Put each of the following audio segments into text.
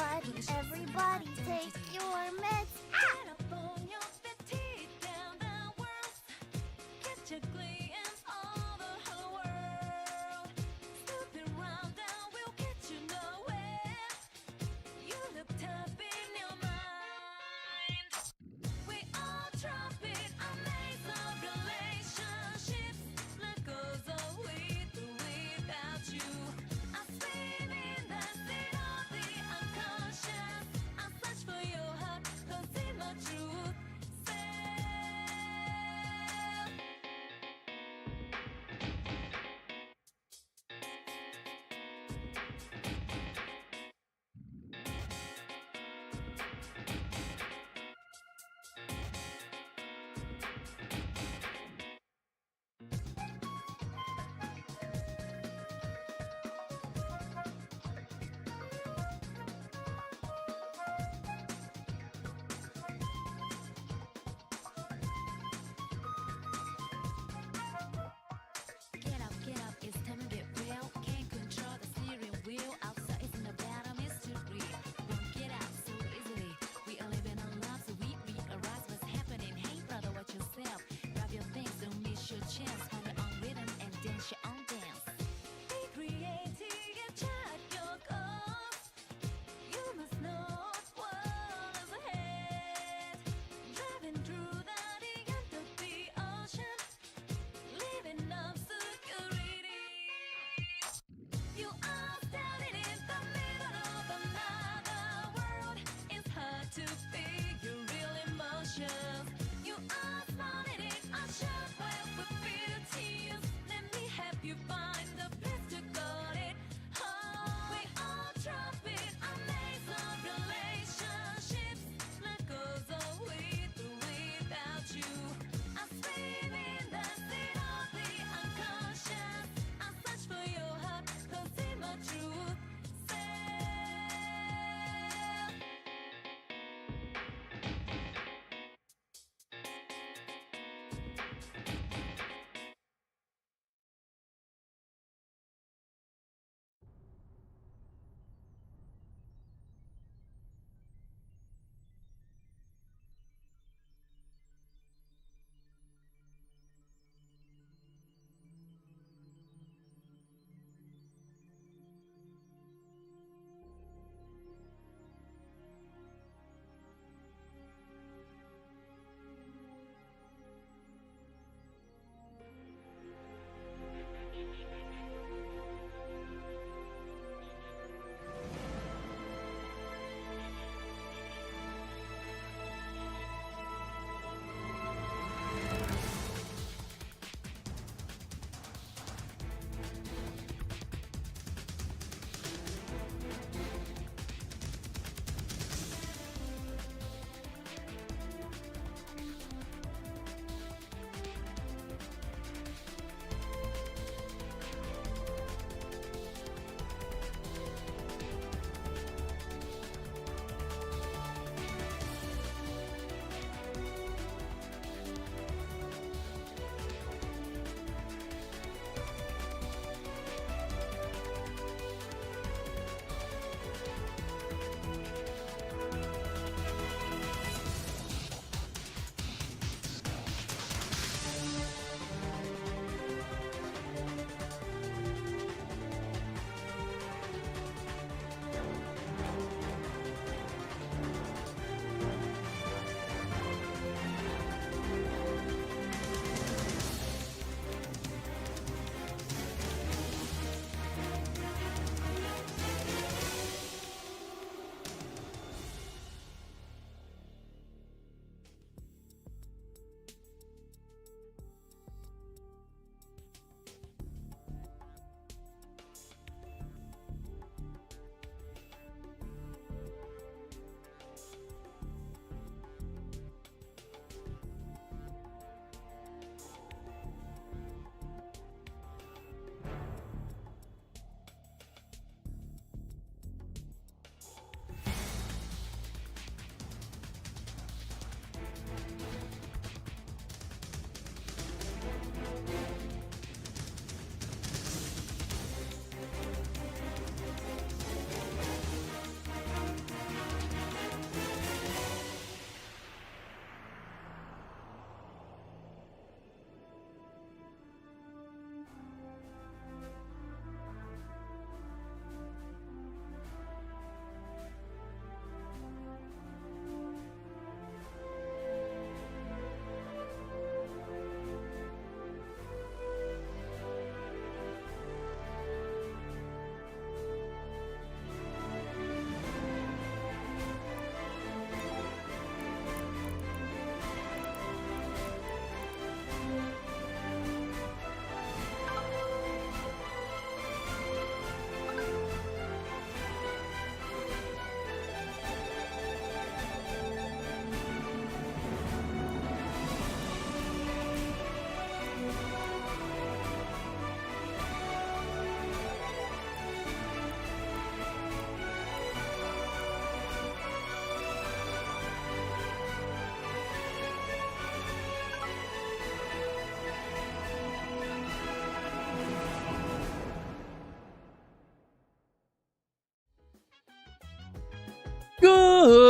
Everybody take your meds. Get up on your feet, teeth down the world. Get your glance over the world. Snooping round down will get you nowhere. You look tough in your mind. We all drop it, a maze of relationships. Life goes on with or without you. I swim in the sea of the unconscious. I search for your heart, don't see my truth. Self.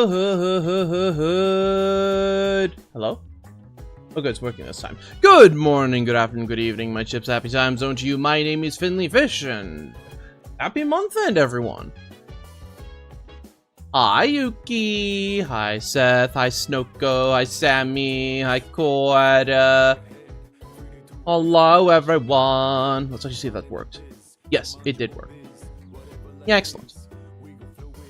good. Hello? Oh, good, it's working this time. Good morning, good afternoon, good evening, my chips. Happy time zone to you. My name is Finley Fish, and happy month end, everyone. Hi, Yuki. Hi, Seth. Hi, Snoko. Hi, Sammy. Hi, Koada. Hello, everyone. Let's actually see if that worked. Yes, it did work. Yeah, excellent.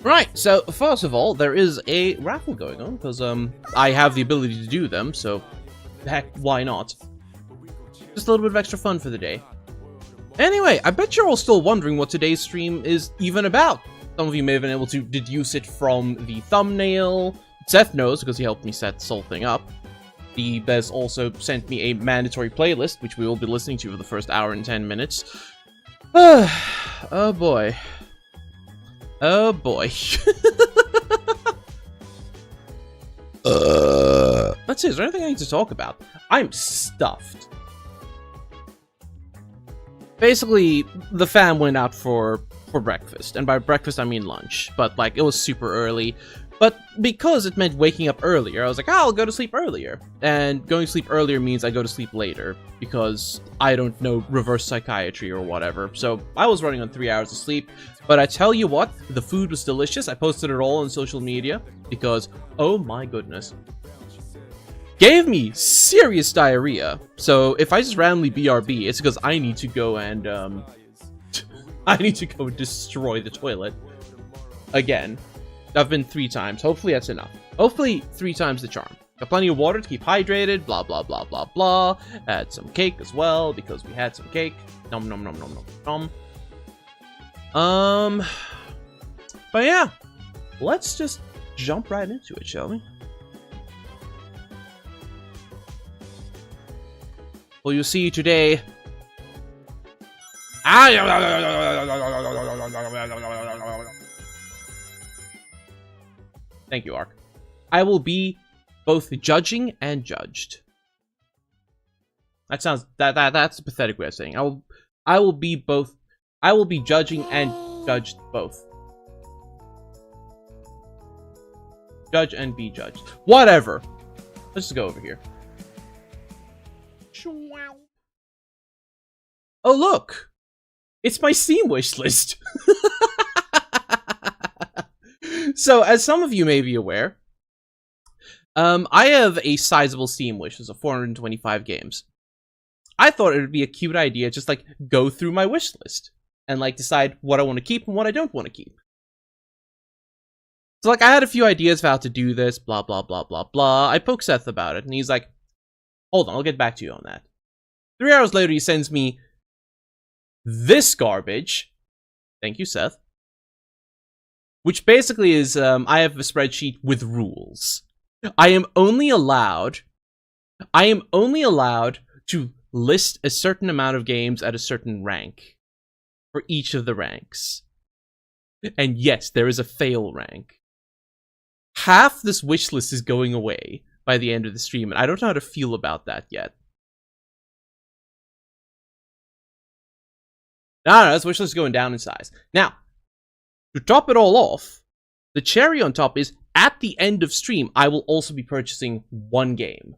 Right, so first of all, there is a raffle going on, because I have the ability to do them, so heck, why not? Just a little bit of extra fun for the day. Anyway, I bet you're all still wondering what today's stream is even about. Some of you may have been able to deduce it from the thumbnail. Seth knows, because he helped me set this whole thing up. The Bez also sent me a mandatory playlist, which we will be listening to for the first hour and 10 minutes. Oh boy. Oh boy. Let's see, is there anything I need to talk about? I'm stuffed. Basically, the fam went out for breakfast, and by breakfast I mean lunch, but like it was super early. But because it meant waking up earlier, I was like, oh, I'll go to sleep earlier. And going to sleep earlier means I go to sleep later, because I don't know reverse psychiatry or whatever. So I was running on 3 hours of sleep, but I tell you what, the food was delicious. I posted it all on social media, because, oh my goodness. Gave me serious diarrhea. So if I just randomly BRB, it's because I need to go and, I need to go destroy the toilet. Again. I've been 3 times. Hopefully that's enough. Hopefully 3 times the charm. Got plenty of water to keep hydrated. Blah, blah, blah, blah, blah. Had some cake as well, because we had some cake. Nom, nom, nom, nom, nom, nom. But yeah. Let's just jump right into it, shall we? Well, you see today... Thank you, Ark. I will be both judging and judged. That sounds that's a pathetic way of saying. I will be both. I will be judging and judged both. Judge and be judged. Whatever. Let's just go over here. Oh look, it's my Steam wish list. So, as some of you may be aware, I have a sizable Steam wish list of 425 games. I thought it would be a cute idea just, like, go through my wish list and, like, decide what I want to keep and what I don't want to keep. So, like, I had a few ideas of how to do this, blah, blah, blah, blah, blah. I poked Seth about it, and he's like, hold on, I'll get back to you on that. 3 hours later, he sends me this garbage. Thank you, Seth. Which basically is, I have a spreadsheet with rules. I am only allowed to list a certain amount of games at a certain rank. For each of the ranks. And yes, there is a fail rank. Half this wish list is going away by the end of the stream, and I don't know how to feel about that yet. No, this wish list is going down in size. Now, to top it all off, the cherry on top is, at the end of stream, I will also be purchasing one game.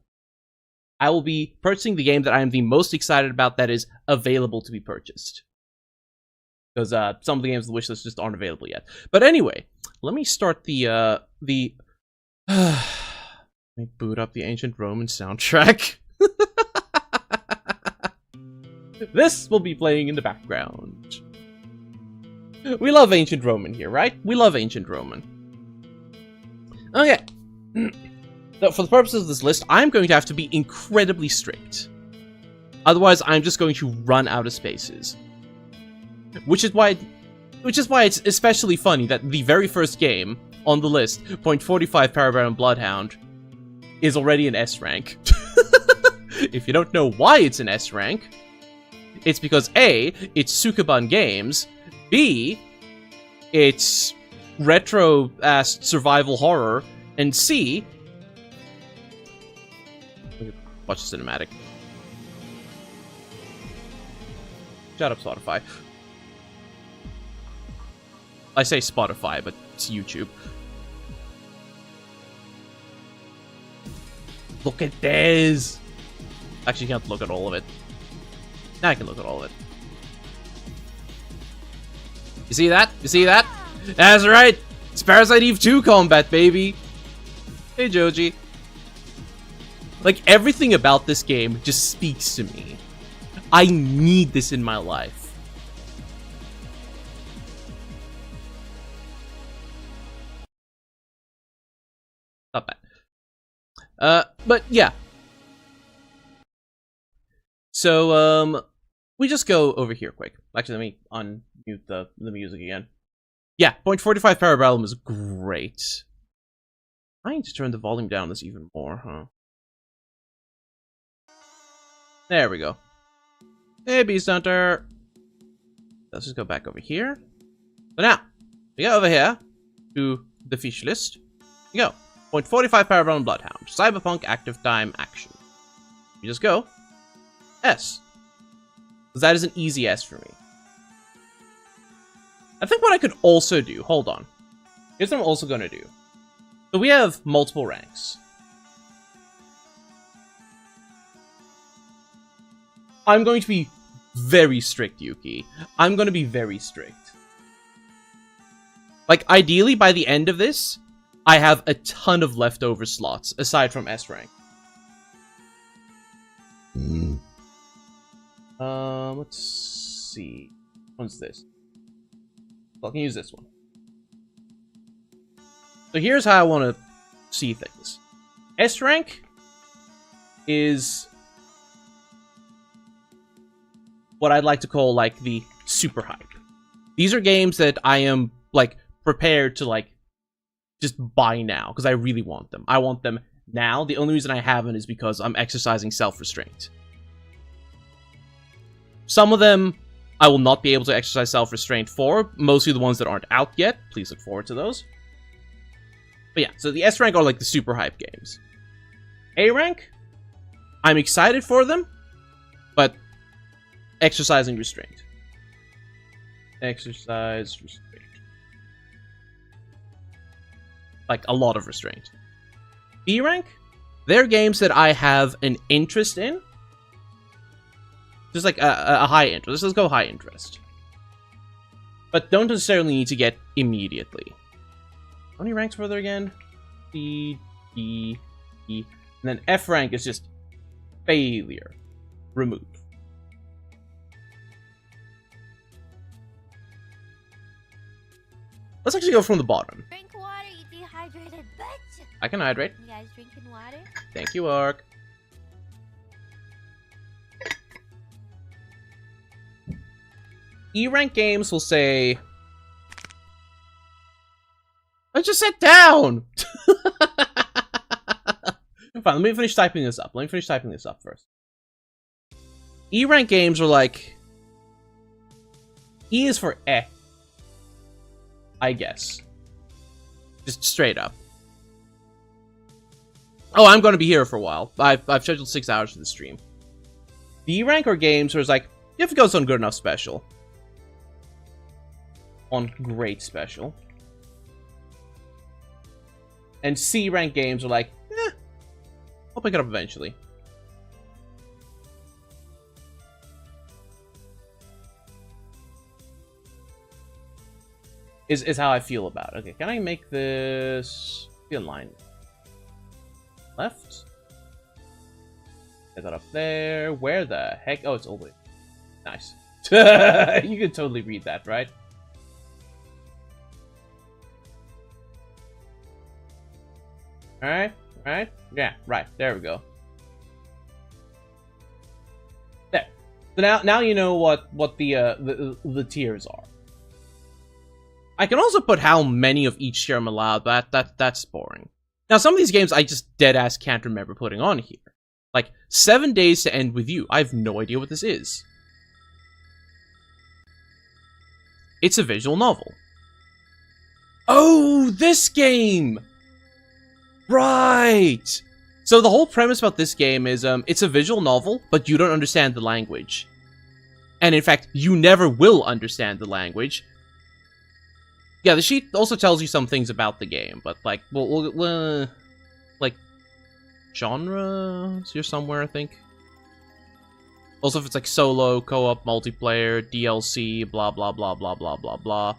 I will be purchasing the game that I am the most excited about that is available to be purchased. Because some of the games on the wishlist just aren't available yet. But anyway, let me start let me boot up the Ancient Roman soundtrack. This will be playing in the background. We love Ancient Roman here, right? We love Ancient Roman. Okay. So for the purposes of this list, I'm going to have to be incredibly strict. Otherwise, I'm just going to run out of spaces. Which is why it's especially funny that the very first game on the list, .45 Parabaron Bloodhound, is already an S rank. If you don't know why it's an S rank, it's because A, it's Sukaban Games, B, it's retro-ass survival horror, and C, watch the cinematic. Shut up, Spotify. I say Spotify, but it's YouTube. Look at this! Actually, you can't look at all of it. Now I can look at all of it. You see that? You see that? That's right! It's Parasite Eve 2 combat, baby! Hey, Joji. Like, everything about this game just speaks to me. I need this in my life. Not bad. But yeah. So, we just go over here quick. Actually, let me unmute the music again. Yeah, 0.45 Parabellum is great. I need to turn the volume down this even more, huh? There we go. Hey, Beast Hunter! Let's just go back over here. So now, we go over here to the fish list. You go. 0.45 Parabellum Bloodhound. Cyberpunk Active Time Action. You just go. S. Because that is an easy S for me. I think what I could also do... Hold on. Here's what I'm also going to do. So we have multiple ranks. I'm going to be very strict, Yuki. I'm going to be very strict. Like, ideally, by the end of this, I have a ton of leftover slots, aside from S rank. Let's see. What's this? Well, I can use this one. So here's how I want to see things. S rank is what I'd like to call, like, the super hype. These are games that I am, like, prepared to, like, just buy now, because I really want them. I want them now. The only reason I haven't is because I'm exercising self-restraint. Some of them I will not be able to exercise self-restraint for, mostly the ones that aren't out yet. Please look forward to those. But yeah, so the S rank are like the super hype games. A rank, I'm excited for them, but exercising restraint. Exercise restraint. Like, a lot of restraint. B rank, they're games that I have an interest in. Just like a high interest. Let's go high interest. But don't necessarily need to get immediately. How many ranks were there again? B, D, E. And then F rank is just failure. Remove. Let's actually go from the bottom. Drink water, you dehydrated bitch. I can hydrate. You guys drinking water? Thank you, Ark. E-rank games will say... Let's just sit down! Fine, let me finish typing this up. First. E-rank games are like... E is for eh. I guess. Just straight up. Oh, I'm going to be here for a while. I've scheduled 6 hours for the stream. B rank are games where it's like, you have to go on good enough special. On great special. And C rank games are like, I'll pick it up eventually. Is how I feel about it. Okay, can I make this be in line? Left? Get that up there. Where the heck? Oh, it's all the way. Nice. You can totally read that, right? Alright, right? Yeah, right. There we go. There. So now you know what the tiers are. I can also put how many of each tier I'm allowed, but that's boring. Now, some of these games I just deadass can't remember putting on here. Like, 7 Days to End With You. I have no idea what this is. It's a visual novel. Oh, this game! Right! So the whole premise about this game is, it's a visual novel, but you don't understand the language. And in fact, you never will understand the language. Yeah, the sheet also tells you some things about the game, but, like, like, genre here somewhere, I think. Also, if it's like solo, co-op, multiplayer, DLC, blah, blah, blah, blah, blah, blah, blah.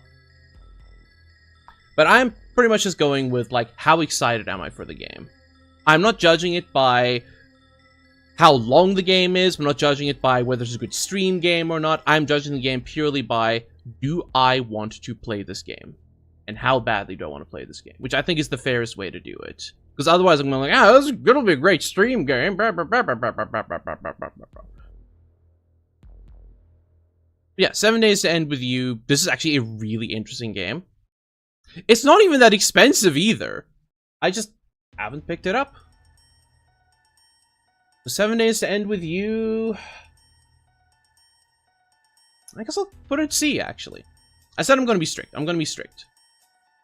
But I'm pretty much just going with, like, how excited am I for the game? I'm not judging it by how long the game is. I'm not judging it by whether it's a good stream game or not. I'm judging the game purely by, do I want to play this game? And how badly do I want to play this game? Which I think is the fairest way to do it. Because otherwise I'm going like, this is going to be a great stream game. Yeah, 7 Days to End With You. This is actually a really interesting game. It's not even that expensive either. I just haven't picked it up. So 7 Days to End With You. I guess I'll put it C, actually. I said I'm going to be strict. I'm going to be strict.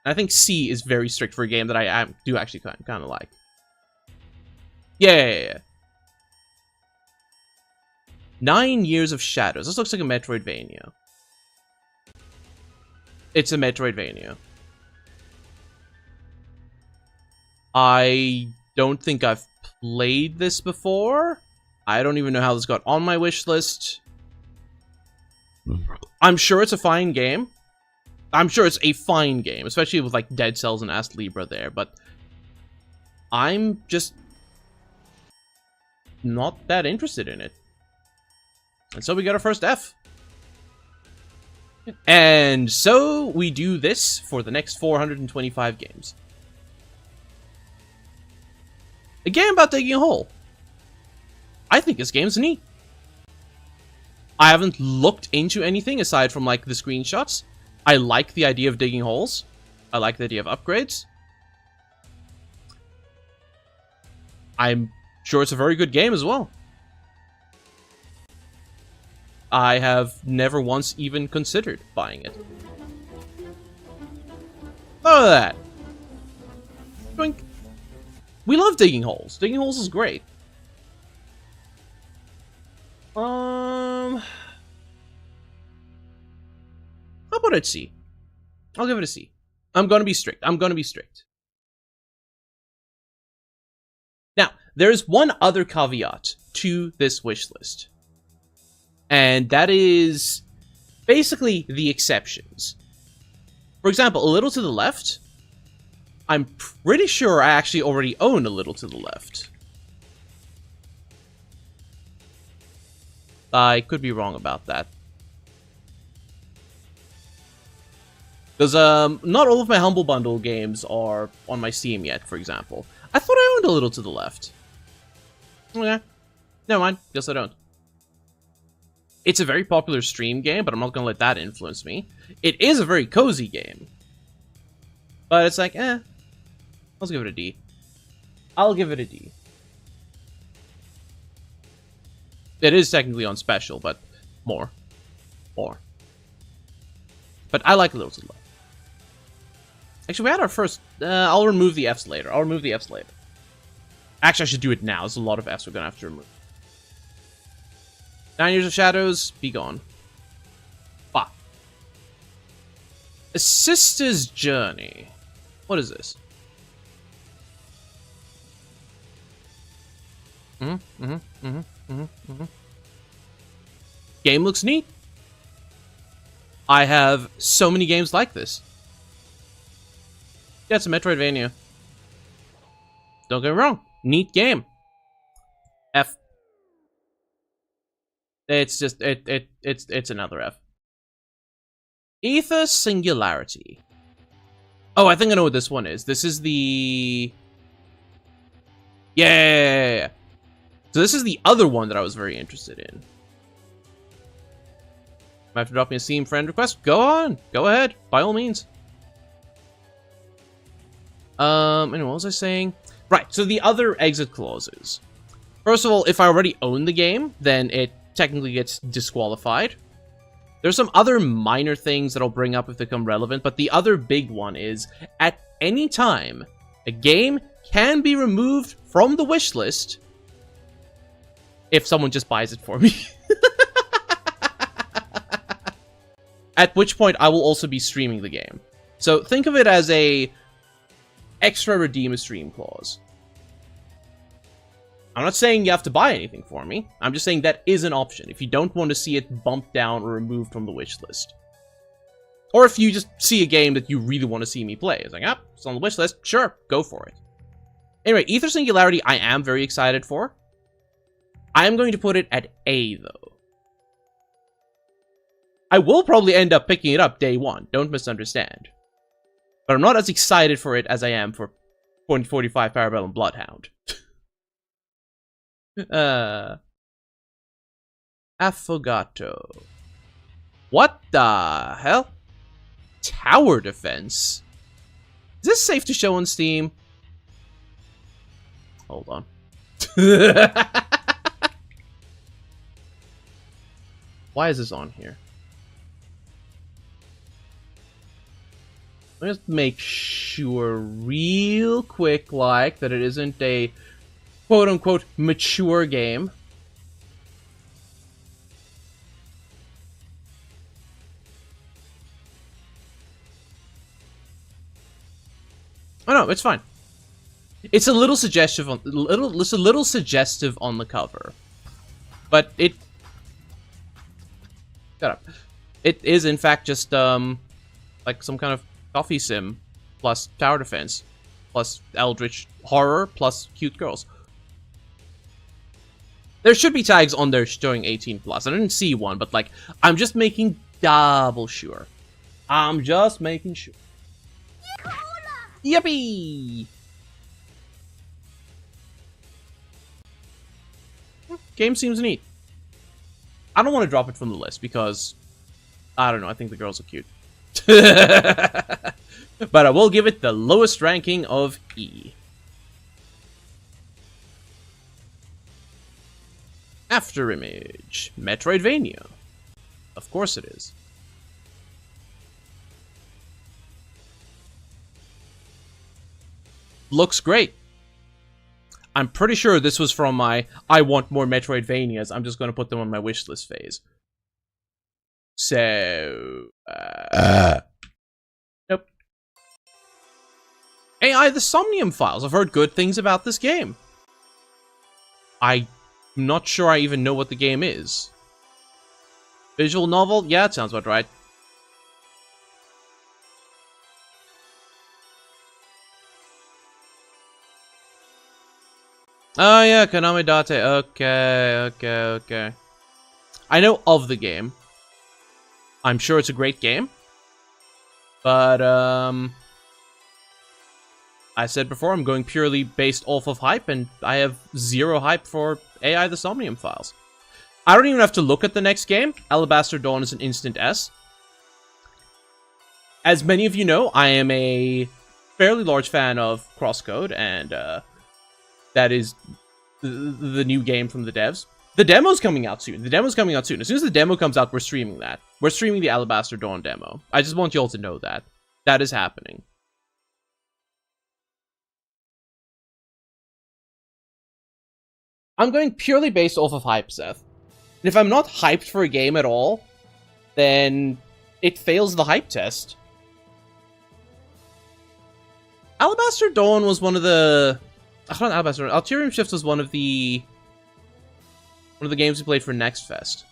And I think C is very strict for a game that I do actually kind of like. Yeah. 9 Years of Shadows. This looks like a Metroidvania. It's a Metroidvania. I don't think I've played this before. I don't even know how this got on my wish list. I'm sure it's a fine game. I'm sure it's a fine game, especially with like Dead Cells and Ast Libra there, but I'm just not that interested in it. And so we got our first F. And so we do this for the next 425 games. A game about digging a hole. I think this game's neat. I haven't looked into anything aside from like the screenshots. I like the idea of digging holes. I like the idea of upgrades. I'm sure it's a very good game as well. I have never once even considered buying it. Look at that. Doink. We love digging holes. Digging holes is great. How about it C? I'll give it a C. I'm gonna be strict. I'm gonna be strict. Now, there's one other caveat to this wish list. And that is basically the exceptions. For example, A Little to the Left. I'm pretty sure I actually already own A Little to the Left. I could be wrong about that. Because not all of my Humble Bundle games are on my Steam yet, for example. I thought I owned A Little to the Left. Okay. Never mind. Guess I don't. It's a very popular stream game, but I'm not going to let that influence me. It is a very cozy game. But it's like, Let's give it a D. I'll give it a D. It is technically on special, but more. But I like A Little to the Left. Actually, we had our first... I'll remove the Fs later. Actually, I should do it now. There's a lot of Fs we're going to have to remove. 9 Years of Shadows, be gone. Bah. A Sister's Journey. What is this? Game looks neat. I have so many games like this. Yeah, it's a Metroidvania. Don't get me wrong. Neat game. F. It's just it's another F. Ether Singularity. Oh, I think I know what this one is. This is the... Yeah. So this is the other one that I was very interested in. Might have to drop me a Steam friend request. Go on. Go ahead. By all means. Anyway, what was I saying? Right, so the other exit clauses. First of all, if I already own the game, then it technically gets disqualified. There's some other minor things that I'll bring up if they become relevant, but the other big one is, at any time, a game can be removed from the wish list if someone just buys it for me. At which point, I will also be streaming the game. So think of it as a extra redeem a stream clause. I'm not saying you have to buy anything for me. I'm just saying that is an option if you don't want to see it bumped down or removed from the wish list. Or if you just see a game that you really want to see me play. It's like, ah, it's on the wish list. Sure, go for it. Anyway, Ether Singularity I am very excited for. I am going to put it at A, though. I will probably end up picking it up day one. Don't misunderstand. But I'm not as excited for it as I am for .45 Parabellum Bloodhound. Affogato. What the hell? Tower defense? Is this safe to show on Steam? Hold on. Why is this on here? Let me just make sure real quick, like, that it isn't a quote-unquote mature game. Oh no, it's fine. It's a little suggestive on it's a little suggestive on the cover, but it shut up. It is in fact just like some kind of coffee sim plus tower defense plus eldritch horror plus cute girls. There should be tags on there showing 18+. I didn't see one, but like I'm just making double sure. I'm just making sure. Yippee! Game seems neat. I don't want to drop it from the list because, I don't know, I think the girls are cute. But I will give it the lowest ranking of E. After Image. Metroidvania. Of course it is. Looks great. I'm pretty sure this was from my I want more Metroidvanias. I'm just going to put them on my wishlist phase. So... Nope. AI The Somnium Files. I've heard good things about this game. I'm not sure I even know what the game is. Visual novel? Yeah, it sounds about right. Oh yeah, Konami Date. Okay. I know of the game. I'm sure it's a great game. But, I said before, I'm going purely based off of hype, and I have zero hype for AI The Somnium Files. I don't even have to look at the next game. Alabaster Dawn is an instant S. As many of you know, I am a fairly large fan of Crosscode, and, that is the new game from the devs. The demo's coming out soon. As soon as the demo comes out, we're streaming that. We're streaming the Alabaster Dawn demo. I just want you all to know that. That is happening. I'm going purely based off of hype, Seth. And if I'm not hyped for a game at all, then it fails the hype test. Alabaster Dawn was one of the... Not Alabaster Dawn. Alterium Shift was one of the games we played for Next Fest.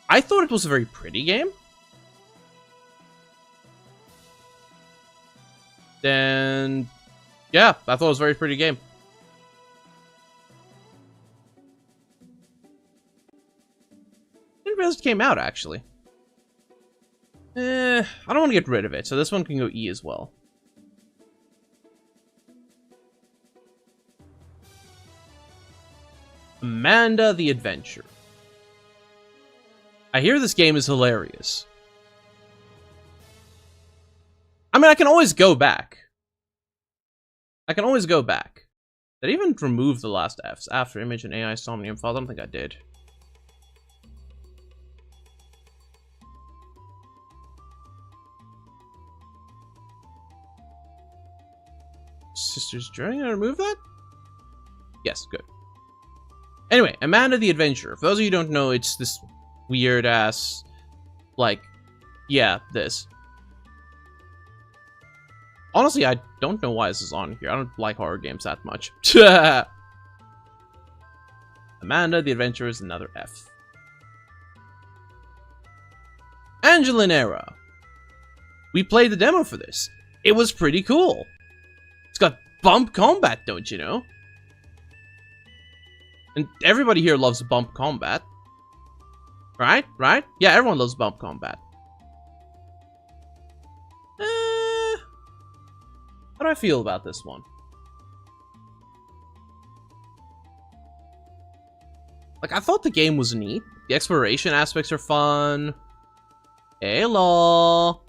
I thought it was a very pretty game. And yeah, I thought it was a very pretty game. Didn't realize it came out, actually. I don't want to get rid of it, so this one can go E as well. Amanda the Adventure. I hear this game is hilarious. I mean, I can always go back. Did I even remove the last Fs? After Image and AI Somnium Files? I don't think I did. Sister's Journey? Did I remove that? Yes, good. Anyway, Amanda the Adventurer. For those of you who don't know, it's this weird-ass, like, yeah, this. Honestly, I don't know why this is on here. I don't like horror games that much. Amanda the Adventurers, another F. Angelinera. We played the demo for this. It was pretty cool. It's got bump combat, don't you know? And everybody here loves bump combat. Right? Right? Yeah, everyone loves bump combat. How do I feel about this one? Like, I thought the game was neat. The exploration aspects are fun. Hello.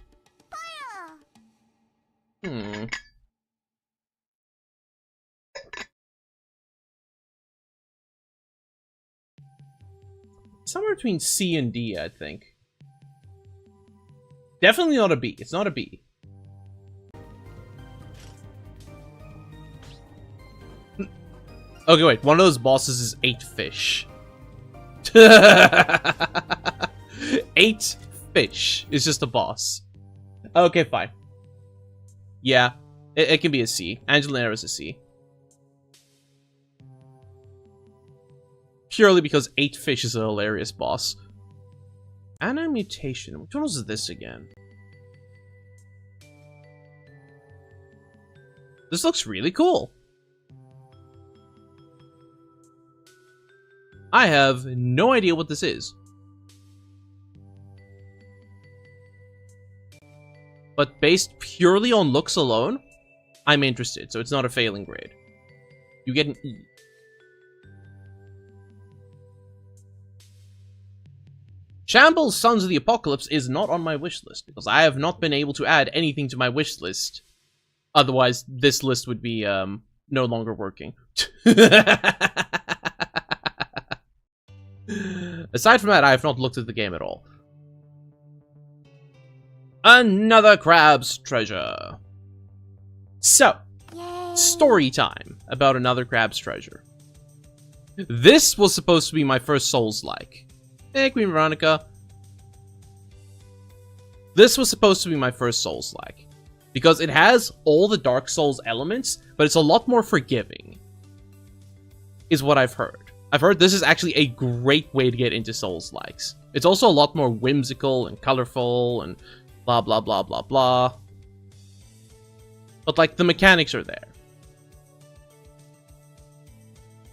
Somewhere between C and D, I think. Definitely not a B. It's not a B. Okay, wait. One of those bosses is 8 fish. 8 fish is just a boss. Okay, fine. Yeah, it can be a C. Angelina is a C. Purely because 8 fish is a hilarious boss. Anna Mutation. Which one was this again? This looks really cool. I have no idea what this is. But based purely on looks alone, I'm interested, so it's not a failing grade. You get an E. Shambles Sons of the Apocalypse is not on my wish list, because I have not been able to add anything to my wish list. Otherwise, this list would be, no longer working. Aside from that, I have not looked at the game at all. Another Crab's Treasure. So, Yay. story time about Another Crab's Treasure. This was supposed to be my first Souls-like. Hey, Queen Veronica. This was supposed to be my first Souls-like. Because it has all the Dark Souls elements, but it's a lot more forgiving. Is what I've heard. I've heard this is actually a great way to get into Souls-likes. It's also a lot more whimsical and colorful and blah blah blah blah blah. But like, the mechanics are there.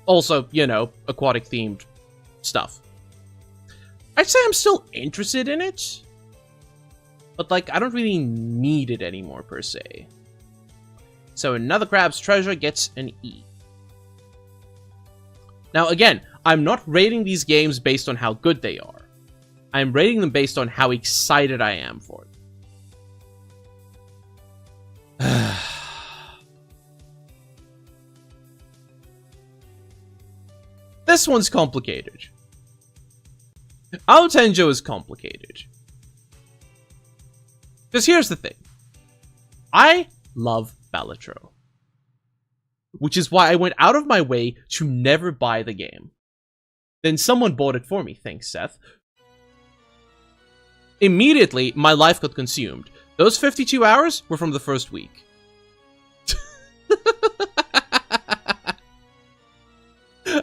Also, you know, aquatic themed stuff. I'd say I'm still interested in it. But like, I don't really need it anymore per se. So Another Crab's Treasure gets an E. Now again, I'm not rating these games based on how good they are. I'm rating them based on how excited I am for them. This one's complicated. Aotenjo is complicated. Because here's the thing. I love Balatro. Which is why I went out of my way to never buy the game. Then someone bought it for me, thanks Seth. Immediately, my life got consumed. Those 52 hours were from the first week.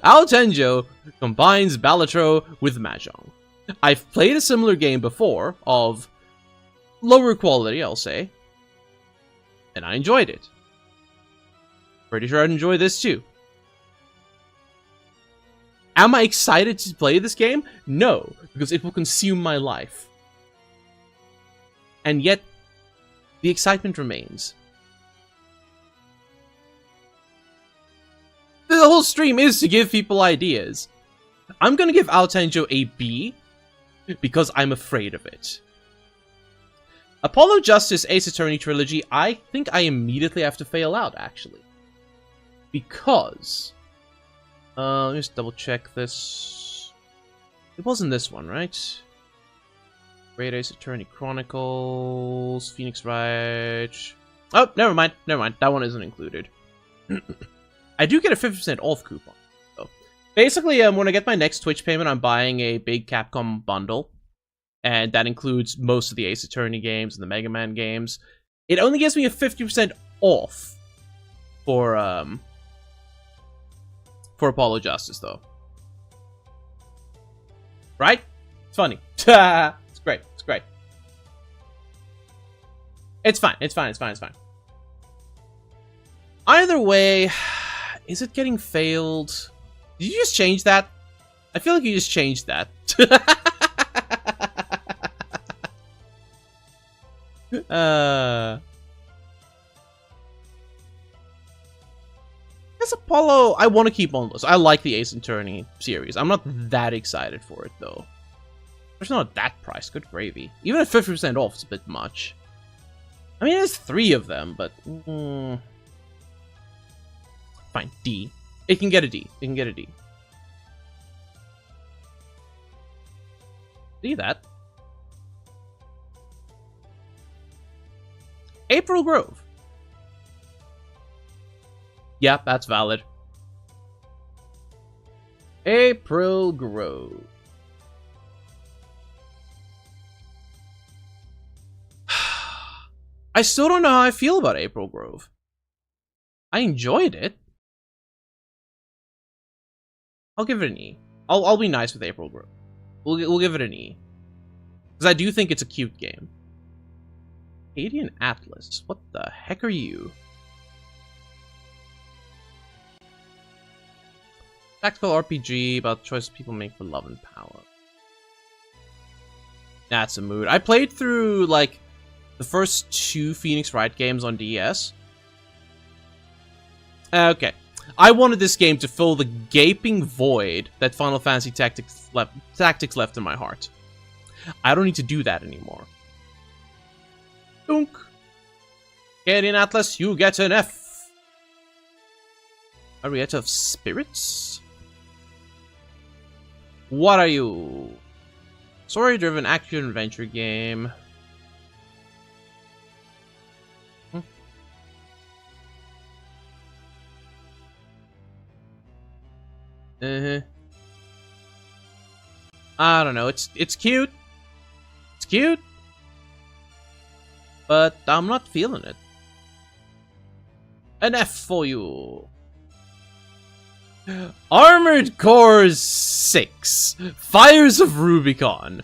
Aotenjo combines Balatro with Mahjong. I've played a similar game before, of lower quality, I'll say, and I enjoyed it. Pretty sure I'd enjoy this too. Am I excited to play this game? No, because it will consume my life. And yet, the excitement remains. The whole stream is to give people ideas. I'm gonna give Aotenjo a B, because I'm afraid of it. Apollo Justice Ace Attorney Trilogy, I think I immediately have to fail out, actually. Because... let me just double check this. It wasn't this one, right? Great Ace Attorney Chronicles, Phoenix Wright... Oh, never mind, never mind. That one isn't included. I do get a 50% off coupon, though. Basically, when I get my next Twitch payment, I'm buying a big Capcom bundle. And that includes most of the Ace Attorney games and the Mega Man games. It only gives me a 50% off for Apollo Justice, though. Right? It's funny. It's great. It's great. It's fine. It's fine. It's fine. It's fine. Either way, is it getting failed? Did you just change that? I feel like you just changed that. Guess Apollo, I want to keep on those. I like the Ace Attorney series. I'm not that excited for it, though. It's not that price. Good gravy. Even at 50% off, it's a bit much. I mean, there's 3 of them, but... Fine, D. It can get a D. It can get a D. See that? April Grove. Yeah, that's valid. April Grove. I still don't know how I feel about April Grove. I enjoyed it. I'll give it an E. I'll be nice with April Grove. We'll give it an E. Because I do think it's a cute game. Acadian Atlas. What the heck are you? Tactical RPG about choices people make for love and power. That's a mood. I played through, like, the first 2 Phoenix Wright games on DS. Okay. I wanted this game to fill the gaping void that Final Fantasy Tactics left in my heart. I don't need to do that anymore. Dunk. Acadian Atlas, you get an F. Arietta of Spirits? What are you? Story-driven action-adventure game. I don't know. It's cute. It's cute. But I'm not feeling it. An F for you. Armored Core 6. Fires of Rubicon.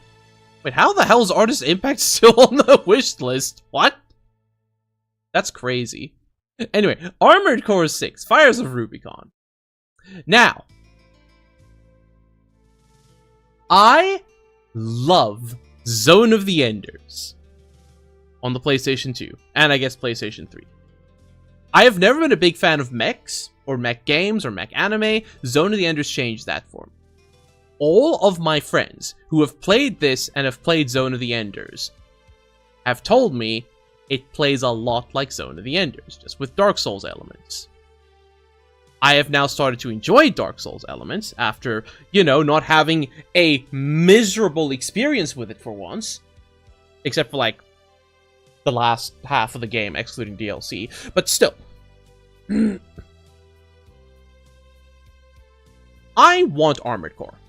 Wait, how the hell is Artist Impact still on the wish list? What? That's crazy. Anyway, Armored Core 6. Fires of Rubicon. Now, I love Zone of the Enders on the PlayStation 2, and I guess PlayStation 3. I have never been a big fan of mechs, or mech games, or mech anime. Zone of the Enders changed that for me. All of my friends who have played this and have played Zone of the Enders have told me it plays a lot like Zone of the Enders, just with Dark Souls elements. I have now started to enjoy Dark Souls elements after, you know, not having a miserable experience with it for once. Except for, like, the last half of the game, excluding DLC. But still. I want Armored Core.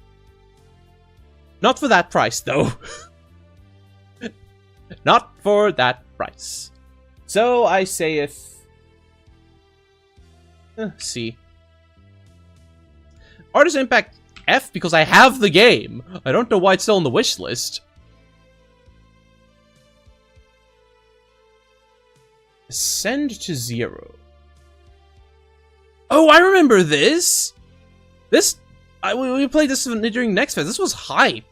Not for that price, though. Not for that price. So I say if... C. Artist Impact F because I have the game. I don't know why it's still on the wish list. Ascend to 0. Oh, I remember this! We played this during Next Fest. This was hype.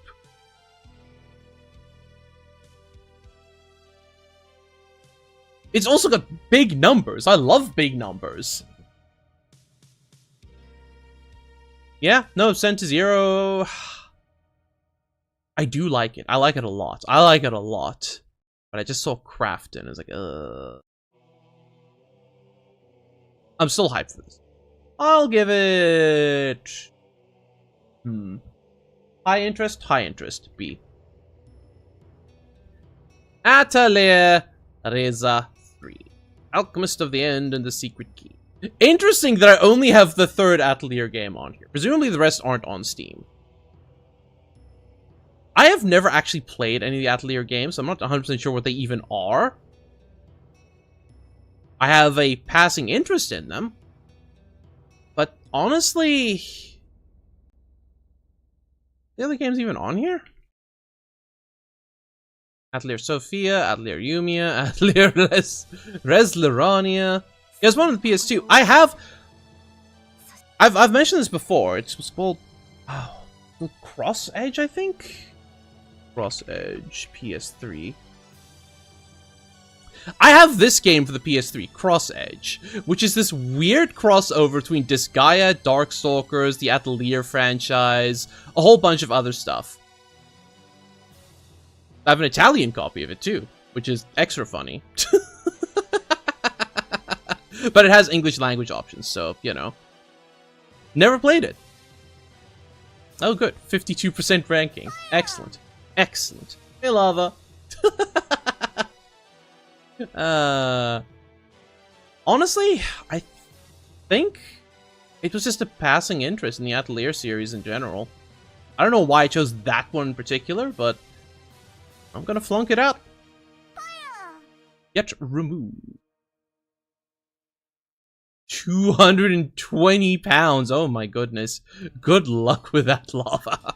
It's also got big numbers. I love big numbers. Yeah, no, Ascend to 0. I do like it. I like it a lot. I like it a lot. But I just saw Crafton. I was like, I'm still hyped for this. I'll give it... High interest, B. Atelier Reza 3. Alchemist of the End and the Secret Key. Interesting that I only have the 3rd Atelier game on here. Presumably the rest aren't on Steam. I have never actually played any of the Atelier games, so I'm not 100% sure what they even are. I have a passing interest in them. But honestly... the other games even on here? Atelier Sophia, Atelier Yumia, Atelier Reslerania. There's one on the PS2. I've mentioned this before. It was called Cross Edge, I think. Cross Edge PS3. I have this game for the PS3, Cross Edge, which is this weird crossover between Disgaea, Darkstalkers, the Atelier franchise, a whole bunch of other stuff. I have an Italian copy of it too, which is extra funny. But it has English language options, so, you know. Never played it. Oh, good. 52% ranking. Excellent. Excellent. Hey, Lava. Honestly, I think it was just a passing interest in the Atelier series in general. I don't know why I chose that one in particular, but I'm gonna flunk it out. Yet remove. 220 pounds. Oh my goodness. Good luck with that, Lava.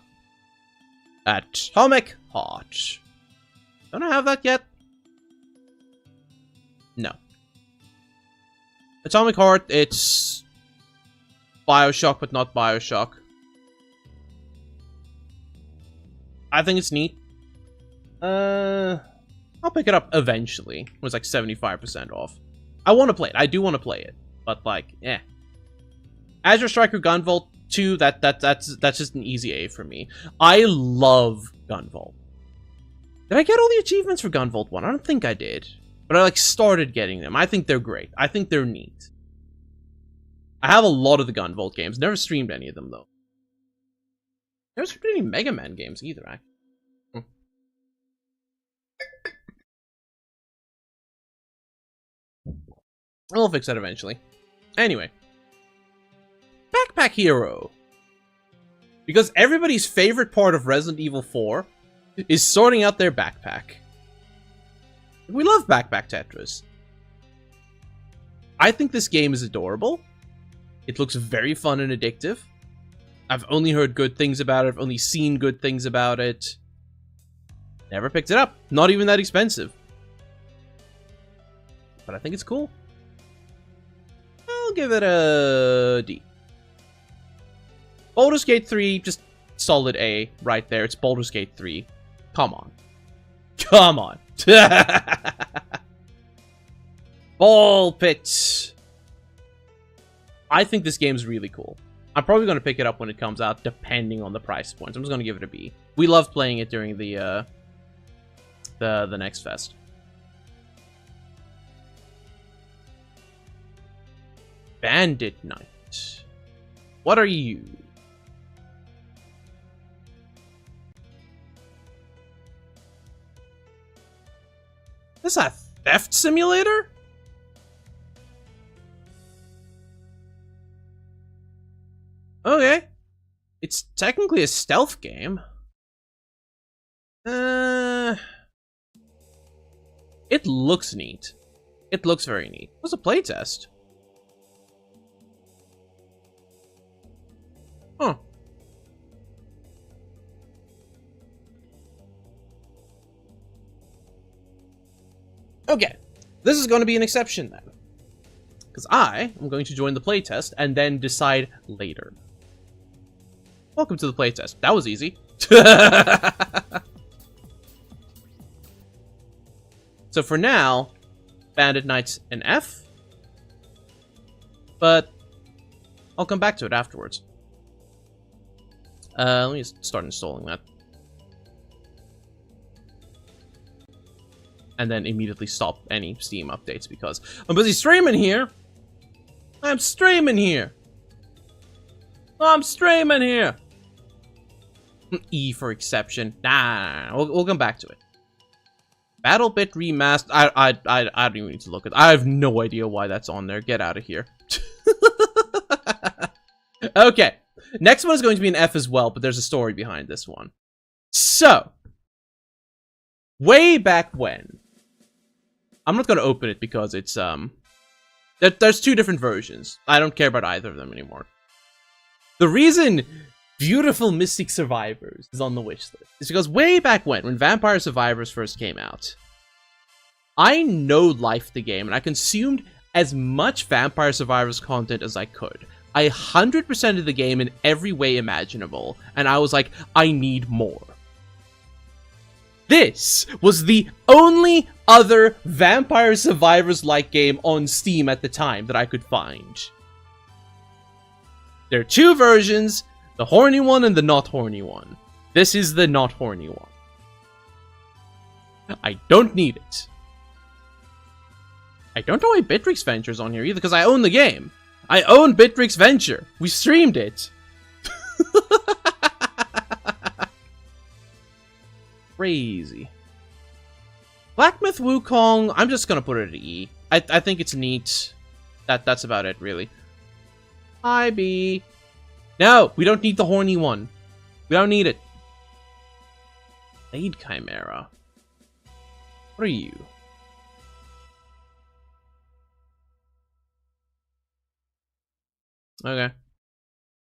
Atomic Heart. Don't I have that yet? No. Atomic Heart, it's Bioshock, but not Bioshock. I think it's neat. I'll pick it up eventually. It was like 75% off. I want to play it. I do want to play it. But like, eh. Azure Striker Gunvolt 2, that's just an easy A for me. I love Gunvolt. Did I get all the achievements for Gunvolt 1? I don't think I did. But I like started getting them. I think they're great. I think they're neat. I have a lot of the Gunvolt games. Never streamed any of them though. Never streamed any Mega Man games either, actually. I'll fix that eventually. Anyway. Backpack Hero. Because everybody's favorite part of Resident Evil 4 is sorting out their backpack. We love Backpack Tetris. I think this game is adorable. It looks very fun and addictive. I've only heard good things about it. I've only seen good things about it. Never picked it up. Not even that expensive. But I think it's cool. I'll give it a D. Baldur's Gate 3, just solid A right there. It's Baldur's Gate 3. Come on. Come on. Ball Pit. I think this game's really cool. I'm probably going to pick it up when it comes out, depending on the price points. I'm just going to give it a B. We loved playing it during the Next Fest. Bandit Knight. What are you? This is a theft simulator? Okay. It's technically a stealth game. It looks neat. It looks very neat. What's a playtest? Huh. Okay, this is going to be an exception then. Because I am going to join the playtest and then decide later. Welcome to the playtest. That was easy. So for now, Bandit Knight's an F. But I'll come back to it afterwards. Let me just start installing that. And then immediately stop any Steam updates because I'm busy streaming here. I'm streaming here. I'm streaming here. E for exception. Nah, we'll come back to it. Battle Bit Remastered. I don't even need to look at it. I have no idea why that's on there. Get out of here. Okay. Next one is going to be an F as well, but there's a story behind this one. So, way back when, I'm not going to open it because it's, there's two different versions. I don't care about either of them anymore. The reason Beautiful Mystic Survivors is on the wish list. It's because way back when Vampire Survivors first came out, I no-lifed the game, and I consumed as much Vampire Survivors content as I could. I 100%ed the game in every way imaginable, and I was like, I need more. This was the only other Vampire Survivors-like game on Steam at the time that I could find. There are two versions, the horny one and the not horny one. This is the not horny one. I don't need it. I don't know why Bitrix Venture's on here either, because I own the game. I own Bitrix Venture. We streamed it. Crazy. Black Myth Wukong, I'm just gonna put it at E. I think it's neat. That's about it, really. Hi, B. No, we don't need the horny one. We don't need it. Blade Chimera. What are you? Okay.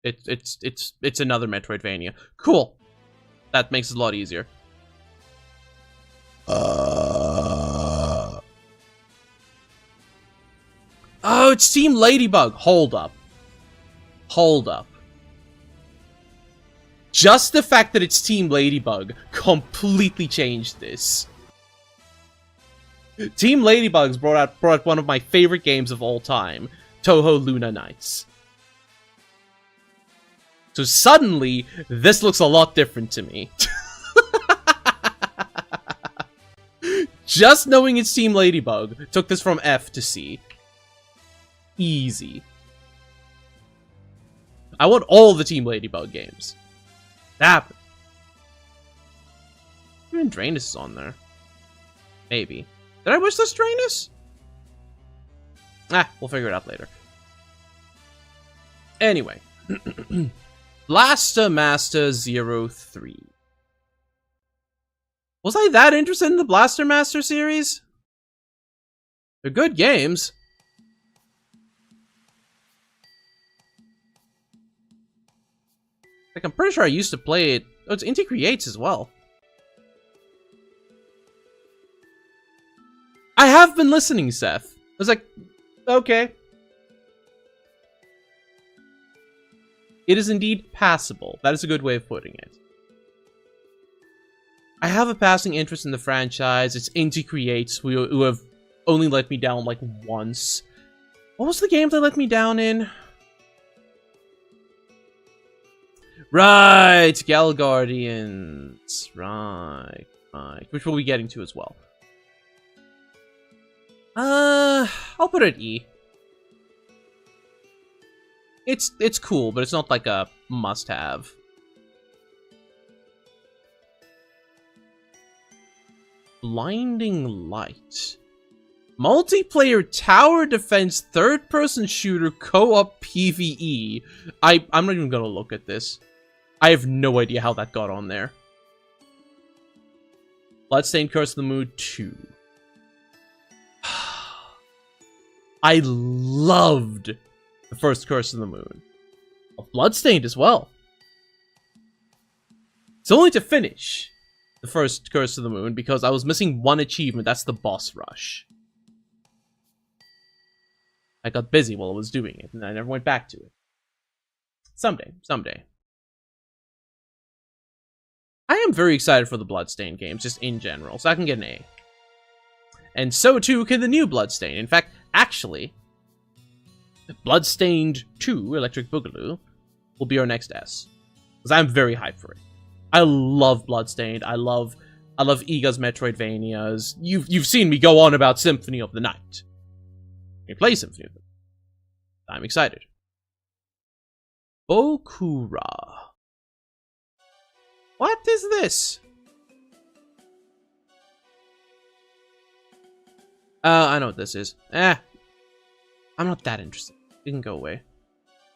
It's another Metroidvania. Cool. That makes it a lot easier. Oh, it's Team Ladybug. Hold up. Hold up. Just the fact that it's Team Ladybug completely changed this. Team Ladybugs brought out one of my favorite games of all time, Touhou Luna Nights. So suddenly, this looks a lot different to me. Just knowing it's Team Ladybug took this from F to C. Easy. I want all the Team Ladybug games. That. Even Drainus is on there. Maybe. Did I wish list Drainus? Ah, we'll figure it out later. Anyway. Blaster Master 03. Was I that interested in the Blaster Master series? They're good games. Like, I'm pretty sure I used to play it. Oh, it's Inti Creates as well. I have been listening, Seth. I was like, okay. It is indeed passable. That is a good way of putting it. I have a passing interest in the franchise. It's Inti Creates, who have only let me down, like, once. What was the game they let me down in? Right! Gal Guardians. Right. Which we'll be getting to as well. I'll put it at E. It's cool, but it's not like a must-have. Blinding Light. Multiplayer tower defense third-person shooter co-op PvE. I'm not even gonna look at this. I have no idea how that got on there. Bloodstained Curse of the Moon 2. I loved the first Curse of the Moon. Bloodstained as well. It's only to finish the first Curse of the Moon because I was missing one achievement. That's the boss rush. I got busy while I was doing it, and I never went back to it. Someday. I am very excited for the Bloodstained games, just in general, so I can get an A. And so too can the new Bloodstained. In fact, actually, Bloodstained 2, Electric Boogaloo, will be our next S. Because I'm very hyped for it. I love Bloodstained. I love Iga's Metroidvanias. You've seen me go on about Symphony of the Night. We play Symphony of the Night. I'm excited. Okura. What is this? I know what this is. I'm not that interested. You can go away.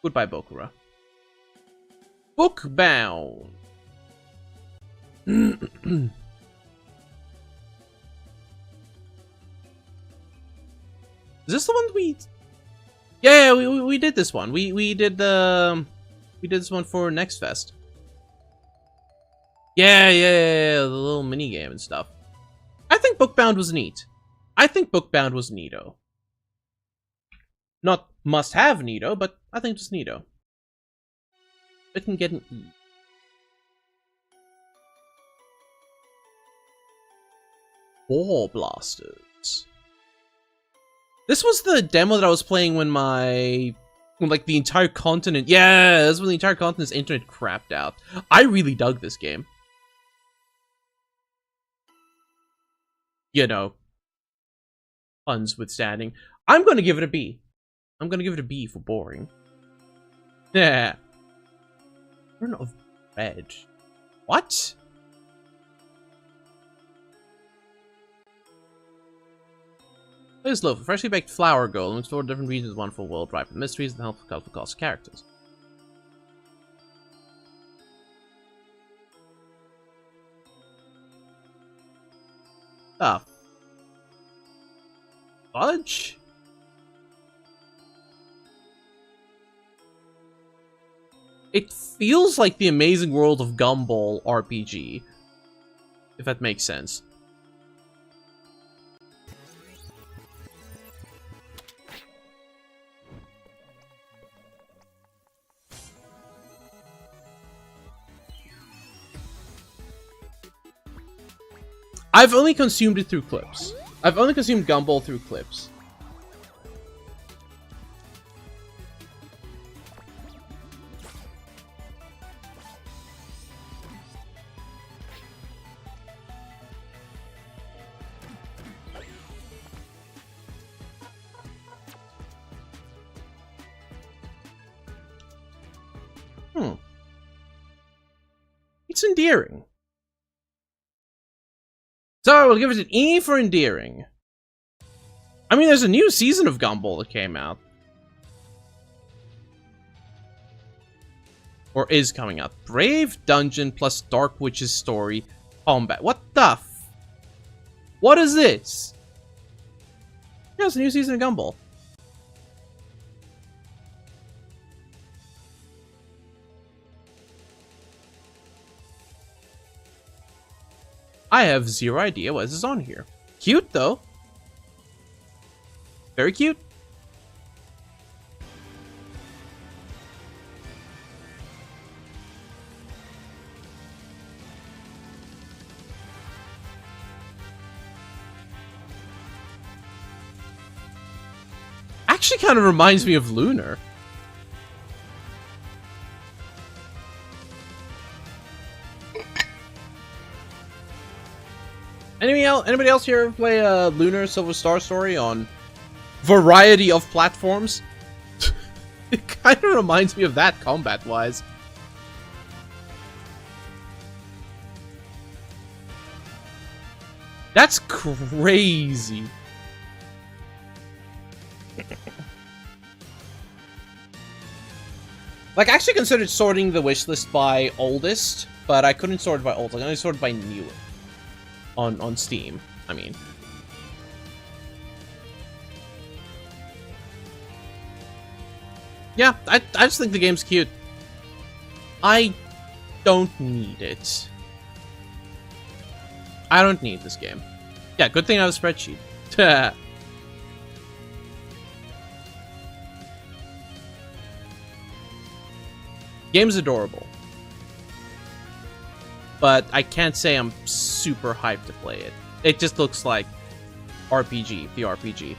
Goodbye, Bokura. Bookbound. Is this the one we... Yeah, we did this one. We did this one for Next Fest. Yeah, the little mini game and stuff. I think Bookbound was neat. I think Bookbound was neato. Not must-have neato, but I think it's neato. It can get an E. Ball blasters. This was the demo that I was playing when like the entire continent. Yeah, this was when the entire continent's internet crapped out. I really dug this game. You know, puns withstanding. I'm gonna give it a B. I'm gonna give it a B for boring. Yeah. Turn of red. What? Please loaf, a freshly baked flour golem, explore different regions of the wonderful world, ripe with mysteries and helpful colorful cast characters. Ah. Fudge? It feels like the Amazing World of Gumball RPG, if that makes sense. I've only consumed it through clips. I've only consumed Gumball through clips. It's endearing. So we'll give it an E for endearing. I mean, there's a new season of Gumball that came out. Or is coming out. Brave Dungeon plus Dark Witch's Story Combat. What the f... What is this? Yeah, it's a new season of Gumball. I have zero idea what is on here. Cute, though. Very cute. Actually kind of reminds me of Lunar. Anybody else here play a Lunar Silver Star Story on variety of platforms? It kind of reminds me of that combat-wise. That's crazy. Like, I actually considered sorting the wishlist by oldest, but I couldn't sort it by oldest. I only sorted by newest. On Steam, I mean. Yeah, I just think the game's cute. I don't need it. I don't need this game. Yeah, good thing I have a spreadsheet. Game's adorable. But I can't say I'm super hyped to play it. It just looks like RPG, the RPG.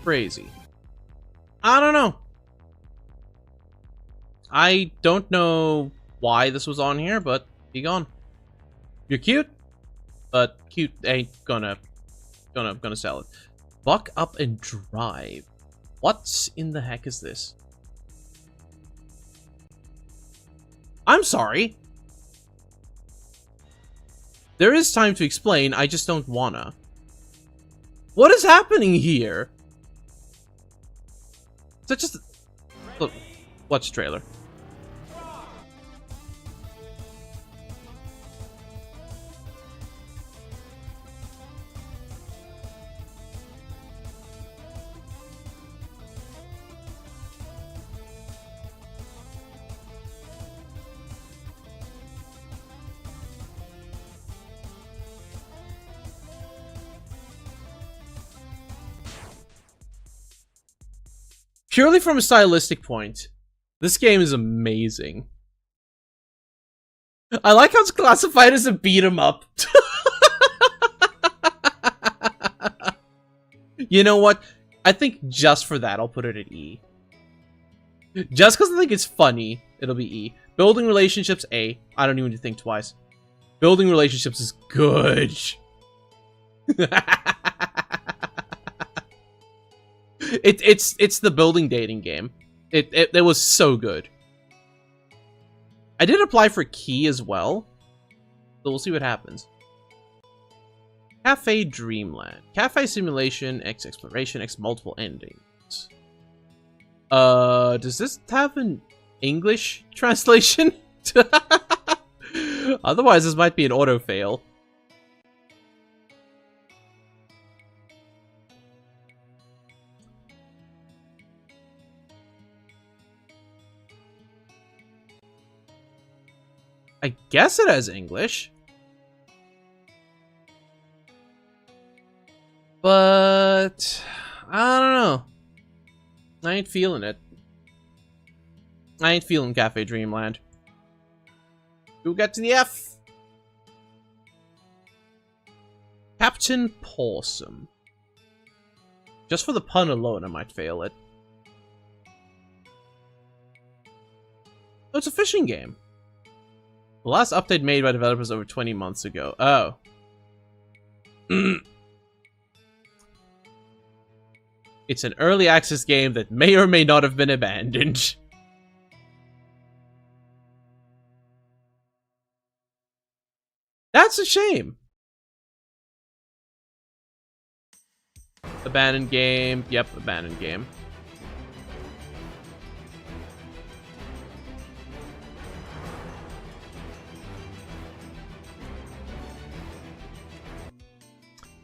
Crazy. I don't know. I don't know why this was on here, but be gone. You're cute, but cute ain't gonna sell it. Buck up and drive. What in the heck is this? I'm sorry. There is time to explain, I just don't wanna. What is happening here? Is that just... Look, watch the trailer. Purely from a stylistic point, this game is amazing. I like how it's classified as a beat 'em up. You know what? I think just for that, I'll put it at E. Just because I think it's funny, it'll be E. Building relationships, A. I don't even need to think twice. Building relationships is good. It's the building dating game. It was so good. I did apply for Key as well, so we'll see what happens. Cafe Dreamland. Cafe Simulation, X Exploration, X Multiple Endings. Does this have an English translation? Otherwise, this might be an auto fail. I guess it has English. But I don't know. I ain't feeling it. I ain't feeling Cafe Dreamland. We'll get to the F. Captain Possum. Just for the pun alone, I might fail it. Oh, it's a fishing game. The last update made by developers over 20 months ago. Oh. It's an early access game that may or may not have been abandoned. That's a shame. Abandoned game. Yep, abandoned game.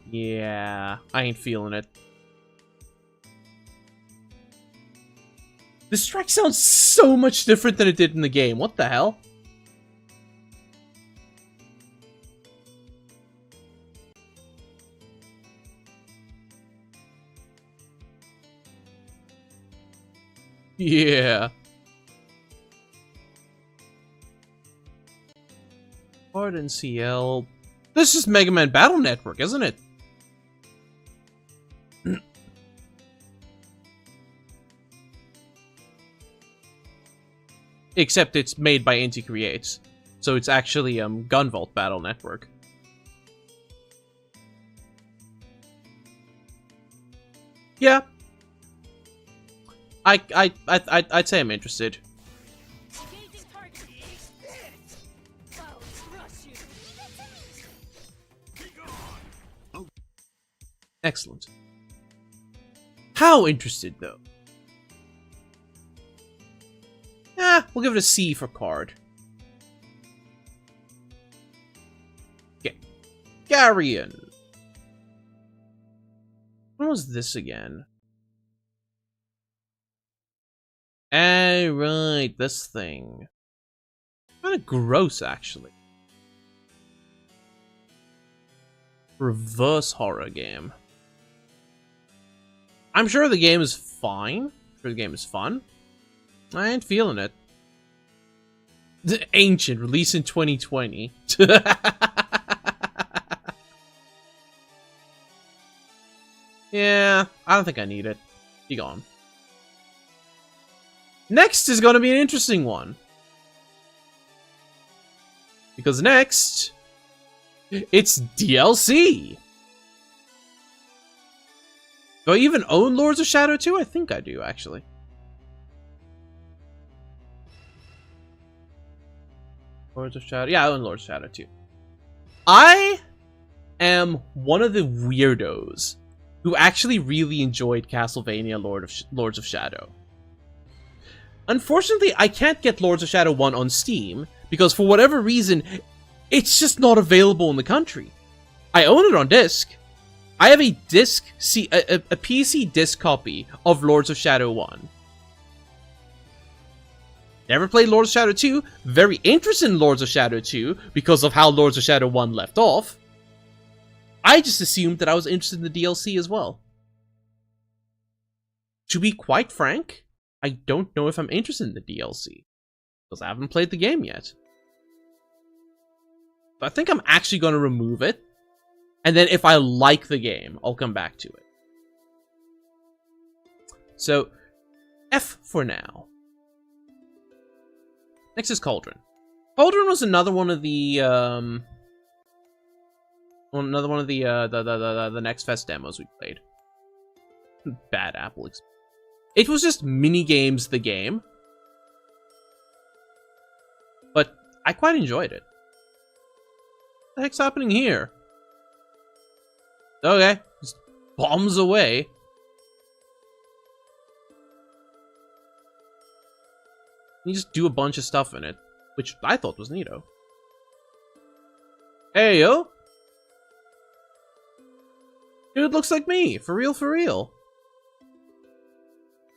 Yeah, I ain't feeling it. This track sounds so much different than it did in the game. What the hell? Yeah. Pardon CL. This is Mega Man Battle Network, isn't it? Except it's made by Inti Creates. So it's actually Gunvolt Battle Network. Yeah. I'd say I'm interested. Excellent. How interested, though? We'll give it a C for card. Okay. Garion. What was this again? Right, this thing. Kind of gross, actually. Reverse horror game. I'm sure the game is fine. I'm sure the game is fun. I ain't feeling it. Ancient, release in 2020. Yeah, I don't think I need it. Be gone. Next is going to be an interesting one. Because next, it's DLC. Do I even own Lords of Shadow 2? I think I do, actually. Lords of Shadow. Yeah, I own Lords of Shadow 2. I am one of the weirdos who actually really enjoyed Castlevania Lords of Shadow. Unfortunately, I can't get Lords of Shadow 1 on Steam, because for whatever reason, it's just not available in the country. I own it on disc. I have a PC disc copy of Lords of Shadow 1. Never played Lords of Shadow 2, very interested in Lords of Shadow 2 because of how Lords of Shadow 1 left off. I just assumed that I was interested in the DLC as well. To be quite frank, I don't know if I'm interested in the DLC, because I haven't played the game yet. But I think I'm actually going to remove it, and then if I like the game, I'll come back to it. So, F for now. Next is Cauldron. Cauldron was another one of the the Next Fest demos we played. Bad Apple experience. It was just mini games the game, but I quite enjoyed it. What the heck's happening here? Okay, just bombs away. You just do a bunch of stuff in it, which I thought was neato. Hey, yo! Dude looks like me, for real, for real.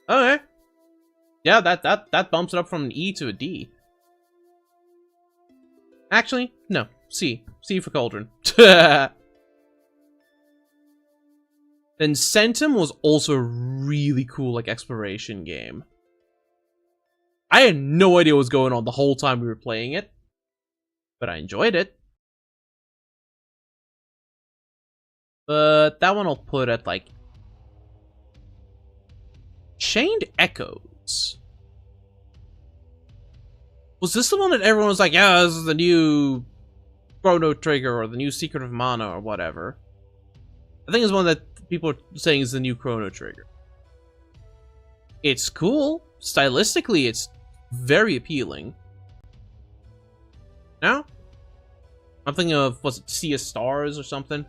Okay. Yeah, that bumps it up from an E to a D. Actually, no, C. C for Cauldron. Then Centum was also a really cool, like, exploration game. I had no idea what was going on the whole time we were playing it, but I enjoyed it. But that one I'll put at, like, Chained Echoes. Was this the one that everyone was like, yeah, this is the new Chrono Trigger or the new Secret of Mana or whatever? I think it's one that people are saying is the new Chrono Trigger. It's cool. Stylistically, it's very appealing. No? I'm thinking of, was it Sea of Stars or something?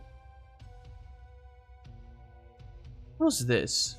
What was this?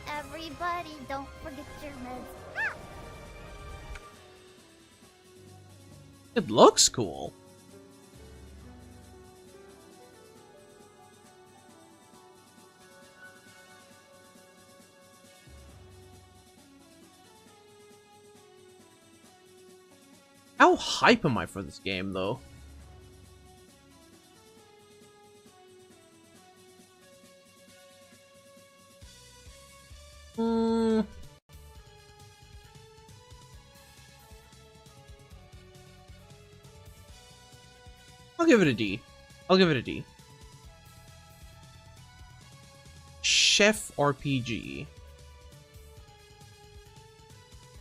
Everybody, don't forget your meds. Ah! It looks cool. How hype am I for this game, though? I'll give it a D. I'll give it a D. Chef RPG.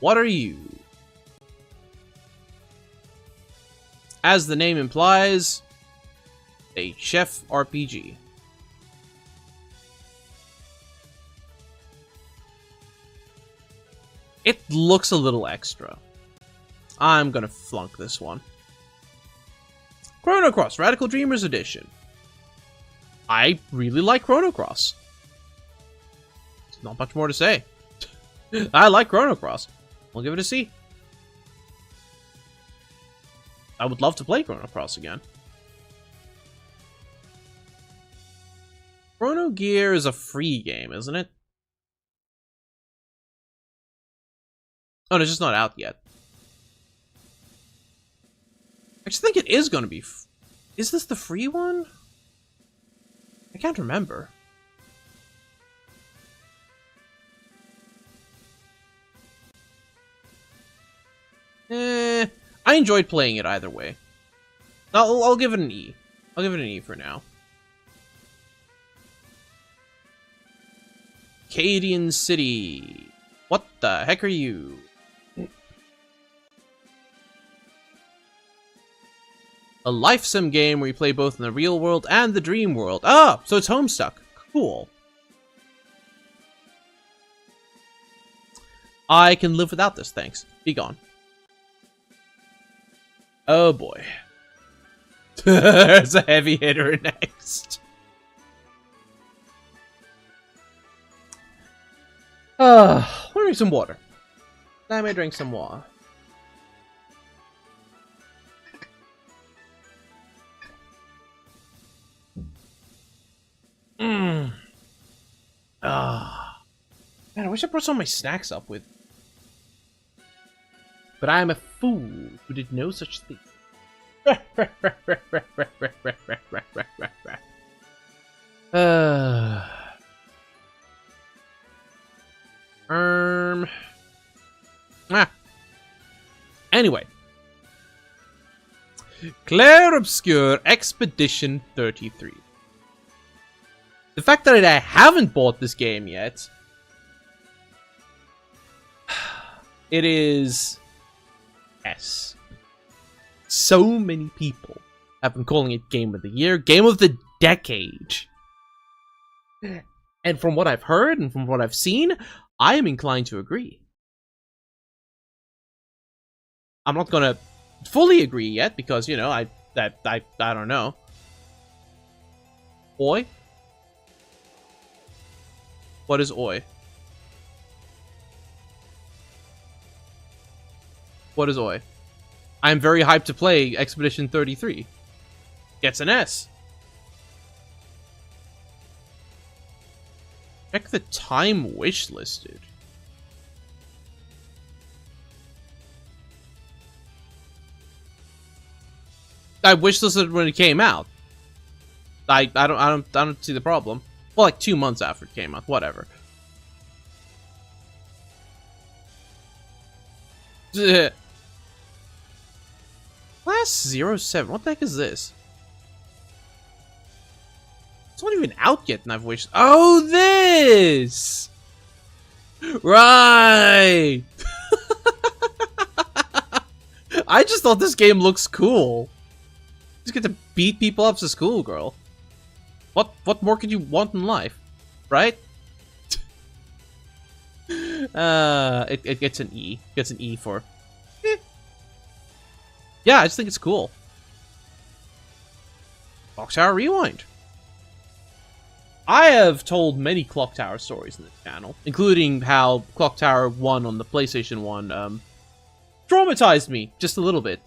What are you? As the name implies, a chef RPG. It looks a little extra. I'm gonna flunk this one. Chrono Cross Radical Dreamers Edition. I really like Chrono Cross. not much more to say. I like Chrono Cross. We'll give it a C. I would love to play Chrono Cross again. Chrono Gear is a free game, isn't it? Oh, no, it's just not out yet. I just think it is going to be... Is this the free one? I can't remember. I enjoyed playing it either way. I'll give it an E. I'll give it an E for now. Cadian City. What the heck are you? A life sim game where you play both in the real world and the dream world. Ah, so it's Homestuck. Cool. I can live without this, thanks. Be gone. Oh boy. There's a heavy hitter next. Want to drink some water. Let me drink some water. Man, I wish I brought some of my snacks up with. But I am a fool who did no such thing. Anyway. Clair Obscure Expedition 33. The fact that I haven't bought this game yet, it is S. So many people have been calling it Game of the Year, Game of the Decade. And from what I've heard and from what I've seen, I am inclined to agree. I'm not gonna fully agree yet because, you know, I don't know. Oi? What is Oi? What is Oi? I'm very hyped to play Expedition 33. Gets an S. Check the time wishlisted. I wishlisted when it came out. I don't see the problem. Well, like 2 months after it came out, whatever. Class 07, what the heck is this? It's not even out yet, and I've wished. Oh, this! Right! I just thought this game looks cool. Just get to beat people up to school, girl. What more could you want in life, right? It gets an E. Gets an E for. Yeah, I just think it's cool. Clock Tower Rewind. I have told many Clock Tower stories in this channel, including how Clock Tower 1 on the PlayStation 1 traumatized me just a little bit.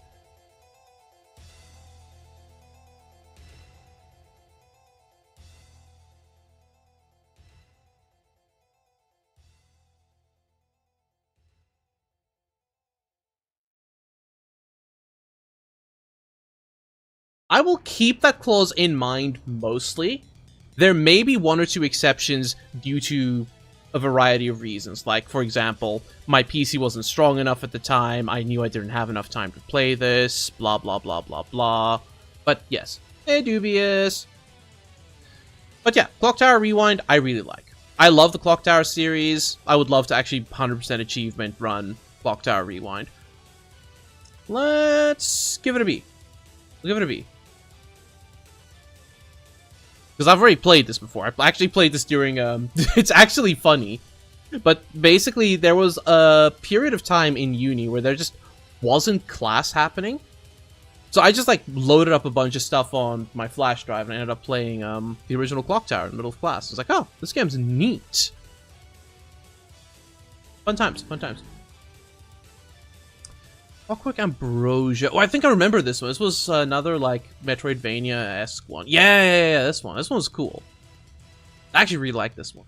I will keep that clause in mind mostly. There may be one or two exceptions due to a variety of reasons. Like, for example, my PC wasn't strong enough at the time, I knew I didn't have enough time to play this, blah blah blah blah blah. But yes, dubious. But yeah, Clock Tower Rewind, I really like. I love the Clock Tower series. I would love to actually 100% achievement run Clock Tower Rewind. Let's give it a B. We'll give it a B. Because I've already played this before. I actually played this during, it's actually funny. But basically, there was a period of time in uni where there just wasn't class happening. So I just, like, loaded up a bunch of stuff on my flash drive and I ended up playing, the original Clock Tower in the middle of class. I was like, oh, this game's neat. Fun times, fun times. Clockwork Ambrosia. Oh, I think I remember this one. This was another, like, Metroidvania-esque one. Yeah, this one. This one's cool. I actually really like this one.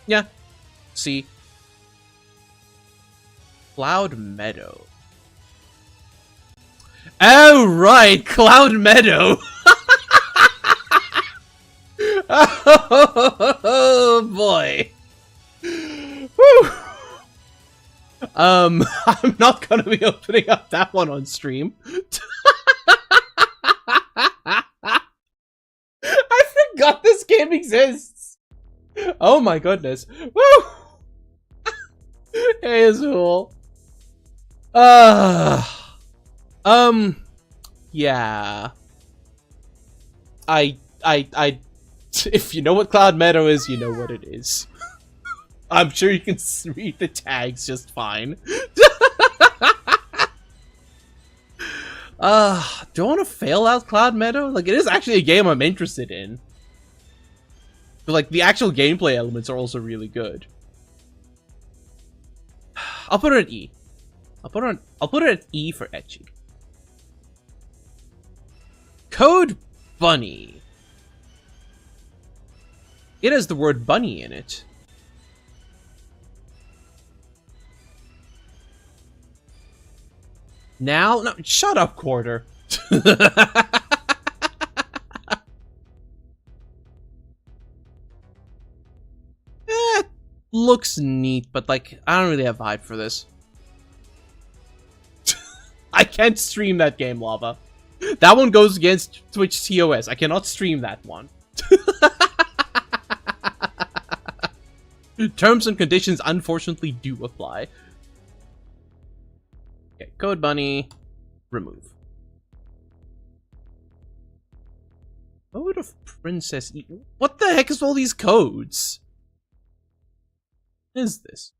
Yeah. See. Cloud Meadow. Oh, right! Cloud Meadow! Oh, boy. Whew. I'm not gonna be opening up that one on stream. I forgot this game exists. Oh my goodness. Woo! Hey, Azul. Yeah. If you know what Cloud Meadow is, you know what it is. I'm sure you can read the tags just fine. Do I want to fail out Cloud Meadow? Like, it is actually a game I'm interested in. But, like, the actual gameplay elements are also really good. I'll put it at E. I'll put it at E for ecchi. Code Bunny. It has the word bunny in it. Now? No, shut up, Quarter. Looks neat, but, like, I don't really have vibe for this. I can't stream that game, Lava. That one goes against Twitch TOS. I cannot stream that one. Terms and conditions unfortunately do apply. Okay, Code Bunny, remove. Code of Princess E. What the heck is all these codes? What is this?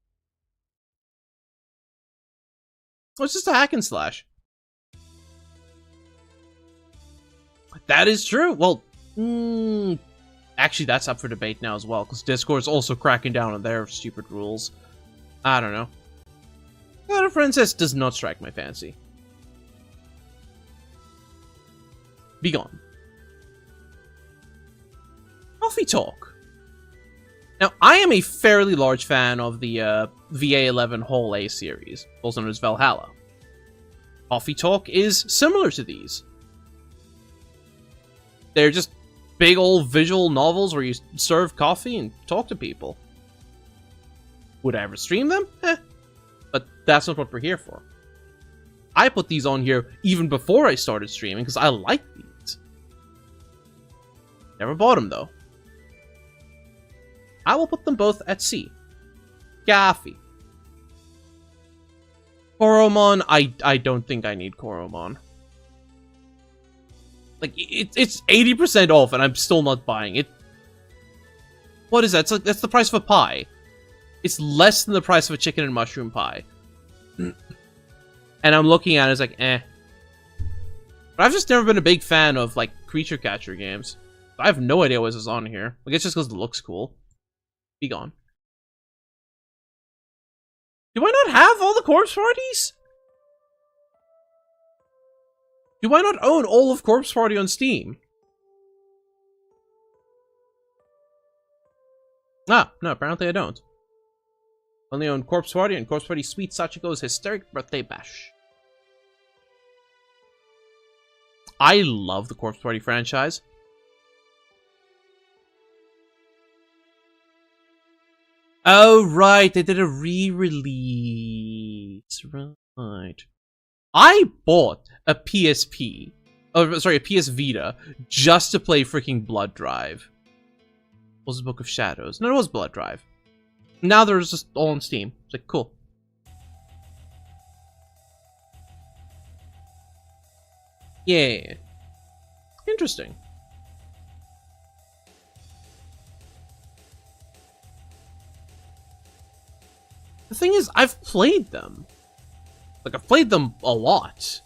Oh, it's just a hack and slash. That is true. Well, actually, that's up for debate now as well, because Discord's also cracking down on their stupid rules. I don't know. Code of Princess does not strike my fancy. Be gone. Coffee Talk. Now, I am a fairly large fan of the VA11 Hall A series, also known as Valhalla. Coffee Talk is similar to these. They're just big old visual novels where you serve coffee and talk to people. Would I ever stream them? But that's not what we're here for. I put these on here even before I started streaming because I like these. Never bought them though. I will put them both at C. Coffee. Koromon, I don't think I need Koromon. Like, it's 80% off and I'm still not buying it. What is that? It's like, that's the price of a pie. It's less than the price of a chicken and mushroom pie. And I'm looking at it, it's like, eh. But I've just never been a big fan of, like, creature catcher games. I have no idea what is on here. Like, it's just because it looks cool. Be gone. Do I not have all the corpse parties? Do I not own all of Corpse Party on Steam? Ah, no, apparently I don't. Only own Corpse Party and Corpse Party Sweet Sachiko's Hysteric Birthday Bash. I love the Corpse Party franchise. Oh, right, they did a re-release. Right. I bought a PSP, oh, sorry, a PS Vita, just to play freaking Blood Drive. What was the Book of Shadows? No, it was Blood Drive. Now they're just all on Steam. It's like, cool. Yeah. Interesting. The thing is, I've played them. Like, I've played them a lot.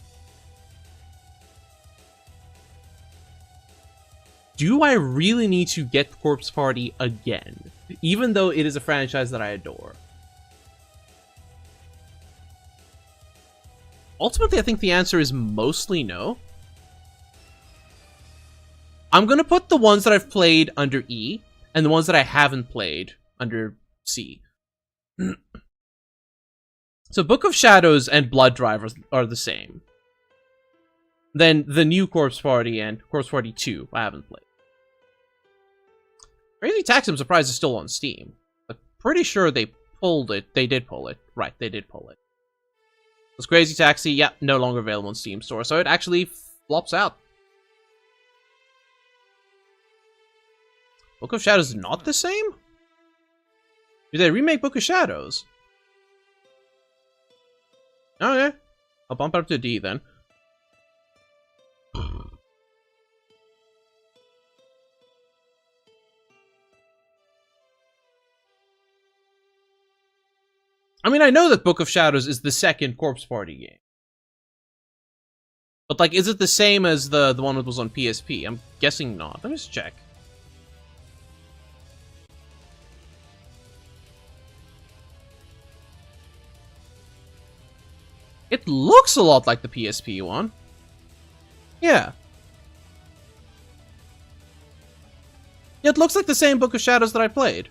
Do I really need to get Corpse Party again? even though it is a franchise that I adore. Ultimately, I think the answer is mostly no. I'm gonna put the ones that I've played under E, and the ones that I haven't played under C. So Book of Shadows and Blood Drive are the same. Then the new Corpse Party and Corpse Party 2 I haven't played. Crazy Taxi, I'm surprised is still on Steam. I'm pretty sure they pulled it. They did pull it. Right, they did pull it. This Crazy Taxi, yeah, no longer available on Steam Store, so it actually flops out. Book of Shadows is not the same? Did they remake Book of Shadows? Okay. I'll bump it up to D then. I mean, I know that Book of Shadows is the second Corpse Party game. But, like, is it the same as the one that was on PSP? I'm guessing not. Let me just check. It looks a lot like the PSP one. Yeah. Yeah, it looks like the same Book of Shadows that I played.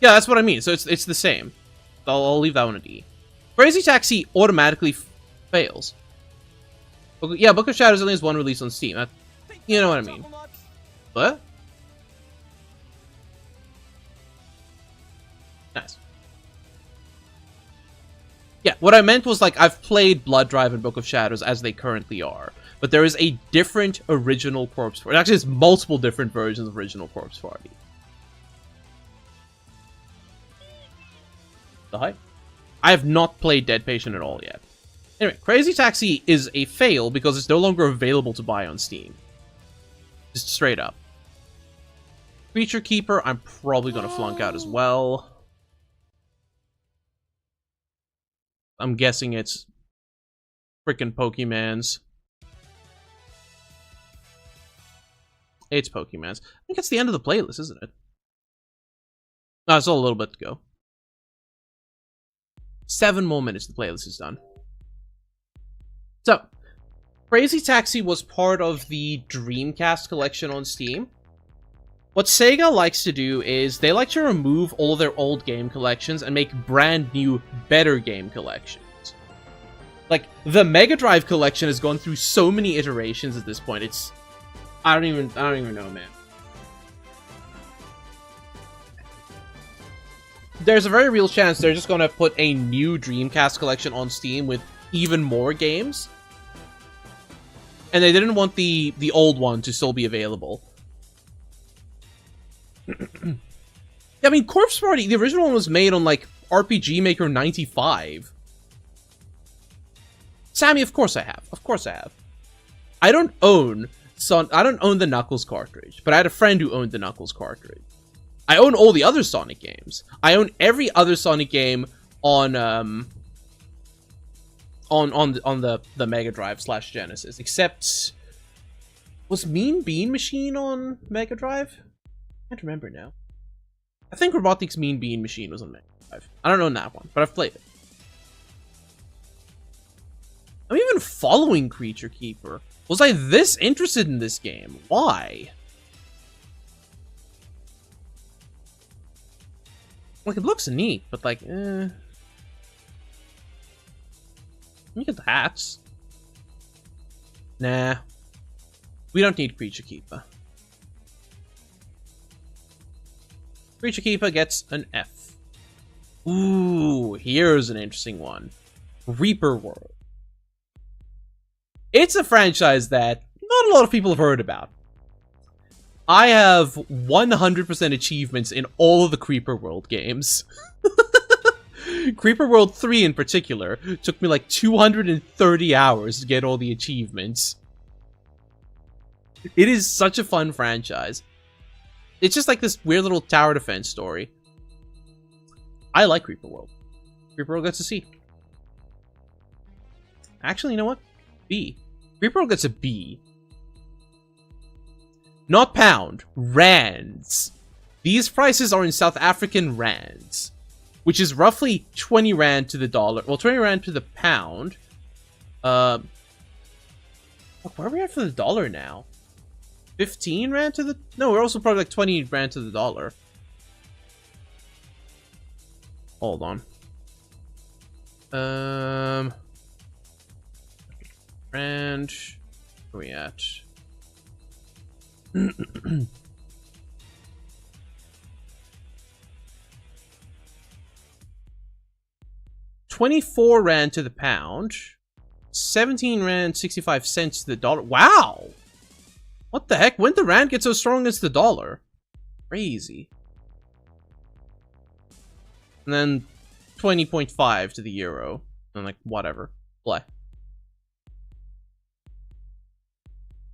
Yeah, that's what I mean. So it's the same. I'll leave that one a D. Crazy Taxi automatically fails. Yeah, Book of Shadows only has one release on Steam. You know what I mean. What? Nice. Yeah, what I meant was, like, I've played Blood Drive and Book of Shadows as they currently are. But there is a different original Corpse Party. Actually, there's multiple different versions of original Corpse Party. The hype. I have not played Dead Patient at all yet. Anyway, Crazy Taxi is a fail because it's no longer available to buy on Steam. Just straight up. Creature Keeper, I'm probably going to flunk out as well. I'm guessing it's frickin' Pokemans. It's Pokemans. I think it's the end of the playlist, isn't it? No, it's still a little bit to go. 7 more minutes, the playlist is done. So, Crazy Taxi was part of the Dreamcast collection on Steam. What Sega likes to do is they like to remove all of their old game collections and make brand new, better game collections. Like, the Mega Drive collection has gone through so many iterations at this point. It's... I don't even know, man. There's a very real chance they're just gonna put a new Dreamcast collection on Steam with even more games. And they didn't want the old one to still be available. I mean, Corpse Party, the original one was made on, like, RPG Maker 95. Sammy, of course I have. Of course I have. I don't own the Knuckles cartridge, but I had a friend who owned the Knuckles cartridge. I own all the other Sonic games. I own every other Sonic game on the Mega Drive / Genesis, except... Was Mean Bean Machine on Mega Drive? I can't remember now. I think Robotnik's Mean Bean Machine was on Mega Drive. I don't own that one, but I've played it. I'm even following Creature Keeper. Was I this interested in this game? Why? Like, it looks neat, but like, Look at the hats. Nah. We don't need Creature Keeper. Creature Keeper gets an F. Ooh, here's an interesting one. Reaper World. It's a franchise that not a lot of people have heard about. I have 100% achievements in all of the Creeper World games. Creeper World 3 in particular took me like 230 hours to get all the achievements. It is such a fun franchise. It's just like this weird little tower defense story. I like Creeper World. Creeper World gets a C. Actually, you know what? B. Creeper World gets a B. Not pound. Rands. These prices are in South African rands, which is roughly 20 rand to the dollar. Well, 20 rand to the pound. Where are we at for the dollar now? 15 rand to the... No, we're also probably like 20 rand to the dollar. Hold on. Rand... Where are we at? 24 rand to the pound. 17 rand 65 cents to the dollar. Wow! What the heck? When did the rand get so strong as the dollar? Crazy. And then 20.5 to the euro. And like, whatever. Blah.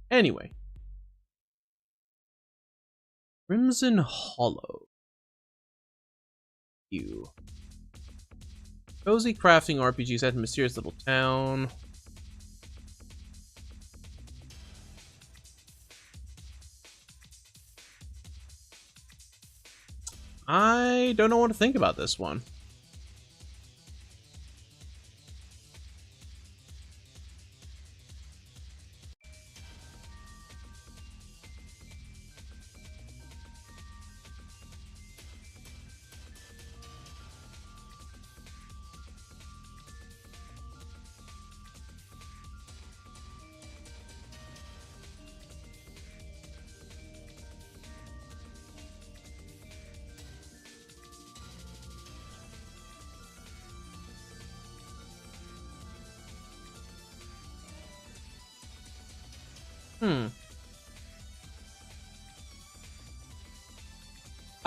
Anyway. Crimson Hollow. You. Cozy crafting RPG set in mysterious little town. I don't know what to think about this one.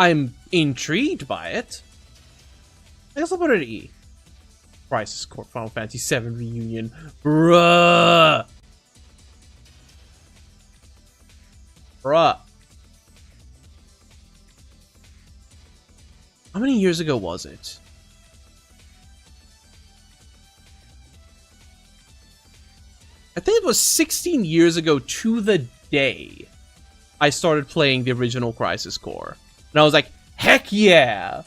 I'm intrigued by it. I guess I'll put it at E. Crisis Core Final Fantasy VII Reunion. Bruh! Bruh. How many years ago was it? I think it was 16 years ago to the day I started playing the original Crisis Core. And I was like, heck yeah!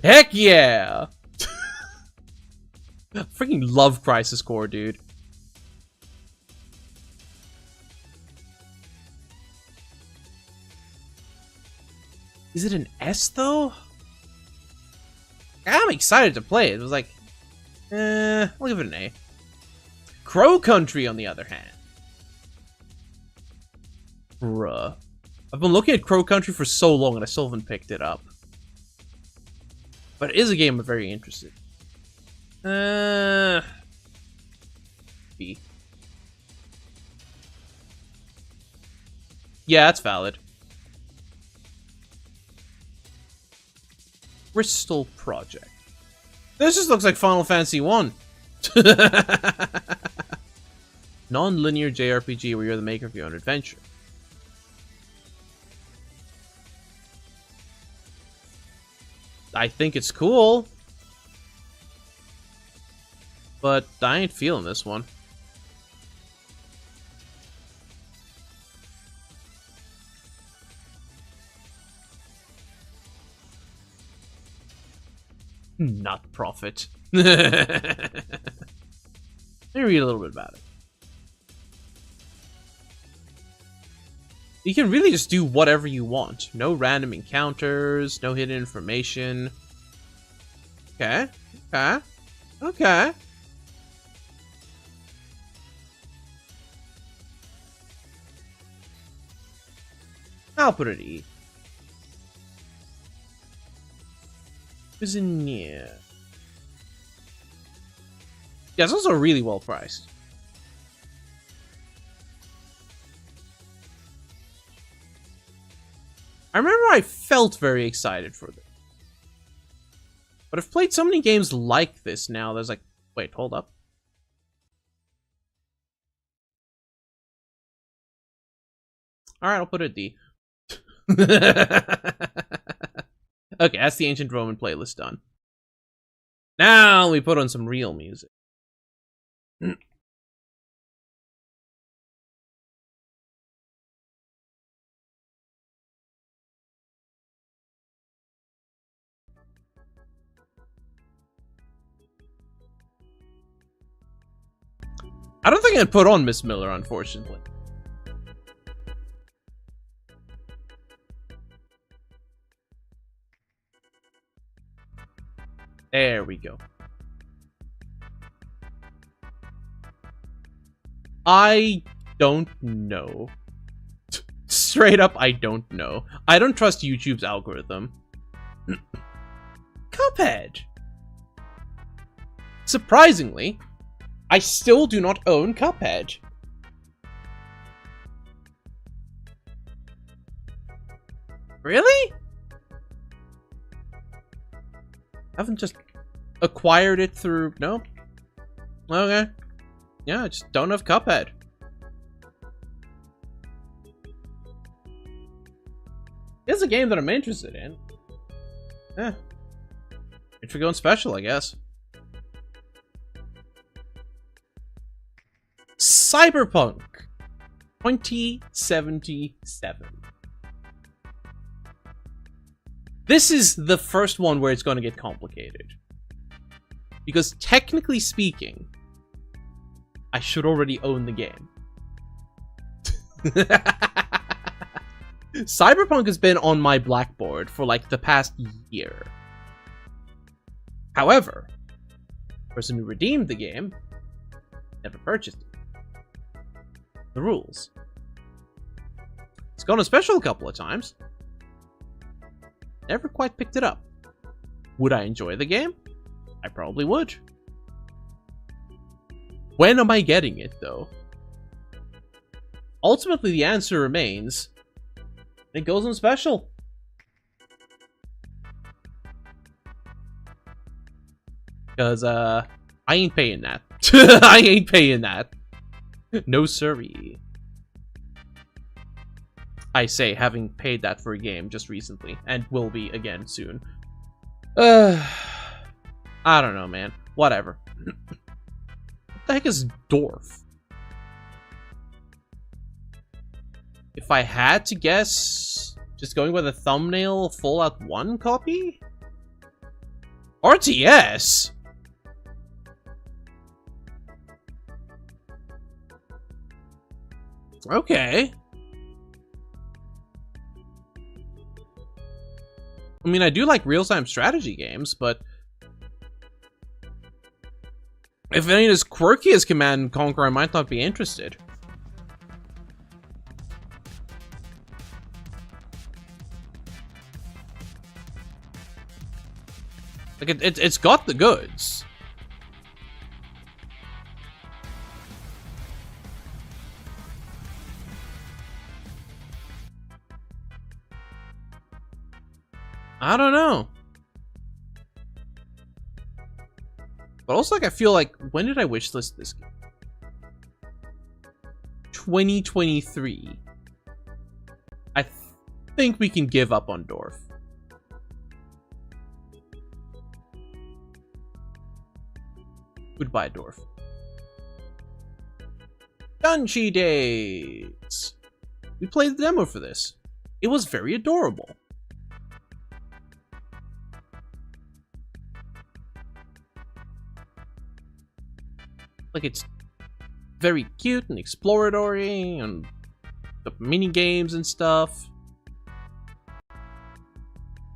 Heck yeah! Freaking love Crisis Core, dude. Is it an S, though? I'm excited to play it. It was like, I'll give it an A. Crow Country, on the other hand. Bruh. I've been looking at Crow Country for so long and I still haven't picked it up. But it is a game I'm very interested in. B. Yeah, that's valid. Crystal Project. This just looks like Final Fantasy 1. Non-linear JRPG where you're the maker of your own adventure. I think it's cool. But I ain't feeling this one. Not profit. Let me read a little bit about it. You can really just do whatever you want. No random encounters, no hidden information. Okay, okay, okay. I'll put it E. Cuisinier. Yeah, it's also really well priced. I remember I felt very excited for this. But I've played so many games like this now, there's like, wait, hold up. Alright, I'll put it D. Okay, that's the Ancient Roman playlist done. Now we put on some real music. I don't think I'd put on Miss Miller, unfortunately. There we go. I don't know. Straight up, I don't know. I don't trust YouTube's algorithm. Cuphead! Surprisingly, I still do not own Cuphead. Really? Haven't just acquired it through... No? Okay. Yeah, I just don't have Cuphead. It's a game that I'm interested in. Eh. If we're going special, I guess. Cyberpunk 2077. This is the first one where it's going to get complicated. Because technically speaking, I should already own the game. Cyberpunk has been on my blackboard for like the past year. However, the person who redeemed the game never purchased it. The rules. It's gone on special a couple of times. Never quite picked it up. Would I enjoy the game? I probably would. When am I getting it, though? Ultimately, the answer remains... it goes on special. Because, I ain't paying that. I ain't paying that. No siree. I say, having paid that for a game just recently, and will be again soon. I don't know, man. Whatever. What the heck is Dwarf? If I had to guess, just going with a thumbnail, Fallout 1 copy? RTS? Okay. I mean, I do like real-time strategy games, but if it ain't as quirky as Command & Conquer, I might not be interested. Like, it's got the goods. I don't know. But also, like, I feel like, when did I wishlist this game? 2023. I think we can give up on Dwarf. Goodbye, Dwarf. Dungeon Days! We played the demo for this. It was very adorable. Like, it's very cute and exploratory, and the mini games and stuff.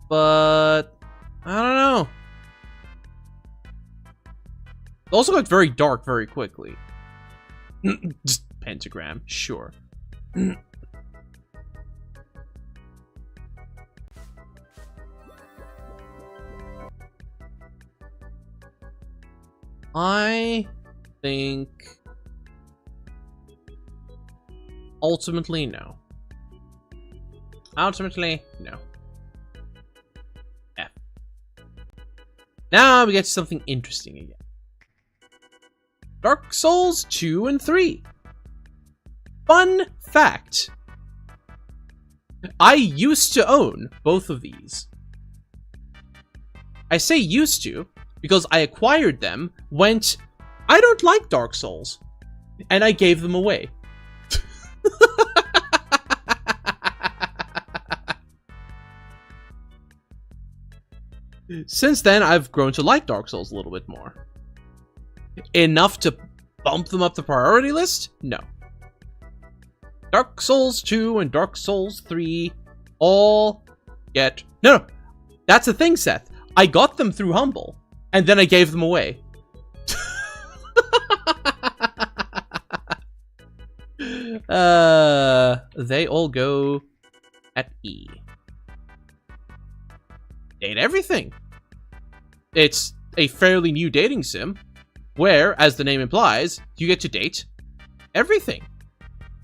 But I don't know. It also got very dark very quickly. Just pentagram, sure. I think ultimately no. Ultimately no. F. Now we get to something interesting again. Dark Souls 2 and 3. Fun fact. I used to own both of these. I say used to because I acquired them, went, I don't like Dark Souls, and I gave them away. Since then, I've grown to like Dark Souls a little bit more. Enough to bump them up the priority list? No. Dark Souls 2 and Dark Souls 3 all get... No! That's the thing, Seth. I got them through Humble, and then I gave them away. They all go at E. Date everything. It's a fairly new dating sim, where, as the name implies, you get to date everything.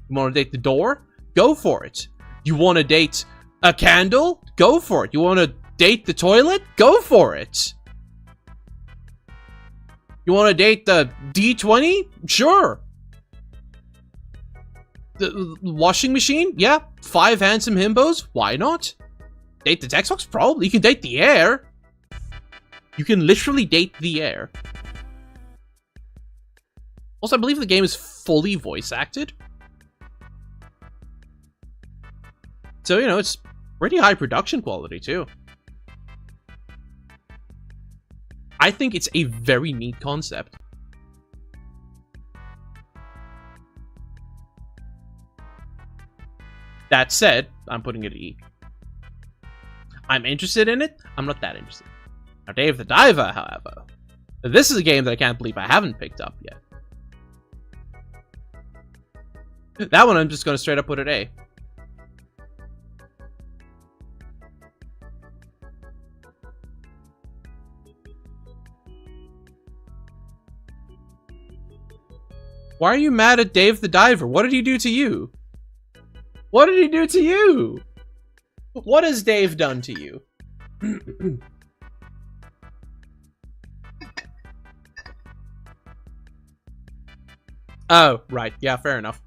You want to date the door? Go for it. You want to date a candle? Go for it. You want to date the toilet? Go for it. You want to date the D20? Sure. The washing machine? Yeah. 5 handsome himbos? Why not? Date the text box? Probably. You can date the air. You can literally date the air. Also, I believe the game is fully voice acted. So, you know, it's pretty high production quality, too. I think it's a very neat concept. That said, I'm putting it at E. I'm interested in it. I'm not that interested. Now, Dave the Diver, however. This is a game that I can't believe I haven't picked up yet. That one I'm just going to straight up put at A. Why are you mad at Dave the Diver? What did he do to you? What did he do to you? What has Dave done to you? Oh, right. Yeah, fair enough.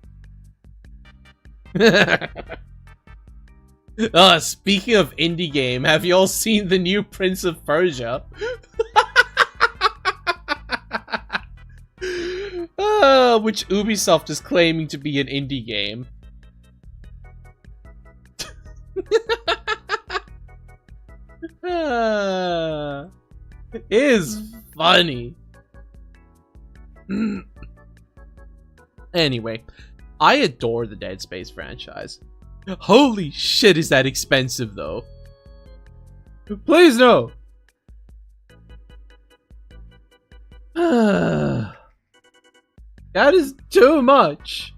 Speaking of indie game, have you all seen the new Prince of Persia? Which Ubisoft is claiming to be an indie game. It is funny. Anyway, I adore the Dead Space franchise. Holy shit, is that expensive, though. Please, no. That is too much.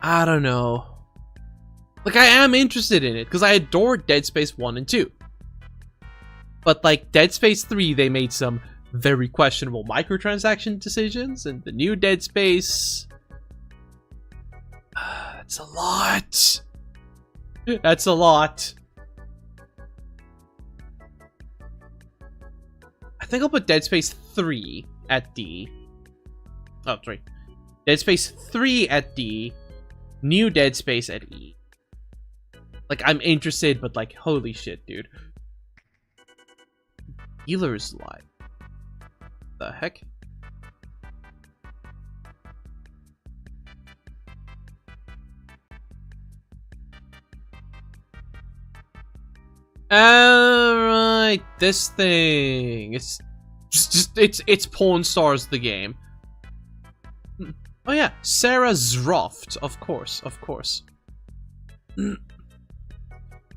I don't know. Like, I am interested in it, because I adore Dead Space 1 and 2. But, like, Dead Space 3, they made some very questionable microtransaction decisions, and the new Dead Space... That's a lot. That's a lot. I think I'll put Dead Space 3 at D. Oh, 3. Dead Space 3 at D. New Dead Space at E. Like, I'm interested, but like, holy shit, dude. Dealer's Life. The heck? Alright, this thing. It's just it's Pawn Stars the game. Oh yeah, Sarah Zroft, of course.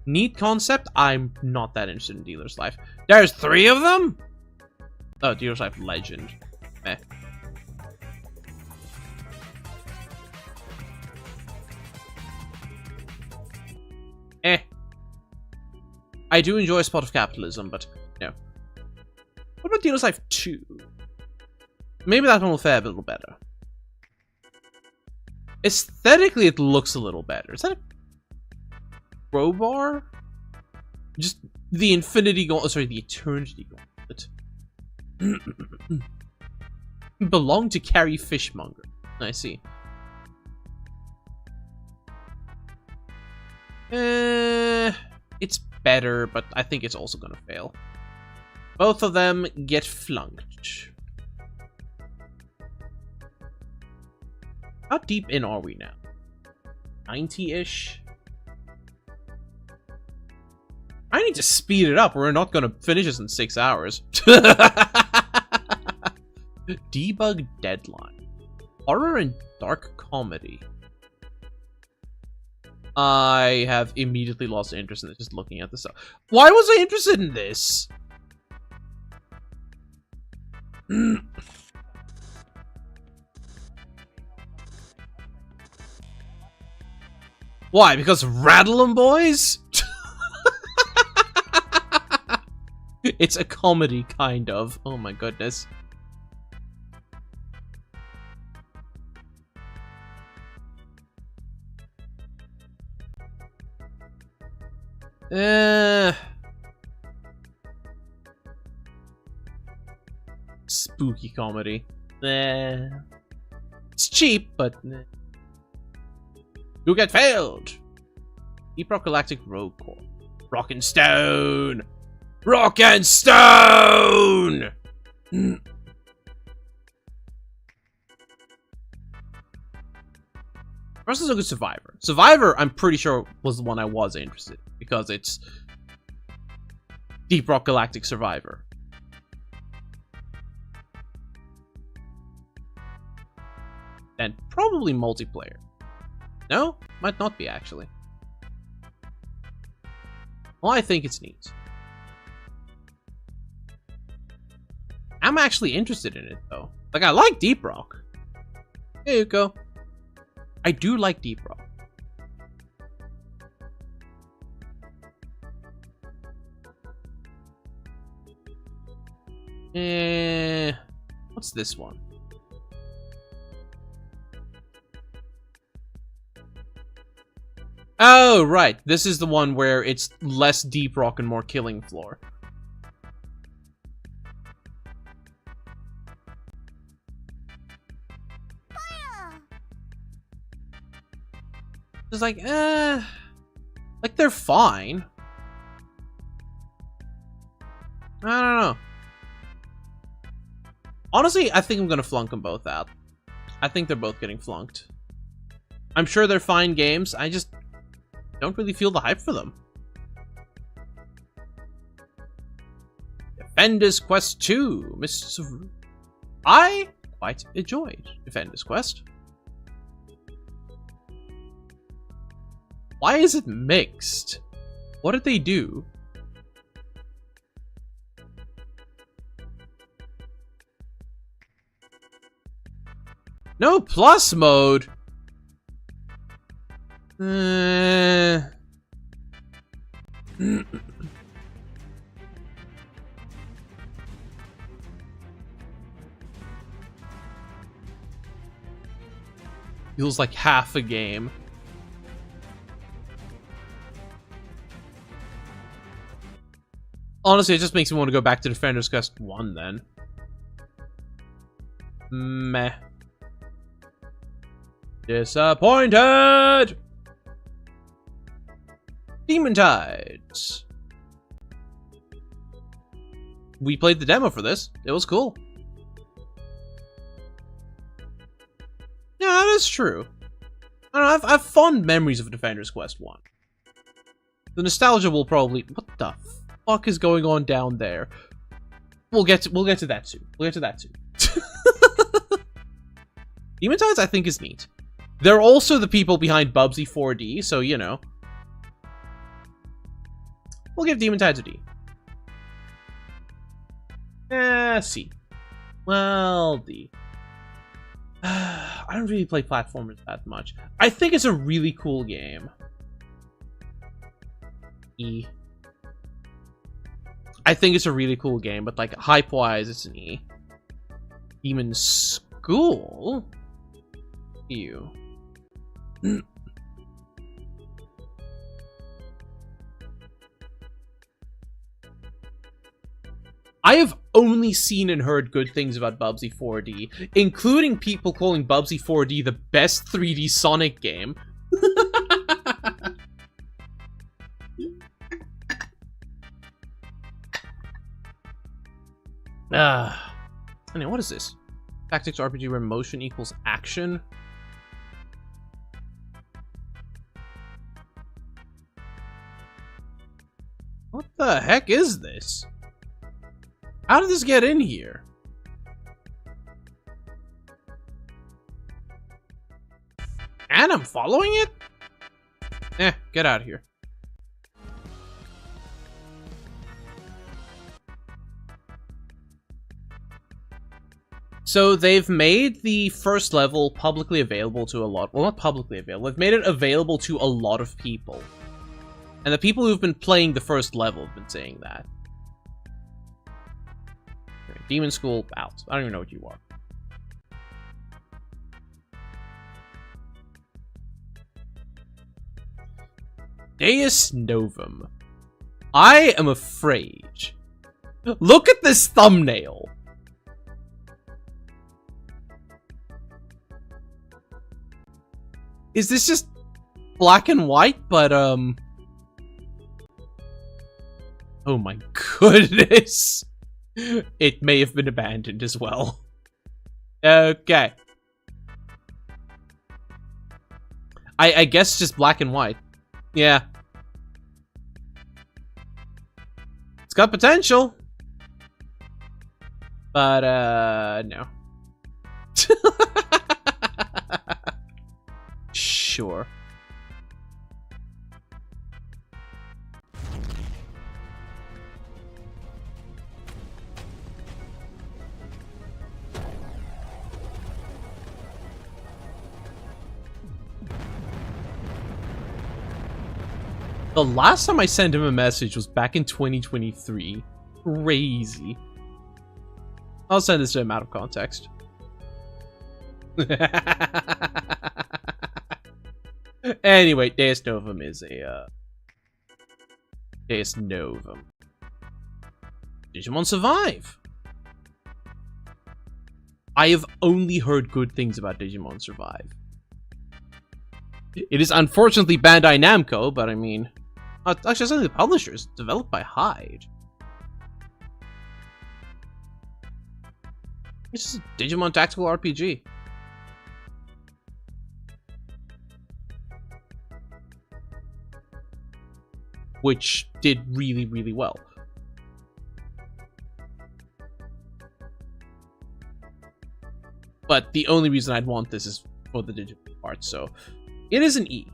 Neat concept. I'm not that interested in Dealer's Life. There's 3 of them? Oh, Dealer's Life Legend. Eh. Eh. I do enjoy a spot of capitalism, but no. What about Dealer's Life 2? Maybe that one will fare a little better. Aesthetically, it looks a little better. Is that a crowbar? Just the Infinity Gauntlet. Sorry, the Eternity Gauntlet. Belong to Carrie Fishmonger. I see. It's better, but I think it's also gonna fail. Both of them get flunked. How deep in are we now? 90-ish. I need to speed it up. We're not gonna finish this in 6 hours. Debug Deadline. Horror and dark comedy. I have immediately lost interest in it just looking at this stuff. Why was I interested in this? Why? Because Rattle 'em Boys? It's a comedy, kind of. Oh my goodness. Spooky comedy. It's cheap, but you get failed. Deep Rock Galactic Rogue Corps. Rock and Stone. Rock and Stone. First, let's look at Survivor. Survivor, I'm pretty sure, was the one I was interested in because it's Deep Rock Galactic Survivor. And probably multiplayer. No? Might not be, actually. Well, I think it's neat. I'm actually interested in it, though. Like, I like Deep Rock. Here you go. I do like Deep Rock. What's this one? Oh, right. This is the one where it's less Deep Rock and more Killing Floor. It's like, like they're fine. I don't know. Honestly, I think I'm gonna flunk them both out. I think they're both getting flunked. I'm sure they're fine games. I just don't really feel the hype for them. Defender's Quest 2. I quite enjoyed Defender's Quest. Why is it mixed? What did they do? No plus mode. Feels like half a game. Honestly, it just makes me want to go back to Defender's Quest 1 then. Meh. Disappointed! Demon Tides. We played the demo for this. It was cool. Yeah, that is true. I don't know, I have fond memories of Defender's Quest 1. The nostalgia will probably... What the fuck is going on down there? We'll get to that soon. We'll get to that soon. Demon Tides, I think, is neat. They're also the people behind Bubsy 4D, so, you know. We'll give Demon Tides a D. C. Well, D. I don't really play platformers that much. I think it's a really cool game. E. I think it's a really cool game, but like hype-wise, it's an E. Demon School? Ew. I have only seen and heard good things about Bubsy 4D, including people calling Bubsy 4D the best 3D Sonic game. Anyway, what is this? Tactics RPG where motion equals action? the heck is this? How did this get in here? And I'm following it? Get out of here. So they've made the first level publicly available to a lot. Well, not publicly available. They've made it available to a lot of people. And the people who've been playing the first level have been saying that. Okay, Demon School out. I don't even know what you are. Deus Novum. I am afraid. Look at this thumbnail. Is this just black and white, but, oh my goodness. It may have been abandoned as well. Okay. I guess just black and white. Yeah. It's got potential. But, no. Sure. The last time I sent him a message was back in 2023. Crazy. I'll send this to him out of context. Anyway, Deus Novum is a, Deus Novum. Digimon Survive! I have only heard good things about Digimon Survive. It is unfortunately Bandai Namco, but I mean... actually, it's only the publishers. Developed by Hyde. It's just a Digimon tactical RPG. Which did really, really well. But the only reason I'd want this is for the Digimon part, so... It is an E.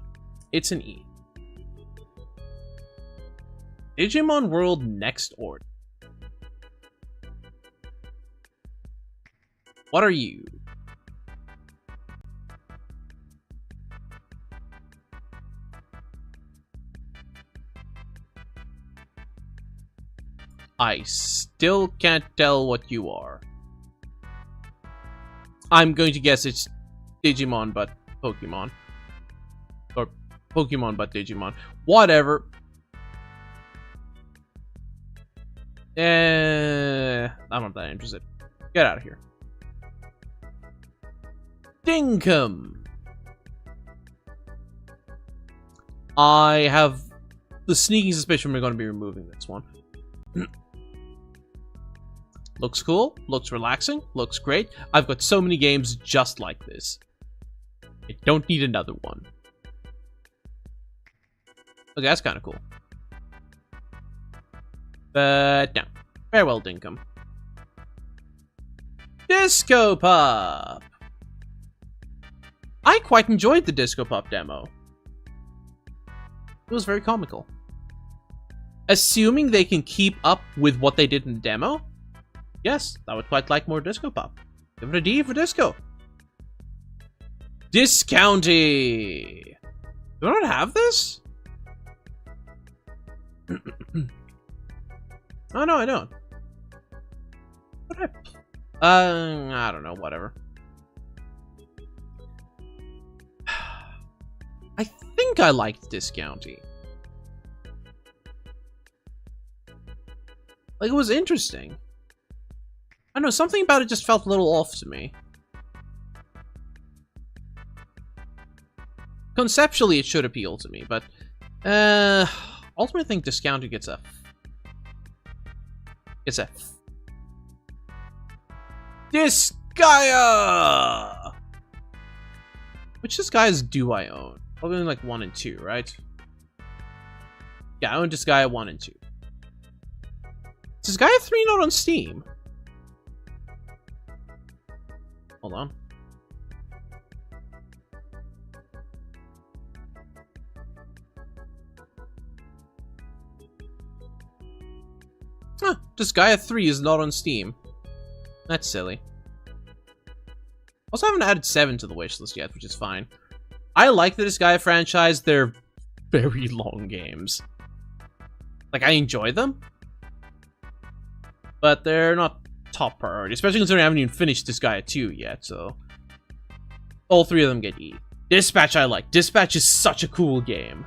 It's an E. Digimon World Next Order. What are you? I still can't tell what you are. I'm going to guess it's Digimon but Pokemon. Or Pokemon but Digimon. Whatever. I'm not that interested. Get out of here. Dinkum! I have the sneaking suspicion we're going to be removing this one. Looks cool, looks relaxing, looks great. I've got so many games just like this. I don't need another one. Okay, that's kind of cool. But no. Farewell, Dinkum. Disco Pop! I quite enjoyed the Disco Pop demo. It was very comical. Assuming they can keep up with what they did in the demo, yes, I would quite like more Disco Pop. Give it a D for Disco. Discounty! Do I not have this? Oh no, I don't. What did I don't know, whatever. I think I liked Discounty. Like, it was interesting. I don't know, something about it just felt a little off to me. Conceptually, it should appeal to me, but... ultimately, I think Discounty gets a... Disgaea! Which Disgaeas do I own? Probably like 1 and 2, right? Yeah, I own Disgaea 1 and 2. Is Gaia 3 not on Steam? Hold on. Huh, Disgaea 3 is not on Steam. That's silly. Also, I haven't added 7 to the wishlist yet, which is fine. I like the Disgaea franchise. They're very long games. Like, I enjoy them. But they're not top priority, especially considering I haven't even finished Disgaea 2 yet, so... all 3 of them get E. Dispatch I like. Dispatch is such a cool game.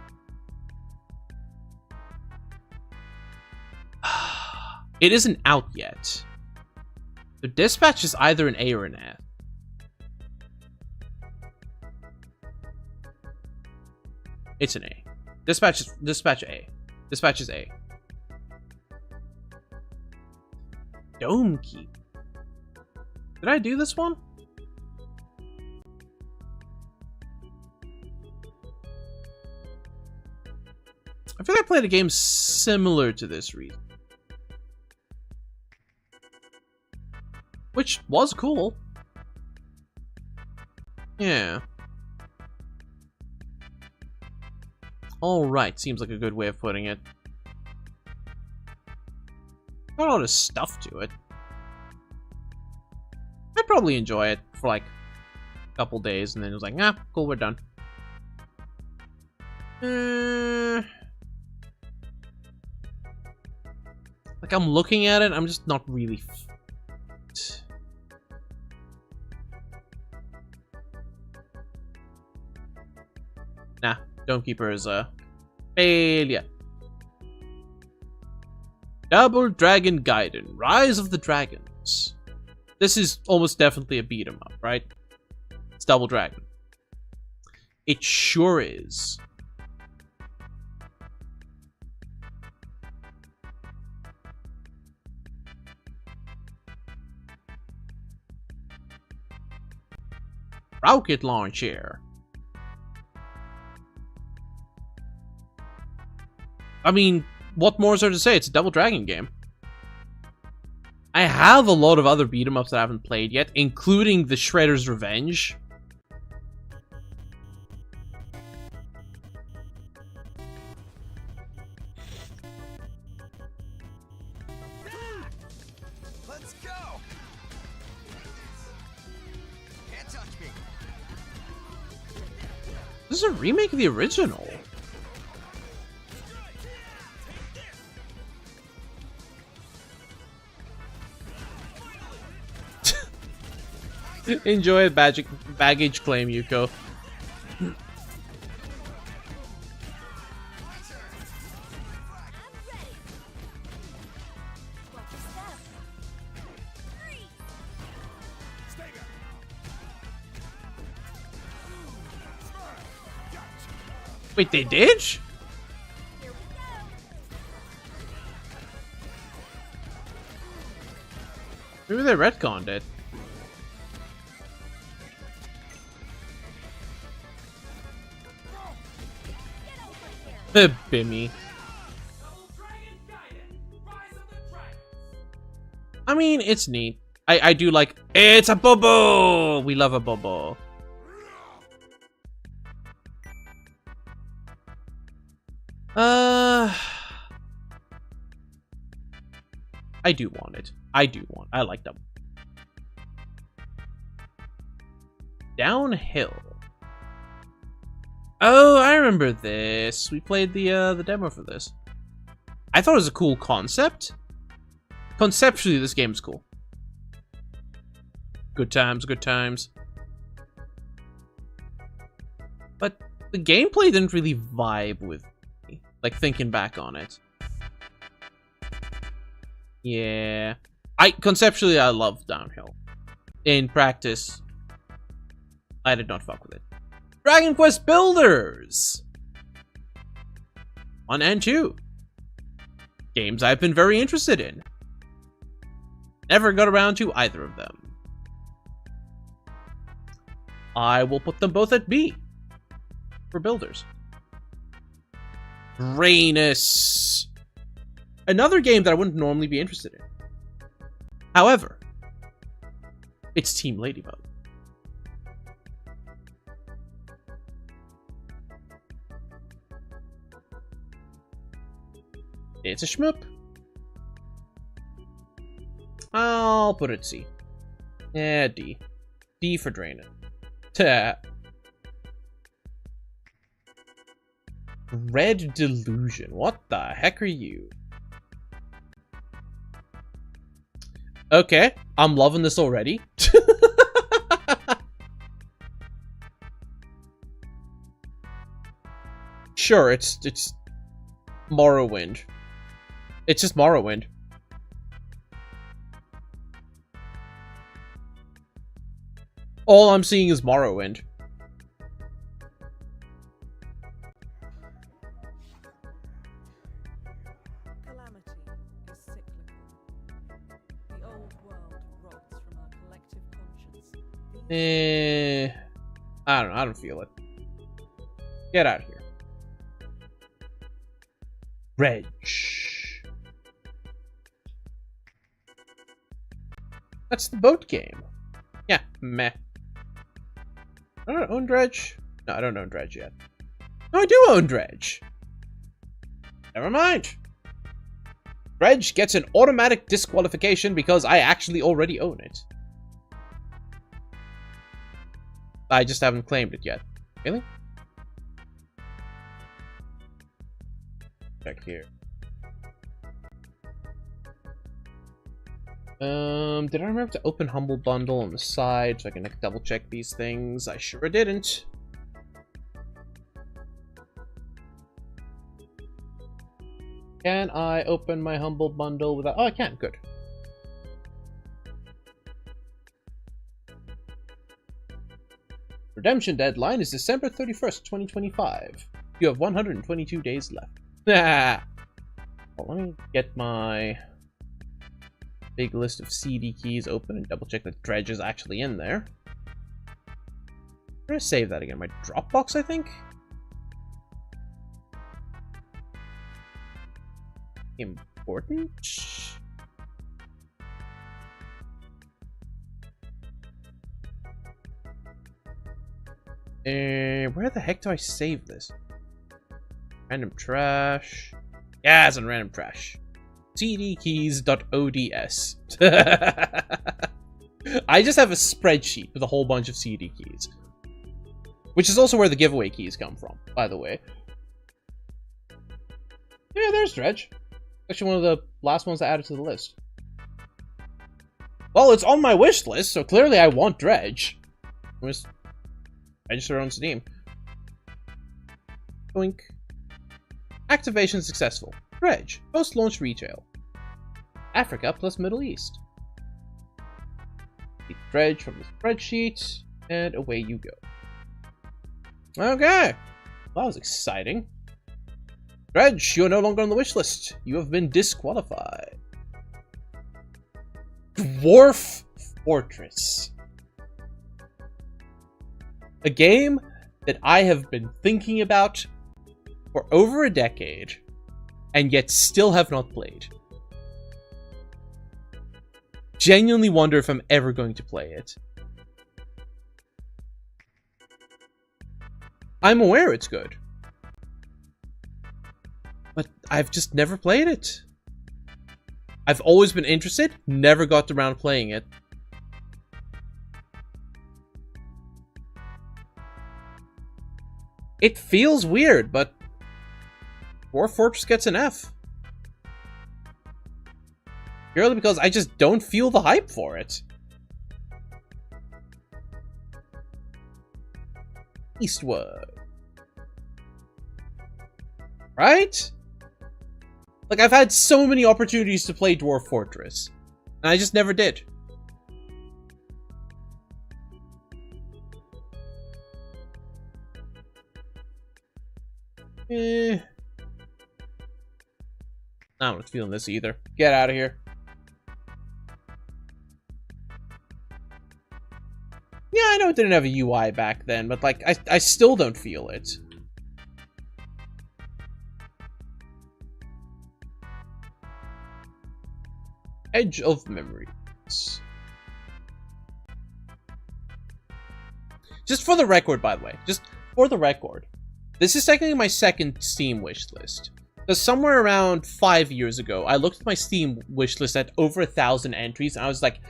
It isn't out yet. So Dispatch is either an A or an F. It's an A. Dispatch A. Dispatch is A. Dome Keep. Did I do this one? I feel like I played a game similar to this recently. Which was cool. Yeah. Alright, seems like a good way of putting it. Got a lot of stuff to it. I'd probably enjoy it for like a couple days and then it was like, nah, cool, we're done. Like, I'm looking at it, I'm just not really... Nah, Dome Keeper is a failure. Double Dragon Gaiden, Rise of the Dragons. This is almost definitely a beat 'em up, right? It's Double Dragon. It sure is. Rocket Launcher. I mean, what more is there to say? It's a Double Dragon game. I have a lot of other beat 'em ups that I haven't played yet, including the Shredder's Revenge. Let's go. Can't touch me. This is a remake of the original. Enjoy baggage claim, Yuko. Wait, they did? Maybe they retconned it. Bimmy. I mean, it's neat. I do like... It's a Bobo! We love a Bobo. I do want it. I like them. Downhill. Oh, I remember this. We played the demo for this. I thought it was a cool concept. Conceptually, this game's cool. Good times, good times. But the gameplay didn't really vibe with me, like thinking back on it. Yeah. Conceptually, I love Downhill. In practice, I did not fuck with it. Dragon Quest Builders! 1 and 2. Games I've been very interested in. Never got around to either of them. I will put them both at B. For Builders. Rainus. Another game that I wouldn't normally be interested in. However, it's Team Ladybug. It's a shmup. I'll put it C. Yeah, D. D for Drainin. Red Delusion. What the heck are you? Okay, I'm loving this already. Sure, it's Morrowind. It's just Morrowind. All I'm seeing is Morrowind. Calamity is cyclical. The old world rots from our collective conscience. I don't know. I don't feel it. Get out of here. Reg. That's the boat game. Yeah, meh. I don't own Dredge. No, I don't own Dredge yet. No, I do own Dredge. Never mind. Dredge gets an automatic disqualification because I actually already own it. I just haven't claimed it yet. Really? Check here. Did I remember to open Humble Bundle on the side so I can double check these things? I sure didn't. Can I open my Humble Bundle without... Oh, I can. Good. Redemption deadline is December 31st, 2025. You have 122 days left. Well, let me get my big list of CD keys open and double check that Dredge is actually in there. I'm gonna save that again. My Dropbox, I think? Important? Where the heck do I save this? Random trash. Yeah, it's in random trash. cdkeys.ods. I just have a spreadsheet with a whole bunch of CD keys. Which is also where the giveaway keys come from, by the way. Yeah, there's Dredge. Actually one of the last ones I added to the list. Well, it's on my wish list, so clearly I want Dredge. Register on Steam. Boink. Activation successful. Dredge. Post-launch retail. Africa plus Middle East. Take Dredge from the spreadsheet, and away you go. Okay. Well, that was exciting. Dredge, you are no longer on the wish list. You have been disqualified. Dwarf Fortress. A game that I have been thinking about for over a decade, and yet still have not played. Genuinely wonder if I'm ever going to play it. I'm aware it's good, but I've just never played it. I've always been interested, never got around to playing it. It feels weird, but Dwarf Fortress gets an F. Purely because I just don't feel the hype for it. Eastwood. Right? Like, I've had so many opportunities to play Dwarf Fortress, and I just never did. I'm not feeling this either. Get out of here. Yeah, I know it didn't have a UI back then, but like, I still don't feel it. Edge of Memories. Just for the record, by the way. Just for the record. This is technically my second Steam wishlist. Because somewhere around 5 years ago, I looked at my Steam wishlist at over 1,000 entries, and I was like,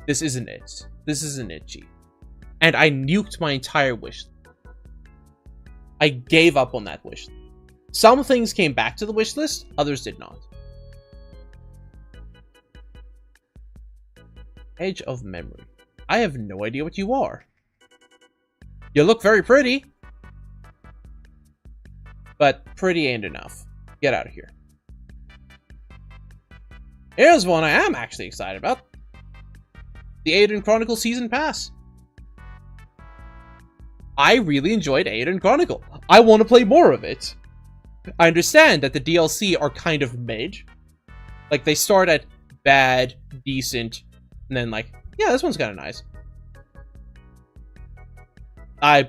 this isn't it. This isn't itchy. And I nuked my entire wishlist. I gave up on that wishlist. Some things came back to the wishlist, others did not. Edge of Memory. I have no idea what you are. You look very pretty. But pretty ain't enough. Get out of here. Here's one I am actually excited about. The Aiden Chronicle Season Pass. I really enjoyed Aiden Chronicle. I want to play more of it. I understand that the DLC are kind of mid. Like, they start at bad, decent, and then like, yeah, this one's kind of nice. I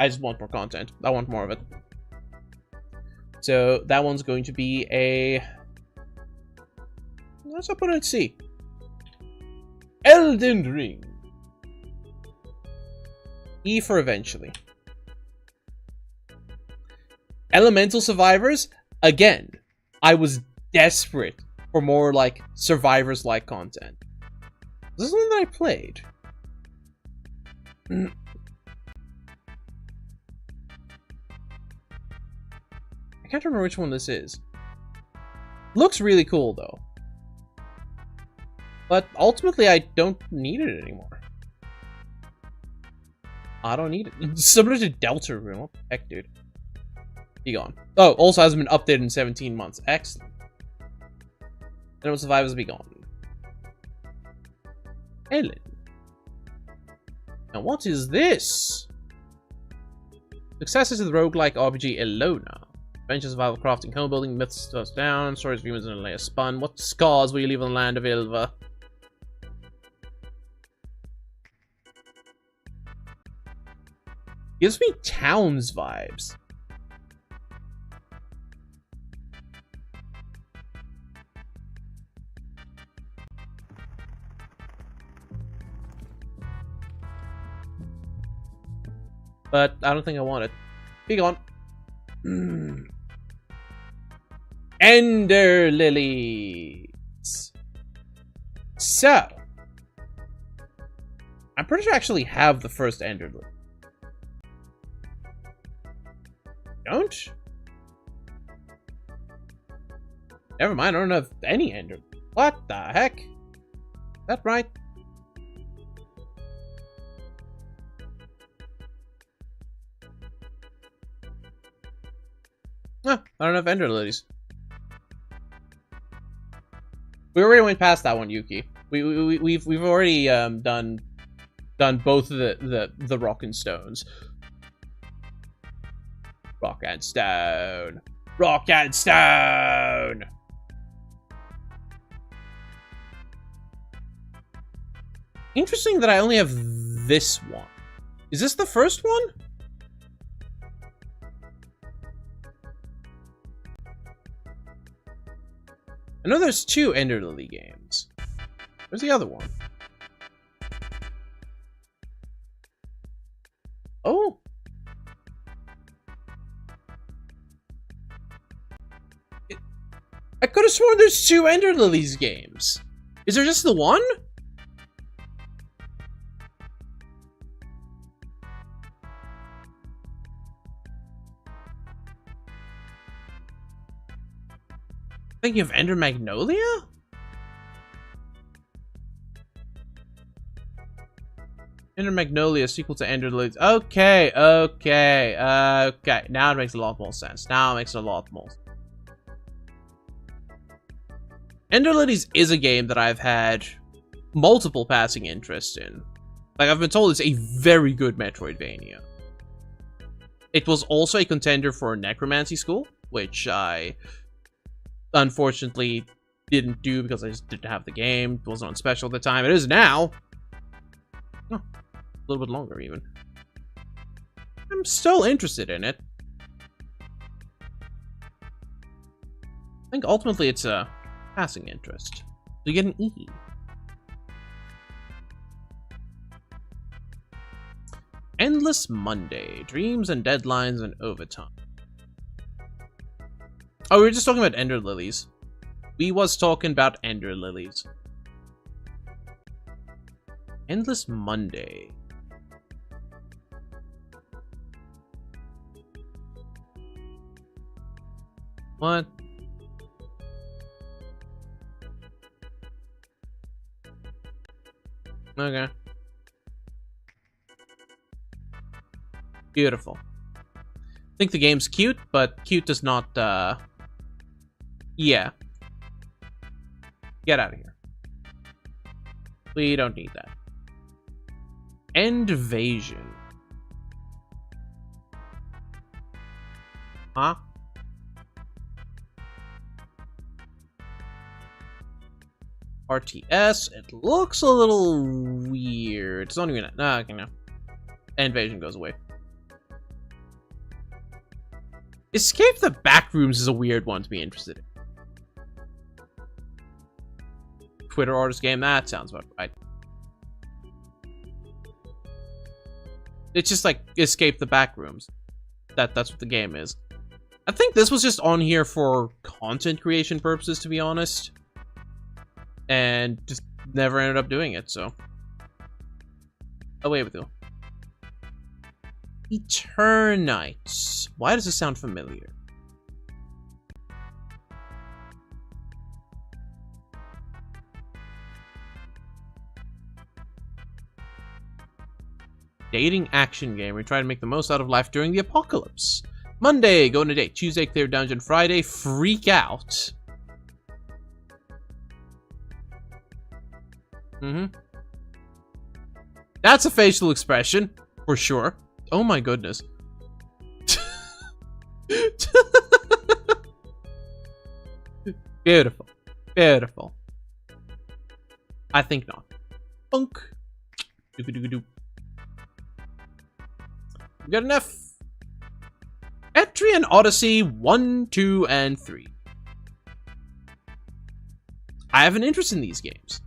just want more content. I want more of it. So that one's going to be a... Let's put it at C. Elden Ring. E for eventually. Elemental Survivors. Again, I was desperate for more like Survivors-like content. This is one that I played. I can't remember which one this is. Looks really cool though. But ultimately I don't need it anymore. I don't need it. It's similar to Deltarune. What the heck, dude? Be gone. Oh, also hasn't been updated in 17 months. Excellent. Animal Survivors be gone. Ellen. Now what is this? Successors to the roguelike RPG Elona. Adventure, survival, crafting, home building, myths tossed down, stories of humans in a layer spun. What scars will you leave on the land of Ilva? Gives me Towns vibes. But I don't think I want it. Be gone. Ender Lilies. So, I'm pretty sure I actually have the first Ender Lily. Don't? Never mind, I don't have any Ender. What the heck? Is that right? No, I don't have Ender Lilies. We already went past that one, Yuki. We've already done both of the Rock and Stones. Rock and Stone. Rock and Stone. Interesting that I only have this one. Is this the first one? I know there's 2 Ender Lily games. Where's the other one? Oh. I could have sworn there's 2 Ender Lilies games. Is there just the one? Thinking of Ender Magnolia? Ender Magnolia, sequel to Ender Lilies. Okay. Now it makes a lot more sense. Ender Lilies is a game that I've had multiple passing interest in. Like, I've been told it's a very good Metroidvania. It was also a contender for Necromancy School, which I unfortunately didn't do because I just didn't have the game. It wasn't on special at the time. It is now. Oh, a little bit longer even. I'm still interested in it. I think ultimately it's a passing interest. you get an E. Endless Monday. Dreams and deadlines and overtime. Oh, we were just talking about Ender Lilies. We was talking about Ender Lilies. Endless Monday. What? Okay. Beautiful. I think the game's cute, but cute does not, yeah. Get out of here. We don't need that. Invasion. Huh? RTS. It looks a little weird. It's not even... Nah, okay, no. Invasion goes away. Escape the Backrooms is a weird one to be interested in. Twitter artist game, that sounds about right. It's just like Escape the Backrooms. That's what the game is. I think this was just on here for content creation purposes, to be honest. And just never ended up doing it, so. Away with you. Eternites. Why does this sound familiar? Dating action game. We try to make the most out of life during the apocalypse. Monday, go on a date. Tuesday, clear dungeon. Friday, freak out. That's a facial expression, for sure. Oh my goodness. Beautiful. Beautiful. I think not. Bunk. Doop-a-doop-a-doop. Good enough. Etrian Odyssey 1, 2, and 3. I have an interest in these games.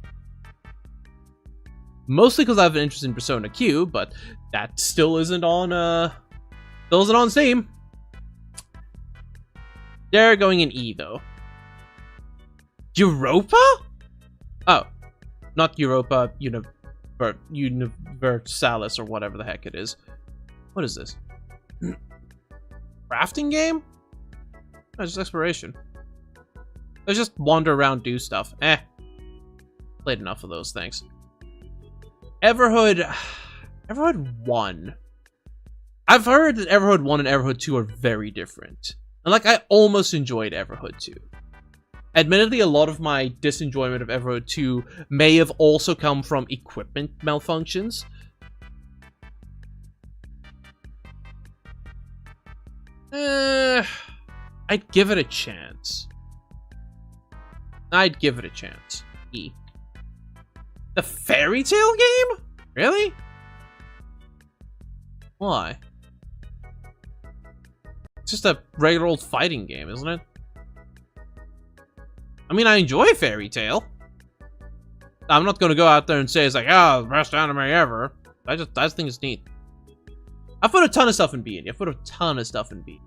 Mostly because I have an interest in Persona Q, but that still isn't on, Steam. They're going in E, though. Europa? Oh. Not Europa, Universalis, or whatever the heck it is. What is this? Crafting game? No, it's just exploration. Let's just wander around, do stuff. Played enough of those things. Everhood 1. I've heard that Everhood 1 and Everhood 2 are very different. And like, I almost enjoyed Everhood 2. Admittedly, a lot of my disenjoyment of Everhood 2 may have also come from equipment malfunctions. I'd give it a chance. I'd give it a chance. E. The Fairy Tail game? Really? Why? It's just a regular old fighting game, isn't it? I mean, I enjoy Fairy Tail. I'm not gonna go out there and say it's like, oh, the best anime ever. I just think it's neat. I put a ton of stuff in B. I put a ton of stuff in B.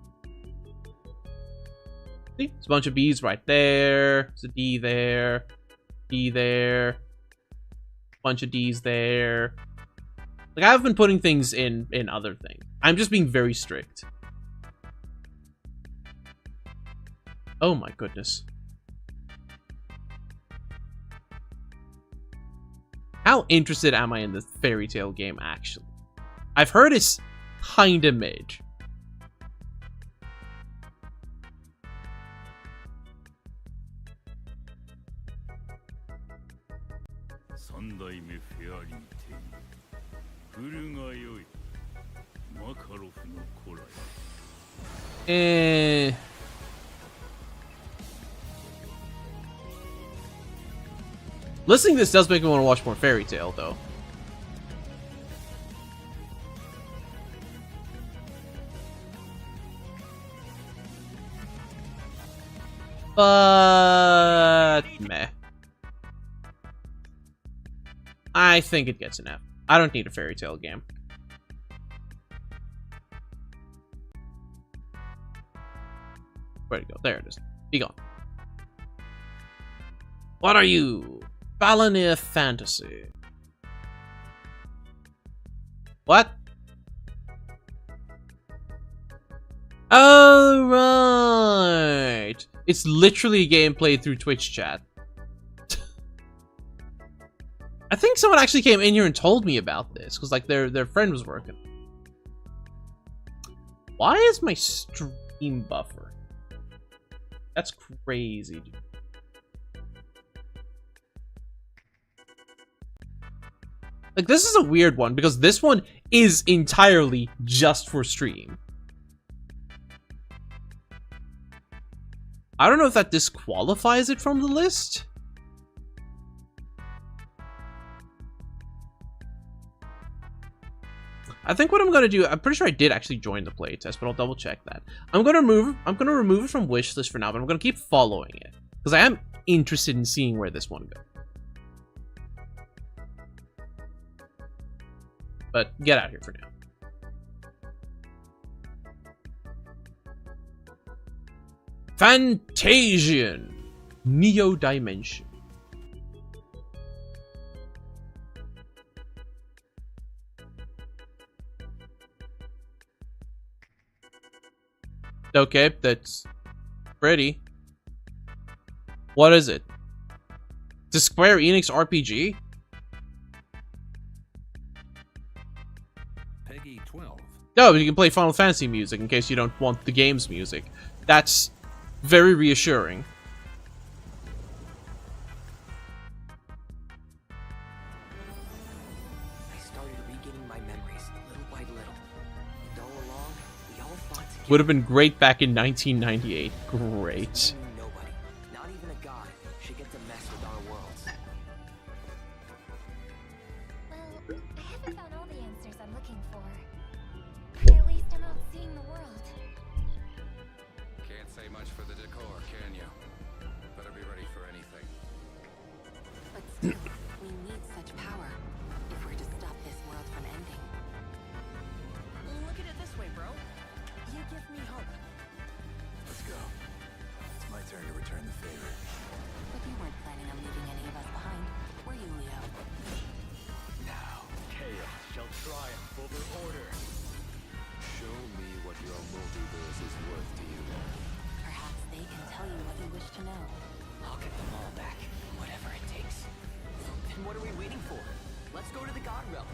See? There's a bunch of B's right there. There's a D there. D there. Bunch of D's there. Like, I've been putting things in other things. I'm just being very strict. Oh my goodness. How interested am I in this Fairy Tail game, actually? I've heard it's kinda mid. Listening to this does make me want to watch more Fairy Tail, though. But meh. I think it gets an F. I don't need a fairy tale game. Where'd it go? There it is. Be gone. What are you? Balinea Fantasy. What? Oh, right. It's literally a game played through Twitch chat. I think someone actually came in here and told me about this, because like their friend was working. Why is my stream buffer? That's crazy, dude. Like, this is a weird one, because this one is entirely just for stream. I don't know if that disqualifies it from the list. I think what I'm gonna do, I'm pretty sure I did actually join the playtest, but I'll double check that. I'm gonna remove it from wishlist for now, but I'm gonna keep following it, because I am interested in seeing where this one goes. But get out of here for now. Fantasian Neo Dimension. Okay, that's pretty. What is it? The Square Enix RPG? Peggy 12. No, but you can play Final Fantasy music in case you don't want the game's music. That's very reassuring. I started regaining my memories little by little. And all along, we all fought together. Would have been great back in 1998. Great. Nobody, not even a god, should get to mess with our worlds. Well, I haven't found all the answers I'm looking for. But at least I'm out seeing the world. Can't say much for the decor, can you? Better be ready for anything. But still, we need such power if we're to stop this world from ending. Look at it this way, bro. You give me hope. Let's go. It's my turn to return the favor. But you weren't planning on leaving any of us behind, were you, Leo? Now, chaos shall triumph over order. Show me what your multiverse is worth to you. Perhaps they can tell you what you wish to know. I'll get them all back, whatever it takes. Then what are we waiting for? Let's go to the God Realm.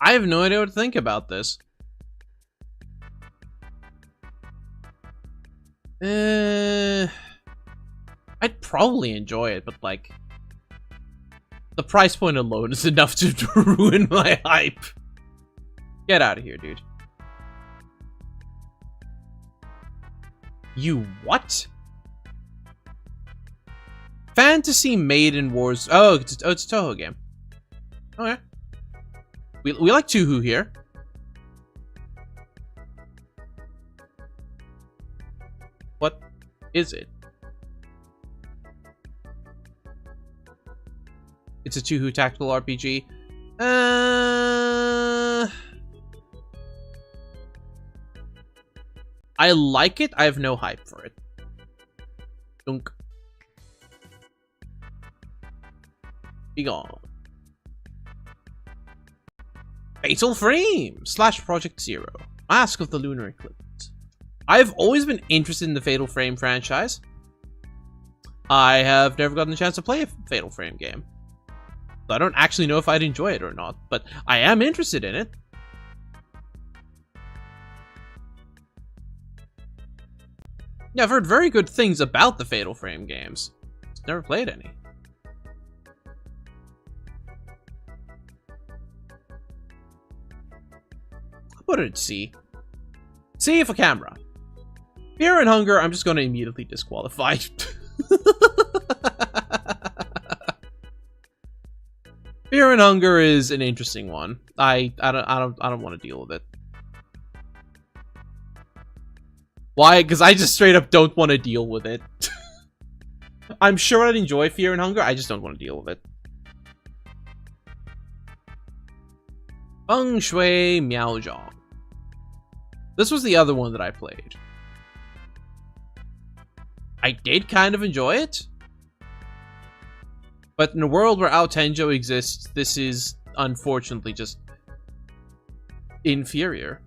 I have no idea what to think about this. I'd probably enjoy it, but like, the price point alone is enough to ruin my hype. Get out of here, dude. You what? Fantasy Maiden Wars. Oh, it's a Toho game. Okay. We like Tuhu here. What is it? It's a Tuhu tactical RPG. I like it. I have no hype for it. Dunk. Be gone. Fatal Frame / Project Zero. Mask of the Lunar Eclipse. I've always been interested in the Fatal Frame franchise. I have never gotten the chance to play a Fatal Frame game. So I don't actually know if I'd enjoy it or not, but I am interested in it. Yeah, I've heard very good things about the Fatal Frame games. Just never played any. I'll put it at C. C for camera. Fear and Hunger, I'm just going to immediately disqualify. Fear and Hunger is an interesting one. I don't want to deal with it. Why? Because I just straight up don't want to deal with it. I'm sure I'd enjoy Fear and Hunger, I just don't want to deal with it. Feng Shui Miaozhong. This was the other one that I played. I did kind of enjoy it. But in a world where Ao Tenjo exists, this is unfortunately just inferior.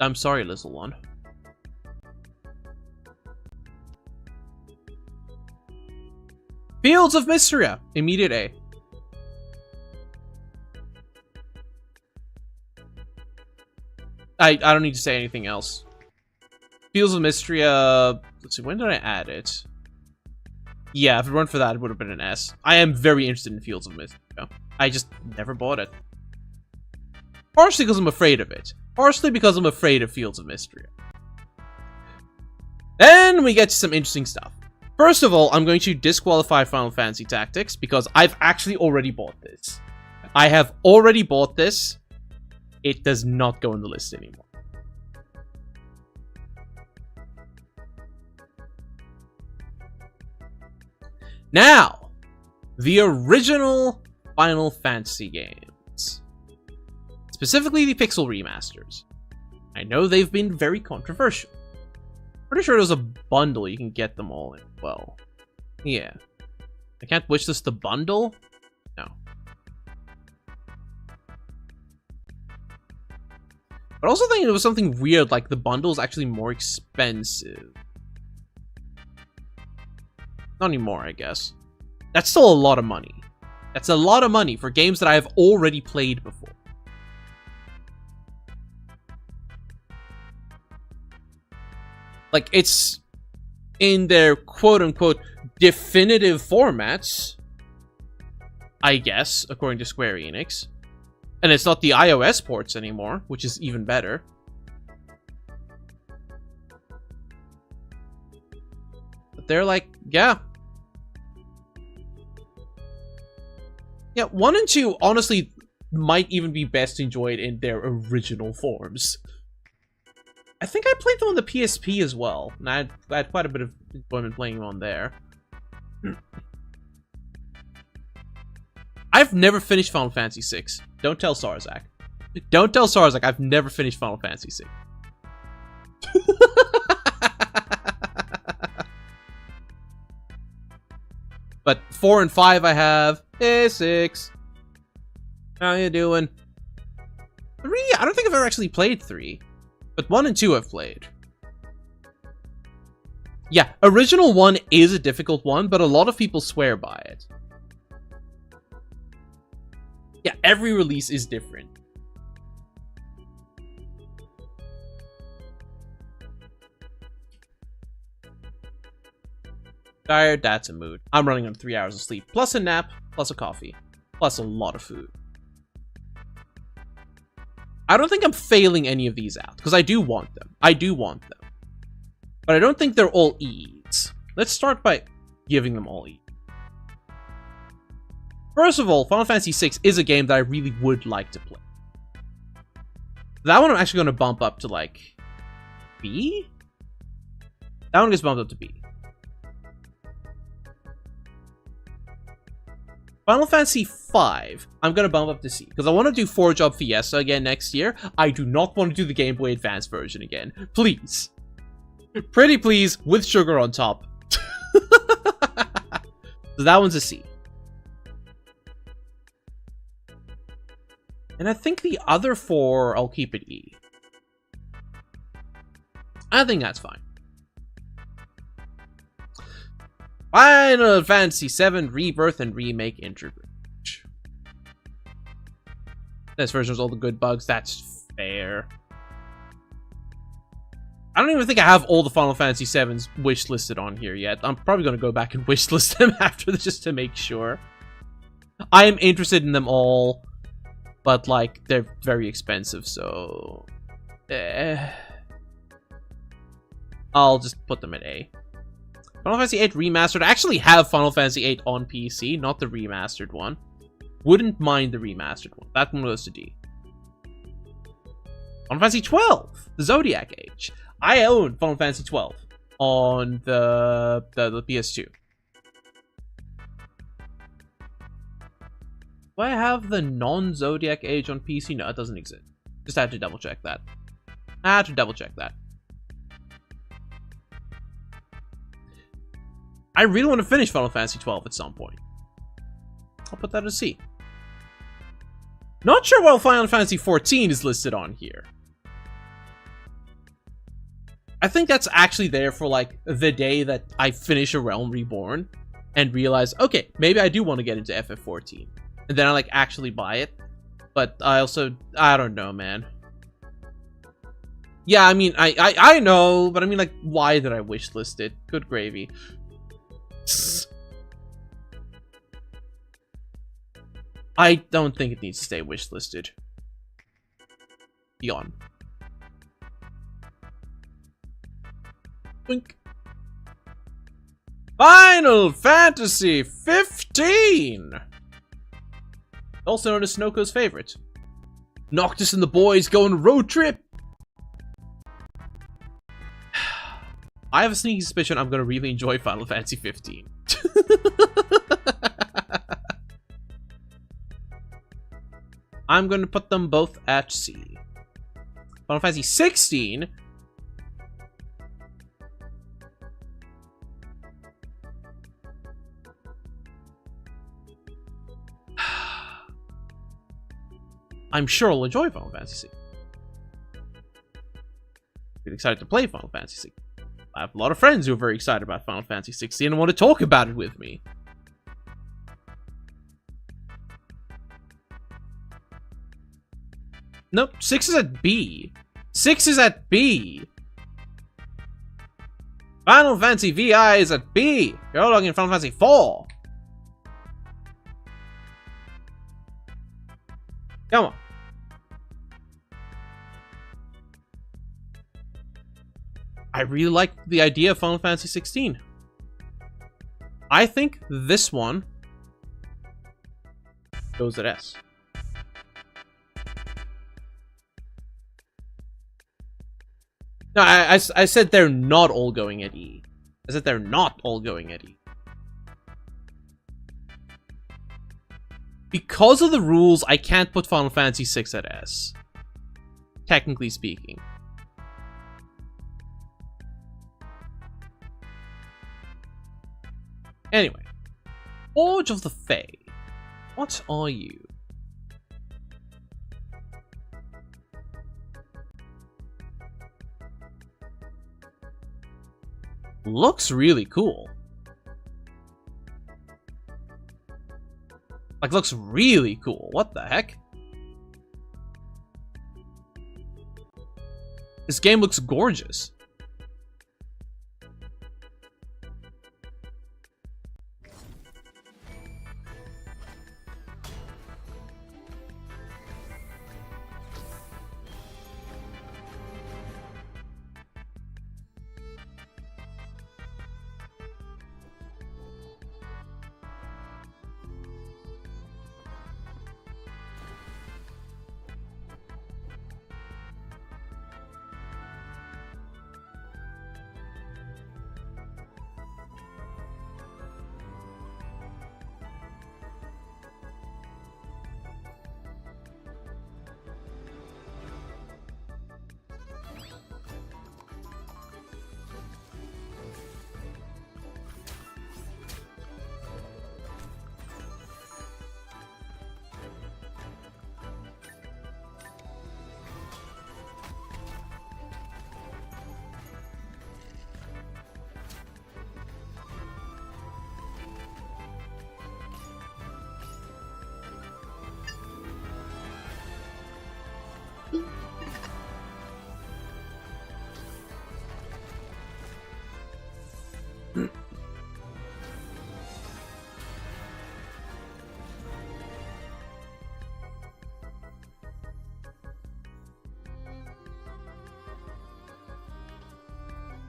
I'm sorry, little one. Fields of Mysteria, immediate A. I don't need to say anything else. Fields of Mysteria, let's see, when did I add it? Yeah, if it weren't for that, it would have been an S. I am very interested in Fields of Mysteria. I just never bought it. Partially because I'm afraid of it. Partially because I'm afraid of Fields of Mysteria. Then we get to some interesting stuff. First of all, I'm going to disqualify Final Fantasy Tactics because I've actually already bought this. I have already bought this. It does not go on the list anymore. Now, the original Final Fantasy games. Specifically the Pixel remasters. I know they've been very controversial. Pretty sure there's a bundle you can get them all in. Well, yeah. I can't wish this the bundle? No. But I also think it was something weird, like the bundle is actually more expensive. Not anymore, I guess. That's still a lot of money. That's a lot of money for games that I have already played before. Like, it's in their quote-unquote definitive formats, I guess, according to Square Enix. And it's not the iOS ports anymore, which is even better. But they're like, yeah. Yeah, 1 and 2, honestly, might even be best enjoyed in their original forms. I think I played them on the PSP as well, and I had quite a bit of enjoyment playing them on there. I've never finished Final Fantasy VI. Don't tell Sarzak. Don't tell Sarzak I've never finished Final Fantasy VI. But 4 and 5 I have. Hey, 6. How you doing? 3? I don't think I've ever actually played 3. But 1 and 2 I've played. Yeah, original 1 is a difficult one, but a lot of people swear by it. Yeah, every release is different. Tired, that's a mood. I'm running on 3 hours of sleep, plus a nap, plus a coffee, plus a lot of food. I don't think I'm failing any of these out, because I do want them. I do want them. But I don't think they're all E's. Let's start by giving them all E. First of all, Final Fantasy VI is a game that I really would like to play. That one I'm actually going to bump up to, like, B? That one gets bumped up to B. Final Fantasy V, I'm going to bump up to C, because I want to do 4-Job Fiesta again next year. I do not want to do the Game Boy Advance version again. Please. Pretty please, with sugar on top. So that one's a C. And I think the other 4, I'll keep it E. I think that's fine. Final Fantasy VII Rebirth and Remake Interbridge. This version has all the good bugs. That's fair. I don't even think I have all the Final Fantasy VII's wish listed on here yet. I'm probably going to go back and wish list them after this just to make sure. I am interested in them all. But, like, they're very expensive, so... I'll just put them at A. Final Fantasy VIII Remastered. I actually have Final Fantasy VIII on PC, not the remastered one. Wouldn't mind the remastered one. That one goes to D. Final Fantasy XII, the Zodiac Age. I own Final Fantasy XII. on the PS2. Do I have the non-Zodiac Age on PC? No, it doesn't exist. Just had to double check that. I had to double check that. I really want to finish Final Fantasy 12 at some point. I'll put that as C. Not sure why Final Fantasy 14 is listed on here. I think that's actually there for, like, the day that I finish A Realm Reborn and realize, okay, maybe I do want to get into FF14. And then I, like, actually buy it. But I don't know, man. Yeah, I mean, I know, but I mean, like, why did I wishlist it? Good gravy. I don't think it needs to stay wishlisted. Yawn. Wink. Final Fantasy 15! Also known as Snoko's favorite. Noctis and the boys go on a road trip! I have a sneaky suspicion I'm gonna really enjoy Final Fantasy 15. I'm gonna put them both at C. Final Fantasy 16... I'm sure I'll enjoy Final Fantasy 16. Really excited to play Final Fantasy 16. I have a lot of friends who are very excited about Final Fantasy 16 and want to talk about it with me. Nope, 6 is at B. 6 is at B. Final Fantasy VI is at B. You're logging in Final Fantasy 4. Come on. I really like the idea of Final Fantasy 16. I think this one goes at S. No, I said they're not all going at E. I said they're not all going at E. Because of the rules, I can't put Final Fantasy 6 at S. Technically speaking. Anyway. Forge of the Fae. What are you? Looks really cool. Like, looks really cool. What the heck? This game looks gorgeous.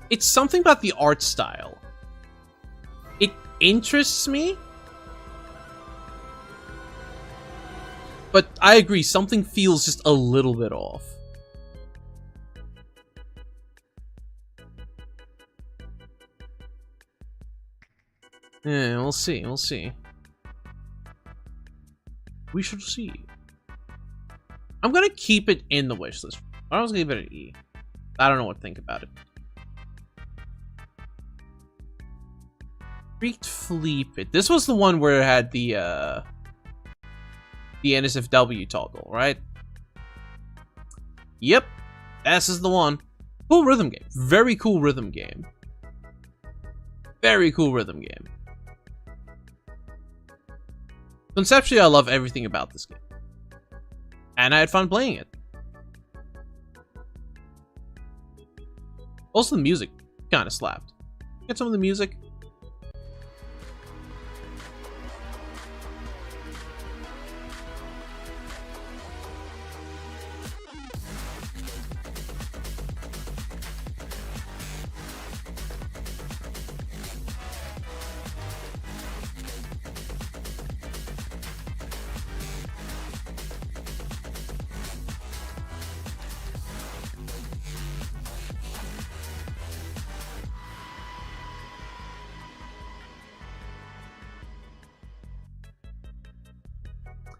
It's something about the art style. It interests me. But I agree, something feels just a little bit off. Yeah, we'll see. We'll see. We shall see. I'm gonna keep it in the wish list. I was gonna leave it at E. I don't know what to think about it. Freaked Fleep It. This was the one where it had the NSFW toggle, right? Yep. This is the one. Cool rhythm game. Very cool rhythm game. Very cool rhythm game. Conceptually, I love everything about this game. And I had fun playing it. Also, the music kind of slapped. Get some of the music.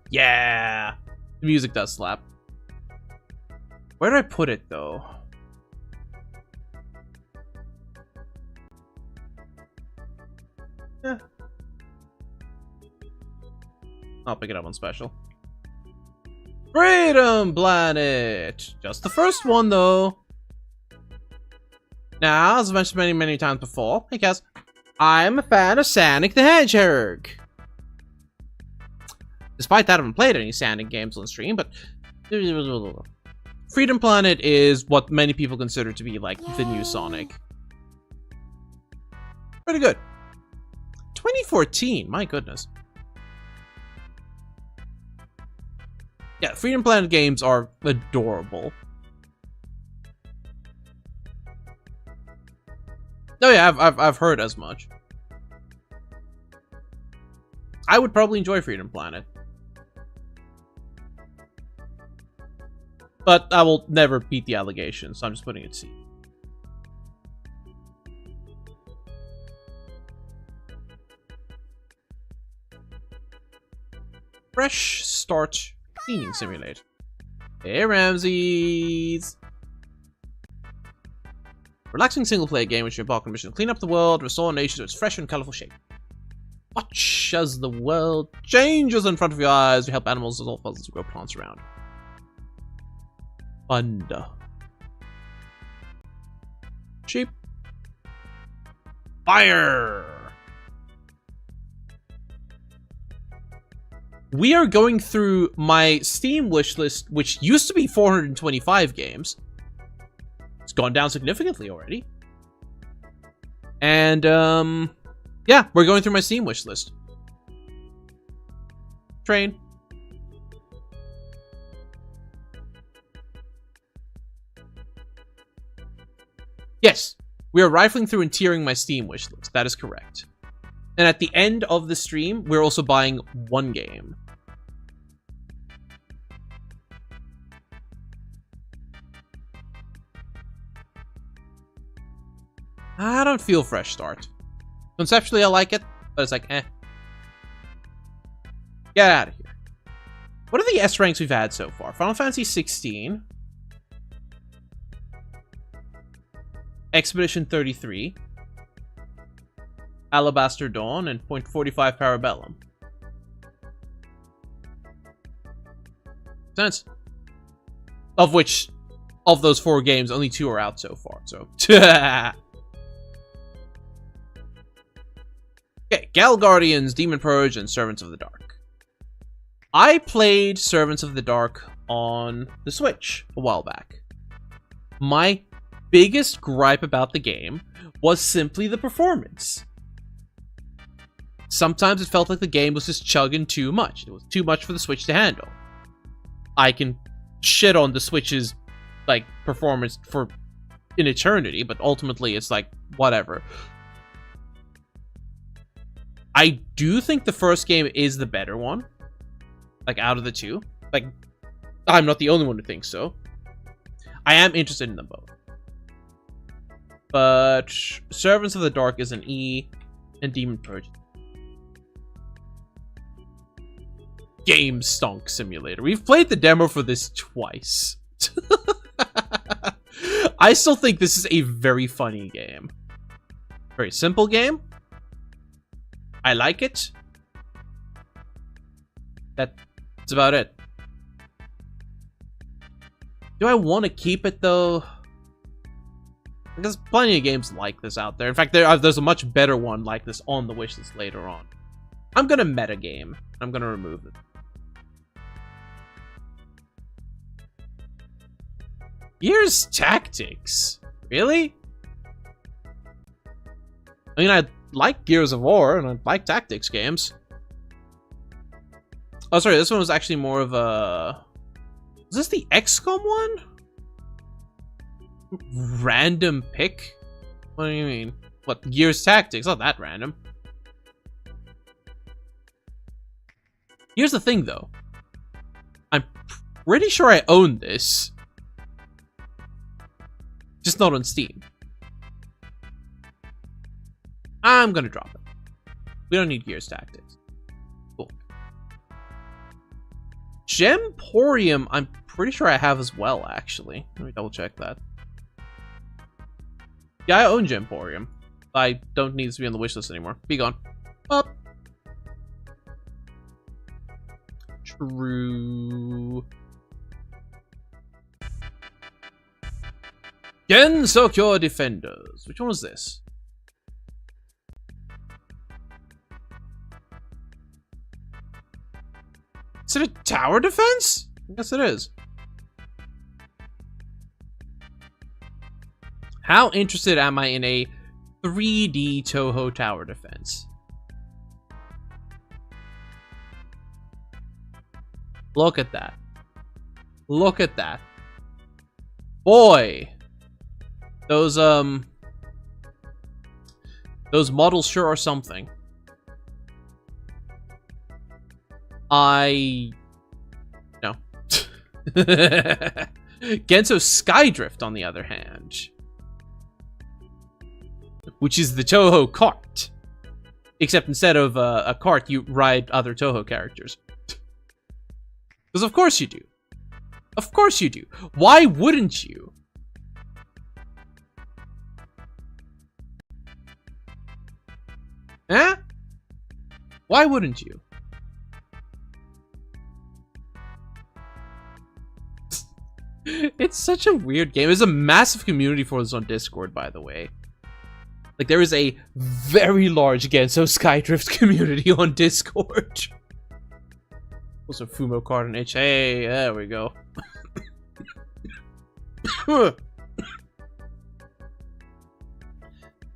Yeah! The music does slap. Where did I put it, though? Yeah. I'll pick it up on special. Freedom Planet! Just the first one, though. Now, as I've mentioned many, many times before, hey guys, I'm a fan of Sonic the Hedgehog. Despite that, I haven't played any Sonic games on stream, but Freedom Planet is what many people consider to be like the new Sonic. Pretty good. 2014, my goodness. Yeah, Freedom Planet games are adorable. Oh yeah, I've heard as much. I would probably enjoy Freedom Planet. But I will never beat the allegations, so I'm just putting it C. Fresh Start Cleaning Simulator. Hey, Ramses! Relaxing single-player game which you embark on a mission to clean up the world, restore a nation to its fresh and colorful shape. Watch as the world changes in front of your eyes. You help animals resolve puzzles to grow plants around. Thunder. Sheep. Fire! We are going through my Steam wishlist, which used to be 425 games. It's gone down significantly already. And, yeah, we're going through my Steam wishlist. Train. Yes, we are rifling through and tiering my Steam wishlist. That is correct. And at the end of the stream, we're also buying one game. I don't feel Fresh Start. Conceptually, I like it, but it's like, eh. Get out of here. What are the S ranks we've had so far? Final Fantasy 16. Expedition 33. Alabaster Dawn, and .45 Parabellum. Sense. Of which, of those 4 games, only 2 are out so far, so. Okay, Gal Guardians, Demon Purge, and Servants of the Dark. I played Servants of the Dark on the Switch a while back. My biggest gripe about the game was simply the performance. Sometimes it felt like the game was just chugging too much. It was too much for the Switch to handle. I can shit on the Switch's like performance for an eternity, but ultimately it's like whatever. I do think the first game is the better one. Like out of the two. Like I'm not the only one who thinks so. I am interested in them both. But Servants of the Dark is an E and Demon Purge. Game Stonk Simulator. We've played the demo for this twice. I still think this is a very funny game. Very simple game. I like it. That's about it. Do I want to keep it though? There's plenty of games like this out there. In fact, there's a much better one like this on the wishlist later on. I'm gonna metagame. I'm gonna remove it. Gears Tactics? Really? I mean, I like Gears of War, and I like tactics games. Oh, sorry, this one was actually more of a... Is this the XCOM one? Random pick? What do you mean? What, Gears Tactics? Not that random. Here's the thing, though. I'm pretty sure I own this. Just not on Steam. I'm gonna drop it. We don't need Gears Tactics. Cool. Gemporium, I'm pretty sure I have as well, actually. Let me double check that. Yeah, I own Gemporium. I don't need this to be on the wishlist anymore. Be gone. Up. True. Gensokyo Defenders. Which one was this? Is it a tower defense? I guess it is. How interested am I in a 3D Toho tower defense? Look at that. Look at that. Boy. Those models sure are something. No. Genso Skydrift, on the other hand, which is the Toho cart. Except instead of a cart, you ride other Toho characters. Because of course you do. Of course you do. Why wouldn't you? Huh? Why wouldn't you? It's such a weird game. There's a massive community for this on Discord, by the way. Like, there is a very large Genso Skydrift community on Discord. Also, Fumo card and H. Hey, there we go.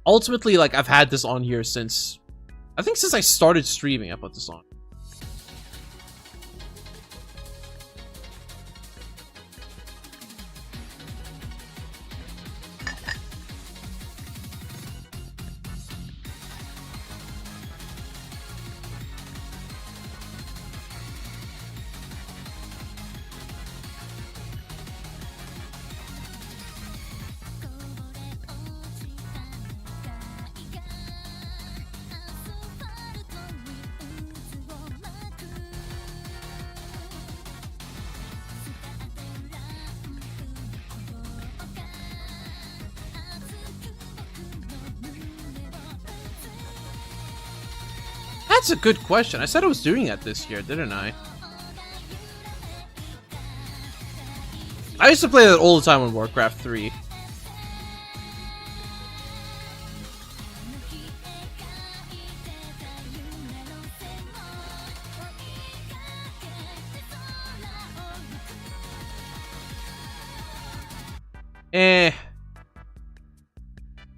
Ultimately, like, I've had this on here since... I think since I started streaming, I put this on. That's a good question. I said I was doing that this year, didn't I? I used to play that all the time on Warcraft 3.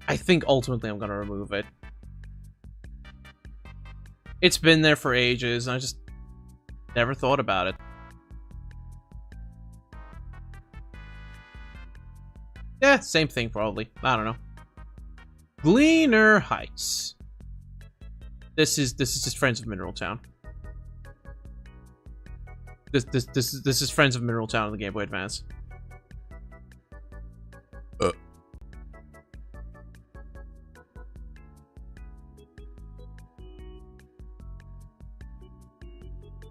I think ultimately I'm gonna remove it. It's been there for ages, and I just never thought about it. Yeah, same thing probably. I don't know. Gleaner Heights. This is just Friends of Mineral Town. This is Friends of Mineral Town on the Game Boy Advance.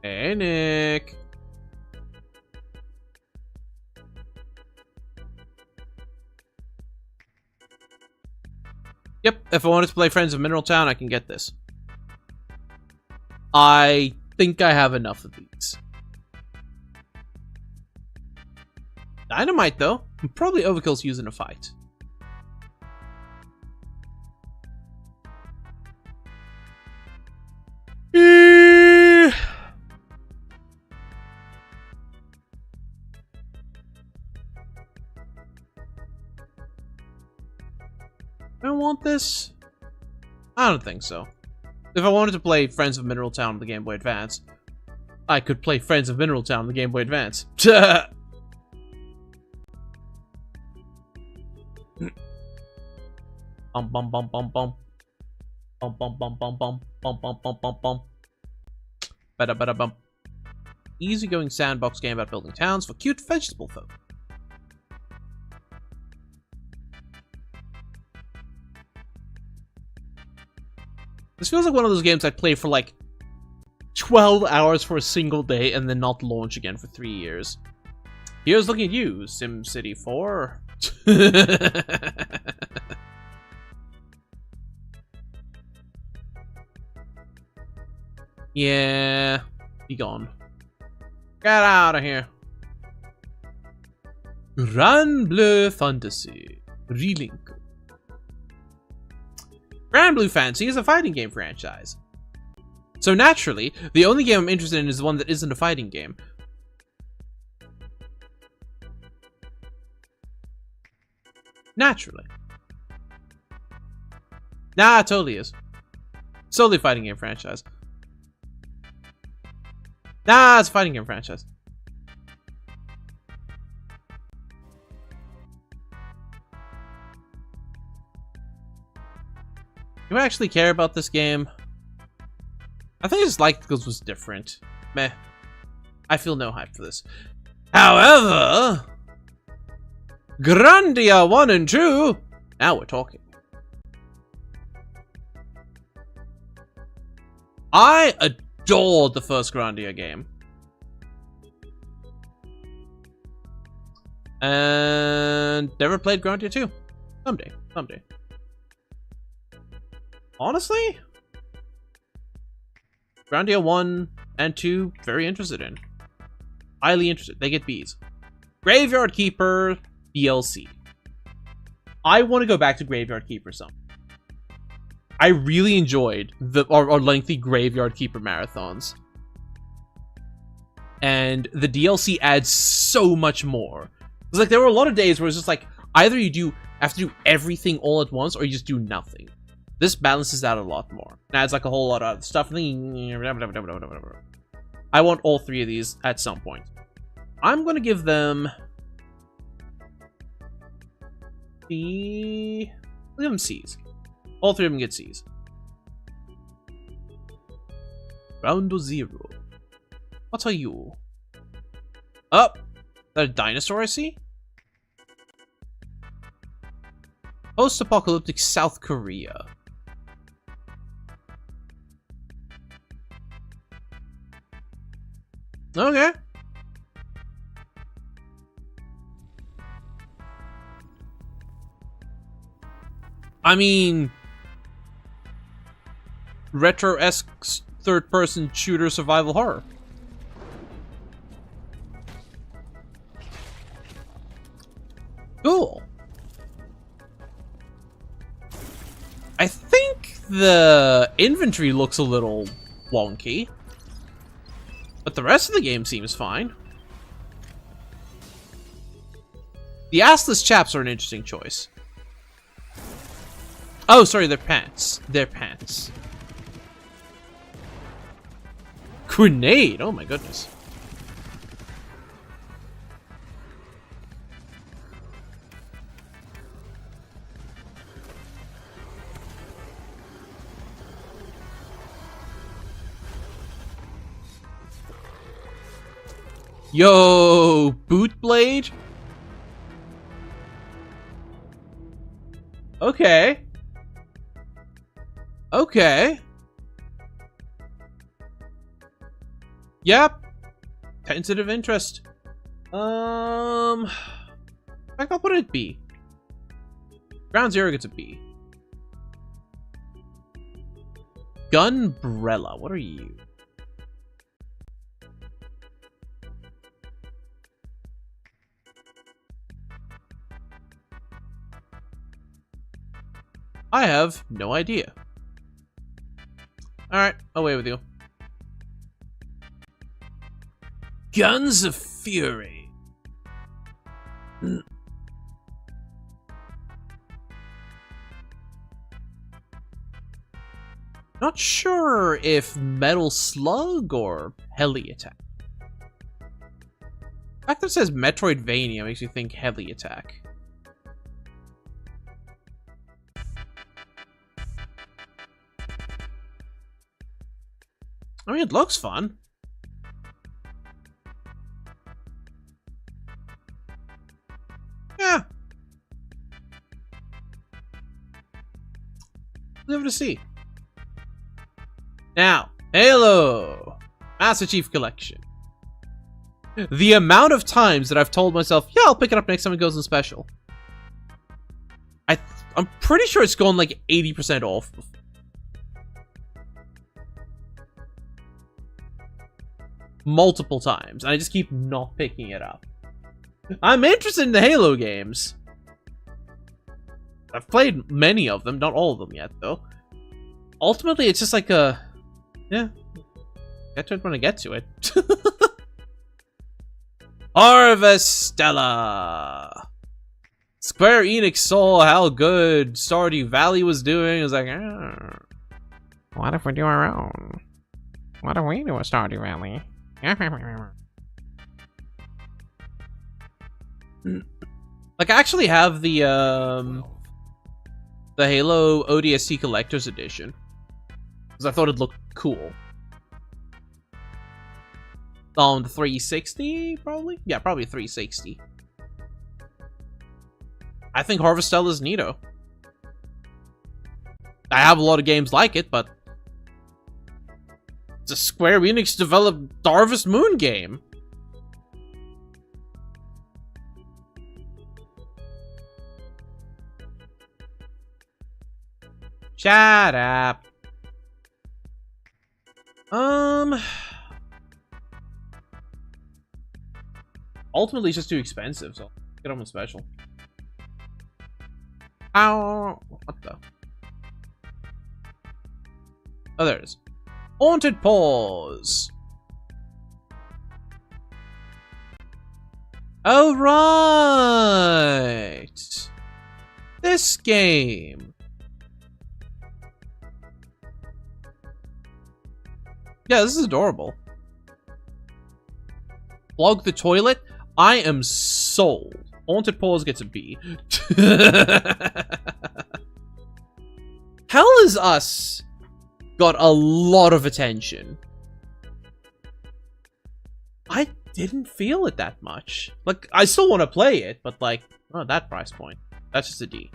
Hey, Nick. Yep, if I wanted to play Friends of Mineral Town, I can get this. I think I have enough of these. Dynamite, though. Probably overkill's used in a fight. I want this? I don't think so. If I wanted to play Friends of Mineral Town on the Game Boy Advance, I could play Friends of Mineral Town on the Game Boy Advance. Bum bum bum bum bum. Bum bum bum bum bum. Bum bum bum bum bum. Bada bada bum. Easygoing sandbox game about building towns for cute vegetable folk. This feels like one of those games I'd play for like 12 hours for a single day and then not launch again for 3 years. Here's looking at you, SimCity 4. Yeah, be gone. Get out of here. Grand Bleu Fantasy. Relink. Grand Blue Fantasy is a fighting game franchise. So naturally, the only game I'm interested in is the one that isn't a fighting game. Naturally. Nah, it totally is. Solely a fighting game franchise. Nah, it's a fighting game franchise. Do I actually care about this game? I think I just liked it because it was different. Meh. I feel no hype for this. However, Grandia 1 and 2, now we're talking. I adored the first Grandia game. And never played Grandia 2. Someday. Honestly, Grandia 1 and 2, very interested in. Highly interested. They get Bs. Graveyard Keeper DLC. I want to go back to Graveyard Keeper some. I really enjoyed our lengthy Graveyard Keeper marathons. And the DLC adds so much more. It's like there were a lot of days where it's just like, either you have to do everything all at once or you just do nothing. This balances out a lot more. Now it's like a whole lot of stuff. I want all three of these at some point. I'm gonna give them I'll give them C's. All three of them get C's. Round 0. What are you? Oh, is that a dinosaur I see? Post-apocalyptic South Korea. Okay. I mean, retro-esque third-person shooter survival horror. Cool. I think the inventory looks a little wonky. But the rest of the game seems fine. The assless chaps are an interesting choice. Oh, sorry, they're pants. They're pants. Grenade! Oh my goodness. Yo, boot blade? Okay. Okay. Yep. Tentative interest. I think I'll put it at B. Ground Zero gets a B. Gunbrella, what are you? I have no idea. Alright, away with you. Guns of Fury. Not sure if Metal Slug or Heli Attack. The fact that it says Metroidvania makes you think Heli Attack. I mean, it looks fun. Yeah. Live to see. Now, Halo Master Chief Collection. The amount of times that I've told myself, yeah, I'll pick it up next time it goes on special. I'm pretty sure it's going like 80% off. Multiple times, and I just keep not picking it up. I'm interested in the Halo games. I've played many of them, not all of them yet, though. Ultimately, it's just like a... yeah. Get to it when I get to it. Harvestella! Square Enix saw how good Stardew Valley was doing. It was like, what if we do our own? What if we do a Stardew Valley? Like, I actually have the Halo ODST Collector's Edition. Because I thought it looked cool. On the 360, probably? Yeah, probably 360. I think Harvestella is neato. I have a lot of games like it, but... it's a Square Enix developed Harvest Moon game. Shut up. Ultimately, it's just too expensive, so get on with special. Ow! What the? Oh, there it is. Haunted Paws. Oh, right. This game. Yeah, this is adorable. Plug the toilet. I am sold. Haunted Paws gets a B. Hell is Us got a lot of attention. I didn't feel it that much. Like, I still want to play it, but like, oh, that price point. That's just a D.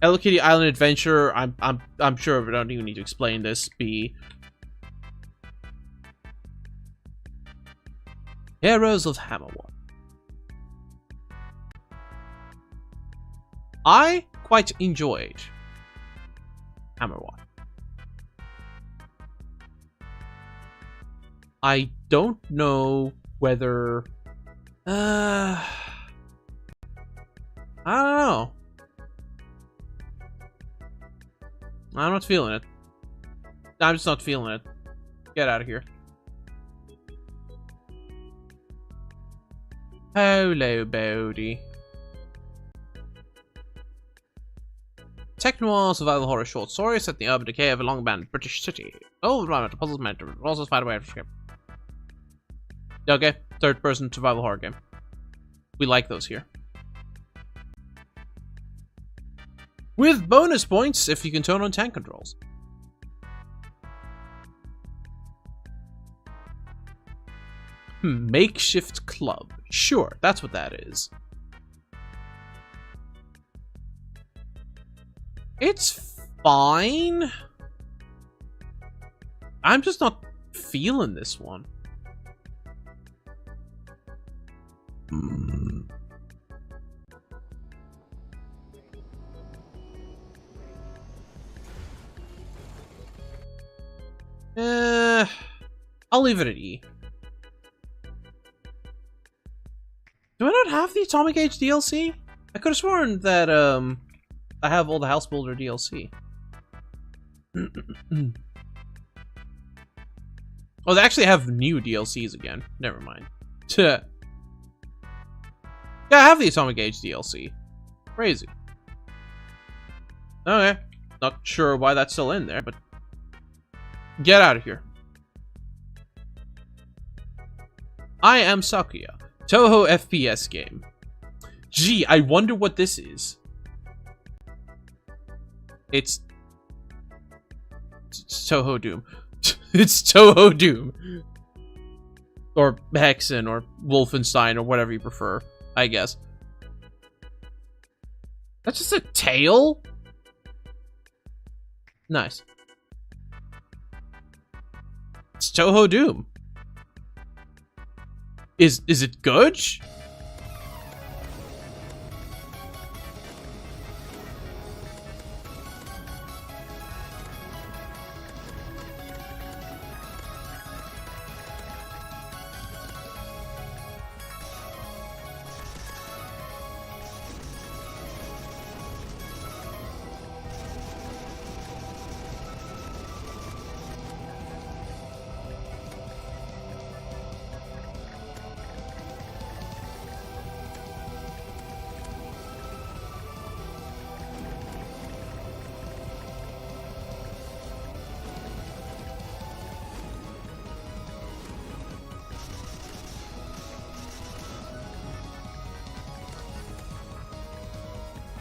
Hello Kitty Island Adventure. I'm sure I don't even need to explain this. B. Heroes of Hammerwatch. I quite enjoyed Hammerwatch. I don't know whether... I don't know. I'm not feeling it. I'm just not feeling it. Get out of here. Hello, Bodhi. Tech-noir survival horror short story set in the urban decay of a long-abandoned British city. Oh, right, the puzzles meant to also find a way to escape. Okay, third-person survival horror game. We like those here. With bonus points if you can turn on tank controls. Makeshift club. Sure, that's what that is. It's fine. I'm just not feeling this one. I'll leave it at E. Do I not have the Atomic Age DLC? I could have sworn that I have all the House Builder DLC. Oh, they actually have new DLCs again. Never mind. Yeah, I have the Atomic Age DLC. Crazy. Okay. Not sure why that's still in there, but get out of here. I am Sakuya. Toho FPS game. Gee, I wonder what this is. It's Toho Doom. It's Toho Doom. Or Hexen, or Wolfenstein, or whatever you prefer, I guess. That's just a tail? Nice. It's Toho Doom. Is it good?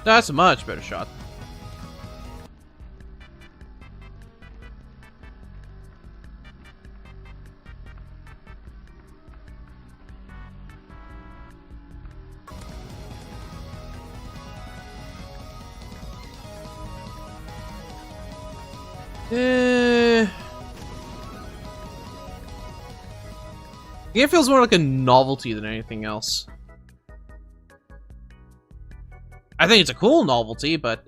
That's a much better shot. The game feels more like a novelty than anything else. I think it's a cool novelty, but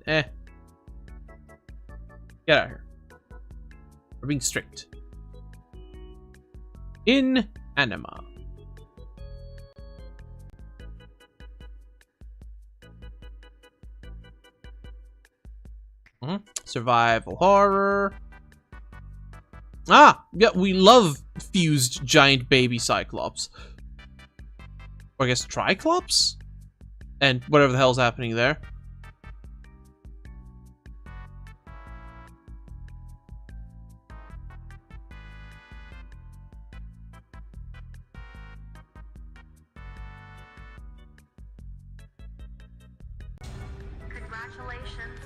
Get out of here. We're being strict. In anima. Survival horror. Ah, yeah, we love fused giant baby cyclops. Or I guess triclops? And whatever the hell's happening there. Congratulations.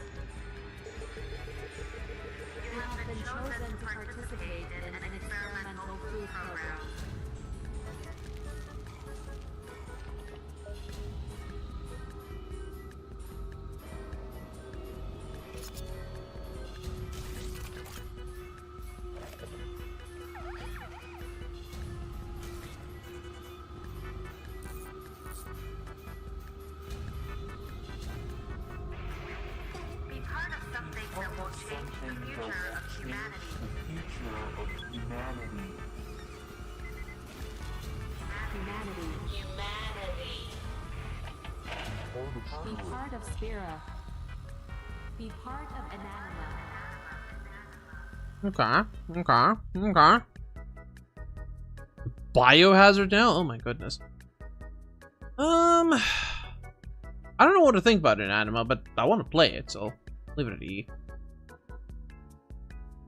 You have been chosen to participate in an experimental food program. Be part of something that will change the future of humanity. Be part of Spira. Be part of Ananima. Okay. Biohazard now? Oh my goodness. I don't know what to think about Inanima, but I want to play it, so leave it at E.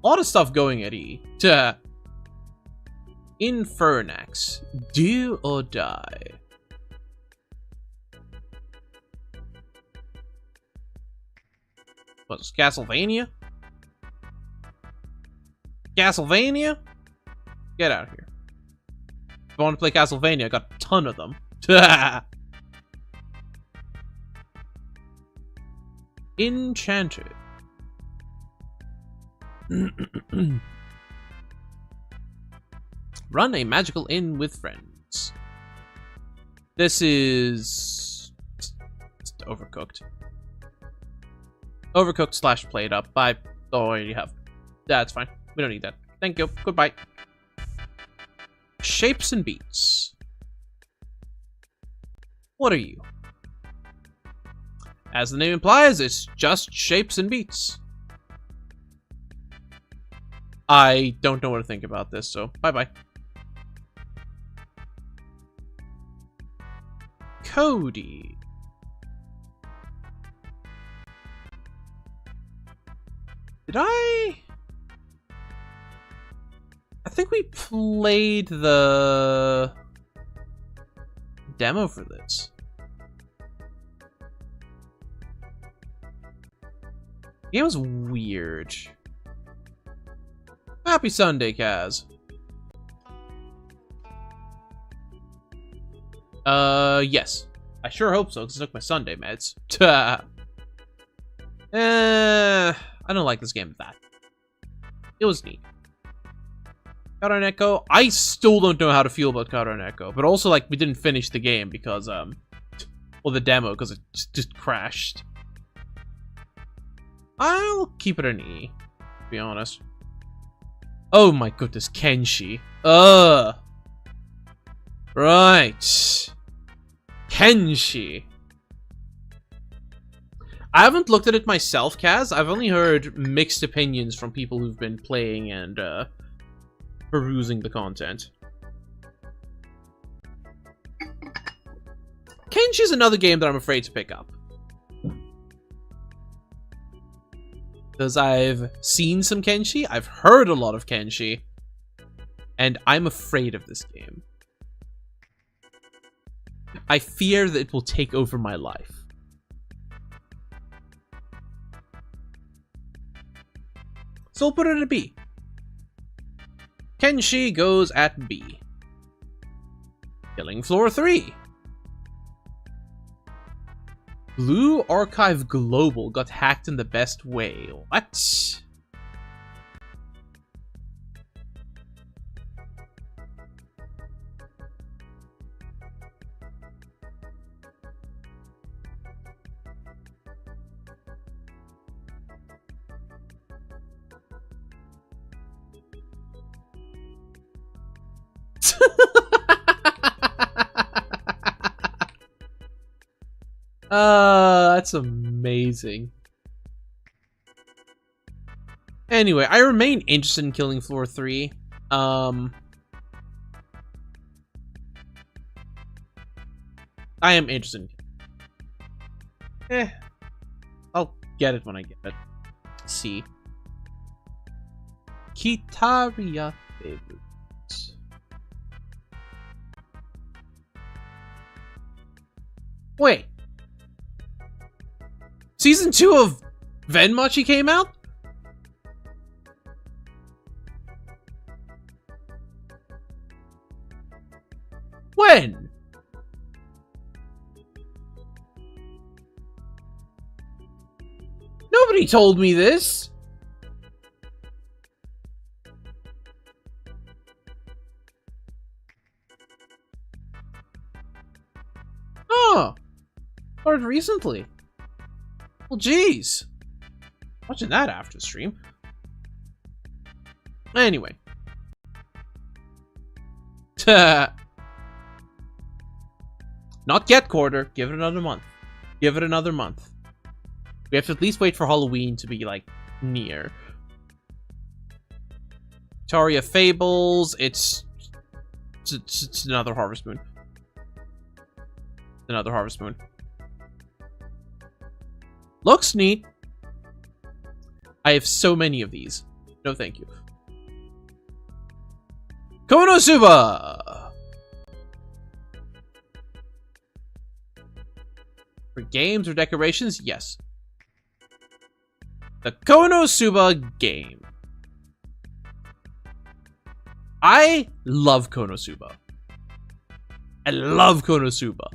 A lot of stuff going at E. Tuh. Infernax. Do or die. What's Castlevania? Castlevania? Get out of here. If I want to play Castlevania, I got a ton of them. Enchanted. Run a magical inn with friends. This is it's overcooked. Overcooked slash played up. I already have. That's fine. We don't need that. Thank you. Goodbye. Shapes and beats. What are you? As the name implies, it's just shapes and beats. I don't know what to think about this, so bye-bye. Cody. Did I think we played the demo for this. The game was weird. Happy Sunday, Kaz. Yes. I sure hope so, because I took my Sunday meds. I don't like this game that. It was neat. Counter Echo. I still don't know how to feel about Counter Echo, but also, like, we didn't finish the game because, well, the demo, because it just crashed. I'll keep it an E, to be honest. Oh my goodness, Kenshi. Right. Kenshi. I haven't looked at it myself, Kaz. I've only heard mixed opinions from people who've been playing and, perusing the content. Kenshi's another game that I'm afraid to pick up. Because I've seen some Kenshi, I've heard a lot of Kenshi, and I'm afraid of this game. I fear that it will take over my life. So I'll put it at a B. Kenshi goes at B. Killing Floor 3. Blue Archive Global got hacked in the best way. What? That's amazing. Anyway, I remain interested in Killing Floor 3. I am interested in... I'll get it when I get it. C. Kitaria favorites. Wait. Season 2 of Venmachi came out? When? Nobody told me this. Oh. Started recently. Well, geez. Watching that after stream. Anyway. Not yet, Quarter. Give it another month. Give it another month. We have to at least wait for Halloween to be, like, near. Taria Fables. It's another Harvest Moon. Another Harvest Moon. Looks neat. I have so many of these. No, thank you. Konosuba! For games or decorations? Yes. The Konosuba game. I love Konosuba. I love Konosuba.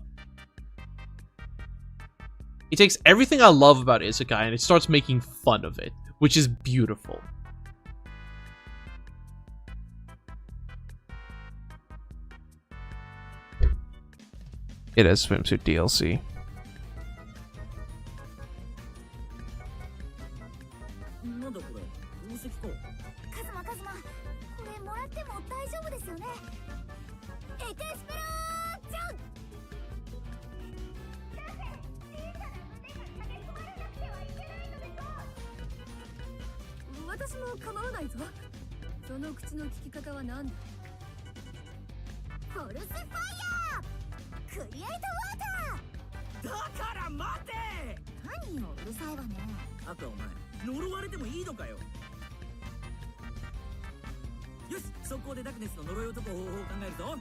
It takes everything I love about Isekai and it starts making fun of it, which is beautiful. It is swimsuit DLC. なんだこれ宝石か。カズマカズマ、これもらっても大丈夫ですよね。エクスプロージョン。なぜ小さな胸が投げ込まれなくてはいけないのでしょう。私も構わないぞ。その口の利き方は何だ。フォルスファイヤー、クリエイトワーター。だから待て。何よ、うるさいわね。赤お前呪われてもいいのかよ。よし、速攻でダクネスの呪いを解く方法を考えるぞ。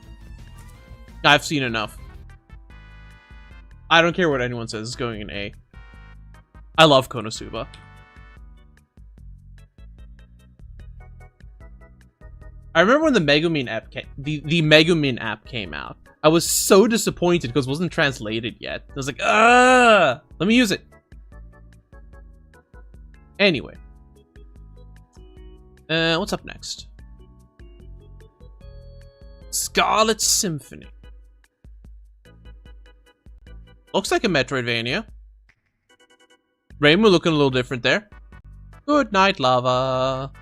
I've seen enough. I don't care what anyone says, it's going in A. I love Konosuba. I remember when the Megumin app the Megumin app came out. I was so disappointed because it wasn't translated yet. I was like, ah, let me use it. Anyway. What's up next? Scarlet Symphony. Looks like a Metroidvania. Reimu looking a little different there. Good night, lava.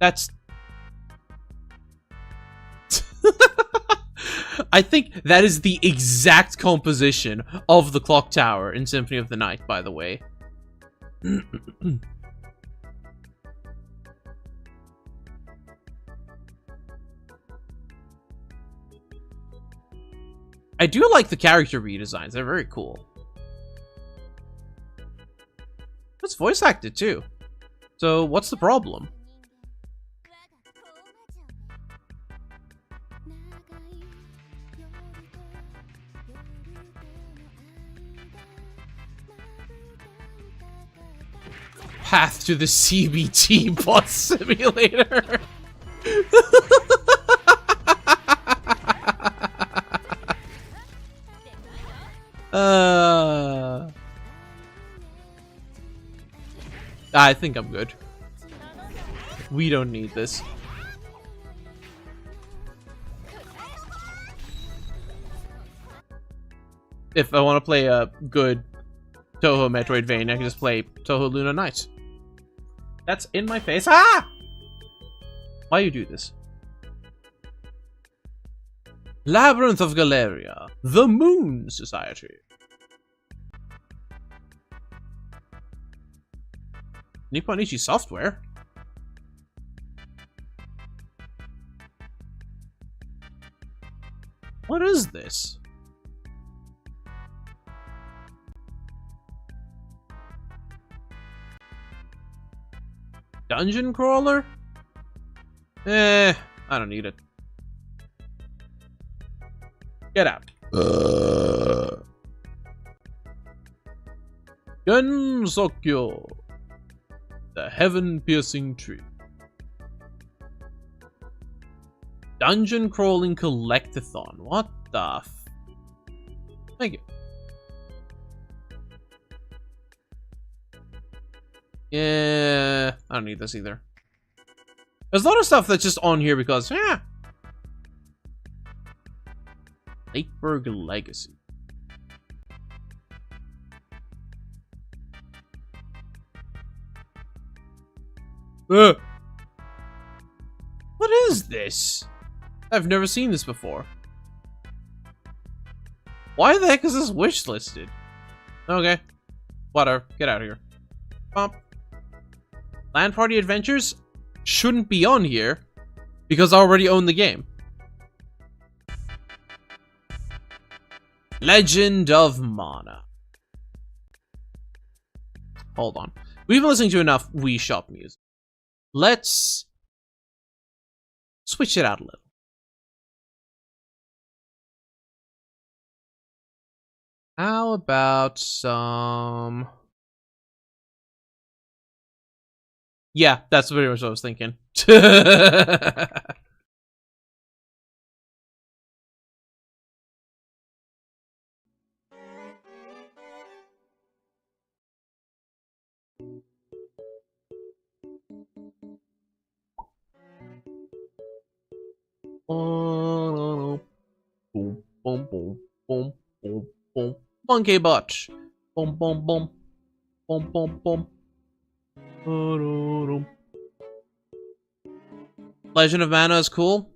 That's... I think that is the exact composition of the clock tower in Symphony of the Night, by the way. I do like the character redesigns. They're very cool. It's voice acted too. So what's the problem? Path to the CBT bot simulator. I think I'm good. We don't need this. If I want to play a good Toho Metroidvania, I can just play Toho Luna Nights. That's in my face. Ah! Why you do this? Labyrinth of Galeria. The Moon Society. Nipponichi Software? What is this? Dungeon crawler? I don't need it. Get out. Gensokyo. The heaven-piercing tree. Dungeon crawling collectathon. What the f... Thank you. Yeah, I don't need this either. There's a lot of stuff that's just on here because, yeah. Lakeburg Legacy. What is this? I've never seen this before. Why the heck is this wish listed? Okay. Whatever. Get out of here. Bump. Land Party Adventures shouldn't be on here because I already own the game. Legend of Mana. Hold on. We've been listening to enough Wii Shop music. Let's switch it out a little. How about some... Yeah, that's pretty much what I was thinking. Boom, boom, boom, boom, boom, boom. Monkey butt. Boom, boom, boom. Boom, boom, boom. Legend of Mana is cool.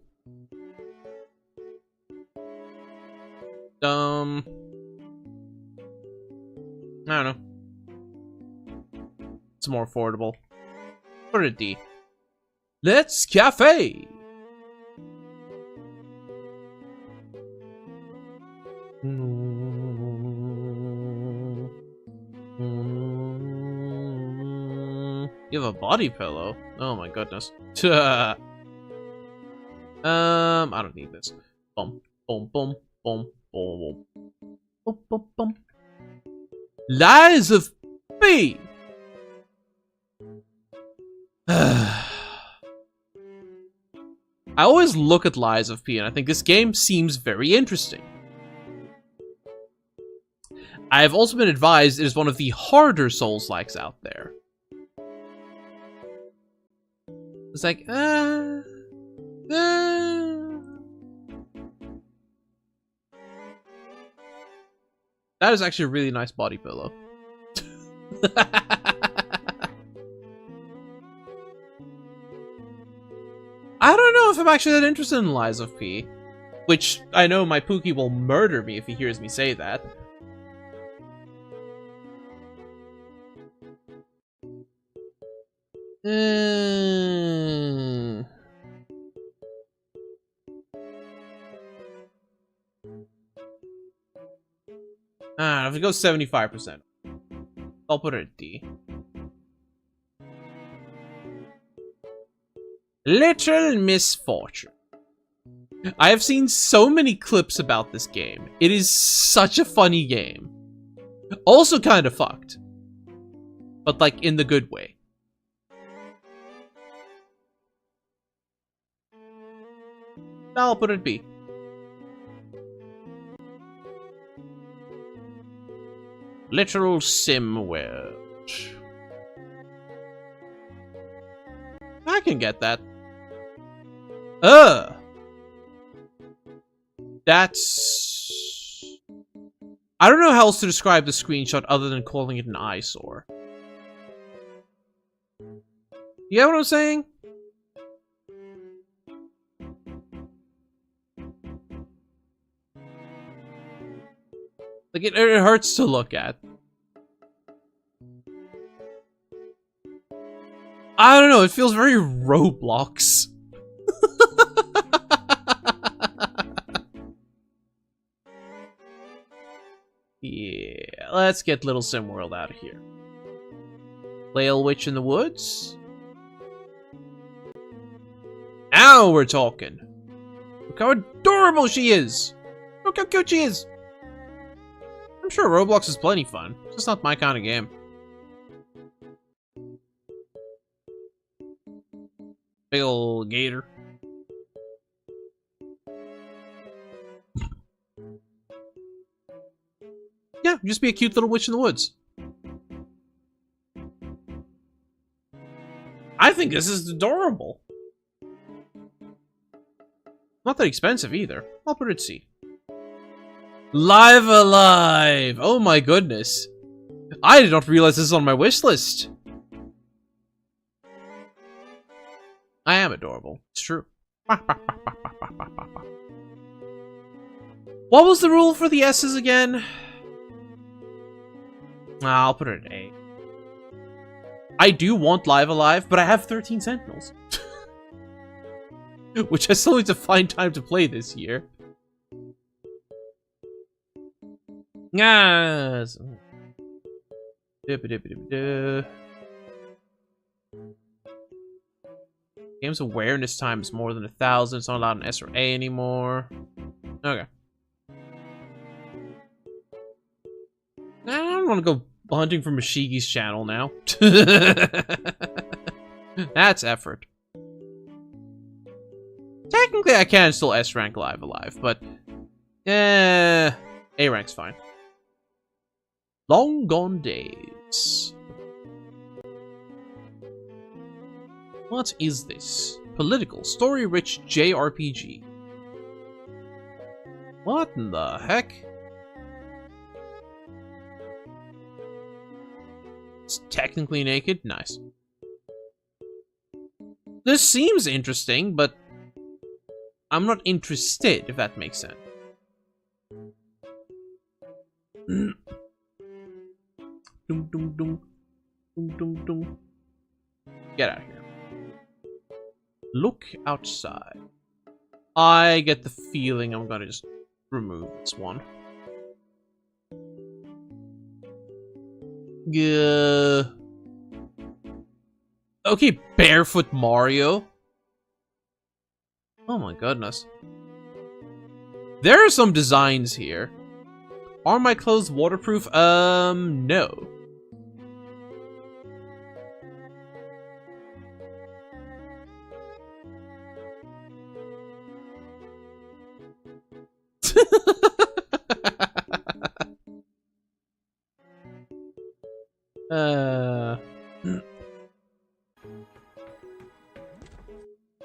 I don't know. It's more affordable. Put it a D. Let's cafe. You have a body pillow? Oh my goodness. I don't need this. Boom, boom, boom, boom, boom, boom, boom, boom. Lies of P. I always look at Lies of P and I think this game seems very interesting. I have also been advised it is one of the harder Souls-likes out there. It's like, That is actually a really nice body pillow. I don't know if I'm actually that interested in Lies of P. Which, I know my Pookie will murder me if he hears me say that. If it goes 75%, I'll put it at D. Literal misfortune. I have seen so many clips about this game. It is such a funny game. Also kind of fucked. But like in the good way. I'll put it at B. Literal sim world. I can get that. That's... I don't know how else to describe the screenshot other than calling it an eyesore. You get what I'm saying? Like, it hurts to look at. I don't know, it feels very Roblox. Yeah, let's get Little Sim World out of here. Flail Witch in the Woods? Now we're talking. Look how adorable she is! Look how cute she is! I'm sure Roblox is plenty fun. It's just not my kind of game. Big ol' gator. Yeah, just be a cute little witch in the woods. I think this is adorable. Not that expensive either. I'll put it at C. Live Alive! Oh my goodness. I did not realize this is on my wish list. I am adorable. It's true. What was the rule for the S's again? I'll put it at A. I do want Live Alive, but I have 13 Sentinels. Which I still need to find time to play this year. Yes. Game's awareness time is more than 1,000. It's not allowed in S or A anymore. Okay. I don't want to go hunting for Mashigi's channel now. That's effort. Technically, I can still S rank Live Alive, but A rank's fine. Long Gone Days. What is this? Political, story-rich JRPG. What in the heck? It's technically naked? Nice. This seems interesting, but I'm not interested, if that makes sense. Dum, dum, dum. Dum, dum, dum. Get out of here. Look outside. I get the feeling I'm gonna just remove this one. Yeah. Okay, barefoot Mario. Oh my goodness. There are some designs here. Are my clothes waterproof? No.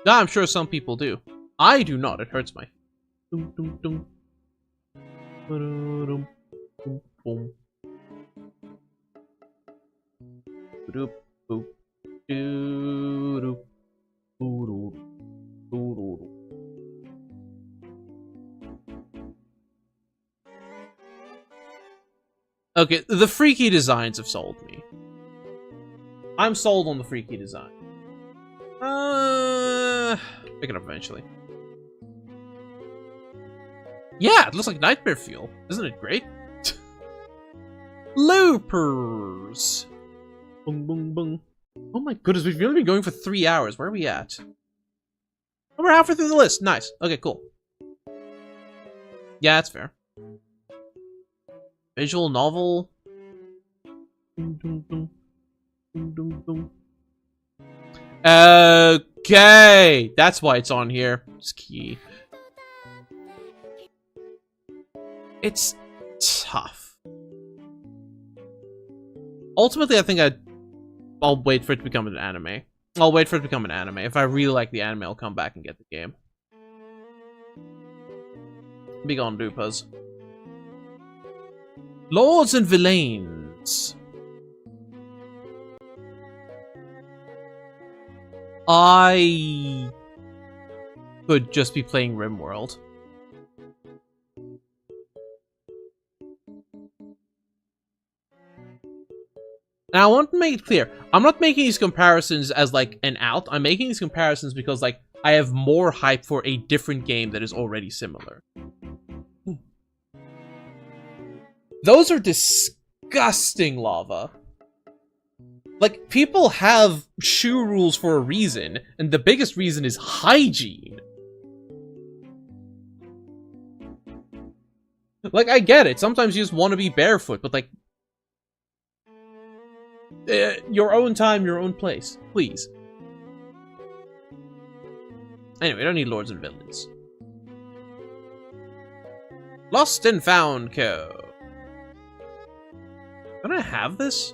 I'm sure some people do. I do not. It hurts my. Dum, dum, dum. Ba-dum, boom, boom. Ba-doop, boop. Doo-doop. Doo-doop. Doo-doop. Okay, the freaky designs have sold me. I'm sold on the freaky design. Pick it up eventually. Yeah, it looks like nightmare fuel. Isn't it great? Loopers! Boom, boom, boom. Oh my goodness, we've really been going for 3 hours. Where are we at? Oh, we're halfway through the list. Nice. Okay, cool. Yeah, that's fair. Visual novel. Dum, dum, dum. Dum, dum, dum. Okay, that's why it's on here. It's key. It's tough. Ultimately, I think I'll wait for it to become an anime. I'll wait for it to become an anime. If I really like the anime, I'll come back and get the game. Big on Dupas. Lords and Villains. I could just be playing RimWorld. Now, I want to make it clear, I'm not making these comparisons as, like, an out. I'm making these comparisons because, like, I have more hype for a different game that is already similar. Those are disgusting lava. Like, people have shoe rules for a reason, and the biggest reason is hygiene. Like, I get it. Sometimes you just want to be barefoot, but, like, your own time, your own place. Please. Anyway, I don't need Lords and Villains. Lost and Found Co. Don't I have this?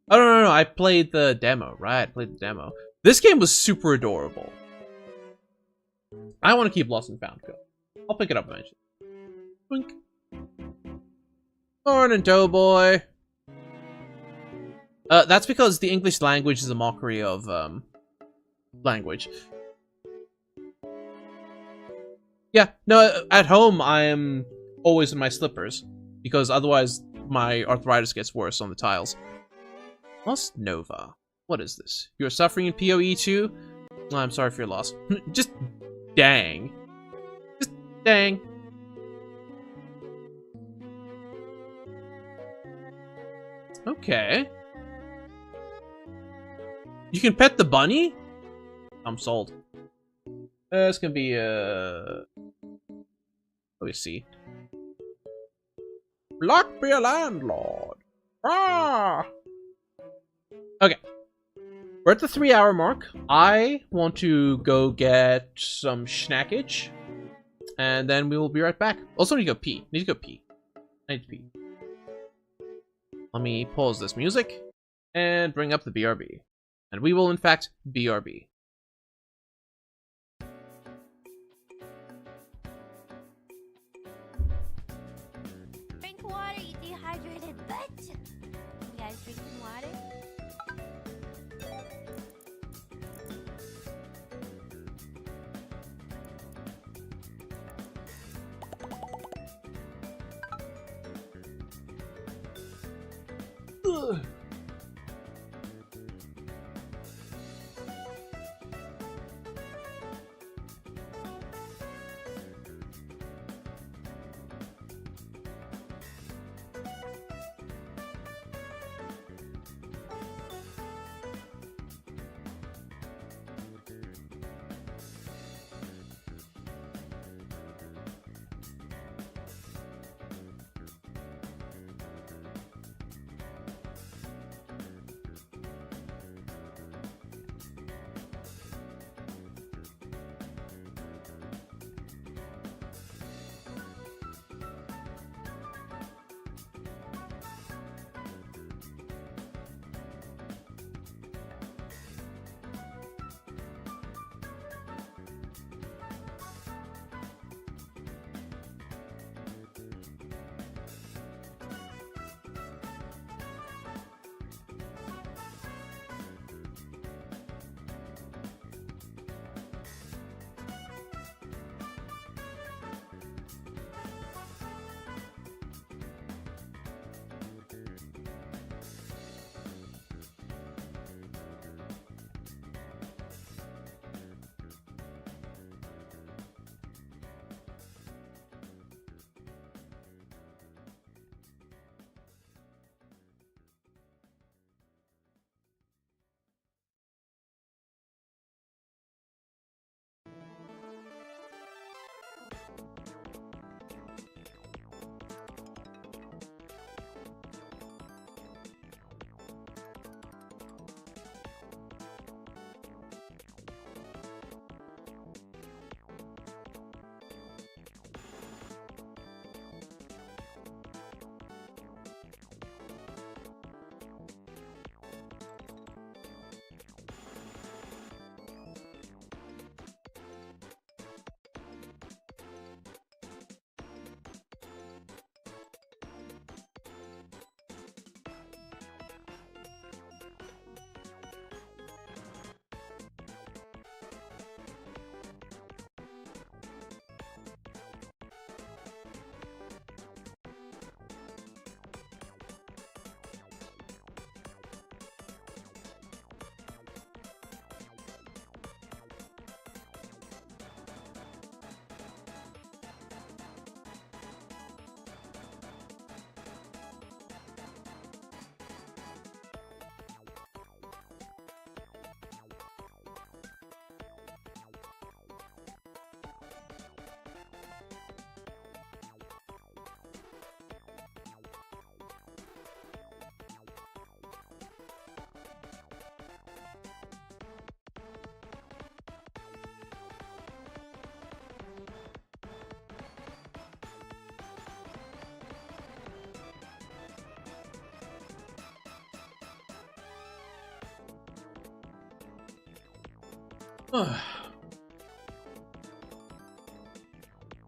Oh, no, I played the demo, right? I played the demo. This game was super adorable. I want to keep Lost and Found Co. I'll pick it up eventually. Blink. Morning, Doughboy. That's because the English language is a mockery of, language. Yeah, no, at home I am always in my slippers, because otherwise my arthritis gets worse on the tiles. Lost Nova. What is this? You're suffering in PoE too? Oh, I'm sorry for your loss. Just dang. Just dang. Okay. You can pet the bunny? I'm sold. This can be, let me see. Blackbeard Landlord. Ah! Okay. We're at the 3-hour mark. I want to go get some snackage. And then we will be right back. Also need to go pee. Need to go pee. I need to pee. Let me pause this music. And bring up the BRB. And we will, in fact, BRB.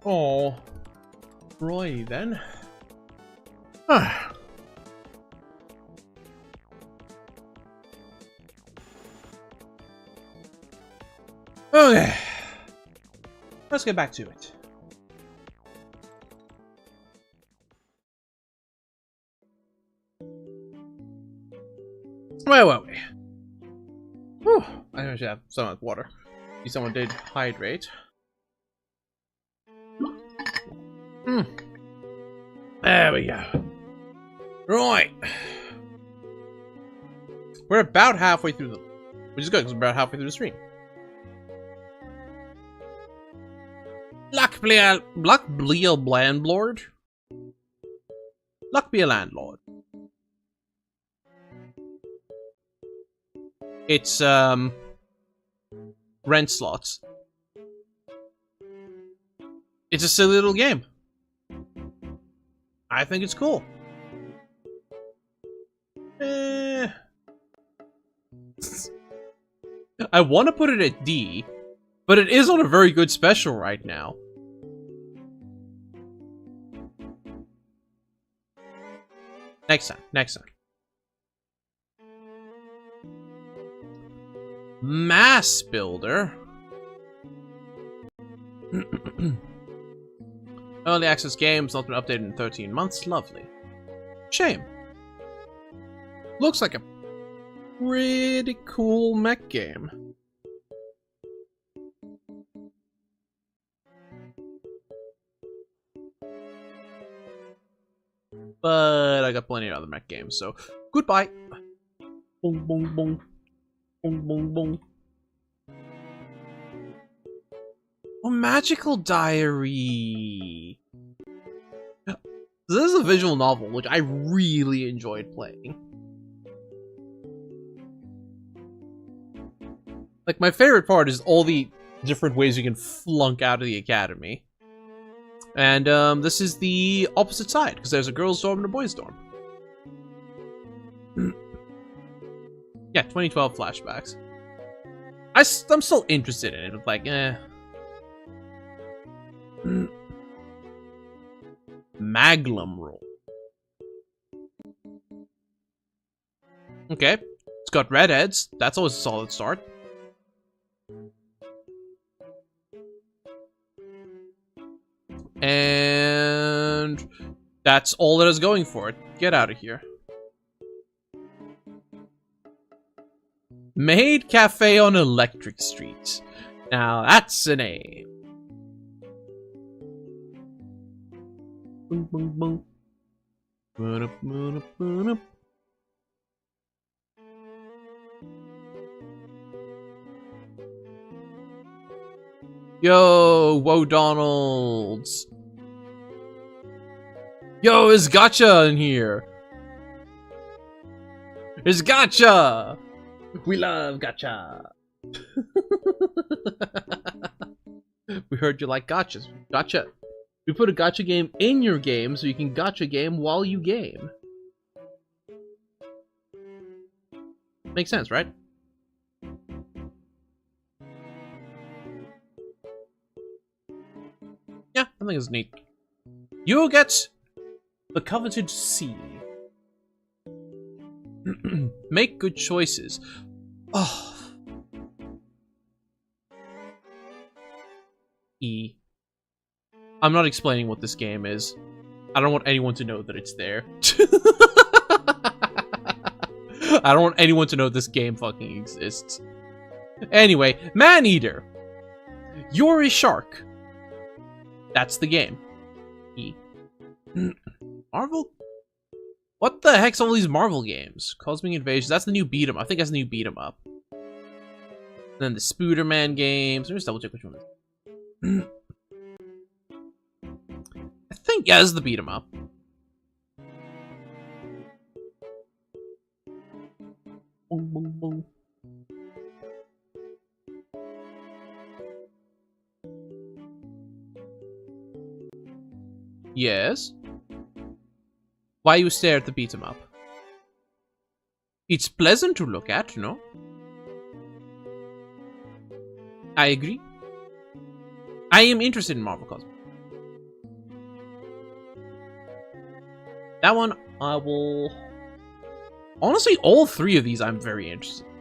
Oh, righty then. Okay, let's get back to it. Where were we? Whew, I should have some water. See, someone did hydrate. There we go. Right. We're about halfway through the... Which is good, because we're about halfway through the stream. Luck be a landlord. Luck be a landlord. It's, rent slots. It's a silly little game. I think it's cool. I want to put it at D, but it is on a very good special right now. Next time, next time. Mass Builder. Early access games, not been updated in 13 months. Lovely. Shame. Looks like a pretty cool mech game. But I got plenty of other mech games, so goodbye. Boom, boom, boom. Boom, boom, boom. Oh, Magical Diary. This is a visual novel, which I really enjoyed playing. Like, my favorite part is all the different ways you can flunk out of the academy. And, this is the opposite side, because there's a girls' dorm and a boys' dorm. Yeah, 2012 flashbacks. I'm still interested in it, but like, Maglum roll. Okay, it's got redheads. That's always a solid start. And that's all it is going for it. Get out of here. Maid Cafe on Electric Street. Now that's a name. Boom, boom, boom. Boom, boom, boom. Yo, Whoa Donalds. Yo, is Gotcha in here? It's Gotcha! We love Gotcha! We heard you like gotchas. Gotcha. We put a gotcha game in your game so you can gotcha game while you game. Makes sense, right? Yeah, I think it's neat. You get the coveted C. Make good choices. Oh. E. I'm not explaining what this game is. I don't want anyone to know that it's there. I don't want anyone to know this game fucking exists. Anyway, Maneater. You're a shark. That's the game. E. Marvel? What the heck's all these Marvel games? Cosmic Invasion. That's the new beat 'em. I think that's the new beat 'em up. And then the Spooderman games. Let me just double check which one it is. I think, yeah, this is the beat 'em up. Boom, boom, boom. Yes? Why you stare at the beat 'em up? It's pleasant to look at, no? I agree. I am interested in Marvel Cosmos. That one, I will... Honestly, all three of these I'm very interested in.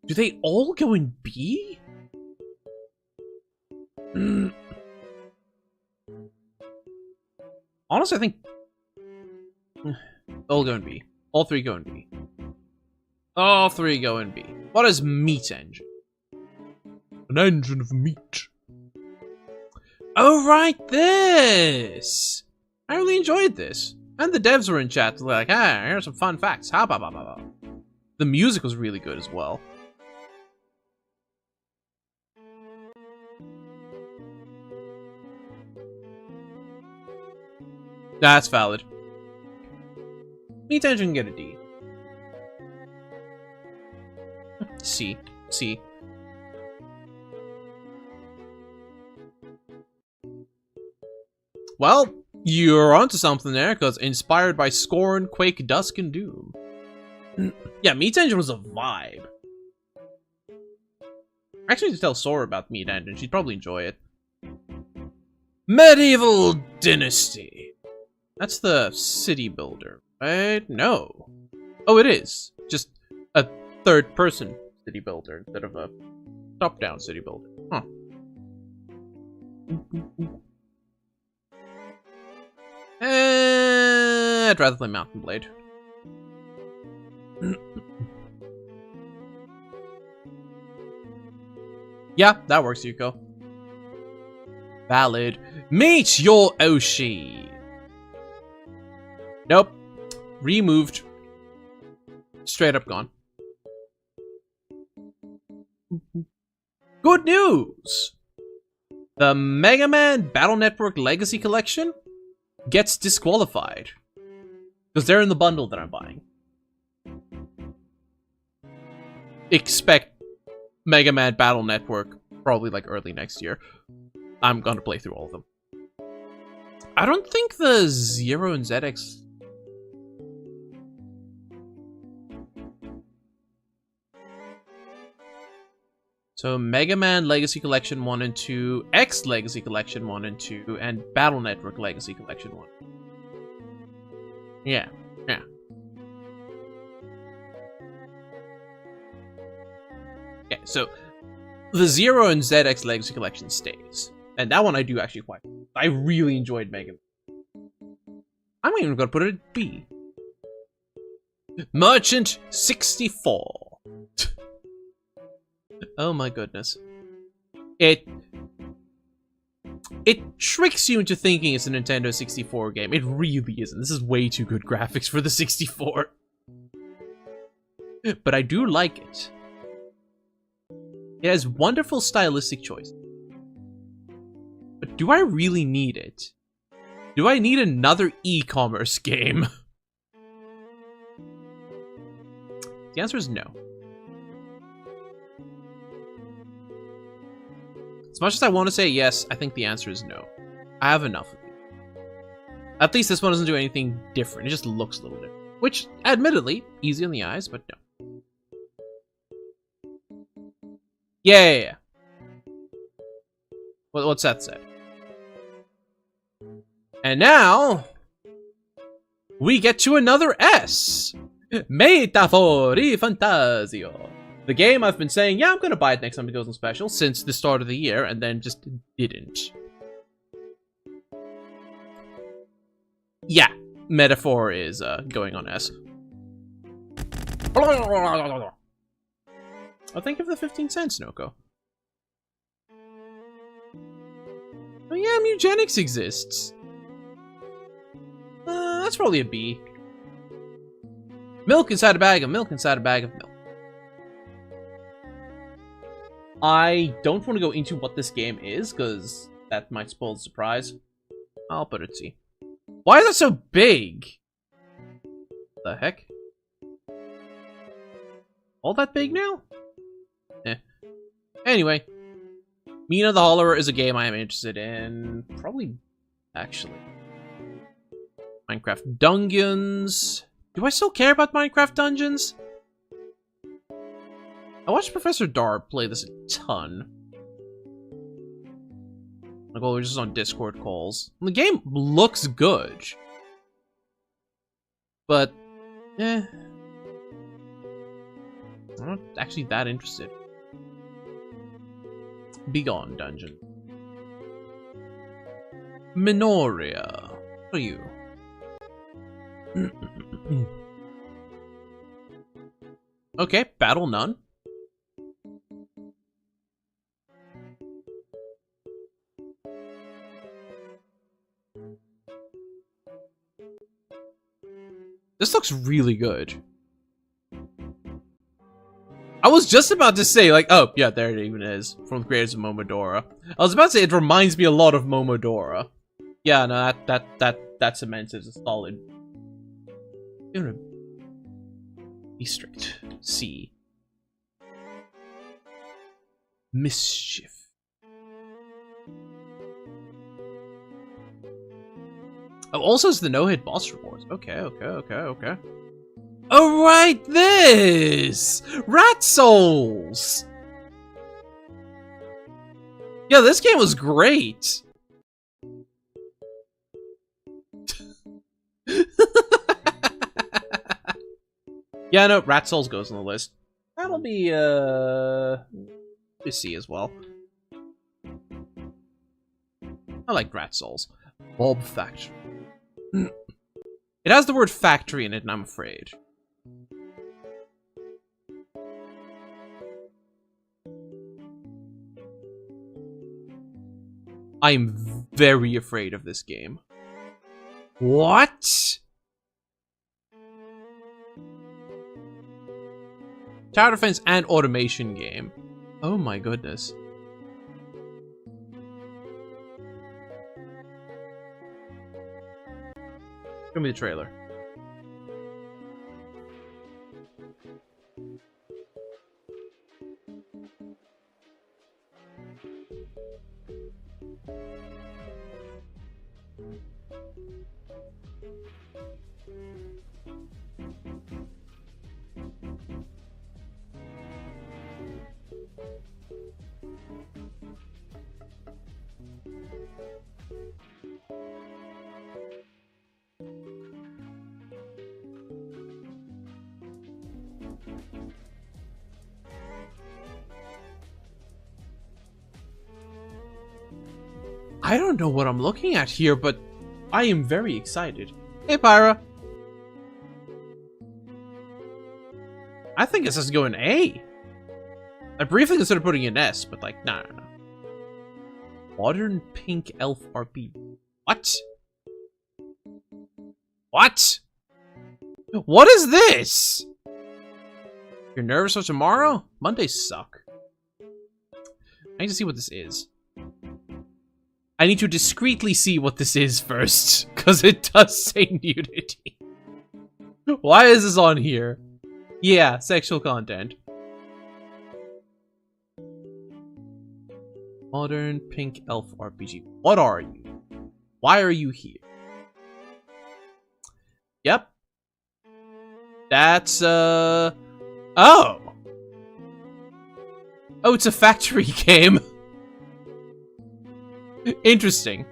Do they all go in B? Honestly, I think... all go in B. All three go in B. All three go in B. What is Meat Engine? An engine of meat. Oh, right, this! I really enjoyed this. And the devs were in chat, like, ah, here's some fun facts. Ha, ba, ba, ba, ba. The music was really good as well. That's valid. Meat Engine can get a D. C. C. Well, you're onto something there, because inspired by Scorn, Quake, Dusk, and Doom. Yeah, Meat Engine was a vibe. I actually need to tell Sora about Meat Engine. She'd probably enjoy it. Medieval Dynasty. That's the city builder, right? No. Oh, it is. Just a third-person city builder instead of a top-down city builder. Huh. I'd rather play Mountain Blade. Yeah, that works, Yuko. Valid. Meet your Oshi. Nope. Removed. Straight up gone. Good news! The Mega Man Battle Network Legacy Collection gets disqualified. Because they're in the bundle that I'm buying. Expect Mega Man Battle Network probably like early next year. I'm gonna play through all of them. I don't think the Zero and ZX... So, Mega Man Legacy Collection 1 and 2, X Legacy Collection 1 and 2, and Battle Network Legacy Collection 1. Yeah, yeah. Okay, so, the Zero and ZX Legacy Collection stays. And that one I do actually quite... I really enjoyed Mega Man. I'm even gonna put it at B. Merchant 64. Oh my goodness. It tricks you into thinking it's a Nintendo 64 game. It really isn't. This is way too good graphics for the 64. But I do like it. It has wonderful stylistic choices. But do I really need it? Do I need another e-commerce game? The answer is no. As much as I want to say yes, I think the answer is no. I have enough of it. At least this one doesn't do anything different. It just looks a little different. Which, admittedly, easy on the eyes, but no. Yeah. What's that say? And now... we get to another S! Metafori Fantasio. The game I've been saying, yeah, I'm gonna buy it next time it goes on special, since the start of the year, and then just didn't. Yeah, Metaphor is going on S. Oh, thank you for the 15 cents, Noko. Oh yeah, Mugenics exists. That's probably a B. Milk inside a bag of milk inside a bag of milk. I don't want to go into what this game is, because that might spoil the surprise. I'll put it C. Why is it so big? The heck? All that big now? Eh. Anyway. Mina the Hollower is a game I am interested in. Probably, actually. Minecraft Dungeons. Do I still care about Minecraft Dungeons? I watched Professor Darb play this a ton. Like, well, we're just on Discord calls. The game looks good. But, I'm not actually that interested. Begone, dungeon. Minoria. What are you? Okay, battle none. This looks really good. I was just about to say, like, oh, yeah, there it even is. From the creators of Momodora. I was about to say, it reminds me a lot of Momodora. Yeah, no, that cements is a solid. District C. Mischief. Oh, also it's the no-hit boss rewards. Okay. Oh, right, this! Rat Souls! Yeah, this game was great! Yeah, no, Rat Souls goes on the list. That'll be, C as well. I like Rat Souls. Bob Factory. It has the word factory in it, and I'm afraid. I'm very afraid of this game. What? Tower defense and automation game. Oh my goodness. Show me the trailer. I don't know what I'm looking at here, but I am very excited. Hey, Pyra. I think this is going A. I briefly considered putting an S, but like, no. Modern Pink Elf RP. What? What? What is this? You're nervous for tomorrow? Mondays suck. I need to see what this is. I need to discreetly see what this is first, because it does say nudity. Why is this on here? Yeah, sexual content. Modern Pink Elf RPG. What are you? Why are you here? Yep. That's, Oh! Oh, it's a factory game. Interesting.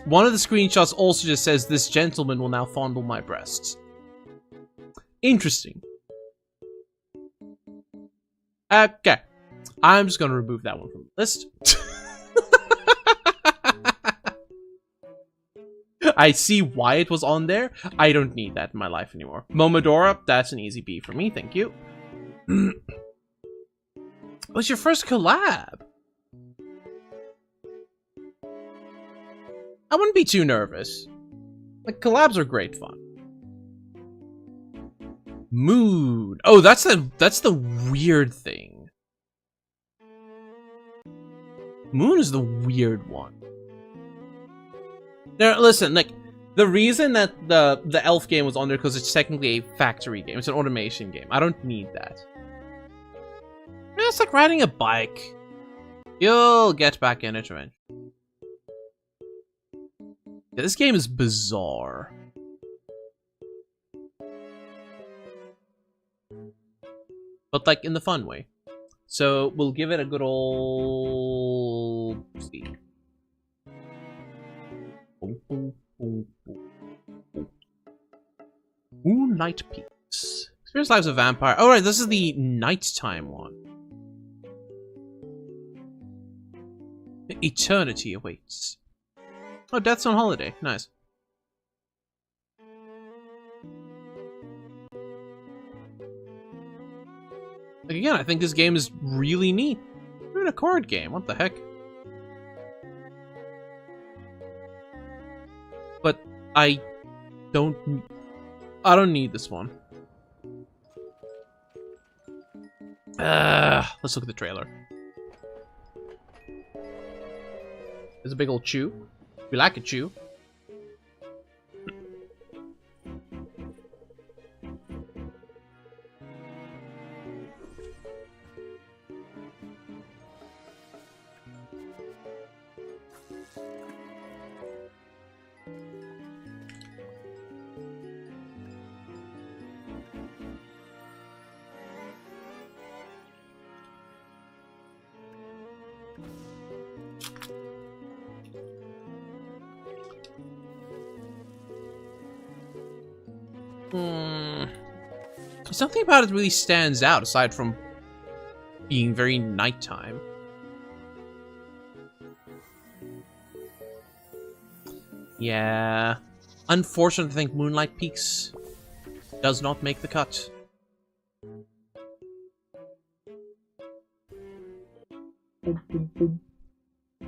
One of the screenshots also just says, "This gentleman will now fondle my breasts." Interesting. Okay. I'm just gonna remove that one from the list. I see why it was on there. I don't need that in my life anymore. Momodora, that's an easy B for me, thank you. What's your first collab? I wouldn't be too nervous. Like, collabs are great fun. Mood. Oh, that's the weird thing. Moon is the weird one. Now, listen, like, the reason that the elf game was on there because it's technically a factory game. It's an automation game. I don't need that. It's like riding a bike. You'll get back in it eventually. Yeah, this game is bizarre. but like in the fun way. So we'll give it a good old see. Moonlight Peaks. Experience Lives of Vampire. Oh right, this is the nighttime one. Eternity awaits. Oh, Death's on Holiday. Nice. Like, again, I think this game is really neat. Even a card game. What the heck? But I don't need this one. Let's look at the trailer. There's a big old chew. We like a chew. Something about it really stands out, aside from being very nighttime. Yeah. Unfortunately, I think Moonlight Peaks does not make the cut.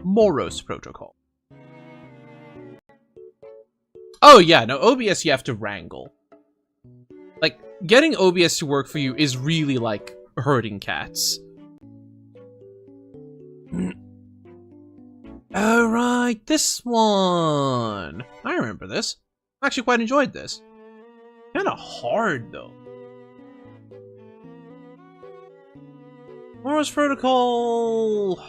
Moros Protocol. Oh yeah, no, OBS you have to wrangle. Like, getting OBS to work for you is really like herding cats. Alright, this one. I remember this. I actually quite enjoyed this. Kinda hard, though. Moros Protocol...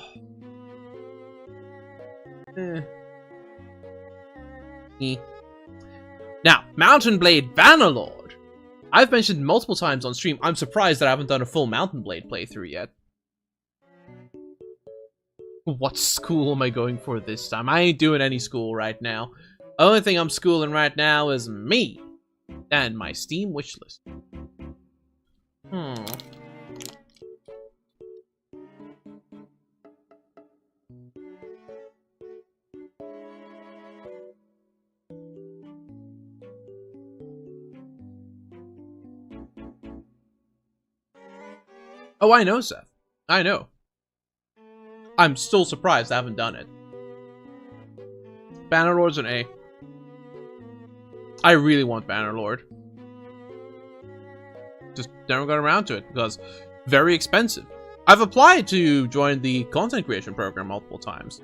Now, Mountain Blade Bannerlord. I've mentioned multiple times on stream, I'm surprised that I haven't done a full Mountain Blade playthrough yet. What school am I going for this time? I ain't doing any school right now. Only thing I'm schooling right now is me. And my Steam wishlist. Oh, I know, Seth. I know. I'm still surprised I haven't done it. Bannerlord's an A. I really want Bannerlord. Just never got around to it because very expensive. I've applied to join the content creation program multiple times,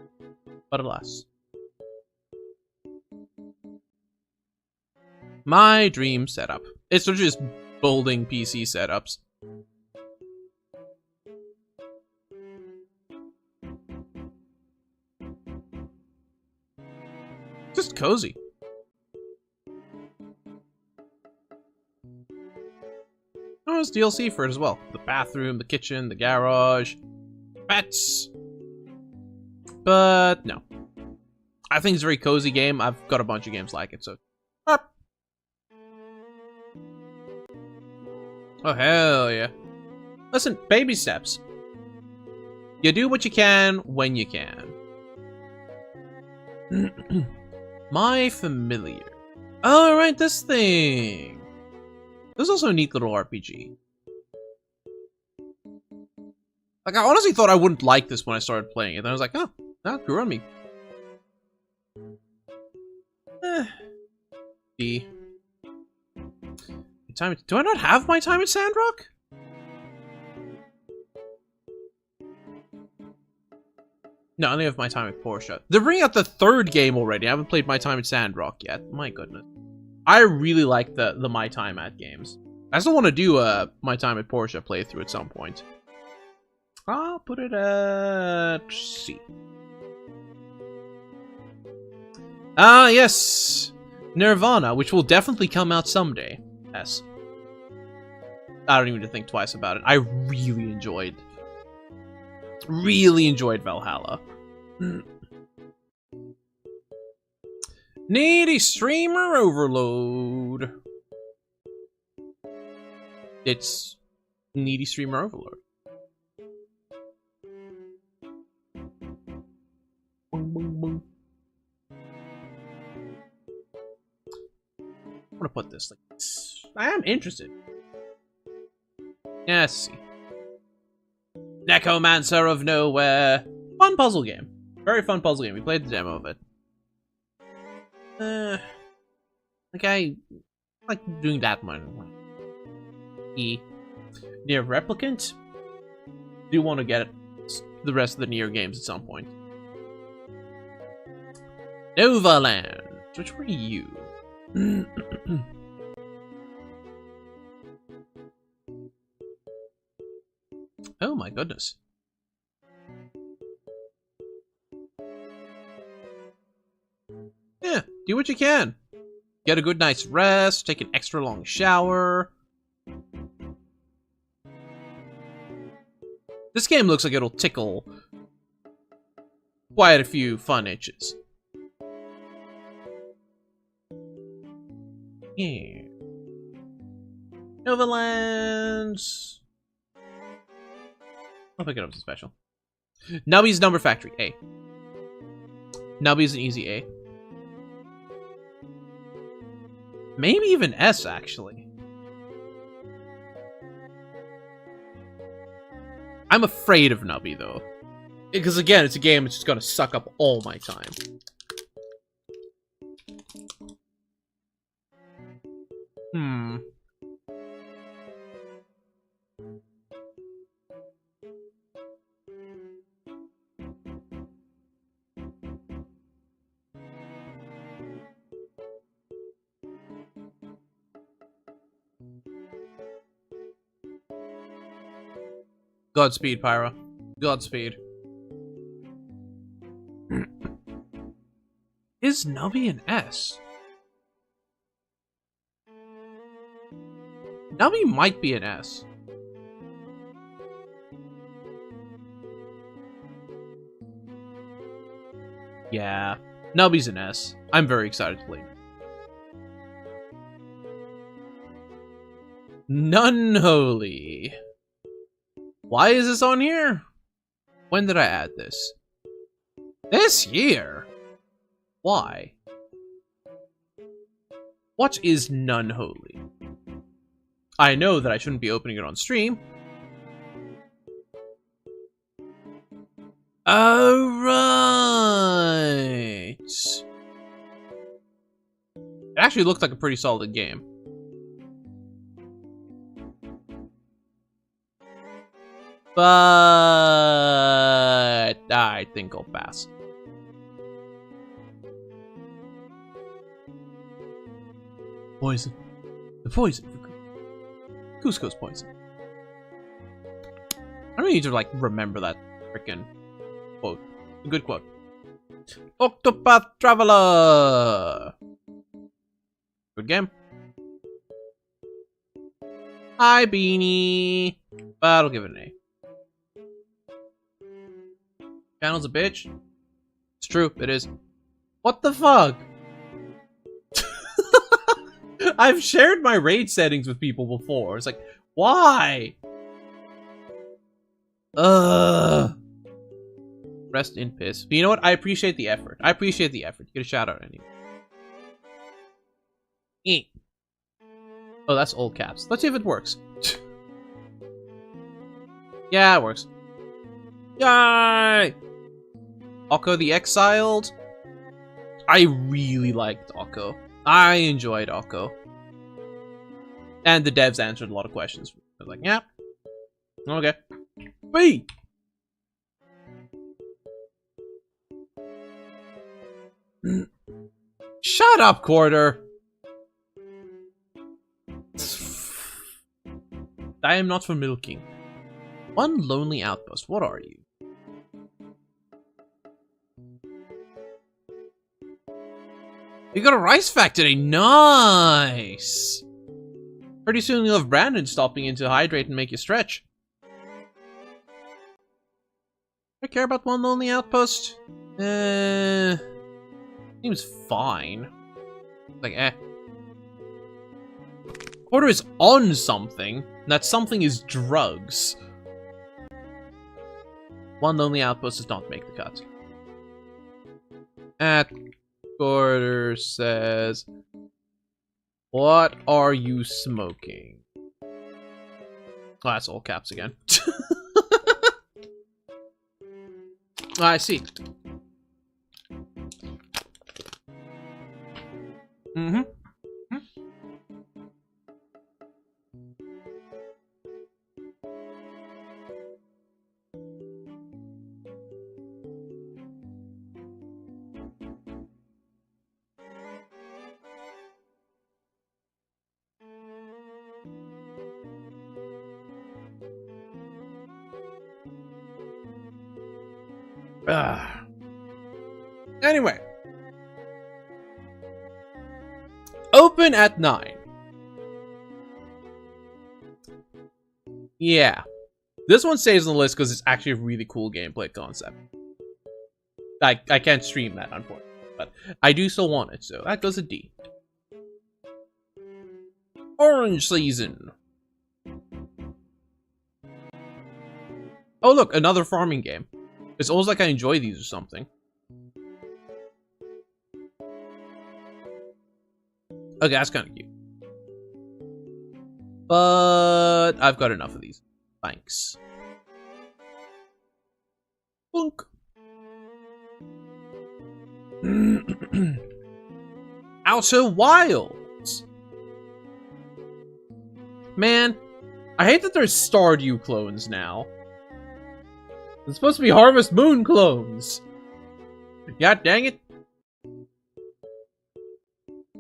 but alas. My dream setup. It's literally just building PC setups. Just cozy. Oh, there's DLC for it as well. The bathroom, the kitchen, the garage, pets. But no. I think it's a very cozy game. I've got a bunch of games like it, so. Oh, hell yeah. Listen, baby steps. You do what you can when you can. My Familiar. Oh, right, this thing. This is also a neat little RPG. Like, I honestly thought I wouldn't like this when I started playing it. Then I was like, oh, that grew on me. D. Do I not have my time at Sandrock? No, I only have my time at Porsche. They're bringing out the third game already. I haven't played my time at Sandrock yet. My goodness. I really like the my time at games. I still want to do a my time at Porsche playthrough at some point. I'll put it at C. Ah, yes. Nirvana, which will definitely come out someday. S. I don't even need to think twice about it. I really enjoyed Valhalla. Needy streamer overload. It's needy streamer overload. Boom, boom, boom. I'm gonna put this like this. I am interested. Yeah, let's see. Necromancer of Nowhere. Fun puzzle game. Very fun puzzle game. We played the demo of it. Like I like doing that one. The Nier Replicant. Do want to get the rest of the Nier games at some point. Novaland. Which were you? Oh my goodness. Yeah, do what you can. Get a good night's rest, take an extra long shower. This game looks like it'll tickle quite a few fun itches. Yeah. Novalands. I'll pick it up as a special. Nubby's Number Factory, A. Nubby's an easy A. Maybe even S, actually. I'm afraid of Nubby, though. Because, again, it's a game that's just gonna suck up all my time. Godspeed, Pyra. Godspeed. Is Nubby an S? Nubby might be an S. Yeah, Nubby's an S. I'm very excited to play it. Nunholy. Why is this on here? When did I add this? This year? Why? What is Nunholy? I know that I shouldn't be opening it on stream. Oh, right. It actually looked like a pretty solid game. But I think I'll pass. Poison. The poison. Cusco's poison. I don't need to, like, remember that frickin' quote. A good quote. Octopath Traveler! Good game. Hi, Beanie. But I'll give it an A. Channel's a bitch. It's true, it is. What the fuck? I've shared my raid settings with people before. It's like, why? Rest in piss. But you know what? I appreciate the effort. I appreciate the effort. Get a shout out anyway. Oh, that's all caps. Let's see if it works. Yeah, it works. Yay! Okko the Exiled. I really liked Okko. I enjoyed Okko. And the devs answered a lot of questions. I was like, yeah. Okay. B! Shut up, Quarter! I am not for milking. One lonely outpost. What are you? You got a rice factory. Nice. Pretty soon you'll have Brandon stopping in to hydrate and make you stretch. I care about One Lonely Outpost? Seems fine. Like, Porter is on something. And that something is drugs. One Lonely Outpost does not make the cut. At Porter says, what are you smoking? Oh, that's all caps again. I see. Mm-hmm. Anyway. Open at 9. Yeah. This one stays on the list because it's actually a really cool gameplay concept. I can't stream that, unfortunately. But I do still want it, so that goes a D. Orange Season. Oh look, another farming game. It's almost like I enjoy these or something. Okay, that's kind of cute. But I've got enough of these. Thanks. Boink. Outer Wilds. Man, I hate that there's Stardew clones now. It's supposed to be Harvest Moon clones. God dang it.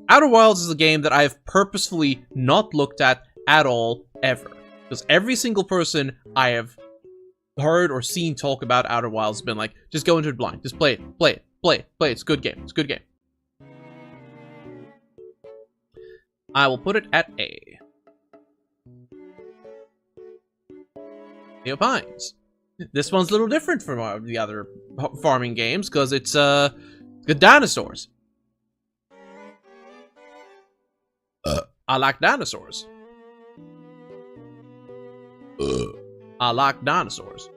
Outer Wilds is a game that I have purposefully not looked at all, ever. Because every single person I have heard or seen talk about Outer Wilds has been like, just go into it blind. Just play it. Play it. Play it. Play it. It's a good game. It's a good game. I will put it at A. Pines. This one's a little different from the other farming games because it's good dinosaurs. I like dinosaurs. I like dinosaurs.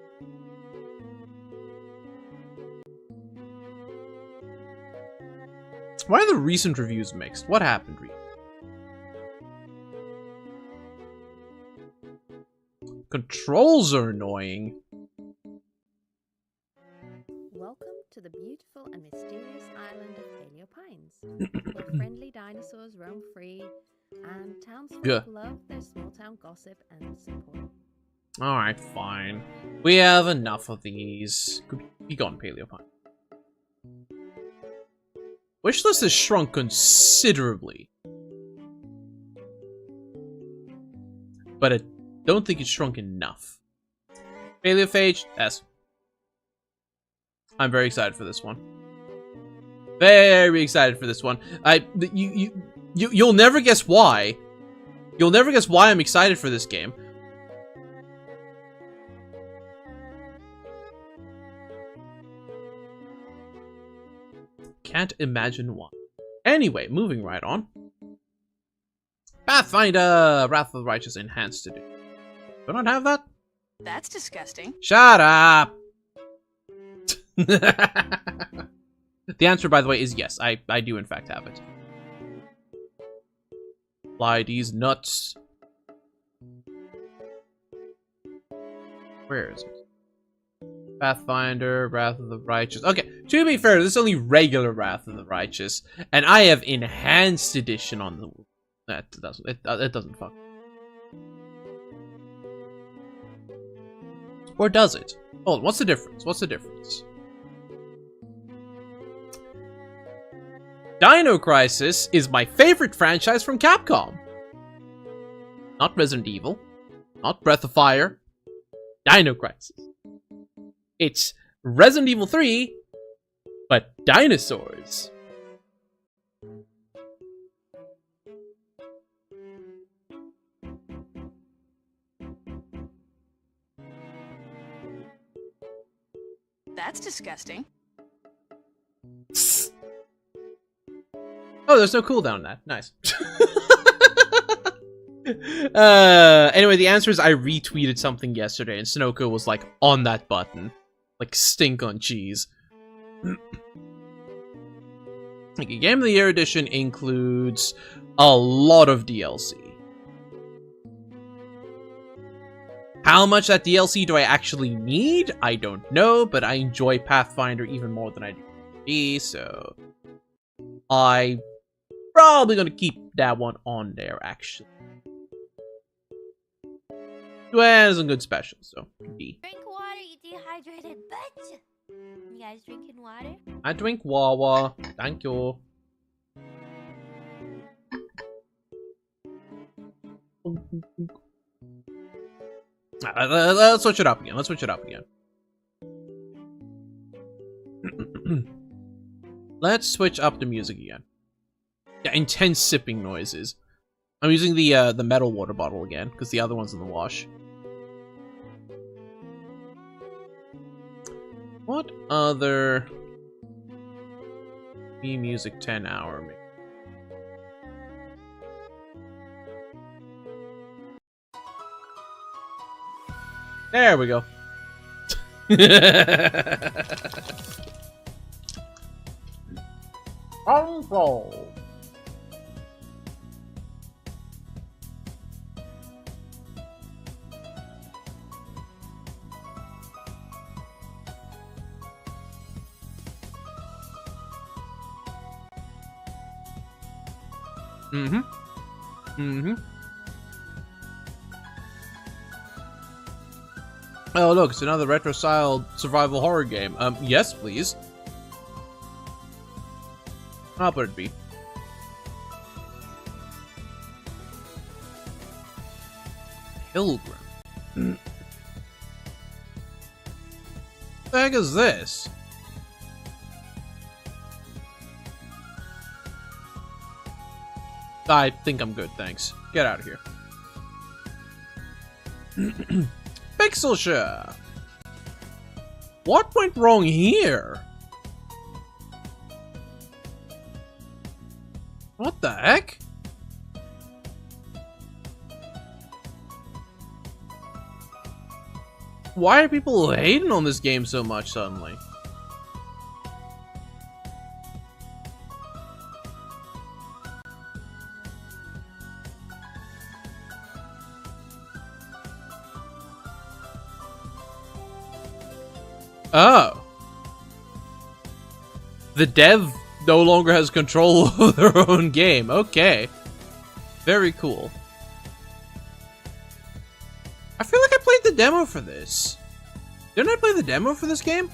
Why are the recent reviews mixed? What happened, Controls are annoying. Welcome to the beautiful and mysterious island of Paleo Pines, where friendly dinosaurs roam free and townsfolk love their small town gossip and support. Alright, fine. We have enough of these. Be gone, Paleo Pine. Wishlist has shrunk considerably. But I don't think it's shrunk enough. Paleophage, S. I'm very excited for this one. Very excited for this one. You'll never guess why. You'll never guess why I'm excited for this game. Can't imagine why. Anyway, moving right on. Pathfinder! Wrath of the Righteous Enhanced Edition. Do I not have that? That's disgusting. Shut up! The answer, by the way, is yes. I do in fact have it. Fly these nuts. Where is it? Pathfinder, Wrath of the Righteous. Okay, to be fair, this is only regular Wrath of the Righteous, and I have Enhanced Edition on the... That doesn't... It doesn't fuck. Or does it? Hold on, what's the difference? What's the difference? Dino Crisis is my favorite franchise from Capcom. Not Resident Evil. Not Breath of Fire. Dino Crisis. It's Resident Evil 3, but dinosaurs. That's disgusting. Oh, there's no cooldown on that. Nice. Anyway, the answer is I retweeted something yesterday, and Sunoco was like on that button, like stink on cheese. Like, a Game of the Year edition includes a lot of DLC. How much that DLC do I actually need? I don't know, but I enjoy Pathfinder even more than I do D, so I probably gonna keep that one on there, actually. Well, some good specials, so D. Drink water, you dehydrated bitch. You guys drinking water? I drink Wawa. Thank you. Let's switch it up again. Let's switch up the music again. Yeah, intense sipping noises. I'm using the metal water bottle again, because the other one's in the wash. What other music 10-hour mix? There we go. Control. Oh, look, it's another retro-style survival horror game. Yes, please. I'll put it B. Pilgrim. What the heck is this? I think I'm good, thanks. Get out of here. Pixel share. What went wrong here? What the heck? Why are people hating on this game so much suddenly? Oh. The dev no longer has control of their own game. Okay. Very cool. I feel like I played the demo for this. Didn't I play the demo for this game?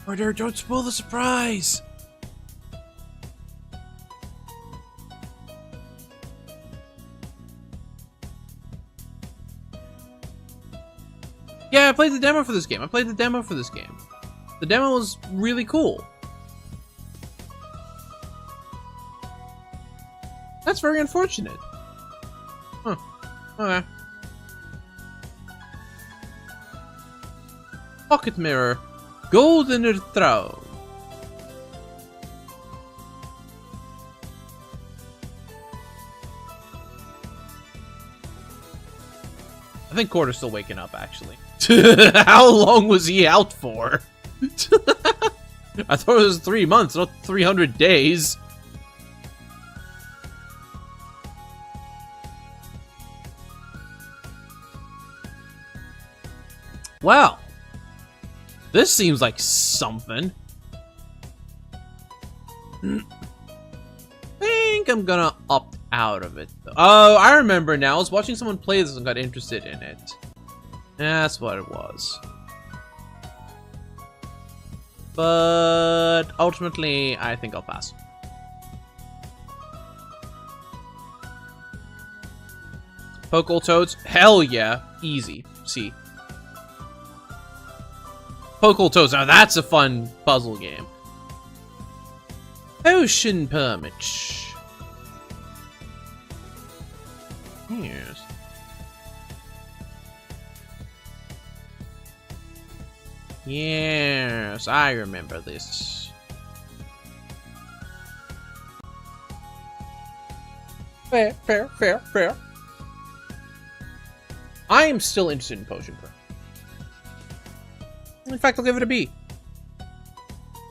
Murder, don't spoil the surprise! Yeah, I played the demo for this game. The demo was really cool. That's very unfortunate. Huh. Okay. Pocket mirror. Golden throne. I think Quarter's still waking up, actually. How long was he out for? I thought it was 3 months, not 300 days. Well, this seems like something. I think I'm gonna opt out of it, though. Oh, I remember now. I was watching someone play this and got interested in it. That's what it was. But ultimately, I think I'll pass. Pokeball Toads? Hell yeah. Easy. C. Pokeball Toads. Now that's a fun puzzle game. Ocean Permit. Yes. Yes, I remember this. Fair, fair, fair, fair. I am still interested in Potion Pro. In fact, I'll give it a B.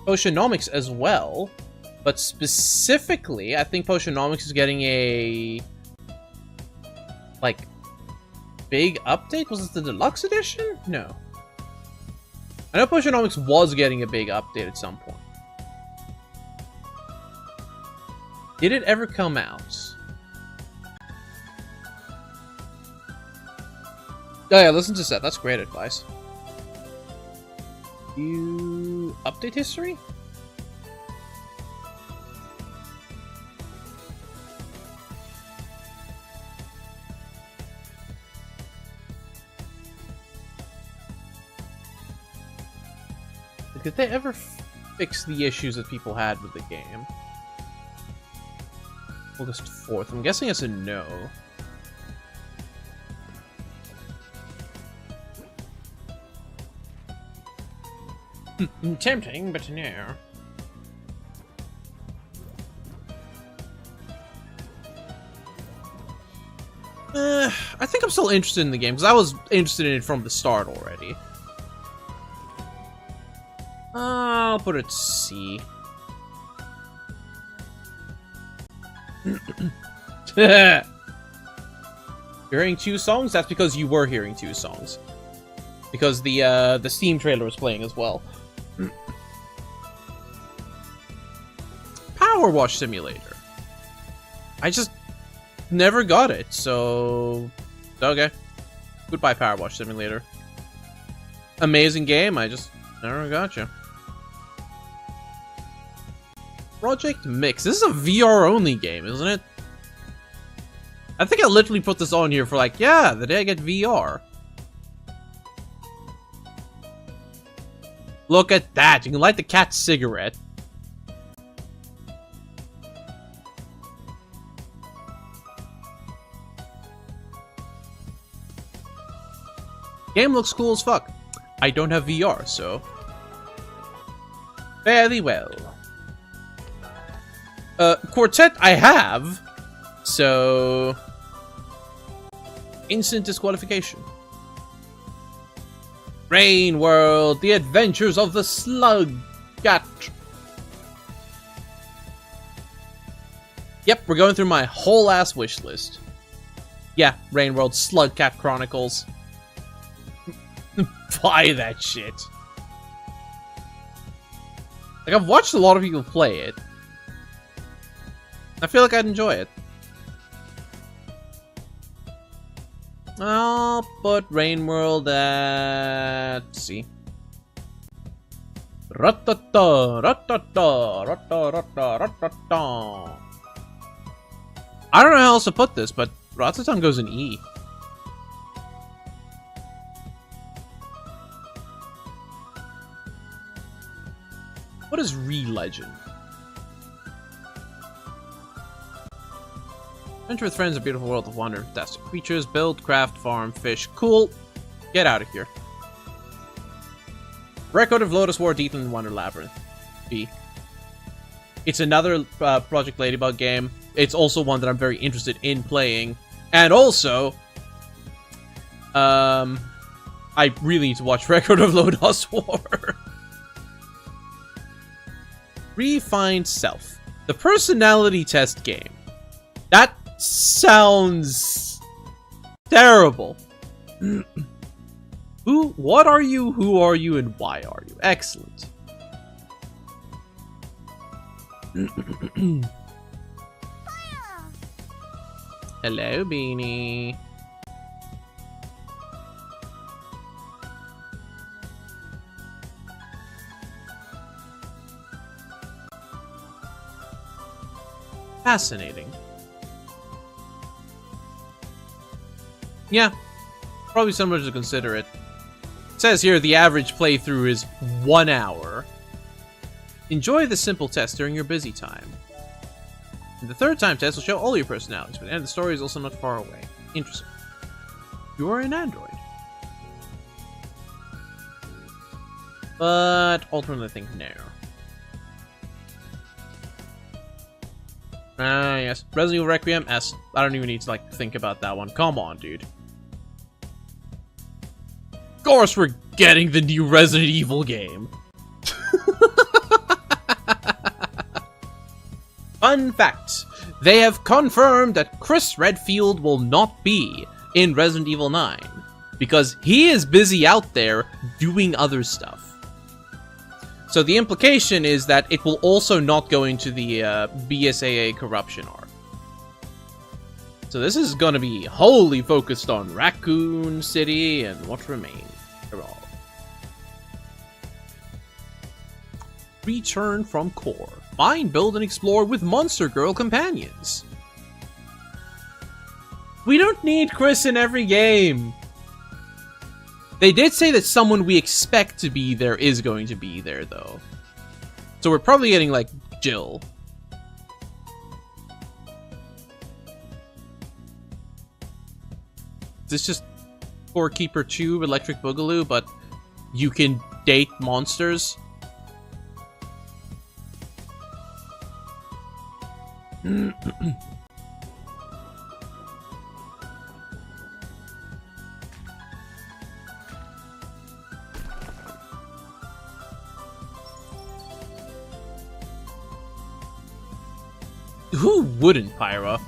Potionomics as well, but specifically, I think Potionomics is getting a like big update. Was it the deluxe edition? No. I know Potionomics was getting a big update at some point. Did it ever come out? Oh yeah, listen to Seth. That's great advice. You update history? Did they ever fix the issues that people had with the game? August 4th. I'm guessing it's a no. Tempting, but no. I think I'm still interested in the game, because I was interested in it from the start already. I'll put it C. You're hearing 2 songs? That's because you were hearing 2 songs. Because the Steam trailer was playing as well. Power Wash Simulator. I just never got it, so okay. Goodbye, Power Wash Simulator. Amazing game, I just never got you. Project Mix. This is a VR-only game, isn't it? I think I literally put this on here for like, yeah, the day I get VR. Look at that. You can light the cat's cigarette. Game looks cool as fuck. I don't have VR, so... Fairly well. Quartet I have, so... Instant disqualification. Rain World, The Adventures of the Slug Cat. Yep, we're going through my whole ass wish list. Yeah, Rain World, Slug Cat Chronicles. Buy that shit. Like, I've watched a lot of people play it. I feel like I'd enjoy it. I'll put Rain World at C. Ratata, ratata, ratata, ratata. I don't know how else to put this, but Ratatan goes in E. What is Re-Legend? Adventure with friends, a beautiful world of wonder, fantastic creatures, build, craft, farm, fish. Cool. Get out of here. Record of Lotus War, Deepland Wonder Labyrinth. B. It's another Project Ladybug game. It's also one that I'm very interested in playing. And also, I really need to watch Record of Lotus War. Refined Self. The personality test game. That sounds terrible. What are you, who are you, and why are you? Excellent. Hello, Beanie. Fascinating. Yeah, probably somewhere to consider it. It says here the average playthrough is 1 hour. Enjoy the simple test during your busy time. And the third time test will show all your personalities, but the end of the story is also not far away. Interesting. You are an android. But ultimately I think no. Yes. Resident Evil Requiem, S. I don't even need to, like, think about that one. Come on, dude. Of course we're getting the new Resident Evil game. Fun fact. They have confirmed that Chris Redfield will not be in Resident Evil 9. Because he is busy out there doing other stuff. So the implication is that it will also not go into the BSAA corruption arc. So this is gonna be wholly focused on Raccoon City and what remains thereof. Return from core. Find, build, and explore with Monster Girl companions. We don't need Chris in every game. They did say that someone we expect to be there is going to be there, though. So we're probably getting, like, Jill. Is this just Scorekeeper 2 Electric Boogaloo, but you can date monsters? Who wouldn't, Pyra?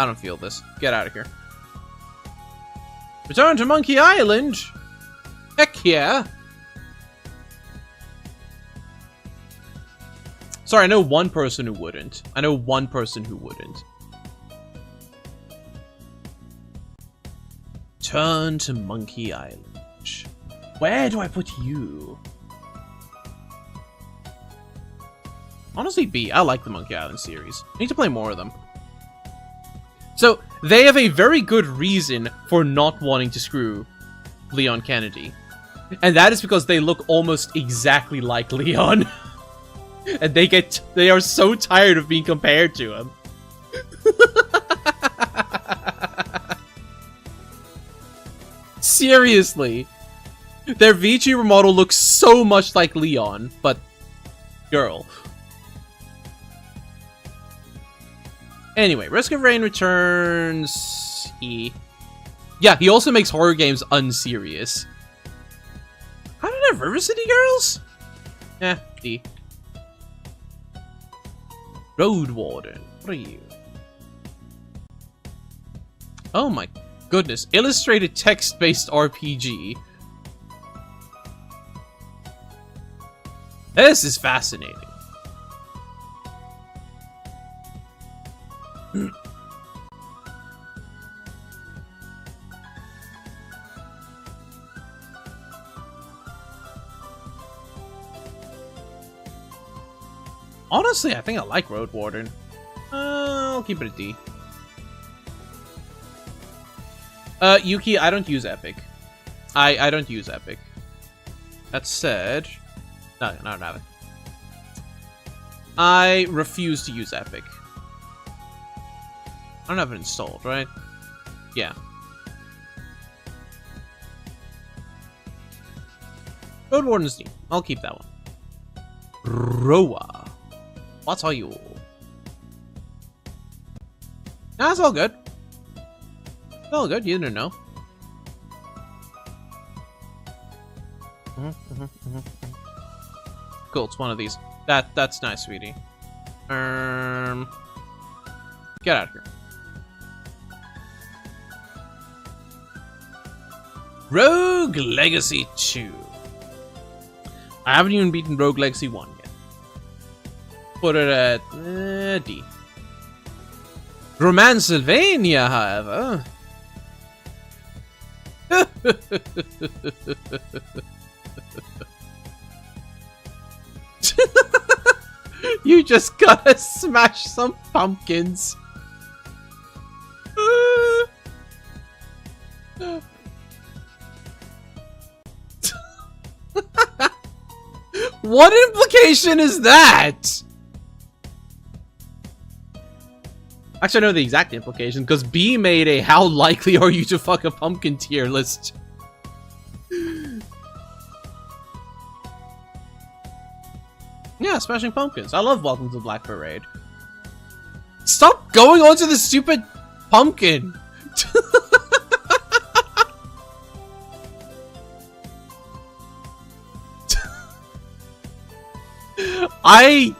I don't feel this. Get out of here. Return to Monkey Island? Heck yeah! Sorry, I know one person who wouldn't. I know one person who wouldn't. Turn to Monkey Island. Where do I put you? Honestly, B. I like the Monkey Island series. I need to play more of them. So, they have a very good reason for not wanting to screw Leon Kennedy. And that is because they look almost exactly like Leon. And they are so tired of being compared to him. Seriously. Their VTuber model looks so much like Leon, but girl. Anyway, Risk of Rain returns... E. Yeah, he also makes horror games unserious. How did I have River City Girls? D. Road Warden. What are you? Oh my goodness. Illustrated text-based RPG. This is fascinating. Honestly, I think I like Road Warden. I'll keep it a D. Yuki, I don't use Epic. I don't use Epic. That said... No, I don't have it. I refuse to use Epic. I don't have it installed, right? Yeah. Road Warden's neat. I'll keep that one. Roa. What are you? Nah, it's all good. It's all good, you didn't know. Cool, it's one of these. That's nice, sweetie. Get out of here. Rogue Legacy 2. I haven't even beaten Rogue Legacy 1 yet. Put it at D. Romancylvania, however. You just gotta smash some pumpkins. What implication is that? Actually, I know the exact implication, because B made a how likely are you to fuck a pumpkin tier list. Yeah, smashing pumpkins. I love Welcome to the Black Parade. Stop going onto the stupid pumpkin! I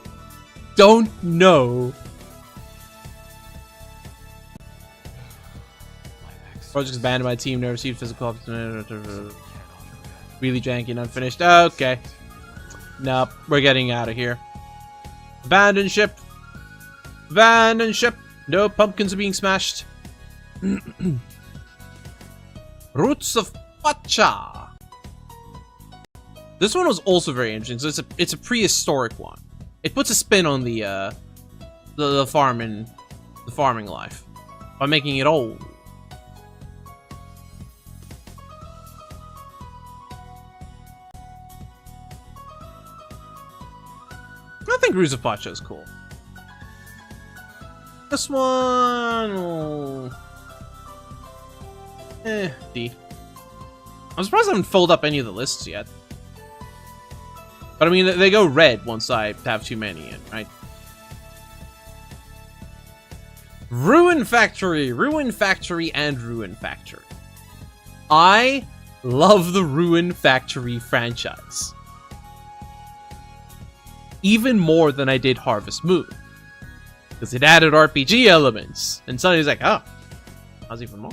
don't know. Project's banned by team, never received physical really janky and unfinished. Okay. Nope, we're getting out of here. Abandon ship. Abandon ship. No pumpkins are being smashed. Roots of Pacha. This one was also very interesting. So it's a prehistoric one. It puts a spin on the farming life by making it old. I think Roots of Pacha is cool. This one, D. I'm surprised I haven't filled up any of the lists yet. But I mean, they go red once I have too many in, right? Ruin Factory, Ruin Factory, and Ruin Factory. I love the Ruin Factory franchise. Even more than I did Harvest Moon. Because it added RPG elements. And suddenly it's like, oh, how's even more?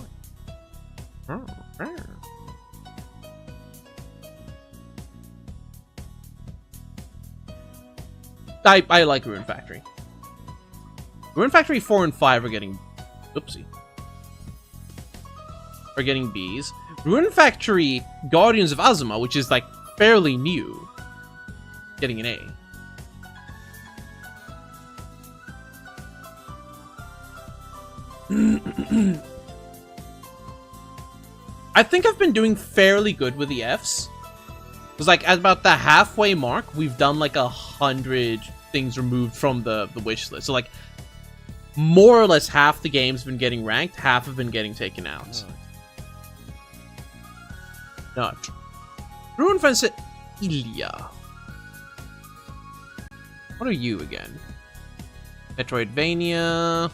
I like Ruin Factory. Ruin Factory 4 and 5 are getting... Oopsie. Are getting Bs. Ruin Factory Guardians of Azuma, which is like fairly new, getting an A. I think I've been doing fairly good with the Fs. Because like at about the halfway mark, we've done like 100 things removed from the wish list. So like more or less half the game's been getting ranked, half have been getting taken out. Not. Ruin Fence Ilya. What are you again? Metroidvania.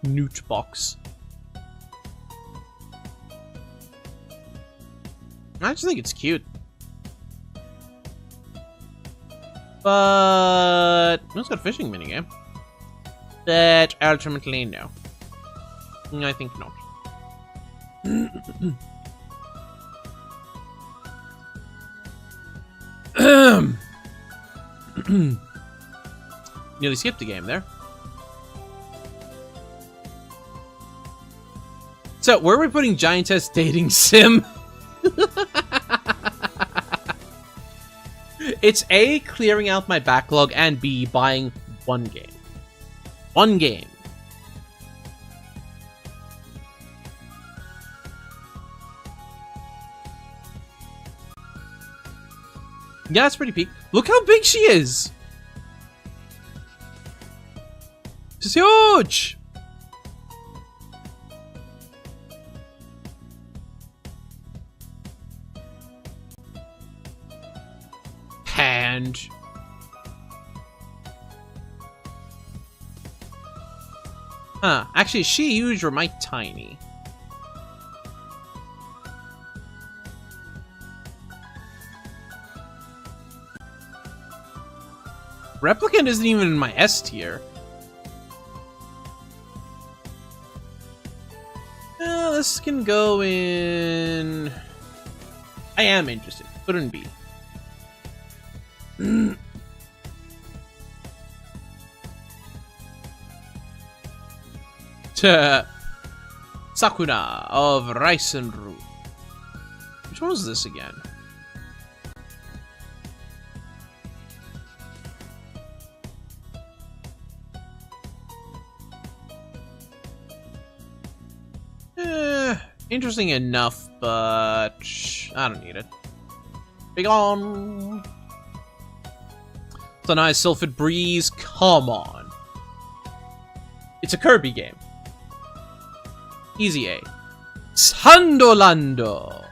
Newt box. I just think it's cute. But it's got a fishing minigame. But ultimately no. I think not. Nearly skipped a game there. So, where are we putting Giantess Dating Sim? It's A, clearing out my backlog, and B, buying one game. One game. Yeah, it's pretty peak. Look how big she is! She's huge! Hand. Huh. Actually, is she huge or am I tiny? Replicant isn't even in my S tier. This can go in... I am interested. Put it in B. Sakura of Rice and Root. Which one was this again? Interesting enough, but I don't need it. Be gone. It's a nice Sylphid Breeze. Come on. It's a Kirby game. Easy A. Sandolando.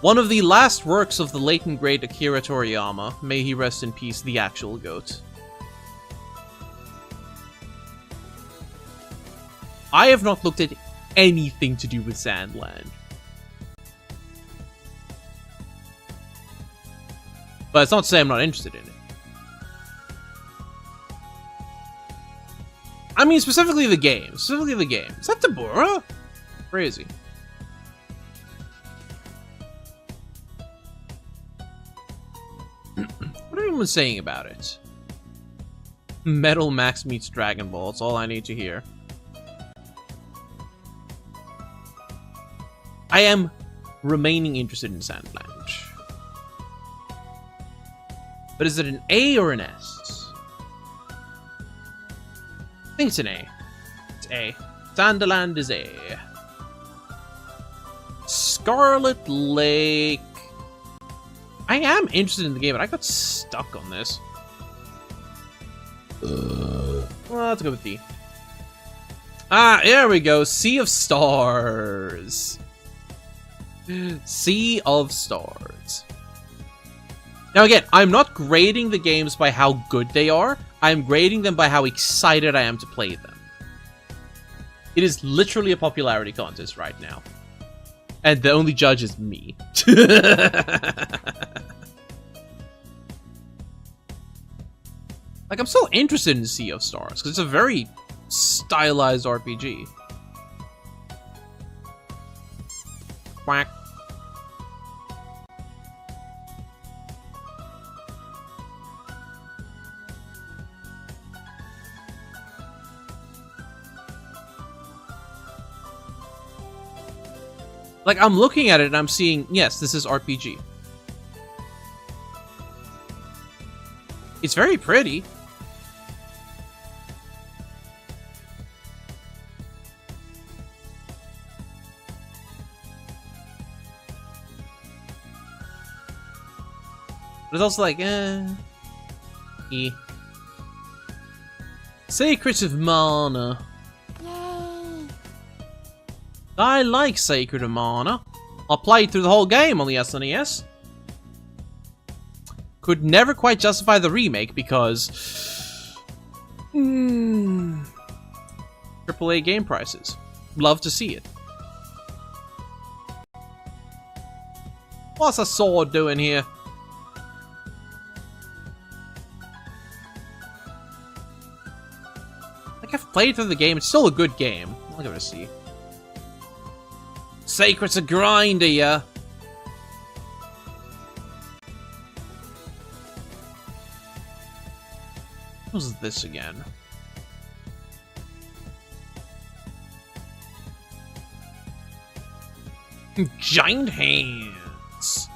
One of the last works of the late and great Akira Toriyama. May he rest in peace, the actual GOAT. I have not looked at anything to do with Sandland. But it's not to say I'm not interested in it. I mean, specifically the game. Specifically the game. Is that Tabora? Crazy. What are everyone saying about it? Metal Max meets Dragon Ball. That's all I need to hear. I am remaining interested in Sandland. But is it an A or an S? I think it's an A. It's A. Sandaland is A. Scarlet Lake. I am interested in the game, but I got stuck on this. Well, let's go with D. Ah, here we go. Sea of Stars. Sea of Stars. Now again, I'm not grading the games by how good they are. I'm grading them by how excited I am to play them. It is literally a popularity contest right now. And the only judge is me. Like, I'm so interested in Sea of Stars, because it's a very stylized RPG. Quack. Like, I'm looking at it and I'm seeing, yes, this is RPG. It's very pretty. But it's also like, E. Sacred of Mana. Yay! I like Sacred of Mana. I played through the whole game on the SNES. Could never quite justify the remake because... AAA game prices. Love to see it. What's a sword doing here? Like, I've played through the game. It's still a good game. I'll give it a C. Sacred's a grinder, yeah. What was this again? Giant hands.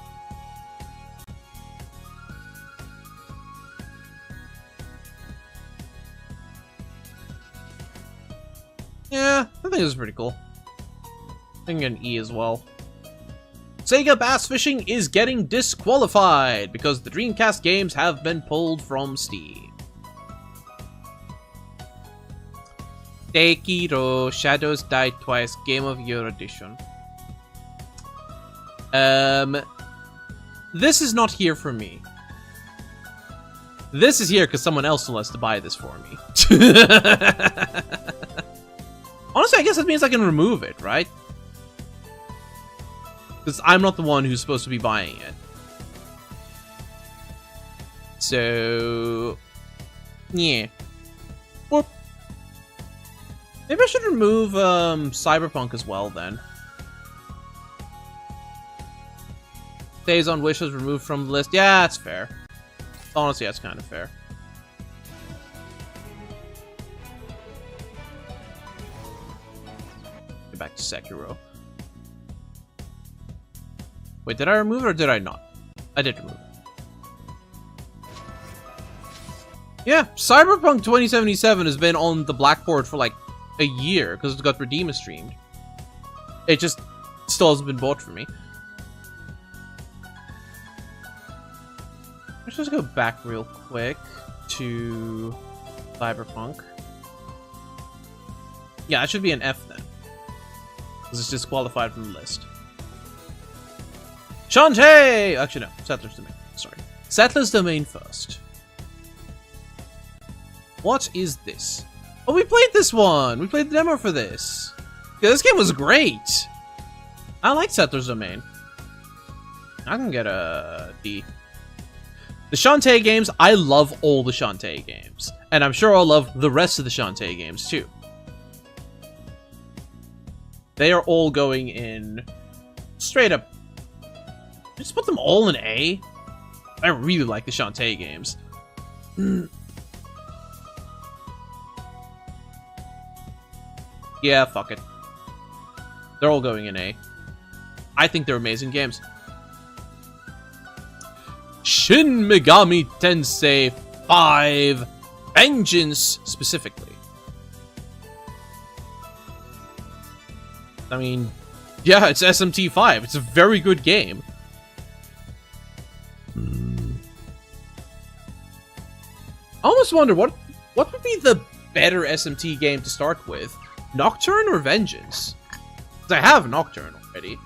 Yeah, I think this is pretty cool. I think an E as well. Sega Bass Fishing is getting disqualified because the Dreamcast games have been pulled from Steam. Tekiro Shadows Died Twice Game of Year Edition. This is not here for me. This is here because someone else wants to buy this for me. Honestly, I guess that means I can remove it, right? Because I'm not the one who's supposed to be buying it. So... yeah. Whoop. Maybe I should remove Cyberpunk as well, then. Days on Wish was removed from the list. Yeah, that's fair. Honestly, that's kind of fair. Get back to Sekiro. Wait, did I remove it or did I not? I did remove it. Yeah, Cyberpunk 2077 has been on the blackboard for like a year because it got Redeemer streamed. It just still hasn't been bought for me. Let's just go back real quick to Cyberpunk. Yeah, it should be an F then. Because it's disqualified from the list. Shantae! Actually, no. Settler's Domain. Sorry. Settler's Domain first. What is this? Oh, we played this one! We played the demo for this. Yeah, this game was great! I like Settler's Domain. I can get a D. The Shantae games, I love all the Shantae games. And I'm sure I'll love the rest of the Shantae games too. They are all going in straight up. Just put them all in A. I really like the Shantae games. Yeah, fuck it. They're all going in A. I think they're amazing games. Shin Megami Tensei 5 Vengeance specifically. I mean, yeah, it's SMT 5. It's a very good game. I almost wonder what would be the better SMT game to start with? Nocturne or Vengeance? Because I have Nocturne already.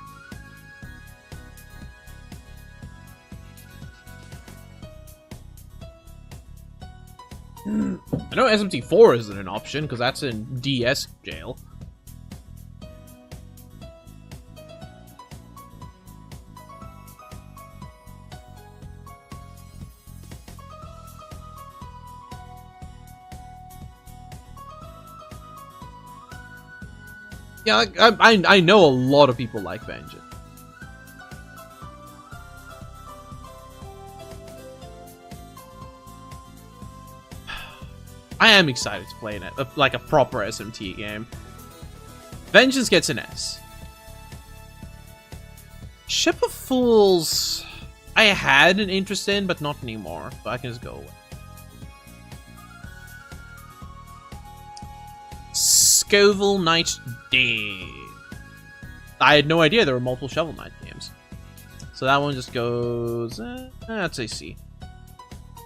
I know SMT4 isn't an option, because that's in DS jail. Yeah, I know a lot of people like Vengeance. I am excited to play like a proper SMT game. Vengeance gets an S. Ship of Fools, I had an interest in, but not anymore. So I can just go away. Scoville Knight D. I had no idea there were multiple Shovel Knight games. So that one just goes... let's say C.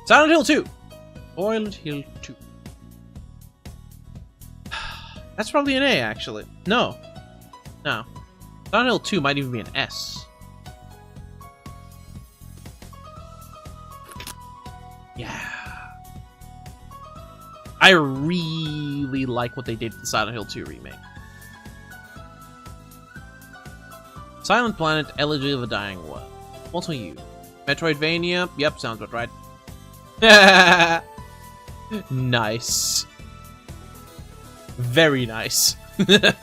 Silent Hill 2. Silent Hill 2. That's probably an A, actually. No. No. Silent Hill 2 might even be an S. Yeah. I really like what they did with the Silent Hill 2 remake. Silent Planet, Elegy of a Dying World. Also you. Metroidvania? Yep, sounds about right. Nice. Very nice. Yeah,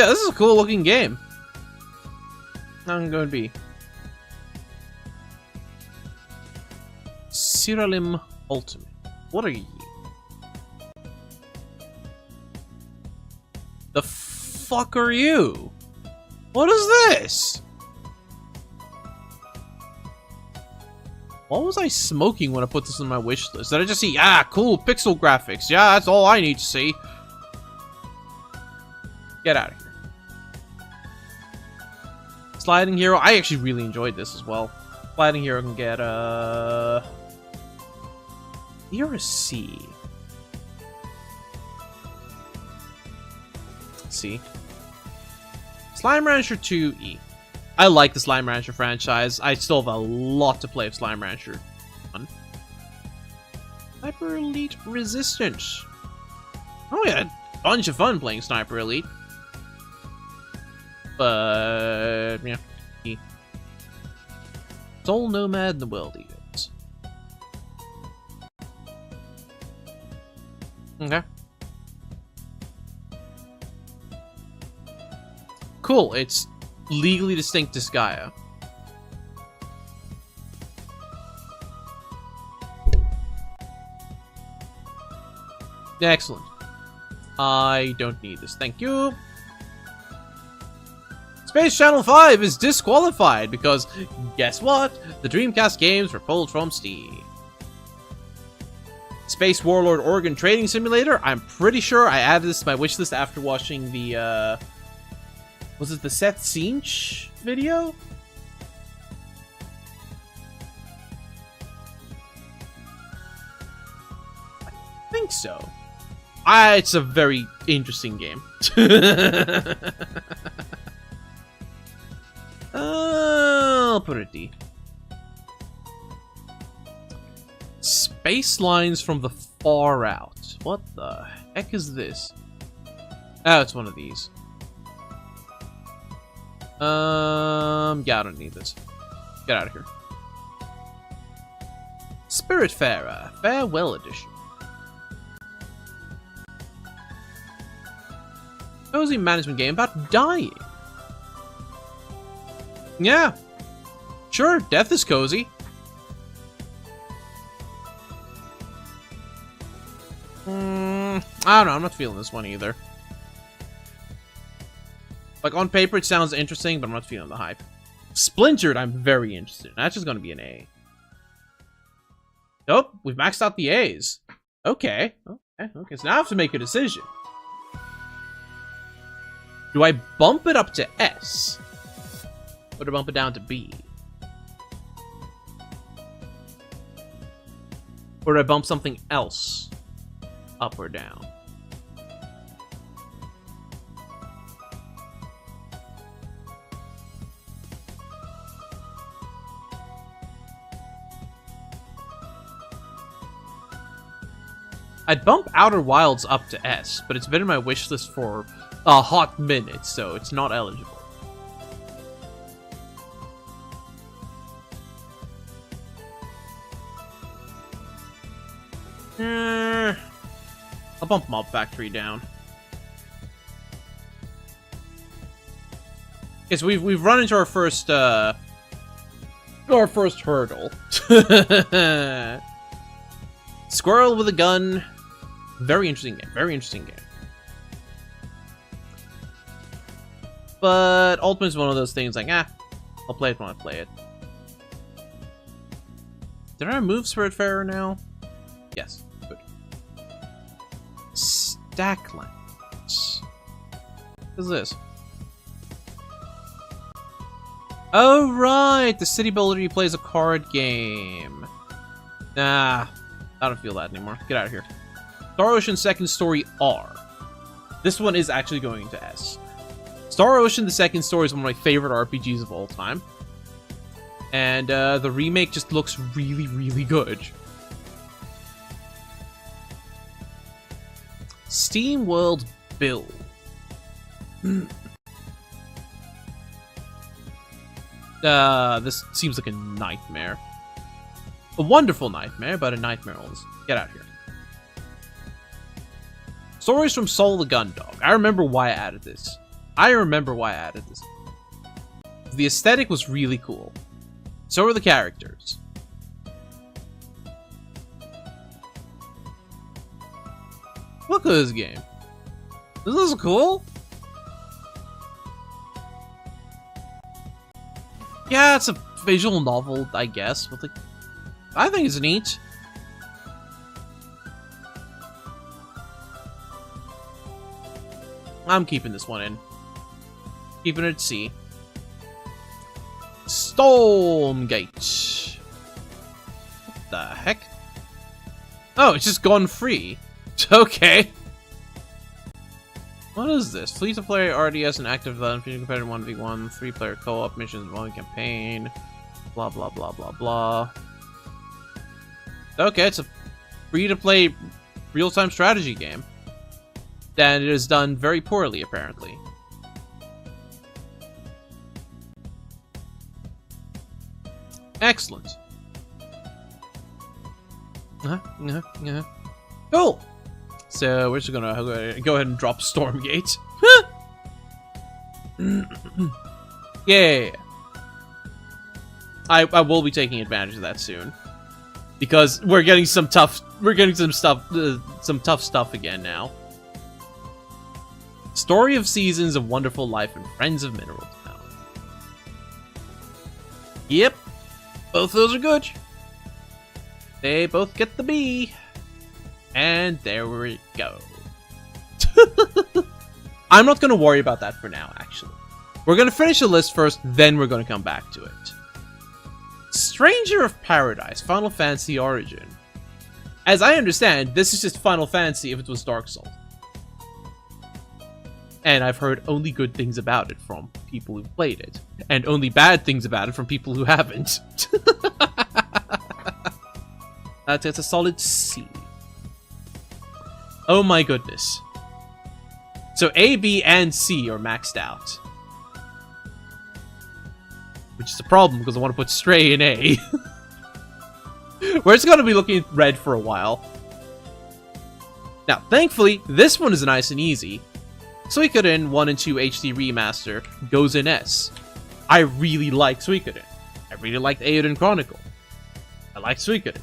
this is a cool looking game. I'm going to be Siralim Ultimate. What are you? The fuck are you? What is this? What was I smoking when I put this on my wish list? Did I just see, cool pixel graphics? Yeah, that's all I need to see. Get out of here. Sliding Hero, I actually really enjoyed this as well. Sliding Hero can get you're a C. C. Slime Rancher 2E. I like the Slime Rancher franchise. I still have a lot to play of Slime Rancher 1. Sniper Elite Resistance. Oh, we had a bunch of fun playing Sniper Elite. But, yeah. E. Soul Nomad in the World Eagles. Okay. Cool, it's legally distinct Disgaea. Excellent. I don't need this, thank you. Space Channel 5 is disqualified because, guess what? The Dreamcast games were pulled from Steam. Space Warlord Organ Trading Simulator. I'm pretty sure I added this to my wishlist after watching the, was it the Seth Sinch video? I think so. It's a very interesting game. I'll put it D. Space lines from the far out. What the heck is this? Oh, it's one of these. Yeah, I don't need this. Get out of here. Spiritfarer, Farewell Edition. Cozy management game about dying. Yeah. Sure, death is cozy. I don't know, I'm not feeling this one either. Like, on paper it sounds interesting, but I'm not feeling the hype. Splintered, I'm very interested in. That's just gonna be an A. Nope, we've maxed out the A's. Okay. Okay, so now I have to make a decision. Do I bump it up to S? Or do I bump it down to B? Or do I bump something else up or down? I'd bump Outer Wilds up to S, but it's been in my wish list for a hot minute, so it's not eligible. I'll bump Mob Factory down. Okay, so we've run into our first hurdle. Squirrel with a gun. Very interesting game. Very interesting game. But Ultimate is one of those things like, I'll play it when I play it. Did I remove Spiritfarer now? Yes. Good. Stacklands. What is this? Oh, right! The city builder plays a card game. Nah. I don't feel that anymore. Get out of here. Star Ocean Second Story R. This one is actually going into S. Star Ocean the Second Story is one of my favorite RPGs of all time. And the remake just looks really, really good. Steam World Build. This seems like a nightmare. A wonderful nightmare, but a nightmare always. Get out of here. Stories from Soul the Gun Dog. I remember why I added this. The aesthetic was really cool. So were the characters. Look at this game. This is cool. Yeah, it's a visual novel, I guess, but I think it's neat. I'm keeping this one in. Keeping it C. Stormgate. What the heck? Oh, it's just gone free. Okay. What is this? Free-to-play RDS and active featuring competitive 1v1, 3-player co-op missions, 1 campaign, blah blah blah blah blah. Okay, it's a free-to-play real-time strategy game. And it is done very poorly, apparently. Excellent. Cool! So, we're just gonna go ahead and drop Stormgate. Yeah. I will be taking advantage of that soon. Because we're getting some tough stuff again now. Story of Seasons, A Wonderful Life, and Friends of Mineral Town. Yep. Both of those are good. They both get the B. And there we go. I'm not going to worry about that for now, actually. We're going to finish the list first, then we're going to come back to it. Stranger of Paradise, Final Fantasy Origin. As I understand, this is just Final Fantasy if it was Dark Souls. And I've heard only good things about it from people who've played it. And only bad things about it from people who haven't. That's a solid C. Oh my goodness. So A, B, and C are maxed out. Which is a problem because I want to put Stray in A. We're just going to be looking at red for a while. Now, thankfully, this one is nice and easy. Suikoden 1 and 2 HD Remaster goes in S. I really like Suikoden. I really liked Eiyuden Chronicle. I like Suikoden.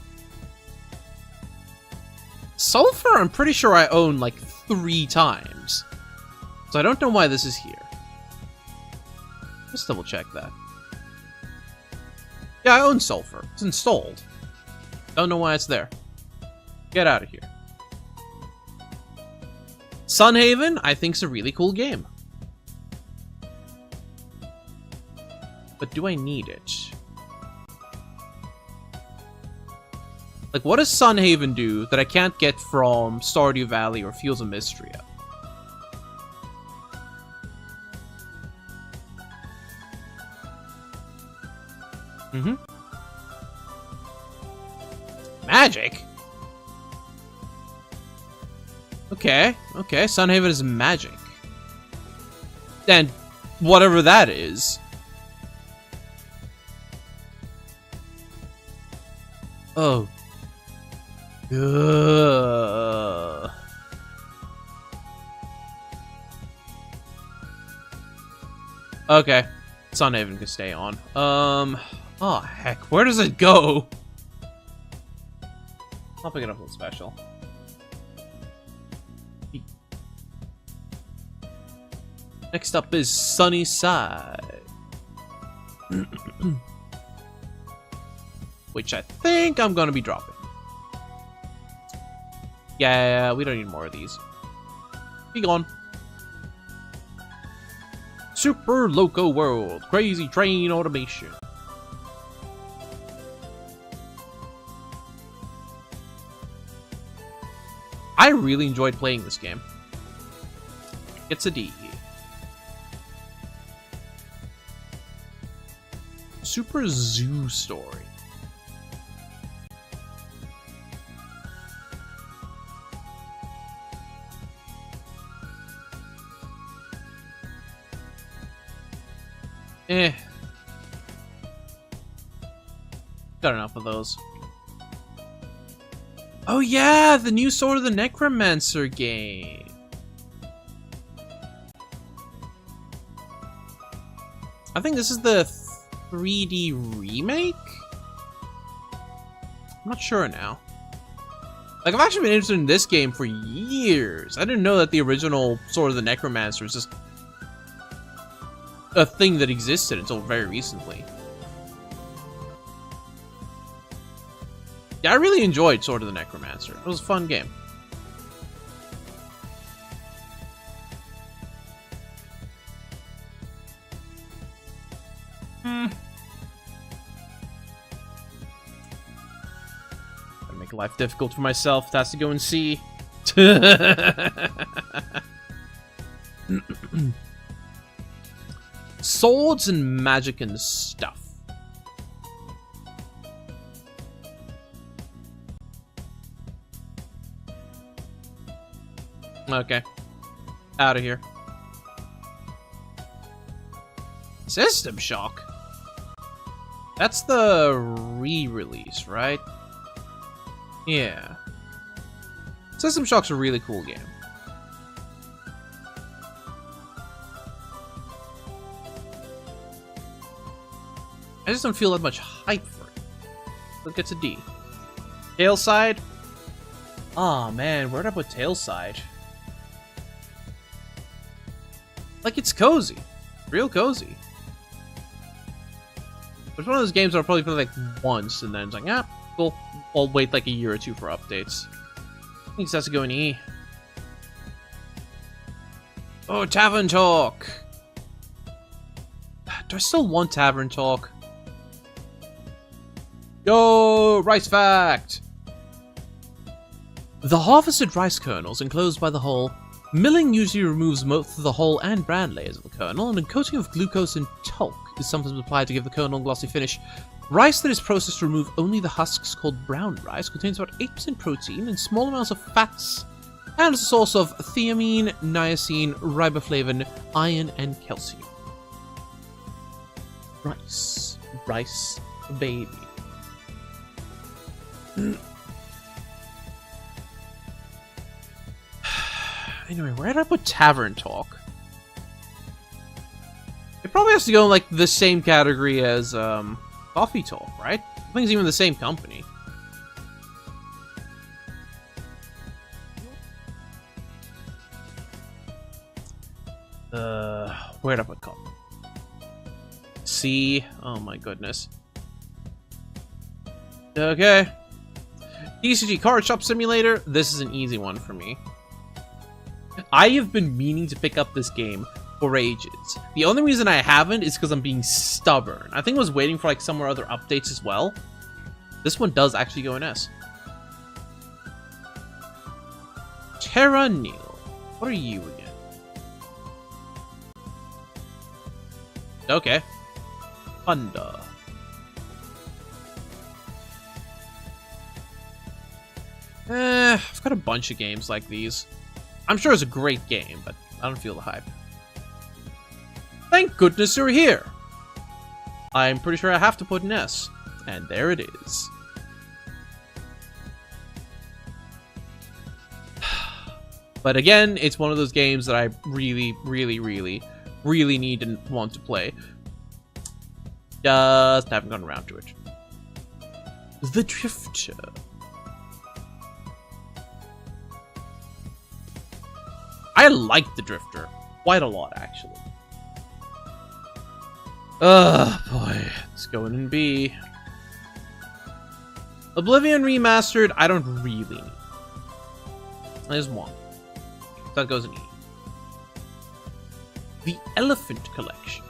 Sulfur, I'm pretty sure I own like 3 times. So I don't know why this is here. Let's double check that. Yeah, I own Sulfur. It's installed. Don't know why it's there. Get out of here. Sunhaven, I think, is a really cool game. But do I need it? Like, what does Sunhaven do that I can't get from Stardew Valley or Fields of Mystria? Magic? Okay, Sunhaven is magic. And whatever that is. Oh. Ugh. Okay. Sunhaven can stay on. Oh heck, where does it go? I'll pick it up with special. Next up is Sunny Side. Which I think I'm gonna be dropping. Yeah, we don't need more of these. Be gone. Super Loco World. Crazy Train Automation. I really enjoyed playing this game. It's a D. Super Zoo Story. Got enough of those. Oh yeah, the new Sword of the Necromancer game. I think this is the 3D remake? I'm not sure now. Like, I've actually been interested in this game for years. I didn't know that the original Sword of the Necromancer was just a thing that existed until very recently. Yeah, I really enjoyed Sword of the Necromancer. It was a fun game. Gonna make life difficult for myself. It has to go and see. Swords and magic and stuff. Okay. Out of here. System Shock? That's the re-release, right? Yeah. System Shock's a really cool game. I just don't feel that much hype for it. So it gets a D. Tailside? Aw, man, where'd I put Tailside? Like, it's cozy. Real cozy. It's one of those games I'll probably play like once, and then it's like, ah, cool. I'll wait like a year or two for updates. I think that's to go in E. Oh, Tavern Talk! Do I still want Tavern Talk? Yo, Rice Fact! The harvested rice kernels enclosed by the hull. Milling usually removes most of the hull and bran layers of the kernel, and a coating of glucose and talc is sometimes applied to give the kernel a glossy finish. Rice that is processed to remove only the husks, called brown rice, contains about 8% protein and small amounts of fats, and is a source of thiamine, niacin, riboflavin, iron, and calcium. Rice. Rice, baby. Anyway, where did I put Tavern Talk? It probably has to go in, like, the same category as, Coffee Talk, right? I think it's even the same company. Where'd I put coffee? C. Oh my goodness. Okay. DCG Card Shop Simulator. This is an easy one for me. I have been meaning to pick up this game for ages. The only reason I haven't is because I'm being stubborn. I think I was waiting for like some or other updates as well. This one does actually go in S. Terra Nil. What are you again? Okay. Honda. I've got a bunch of games like these. I'm sure it's a great game, but I don't feel the hype. Thank goodness you're here! I'm pretty sure I have to put an S. And there it is. But again, it's one of those games that I really need and want to play. Just haven't gone around to it. The Drifter. I like the Drifter quite a lot, actually. Ugh, boy. Let's go in B. Oblivion Remastered, I don't really need. There's one. That goes in E. The Elephant Collection.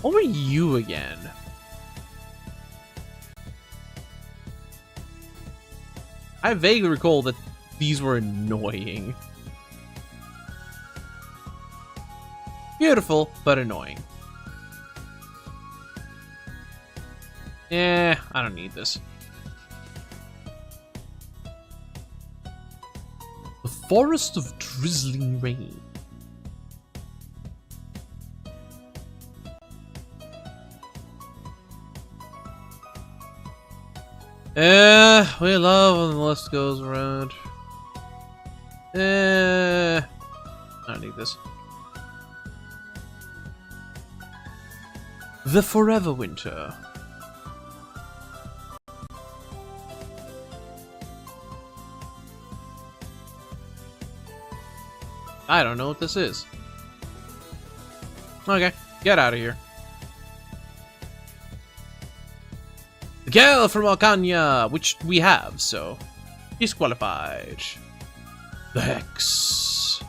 What were you again? I vaguely recall that these were annoying. Beautiful, but annoying. I don't need this. The Forest of Drizzling Rain. We love when the list goes around. I don't need this. The Forever Winter. I don't know what this is. Okay, get out of here. The Gale from Alcania, which we have, so disqualified. The Hex.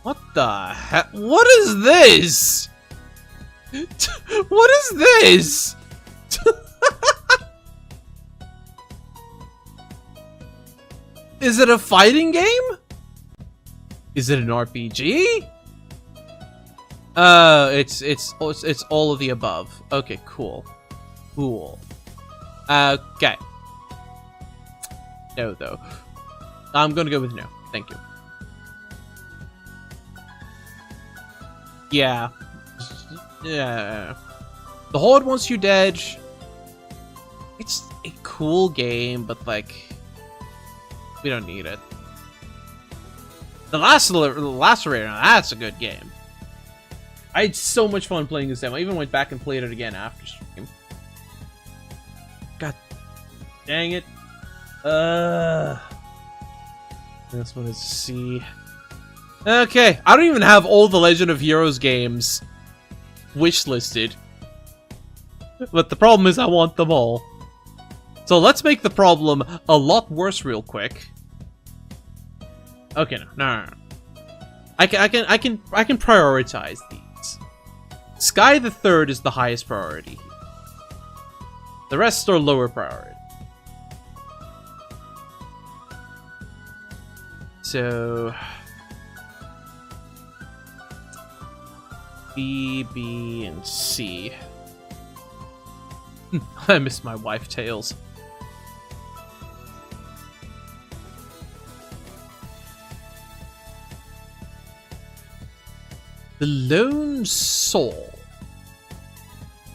What the heck? What is this? What is this? Is it a fighting game? Is it an RPG? It's all of the above. Okay, cool. Cool. Okay. No, though. I'm gonna go with no. Thank you. Yeah. Yeah. The Horde wants you dead. It's a cool game, but like, we don't need it. The Lacerator, that's a good game. I had so much fun playing this game. I even went back and played it again after stream. God dang it. This one is C. Okay, I don't even have all the Legend of Heroes games wishlisted. But the problem is I want them all. So let's make the problem a lot worse real quick. Okay, no. I can prioritize these. Sky the Third is the highest priority. The rest are lower priority. So B, B, and C. I miss my wife Tails. The Lone Soul.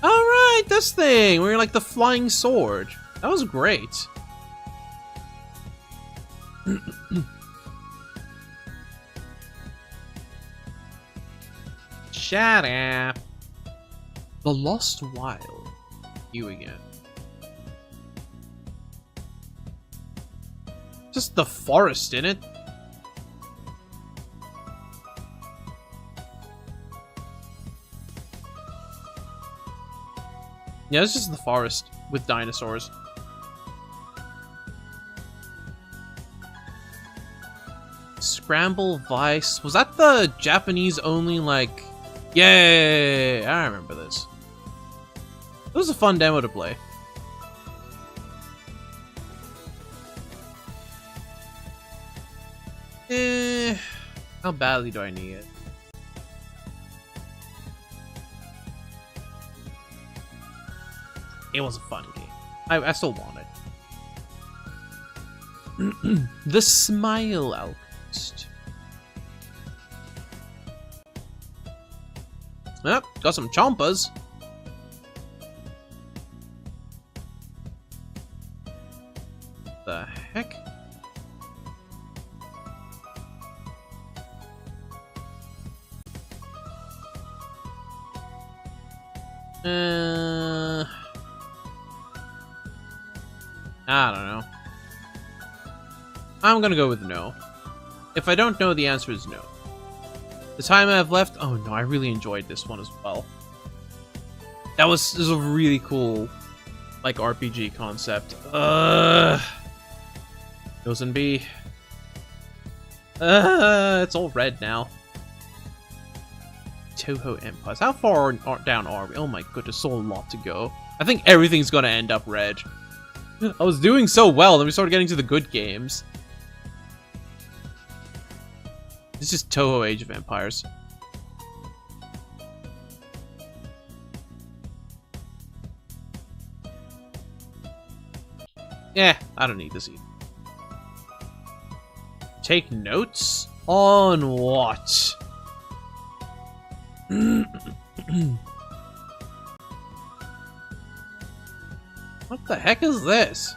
Alright, this thing! Where you're like the flying sword. That was great. Shut up. The Lost Wild. You again. Just the forest in it. Yeah, it's just the forest with dinosaurs. Scramble Vice. Was that the Japanese only, like... Yay! I remember this. It was a fun demo to play. How badly do I need it? It was a fun game. I still want it. The Smile Alchemist. Yep, got some chompas. The heck? I don't know. I'm gonna go with no. If I don't know, the answer is no. The time I have left... Oh no, I really enjoyed this one as well. This was a really cool, like, RPG concept. Goes in B. It's all red now. Toho Empires. How far down are we? Oh my goodness, so a lot to go. I think everything's gonna end up red. I was doing so well, then we started getting to the good games. It's just Toho Age of Empires. Yeah, I don't need this either. Take notes? On what? What the heck is this?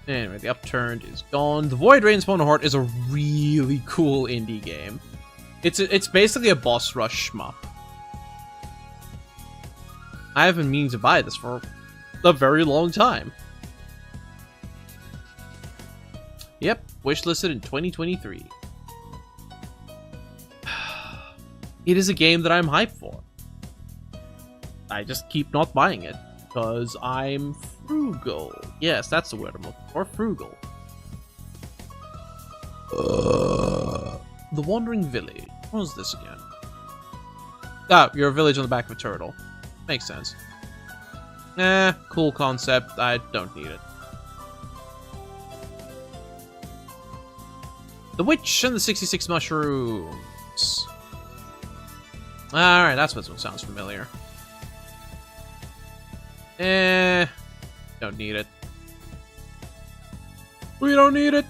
Anyway, the Upturned is gone. The Void Rain Spawn Heart is a really cool indie game. It's basically a boss rush shmup. I have been meaning to buy this for a very long time. Yep, wishlisted in 2023. It is a game that I'm hyped for. I just keep not buying it because I'm frugal. Yes, that's the word I'm looking for. Frugal. The Wandering Village. What was this again? Ah, you're a village on the back of a turtle. Makes sense. Cool concept. I don't need it. The Witch and the 66 Mushrooms. Alright, that's what sounds familiar. Don't need it. We don't need it.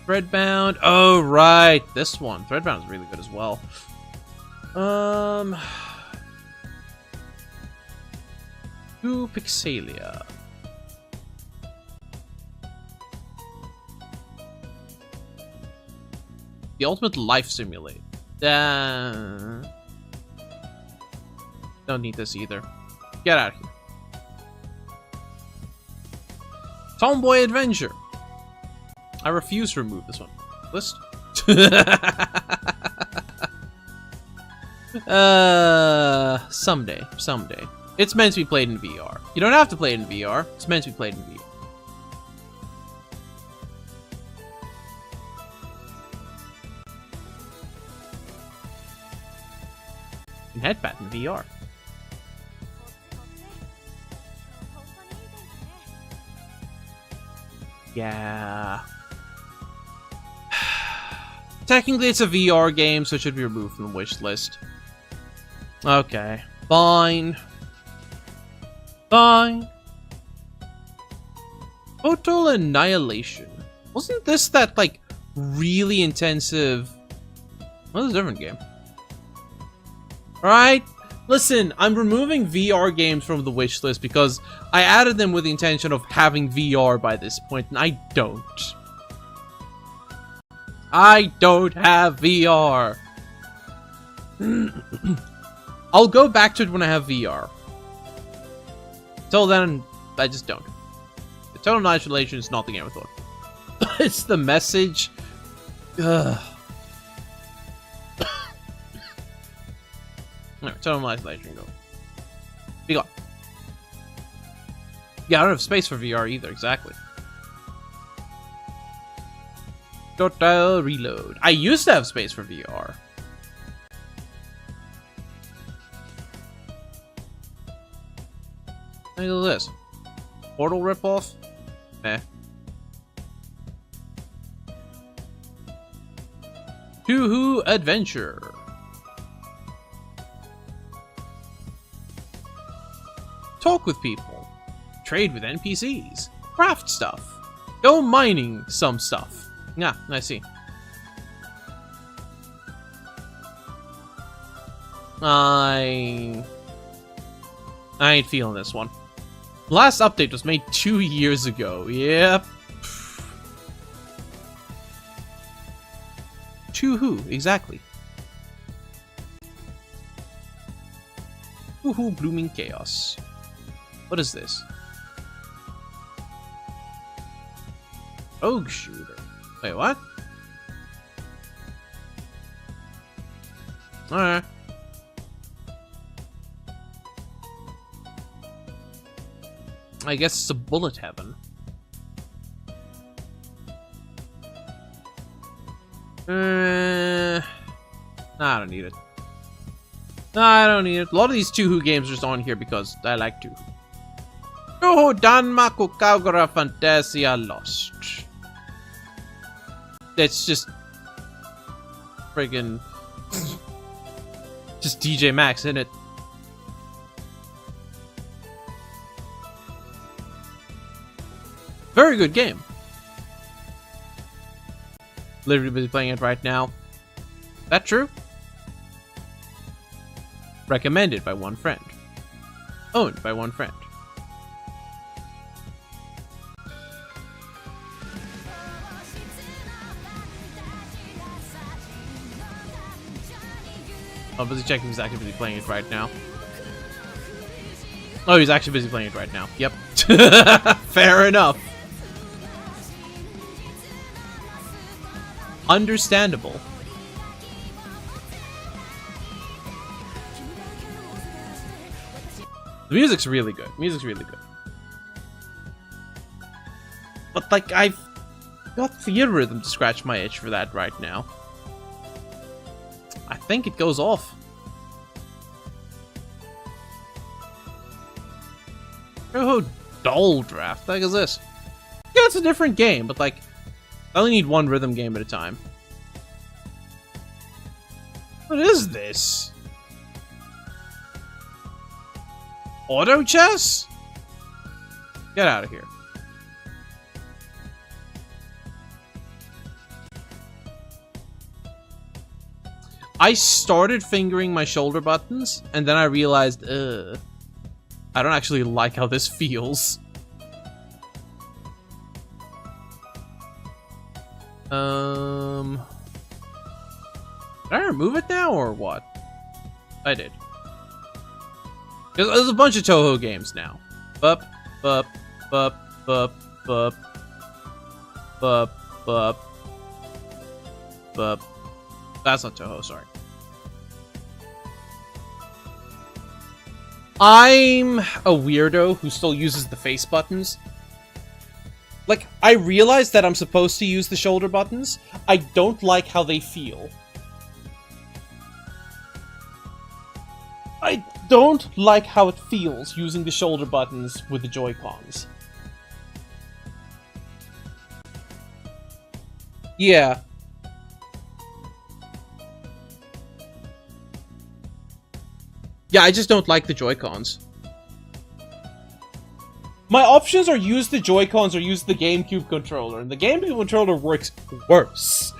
Threadbound. Oh, right. This one. Threadbound is really good as well. Ooh, Pixelia. The Ultimate Life Simulator. Don't need this either. Get out of here. Tomboy Adventure. I refuse to remove this one. List. Someday. It's meant to be played in VR. You don't have to play it in VR. It's meant to be played in VR. You can headbat in VR. Yeah. Technically, it's a VR game, so it should be removed from the wish list. Okay. Fine. Fine. Total Annihilation. Wasn't this that, like, really intensive... Well, this is a different game. Alright? Listen, I'm removing VR games from the wish list because I added them with the intention of having VR by this point, and I don't. I don't have VR. I'll go back to it when I have VR. Until then, I just don't. The Total Annihilation is not the game I thought. It's the message. Ugh. Alright, Total Annihilation, go. Be gone. Yeah, I don't have space for VR either, exactly. Total Reload. I used to have space for VR. Look at this. Portal ripoff? Eh. Yoo-hoo Adventure. Talk with people. Trade with NPCs. Craft stuff. Go mining some stuff. Yeah, I see. I ain't feeling this one. Last update was made 2 years ago. Yep. To who, exactly? Woohoo Blooming Chaos. What is this? Rogue Shooter. Wait, what? Alright. I guess it's a bullet heaven. I don't need it. No, I don't need it. A lot of these Tuhu games are just on here because I like Tuhu. Oh, Danmaku Kaugura Fantasia Lost. That's just friggin' just DJ Max, isn't it? Very good game. Literally busy playing it right now. That true? Recommended by one friend. Owned by one friend. Oh, busy checking if he's actually busy playing it right now. Oh, he's actually busy playing it right now. Yep. Fair enough. Understandable. The music's really good. Music's really good. But, like, I've got Theatrhythm to scratch my itch for that right now. I think it goes off. Oh, Doll Draft. What the heck is this? Yeah, it's a different game, but, like, I only need one rhythm game at a time. What is this? Auto chess? Get out of here. I started fingering my shoulder buttons, and then I realized, I don't actually like how this feels. Did I remove it now or what? I did. There's a bunch of Toho games now. Bup, bup, bup, bup, bup, bup, bup, bup. That's not Toho, sorry. I'm a weirdo who still uses the face buttons. Like, I realize that I'm supposed to use the shoulder buttons. I don't like how they feel. I don't like how it feels using the shoulder buttons with the Joy-Cons. Yeah. Yeah, I just don't like the Joy-Cons. My options are use the Joy-Cons or use the GameCube controller, and the GameCube controller works worse.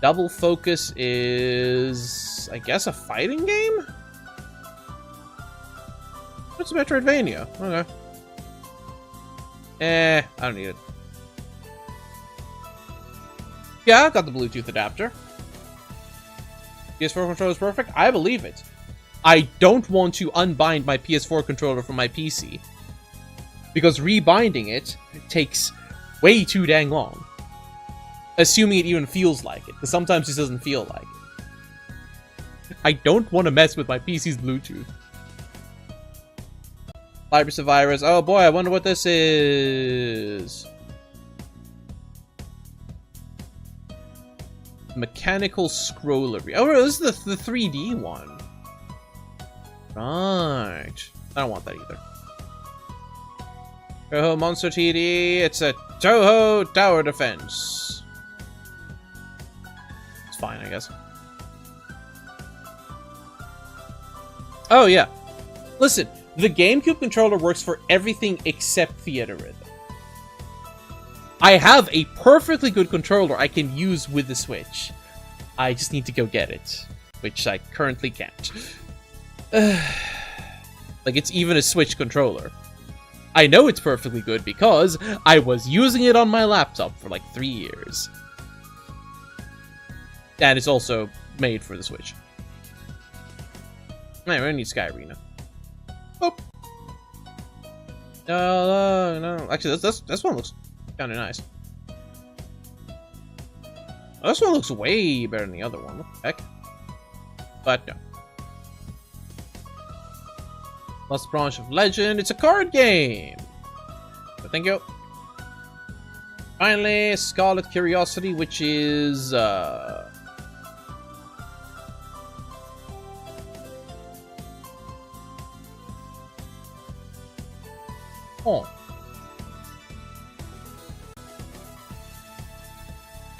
Double Focus is, I guess, a fighting game? It's a Metroidvania. Okay. I don't need it. Yeah, I got the Bluetooth adapter. PS4 controller is perfect? I believe it. I don't want to unbind my PS4 controller from my PC. Because rebinding it takes way too dang long. Assuming it even feels like it, because sometimes it doesn't feel like it. I don't want to mess with my PC's Bluetooth. Virus of Virus. Oh boy, I wonder what this is. Mechanical scrollery. Oh, this is the 3D one. Right. I don't want that either. Toho Monster TD. It's a Toho Tower Defense. It's fine, I guess. Oh, yeah. Listen, the GameCube controller works for everything except Theater Rhythm. I have a perfectly good controller I can use with the Switch. I just need to go get it, which I currently can't. Like, it's even a Switch controller. I know it's perfectly good because I was using it on my laptop for like 3 years. And it's also made for the Switch. Alright, we need Sky Arena. Oh. No. Actually, this one looks kind of nice. This one looks way better than the other one. What the heck? But no. Lost Branch of Legend. It's a card game. But thank you. Finally, Scarlet Curiosity, which is oh.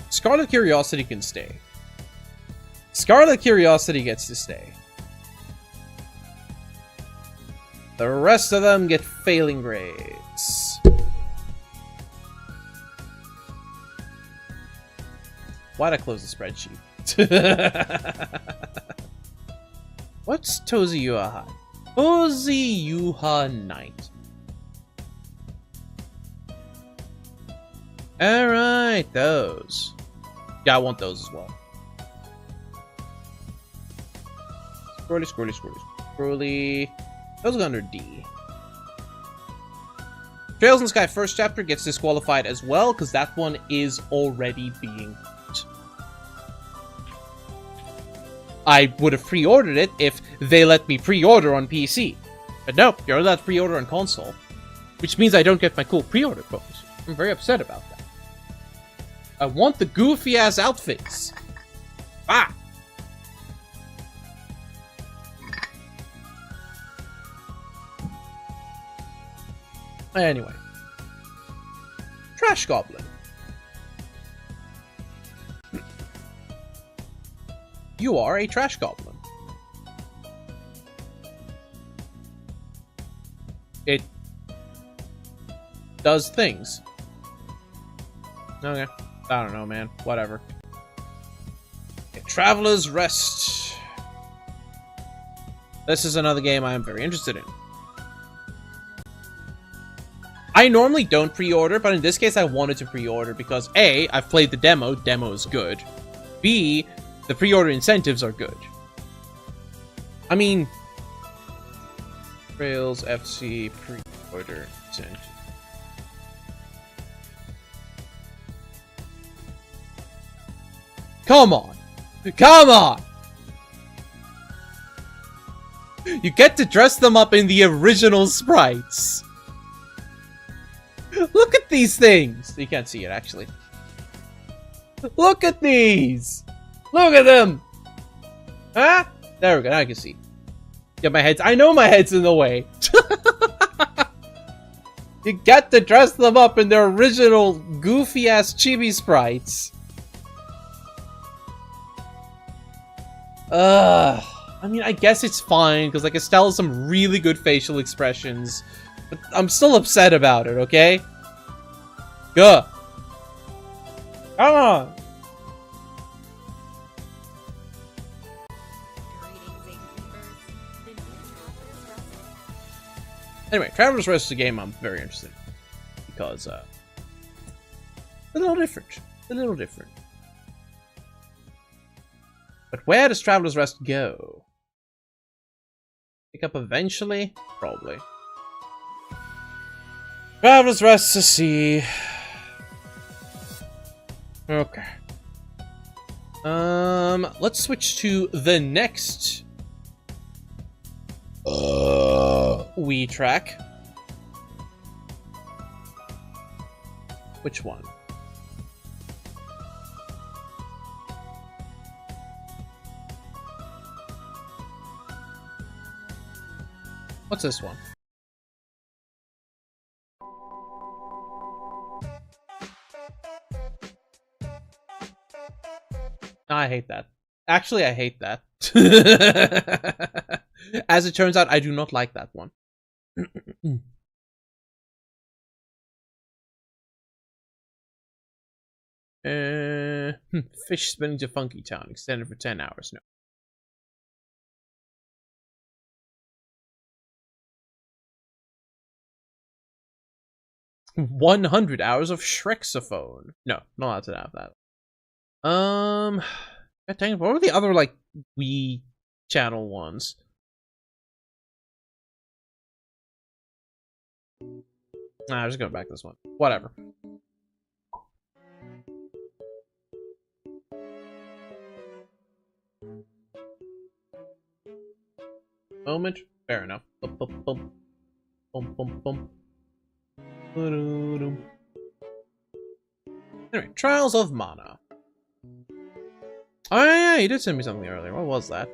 Scarlet Curiosity can stay. Scarlet Curiosity gets to stay. The rest of them get failing grades. Why'd I close the spreadsheet? What's Tozuyuha? Tozuyuha Knight. Alright, those. Yeah, I want those as well. Scrolly. Those go under D. Trails in the Sky first chapter gets disqualified as well, because that one is already being put. I would have pre-ordered it if they let me pre-order on PC. But no, you're allowed to pre-order on console. Which means I don't get my cool pre-order bonus. I'm very upset about that. I want the goofy-ass outfits. Ah! Anyway. Trash Goblin. You are a Trash Goblin. It does things. Okay. I don't know, man. Whatever. Okay, Traveler's Rest. This is another game I am very interested in. I normally don't pre-order, but in this case I wanted to pre-order because A, I've played the demo is good. B, the pre-order incentives are good. I mean, Trails FC pre-order incentive. Come on! Come on! You get to dress them up in the original sprites. Look at these things! You can't see it, actually. Look at these! Look at them! Huh? There we go, now I can see. Yeah, my head's... I know my head's in the way. You get to dress them up in their original goofy-ass chibi sprites. I mean, I guess it's fine, because, like, Estelle has some really good facial expressions. But I'm still upset about it, okay? Go. Come on! Anyway, Traveler's Rest is a game I'm very interested in. Because, a little different. A little different. But where does Traveler's Rest go? Pick up eventually? Probably. Traveler's Rest to see. Okay. Let's switch to the next Wii track. Which one? What's this one? I hate that. Actually, I hate that. As it turns out, I do not like that one. Fish spinning to Funky Town, extended for 10 hours. No. 100 hours of Shrexophone. No, not allowed to have that. God dang it, what were the other, like, Wii channel ones? Nah, I'm just going back to this one. Whatever. Moment. Fair enough. Bum, bum, bum. Bum, bum, bum. Anyway, Trials of Mana. Oh yeah, you did send me something earlier. What was that?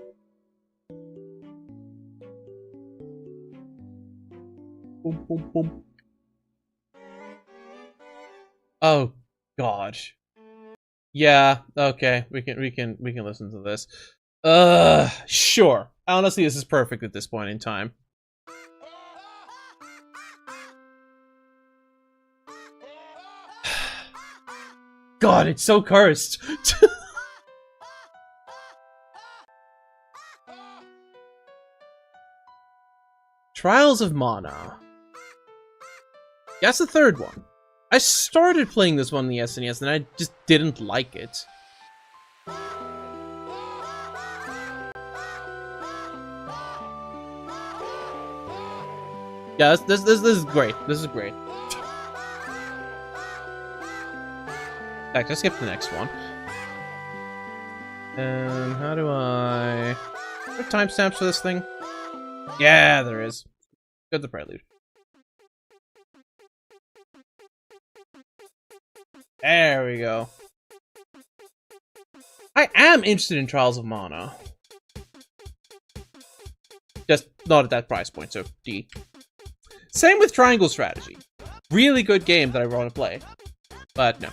Boom, boom, boom. Oh God. Yeah. Okay. We can listen to this. Sure. Honestly, this is perfect at this point in time. God, it's so cursed. Trials of Mana. That's the third one. I started playing this one on the SNES and I just didn't like it. Yeah, this is great. This is great. In fact, let's skip the next one. And how do I... Are there timestamps for this thing? Yeah, there is. Good, the prelude. There we go. I am interested in Trials of Mana. Just not at that price point, so D. Same with Triangle Strategy. Really good game that I want to play. But no.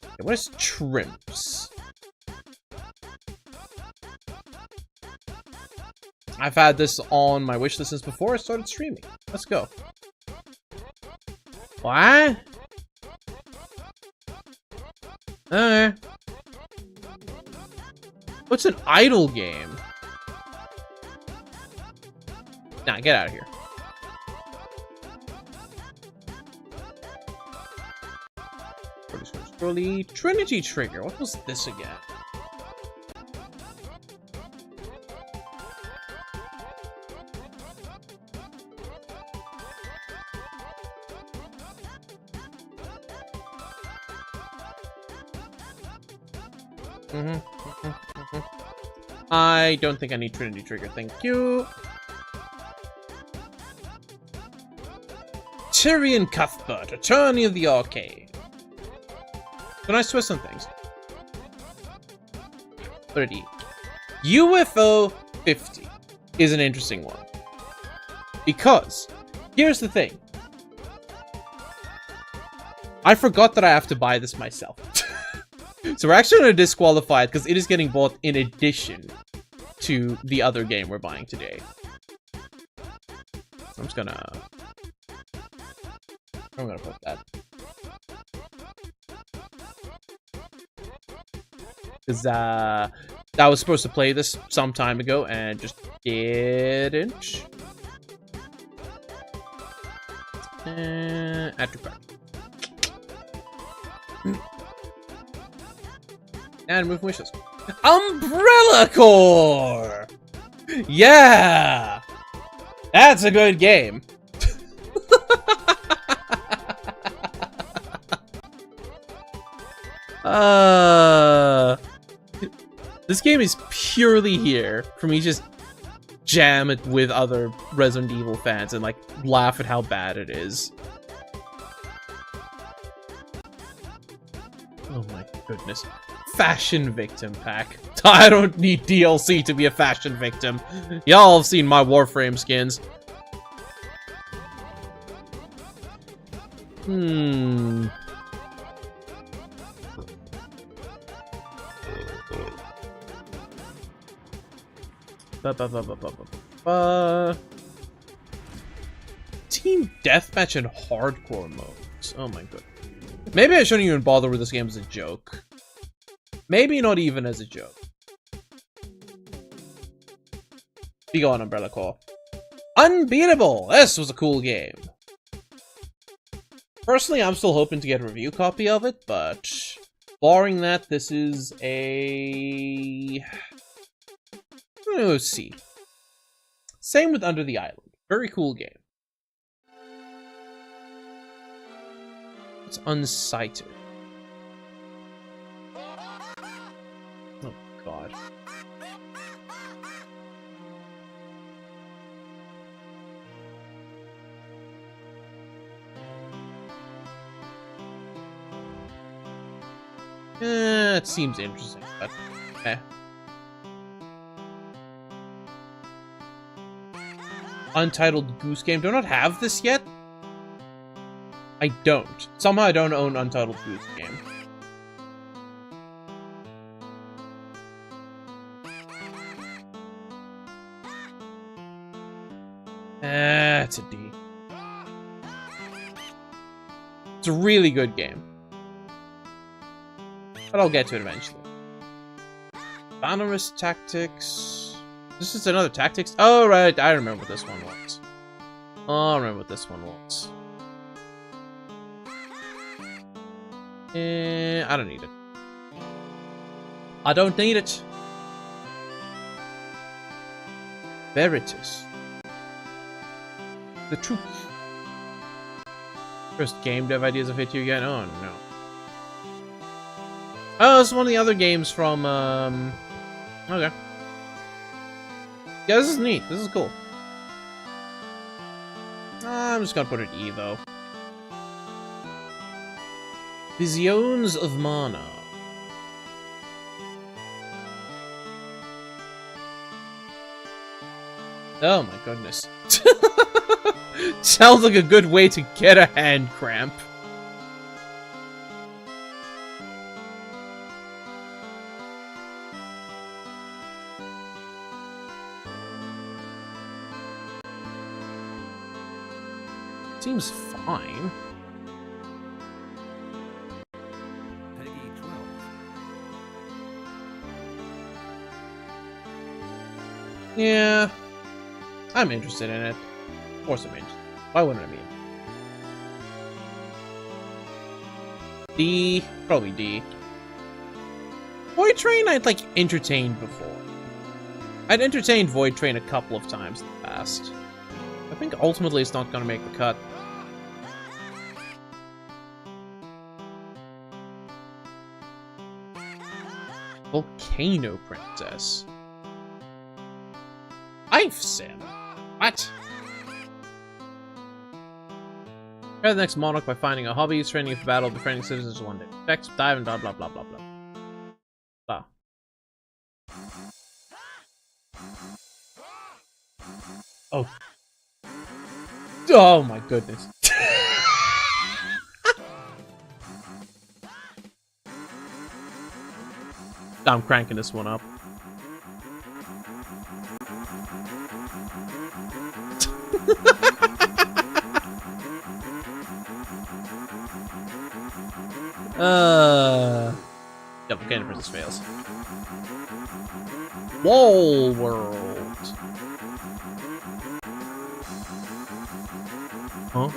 Okay, what is Trimps? I've had this on my wishlist since before I started streaming. Let's go. What? What's an idle game? Nah, get out of here. Early Trinity Trigger. What was this again? I don't think I need Trinity Trigger, thank you. Tyrion Cuthbert, Attorney of the Arcade. Can I twist on things? 30. UFO 50 is an interesting one. Because, here's the thing. I forgot that I have to buy this myself. So we're actually going to disqualify it because it is getting bought in addition to the other game we're buying today. I'm gonna put that. Because I was supposed to play this some time ago and just didn't. Add to cart. And move wishes. Umbrella Corps! Yeah! That's a good game. This game is purely here for me just jam it with other Resident Evil fans and like laugh at how bad it is. Oh my goodness. Fashion victim pack. I don't need DLC to be a fashion victim. Y'all have seen my Warframe skins. Team deathmatch and hardcore modes. Oh my god. Maybe I shouldn't even bother with this game as a joke. Maybe not even as a joke. Be gone, Umbrella Corps. Unbeatable! This was a cool game. Personally, I'm still hoping to get a review copy of it, but barring that, this is a... Let's see. Same with Under the Island. Very cool game. It's unsighted. Oh, God. It seems interesting, but eh. Untitled Goose Game. Do I not have this yet? I don't. Somehow I don't own Untitled Goose Game. It's a D. It's a really good game. But I'll get to it eventually. Bannerist Tactics. This is another Tactics? Oh, right. I remember what this one was. Oh, I remember what this one was. I don't need it. I don't need it. Veritas. The truth. First game dev ideas have hit you again? Oh, no. Oh, it's one of the other games from, okay. Yeah, this is neat. This is cool. I'm just gonna put it E, though. Visions of Mana. Oh my goodness. Sounds like a good way to get a hand cramp. Seems fine. Peggy 12. Yeah. I'm interested in it. Of course I'm interested. Why wouldn't I be? D, probably D. Void Train I'd like entertained before. I'd entertained Void Train a couple of times in the past. I think ultimately it's not gonna make the cut. Volcano Princess. I've sim. What? Prepare the next monarch by finding a hobby, training for battle, befriending citizens one day. Effects, dive, and blah blah blah blah blah. Blah. Oh. Oh my goodness. I'm cranking this one up. Yeah, Volcano Princess fails. Wall World. Huh?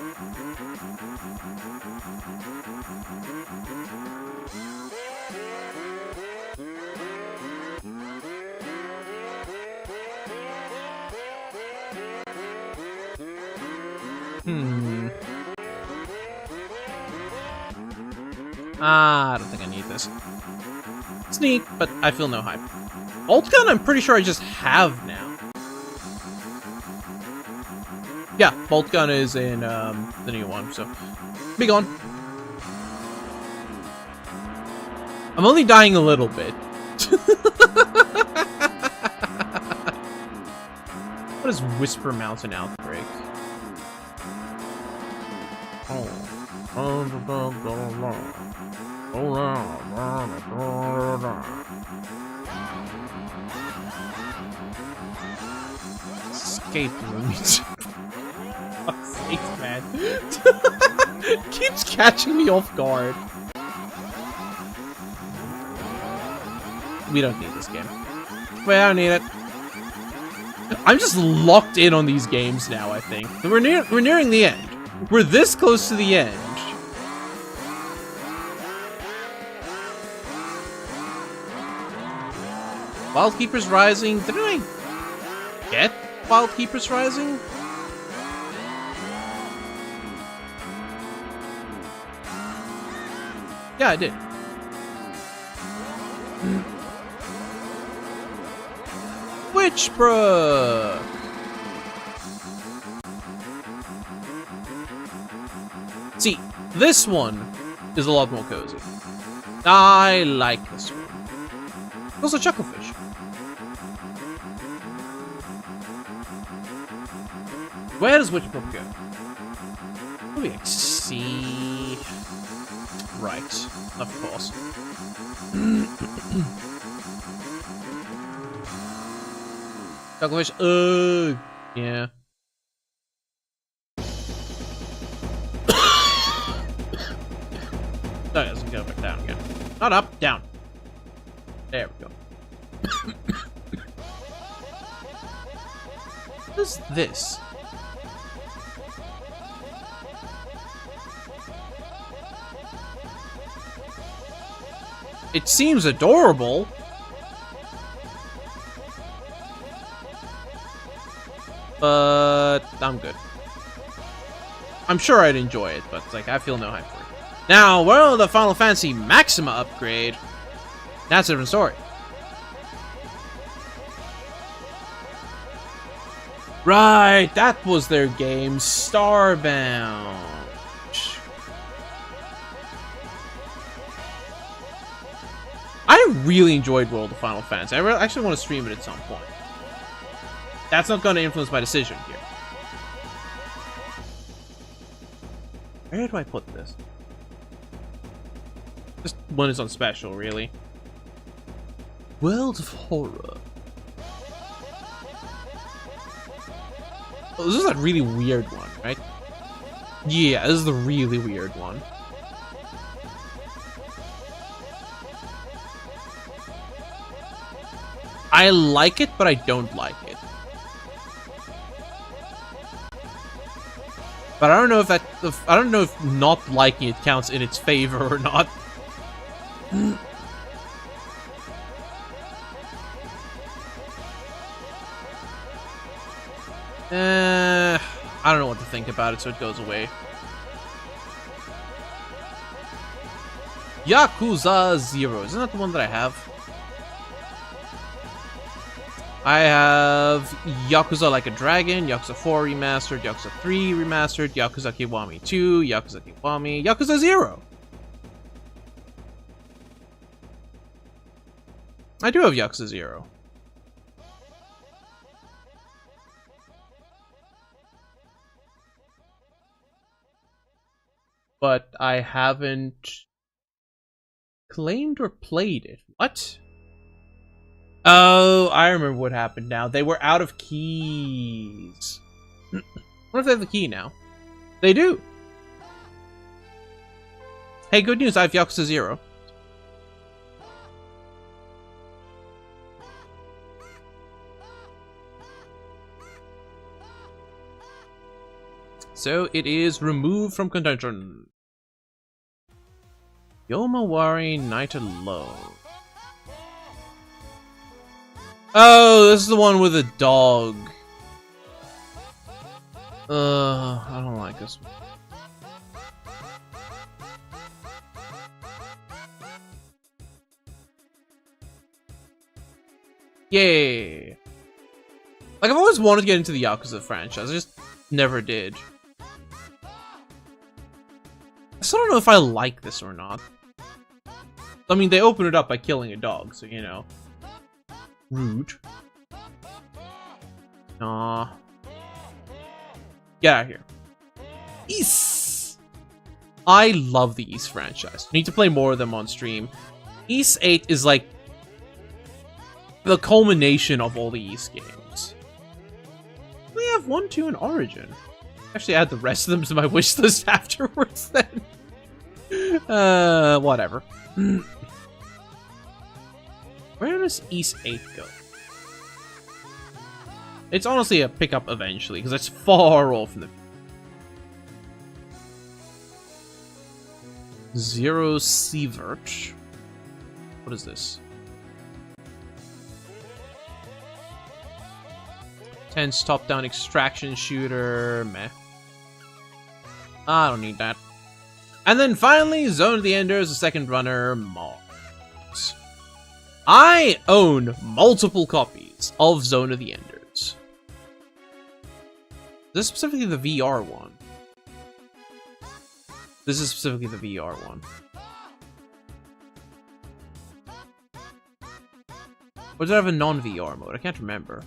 I don't think I need this. It's neat, but I feel no hype. Bolt Gun, I'm pretty sure I just have now. Yeah, Bolt Gun is in the new one, so be gone. I'm only dying a little bit. What is Whisper Mountain Outbreak? Escape room. Fuck's sake, man. Keeps catching me off guard. We don't need this game. Wait, I don't need it. I'm just locked in on these games now, I think. We're nearing the end. We're this close to the end. Wild Keepers Rising. Didn't I get Wild Keepers Rising? Yeah, I did. Witchbrook! See, this one is a lot more cozy. I like this one. Also, Chucklefish. Where does Witchbrook go? Probably like C. Right, of course. Chucklefish. Yeah. No, it doesn't go back down again. Not up, down. There we go. What is this? It seems adorable. But I'm good. I'm sure I'd enjoy it, but like I feel no hype for it. Now, World of Final Fantasy Maxima upgrade. That's a different story. Right, that was their game, Starbound. I really enjoyed World of Final Fantasy. I actually want to stream it at some point. That's not going to influence my decision here. Where do I put this? Just when it's on special, really. World of Horror. Oh, this is a really weird one, right? Yeah, this is the really weird one. I like it, but I don't like it. But I don't know if that. I don't know if not liking it counts in its favor or not. I don't know what to think about it, so it goes away. Yakuza 0. Isn't that the one that I have? I have Yakuza Like a Dragon, Yakuza 4 Remastered, Yakuza 3 Remastered, Yakuza Kiwami 2, Yakuza Kiwami, Yakuza 0! I do have Yakuza 0. But I haven't claimed or played it. What? Oh, I remember what happened now. They were out of keys. What if they have the key now? They do. Hey, good news. I have Yakuza 0. So it is removed from contention. Yomawari Night Alone. Oh, this is the one with a dog. I don't like this one. Yay! Like, I've always wanted to get into the Yakuza franchise, I just never did. I still don't know if I like this or not. I mean, they open it up by killing a dog, so, you know. Rude. Aw. Get out of here. Ys! I love the Ys franchise. Need to play more of them on stream. Ys 8 is like the culmination of all the Ys games. We have 1, 2, and Origin. Actually, add the rest of them to my wish list afterwards then. Whatever. Where does Ys 8 go? It's honestly a pickup eventually, because it's far off from the... Zero Sievert. What is this? Tense top-down extraction shooter. Meh. I don't need that. And then finally, Zone of the Enders, the second runner, Mars. I own multiple copies of Zone of the Enders. This is specifically the VR one. This is specifically the VR one. Or does it have a non-VR mode? I can't remember.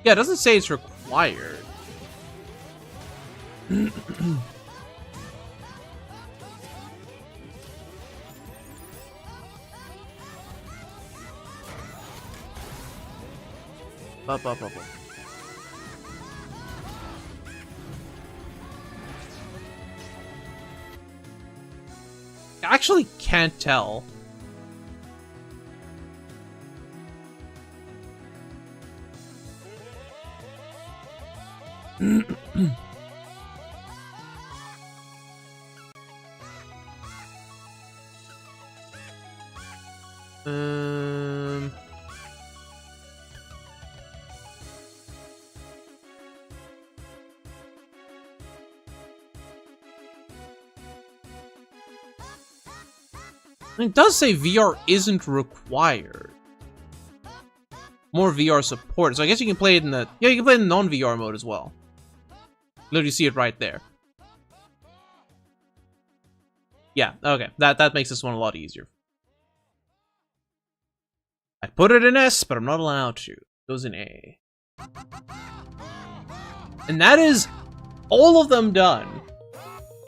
Yeah, it doesn't say it's required. Up. I actually can't tell. It does say VR isn't required. More VR support. So I guess you can play it in the... Yeah, you can play it in non-VR mode as well. Literally see it right there. Yeah, okay. That makes this one a lot easier. I put it in S, but I'm not allowed to. It goes in A. And that is all of them done.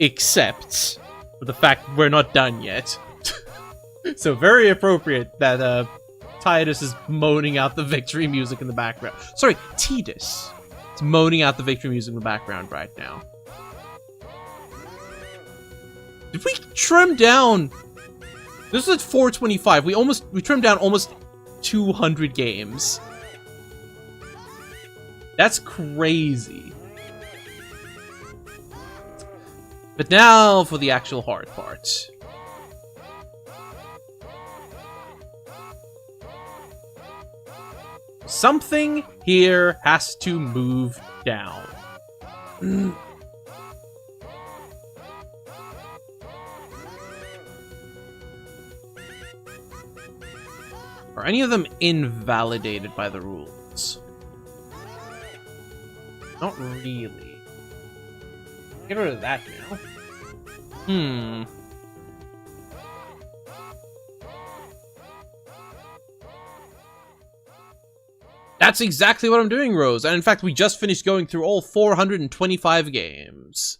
Except for the fact we're not done yet. So very appropriate that Titus is moaning out the victory music in the background. Sorry, Tidus. It's moaning out the victory music in the background right now. Did we trim down? This is at 425. We trimmed down almost 200 games. That's crazy. But now for the actual hard part. Something here has to move down. Are any of them invalidated by the rules? Not really. Get rid of that now. That's exactly what I'm doing, Rose. And in fact, we just finished going through all 425 games.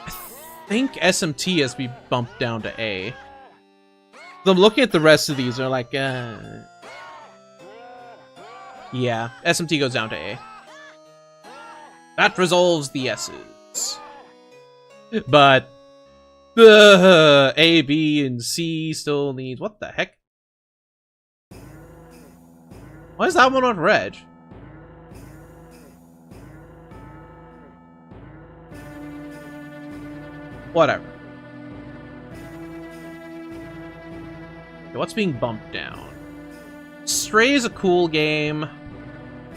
I think SMT has been bumped down to A. So I'm looking at the rest of these, they're like, yeah, SMT goes down to A. That resolves the S's. But, A, B, and C still needs, what the heck? Why is that one not red? Whatever. Okay, what's being bumped down? Stray is a cool game.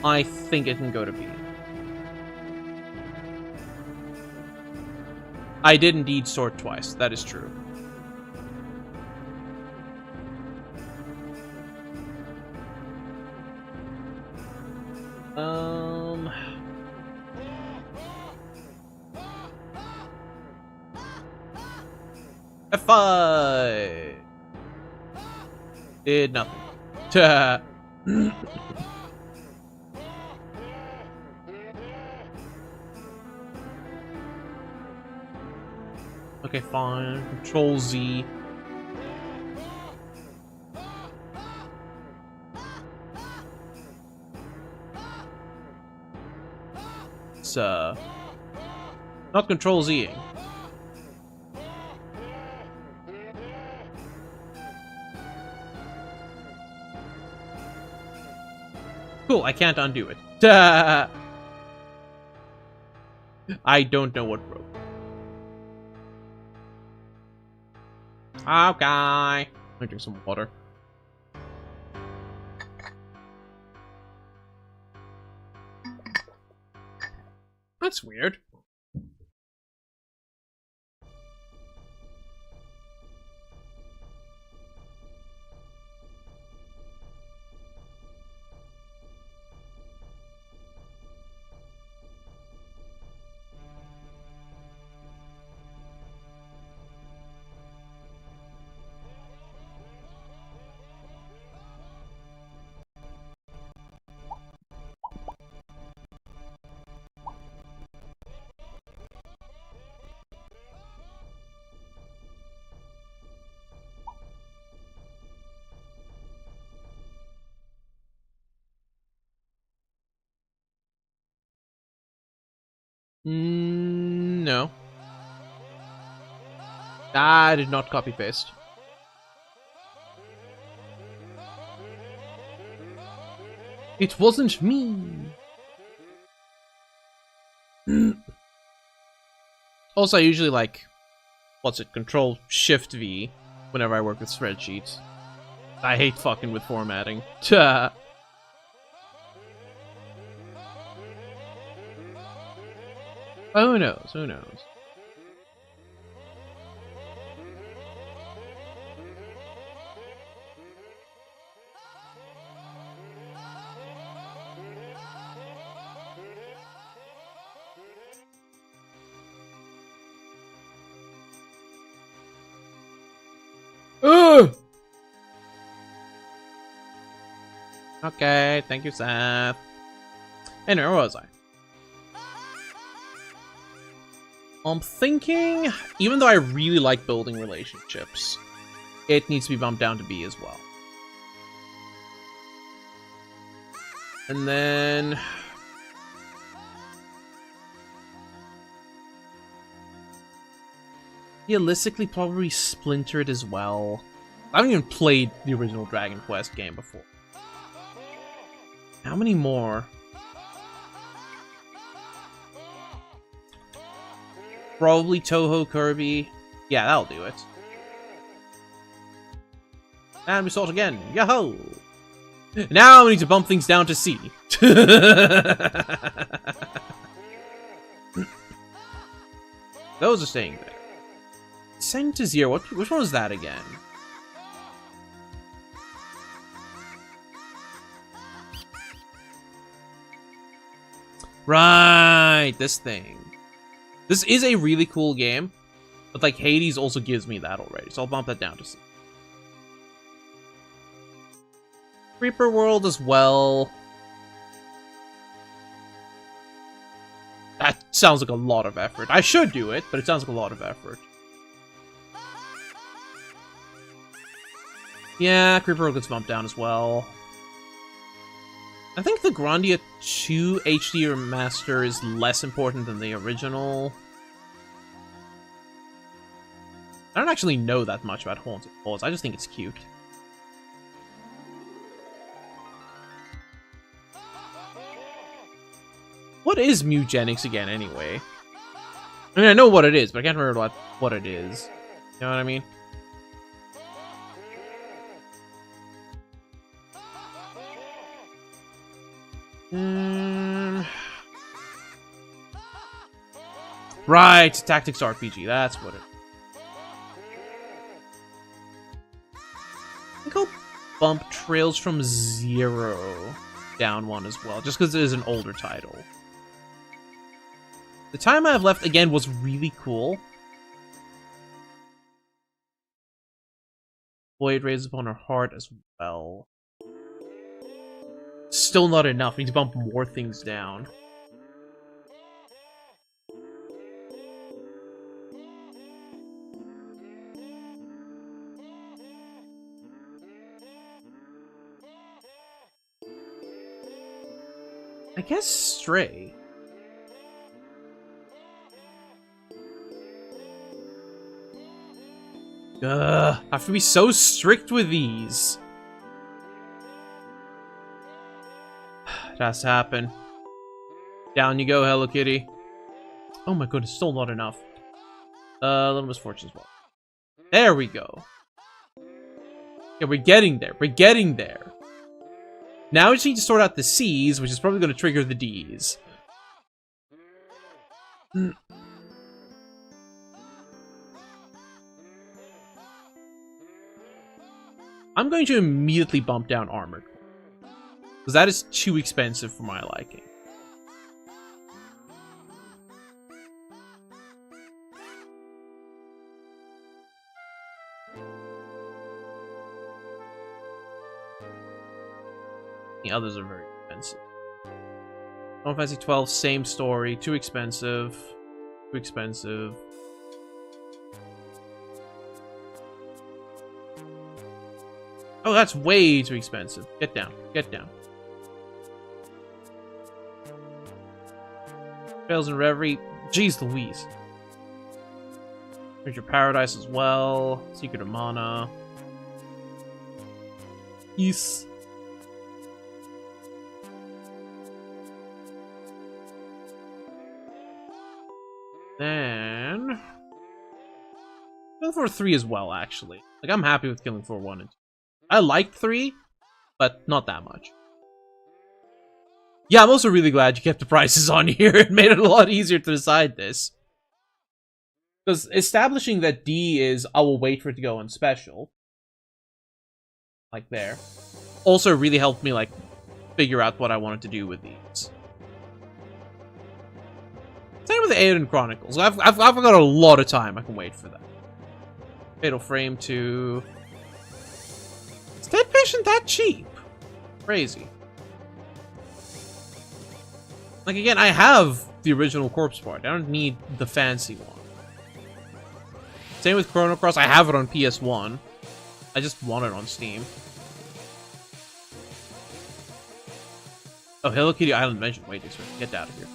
I think it can go to B. I did indeed sort twice. That is true. F5 did nothing. Okay, fine. Control Z. It's not Control Z-ing. Cool, I can't undo it. I don't know what broke. Okay. I drink some water. That's weird. No. I did not copy paste. It wasn't me. Also, I usually like, Control Shift V whenever I work with spreadsheets. I hate fucking with formatting. Who knows? Who knows? Okay, thank you, Seth. Anyway, where was I? I'm thinking, even though I really like building relationships, it needs to be bumped down to B as well. And then... realistically, probably Splintered as well. I haven't even played the original Dragon Quest game before. How many more? Probably Toho Kirby. Yeah, that'll do it. And we saw it again. Yo-ho! Now we need to bump things down to C. Those are staying there. Send to 0. Which one was that again? Right, this thing. This is a really cool game, but like Hades also gives me that already, so I'll bump that down to C. Creeper World as well. That sounds like a lot of effort. I should do it, but it sounds like a lot of effort. Yeah, Creeper World gets bumped down as well. I think the Grandia 2 HD remaster is less important than the original. I don't actually know that much about Haunted Falls. I just think it's cute. What is Mugenics again, anyway? I mean, I know what it is, but I can't remember what it is. You know what I mean? Right, Tactics RPG, that's what it... I think I'll bump Trails from 0 down 1 as well, just because it is an older title. The Time I Have Left, again, was really cool. Void Raises Upon Her Heart as well. Still not enough. We need to bump more things down. I guess Stray. I have to be so strict with these. It has to happen. Down you go, Hello Kitty. Oh my goodness, still not enough. Little Misfortune as well. There we go. Yeah, we're getting there. We're getting there. Now we just need to sort out the C's, which is probably going to trigger the D's. I'm going to immediately bump down Armored Core, because that is too expensive for my liking. The others are very expensive. Final Fantasy 12, same story, too expensive. Too expensive. Oh, that's way too expensive. Get down. Get down. Trails and Reverie. Jeez Louise. Here's your Paradise as well. Secret of Mana. Yes. Then... Killing Floor 3 as well, actually. Like, I'm happy with Killing Floor 1 and 2. I liked 3, but not that much. Yeah, I'm also really glad you kept the prices on here. It made it a lot easier to decide this. Because establishing that D is, I will wait for it to go on special. Like there. Also really helped me, like, figure out what I wanted to do with these. Same with the Aiden Chronicles. I've got a lot of time. I can wait for that. Fatal Frame 2... Is Dead Patient that cheap? Crazy. Like, again, I have the original corpse part. I don't need the fancy one. Same with Chrono Cross. I have it on PS1. I just want it on Steam. Oh, Hello Kitty Island Adventure. Wait, get out of here.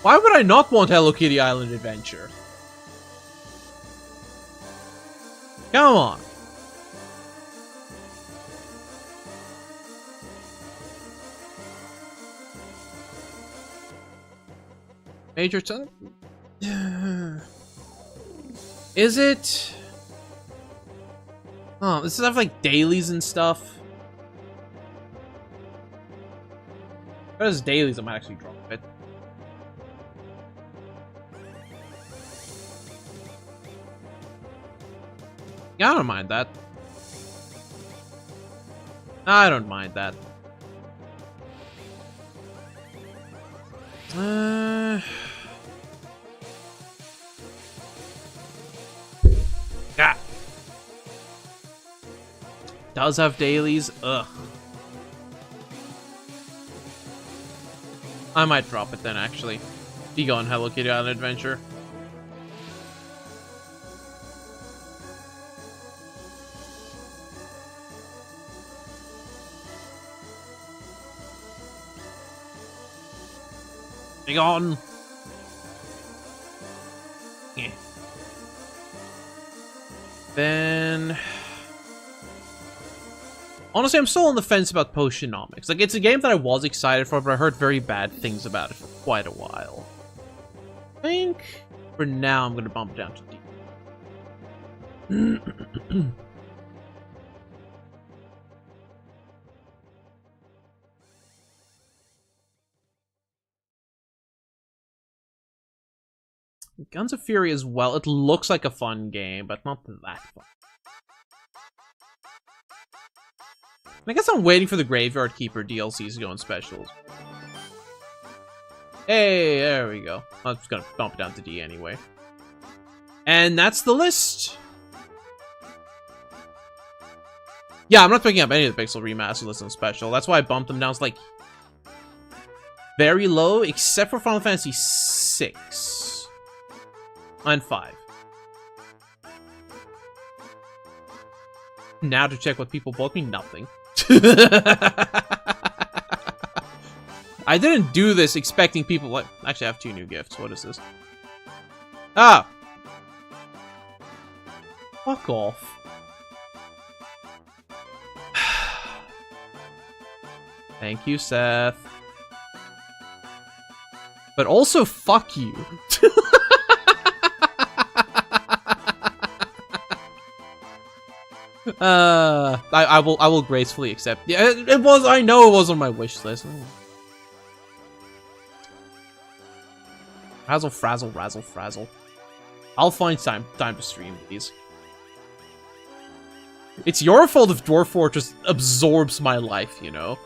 Why would I not want Hello Kitty Island Adventure? Come on. Major Ton? Is it? Oh, does it have like dailies and stuff? If it has dailies, I might actually drop it. Yeah, I don't mind that. I don't mind that. Ah. Does have dailies? Ugh. I might drop it then, actually. Be gone, Hello Kitty Island Adventure. Be gone. Yeah. Then... honestly, I'm still on the fence about Potionomics. Like, it's a game that I was excited for, but I heard very bad things about it for quite a while. I think, for now, I'm going to bump it down to D. Guns of Fury as well. It looks like a fun game, but not that fun. I guess I'm waiting for the Graveyard Keeper DLCs to go on specials. Hey, there we go. I'm just gonna bump it down to D anyway. And that's the list. Yeah, I'm not picking up any of the Pixel Remaster lists on special. That's why I bumped them down. It's like very low, except for Final Fantasy 6 and 5. Now to check what people bought me, nothing. I didn't do this expecting people like... actually, I have 2 new gifts. What is this? Ah! Fuck off. Thank you, Seth. But also, fuck you. I will gracefully accept. Yeah, it was. I know it was on my wish list. Razzle, frazzle, razzle, frazzle. I'll find time to stream these. It's your fault if Dwarf Fortress absorbs my life, you know.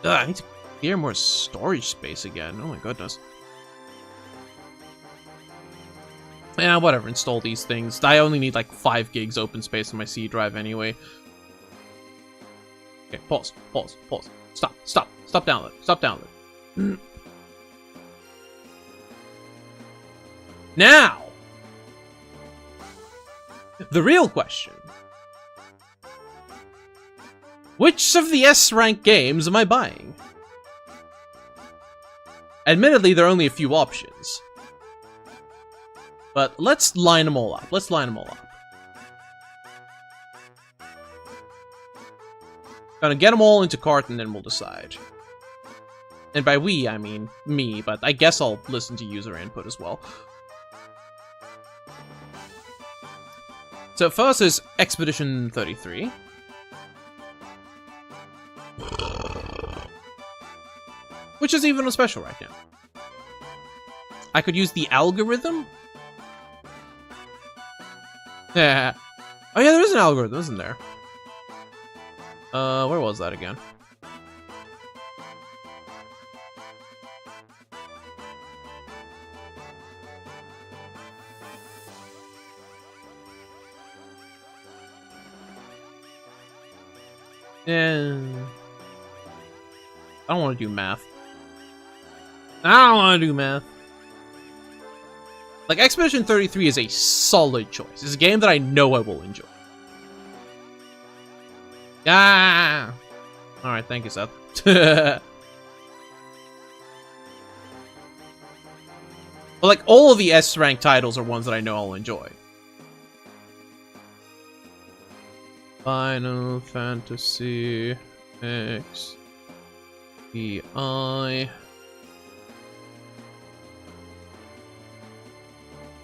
Ugh, I need to clear more storage space again. Oh my goodness. Yeah, whatever, install these things. I only need like 5 gigs open space on my C drive anyway. Okay, pause. Stop download. Now! The real question. Which of the S-rank games am I buying? Admittedly, there are only a few options. But let's line them all up. Gonna get them all into cart and then we'll decide. And by we, I mean me, but I guess I'll listen to user input as well. So first is Expedition 33. Which is even a special right now. I could use the algorithm. Yeah. Oh yeah, there is an algorithm, isn't there? Where was that again? Yeah. I don't want to do math. I don't want to do math. Like, Expedition 33 is a solid choice. It's a game that I know I will enjoy. Ah! Alright, thank you, Seth. But, like, all of the S-rank titles are ones that I know I'll enjoy. Final Fantasy X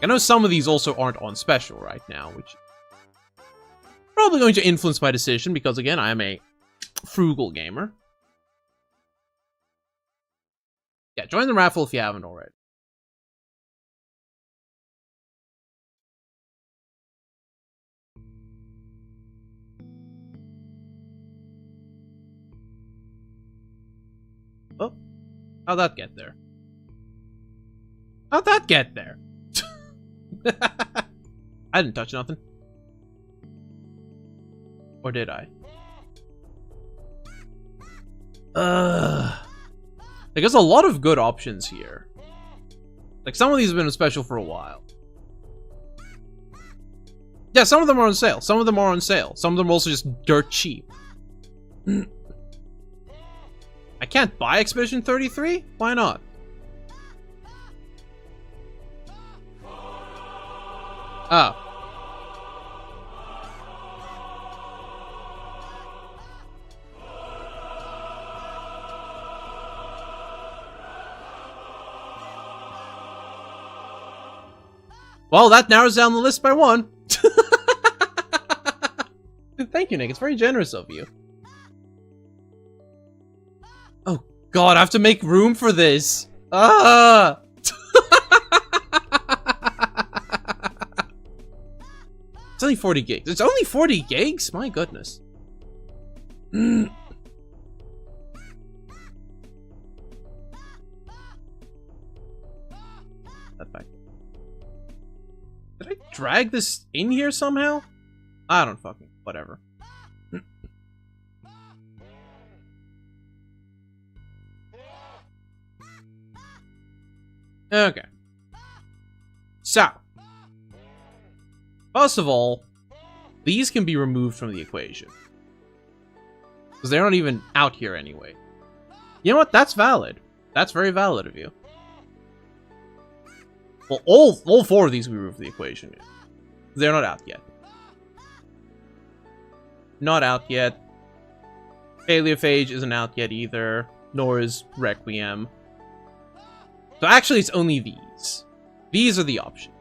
I know some of these also aren't on special right now, which is probably going to influence my decision because, again, I am a frugal gamer. Yeah, join the raffle if you haven't already. Oh, how'd that get there? How'd that get there? I didn't touch nothing. Or did I? Like, there's a lot of good options here. Like, some of these have been special for a while. Yeah, some of them are on sale. Some of them are on sale. Some of them are also just dirt cheap. I can't buy Expedition 33? Why not? Oh. Well, that narrows down the list by one. Thank you, Nick. It's very generous of you. Oh, God, I have to make room for this. Ah! It's only 40 gigs. It's only 40 gigs? My goodness. That back. Did I drag this in here somehow? I don't fucking... whatever. Okay. So. First of all, these can be removed from the equation. Because they're not even out here anyway. You know what? That's valid. That's very valid of you. Well, all four of these we remove from the equation. They're not out yet. Not out yet. Paleophage isn't out yet either. Nor is Requiem. So actually, it's only these. These are the options.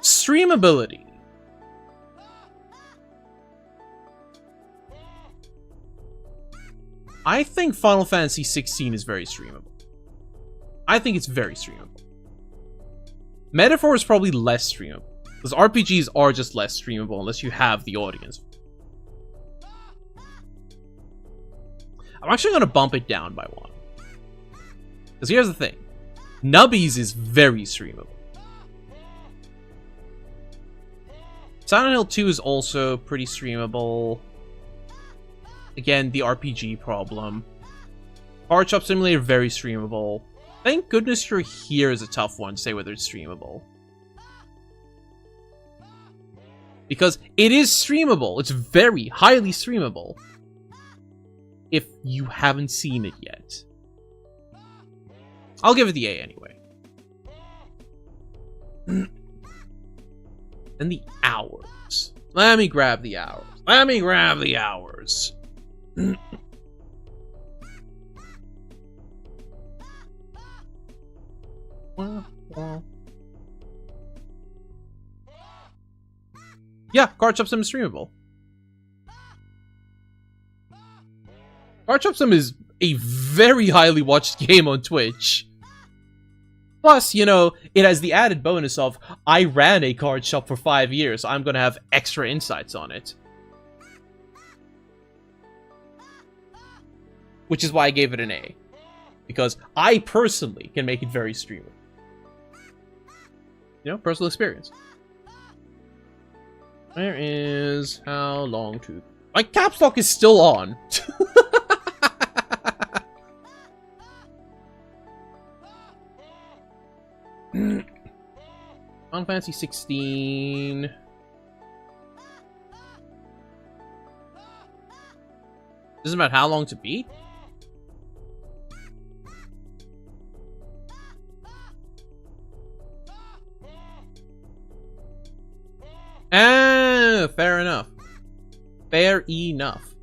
Streamability. I think Final Fantasy 16 is very streamable. I think it's very streamable. Metaphor is probably less streamable. Because RPGs are just less streamable unless you have the audience. I'm actually going to bump it down by one. Because here's the thing. Nubbies is very streamable. Silent Hill 2 is also pretty streamable. Again, the RPG problem. Card Shop Simulator, very streamable. Thank goodness You're Here is a tough one to say whether it's streamable. Because it is streamable. It's very highly streamable. If you haven't seen it yet. I'll give it the A anyway. And the hours. Let me grab the hours. Let me grab the hours. Yeah, Card Shop Sim is streamable. Card Shop Sim is a very highly watched game on Twitch. Plus, you know, it has the added bonus of, I ran a card shop for 5 years, so I'm gonna have extra insights on it. Which is why I gave it an A. Because I personally can make it very streamable. You know, personal experience. Where is how long to... My caps lock is still on. Final Fantasy 16. This is about how long to beat? Ah, fair enough. Fair enough.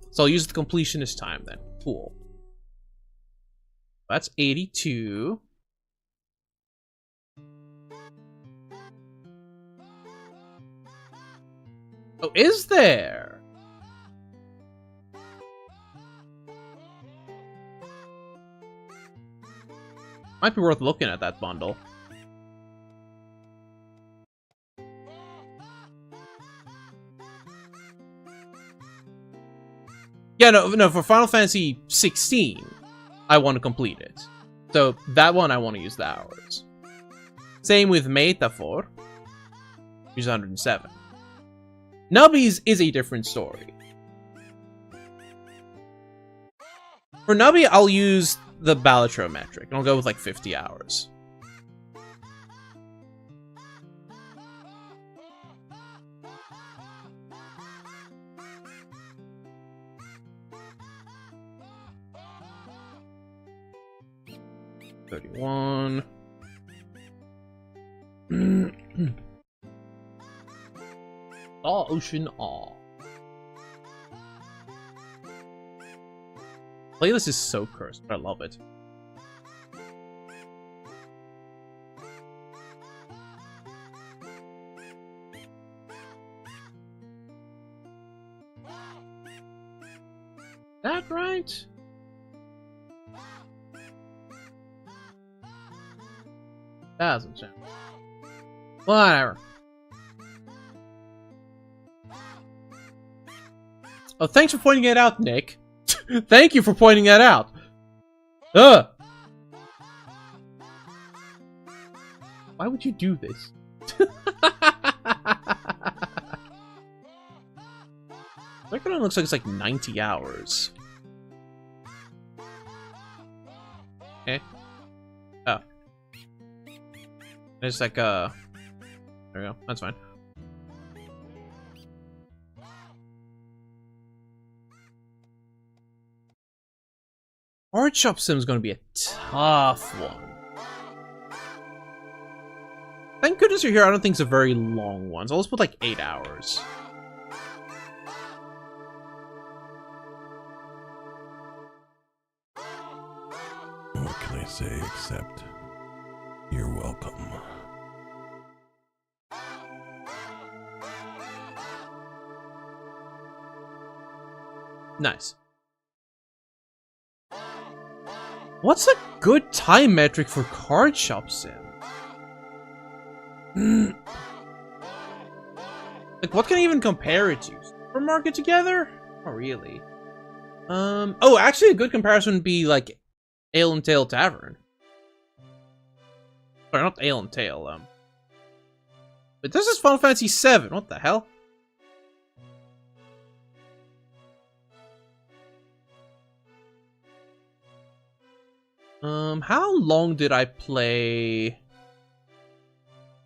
So I'll use the completionist time then. Cool. That's 82. Oh, is there? Might be worth looking at that bundle. Yeah, no, for Final Fantasy 16, I want to complete it. So, that one, I want to use the hours. Same with Metaphor, which is 107. Nubbies is a different story. For Nubby, I'll use the Balatro metric, and I'll go with like 50 hours. $31. Ocean Awe. Playlist is so cursed, but I love it. That right? Doesn't sound. Whatever. Oh, thanks for pointing it out, Nick. Thank you for pointing that out. Ugh. Why would you do this? That looks like it's like 90 hours. Okay. Oh. It's like, there we go. That's fine. Art Shop Sim's gonna be a tough one. Thank goodness you're here. I don't think it's a very long one. So let's put like 8 hours. What can I say except you're welcome. Nice. What's a good time metric for Card Shop Sim? Like, what can I even compare it to? Supermarket Together? Not really. Oh, actually, a good comparison would be like Ale and Tail Tavern. Sorry, not Ale and Tail. But this is Final Fantasy VII. What the hell? How long did I play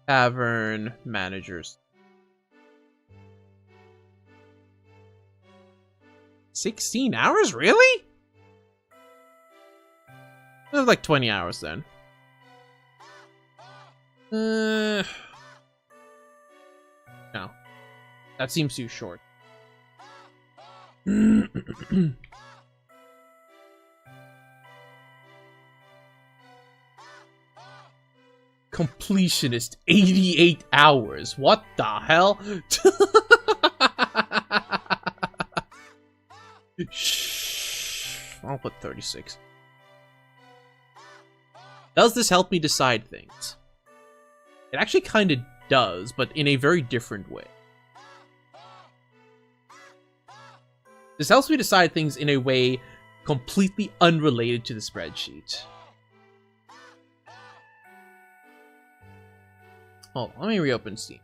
Tavern Managers? 16 hours? Really? It was like 20 hours then. No. That seems too short. Completionist, 88 hours. What the hell? Shh. I'll put 36. Does this help me decide things? It actually kind of does, but in a very different way. This helps me decide things in a way completely unrelated to the spreadsheet. Hold on, let me reopen Steam.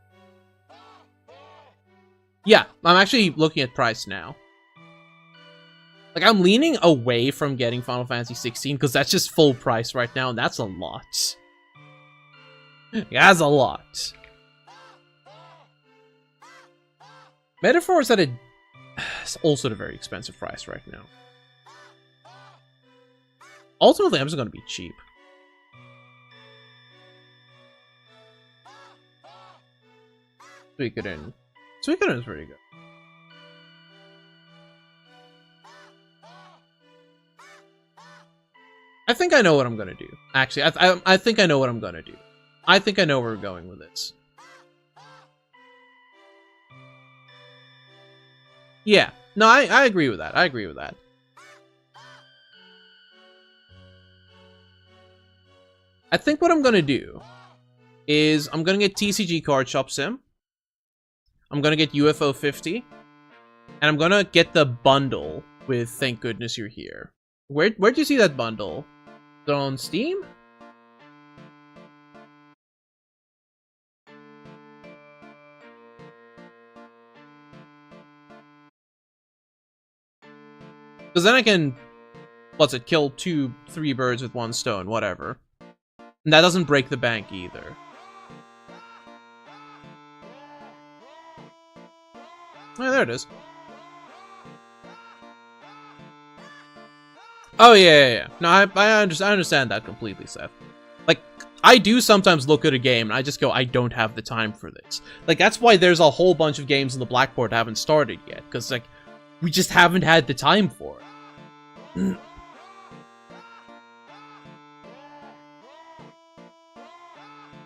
Yeah, I'm actually looking at price now. Like, I'm leaning away from getting Final Fantasy 16 because that's just full price right now, and that's a lot. That's a lot. Metaphor is at a... It's also at a very expensive price right now. Ultimately, I'm just going to be cheap. Suikoden. Suikoden is pretty good. I think I know what I'm gonna do. Actually, I think I know what I'm gonna do. I think I know where we're going with this. Yeah. No, I agree with that. I agree with that. I think what I'm gonna do is I'm gonna get TCG Card Shop Sim. I'm gonna get UFO 50. And I'm gonna get the bundle with Thank Goodness You're Here. Where'd you see that bundle? Is it on Steam? Because then I can, what's it, kill 3 birds with 1 stone, whatever. And that doesn't break the bank either. Oh, there it is. Oh, yeah. No, I understand that completely, Seth. Like, I do sometimes look at a game and I just go, I don't have the time for this. Like, that's why there's a whole bunch of games on the Blackboard that haven't started yet. Because, like, we just haven't had the time for it.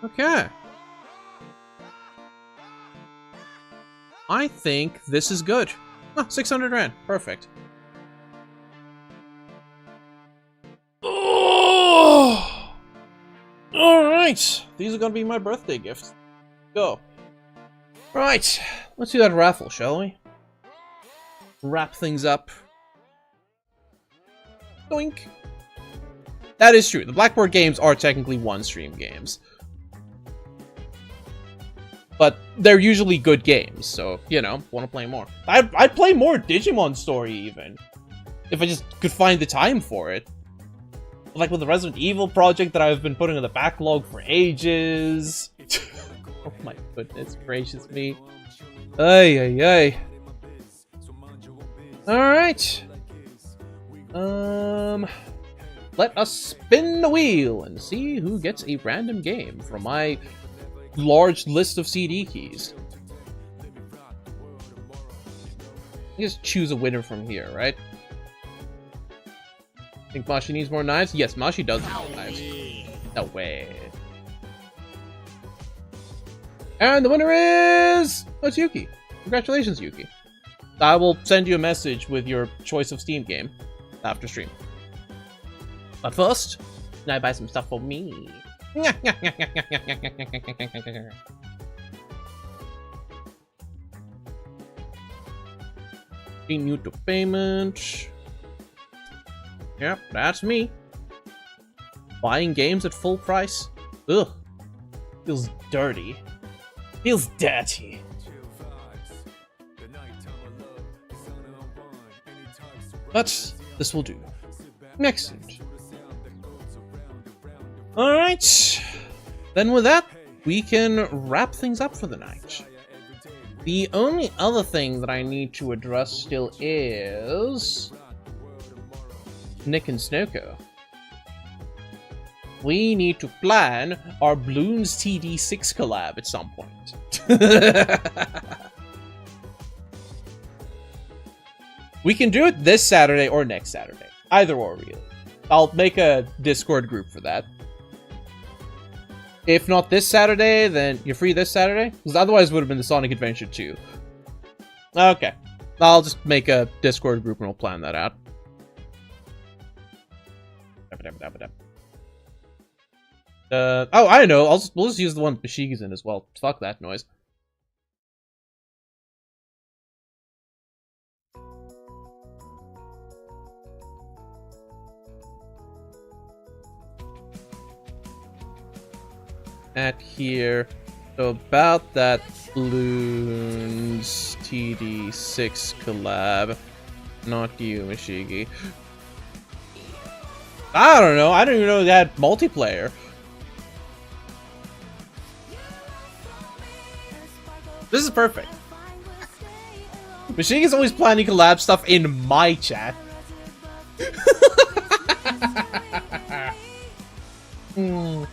Okay. I think this is good. Oh, 600 Rand. Perfect. Oh! Alright. These are gonna be my birthday gifts. Go. Right. Let's do that raffle, shall we? Wrap things up. Doink. That is true. The Blackboard games are technically one-stream games. But they're usually good games, so, you know, want to play more. I'd play more Digimon Story, even. If I just could find the time for it. Like with the Resident Evil project that I've been putting in the backlog for ages. Oh my goodness gracious me. Ay. Alright. Let us spin the wheel and see who gets a random game from my large list of CD keys. Just choose a winner from here, right? Think Mashi needs more knives? Yes, Mashi does need more knives. No way. And the winner is... Oh, it's Yuki. Congratulations, Yuki. I will send you a message with your choice of Steam game after stream. But first, now buy some stuff for me. New to payment. Yep, that's me. Buying games at full price? Ugh. Feels dirty. Feels dirty. But this will do. Next. Alright. Then with that, we can wrap things up for the night. The only other thing that I need to address still is... Nick and Snoko. We need to plan our Bloons TD6 collab at some point. We can do it this Saturday or next Saturday. Either or, really. I'll make a Discord group for that. If not this Saturday, then you're free this Saturday? Because otherwise it would have been the Sonic Adventure 2. Okay. I'll just make a Discord group and we'll plan that out. Oh, I know. We'll just use the one Bashigi's in as well. Fuck that noise. At here. So about that Bloons TD6 collab. Not you, Mashigi. I don't know. I don't even know that multiplayer. This is perfect. Mashigi's always planning collab stuff in my chat. Hmm.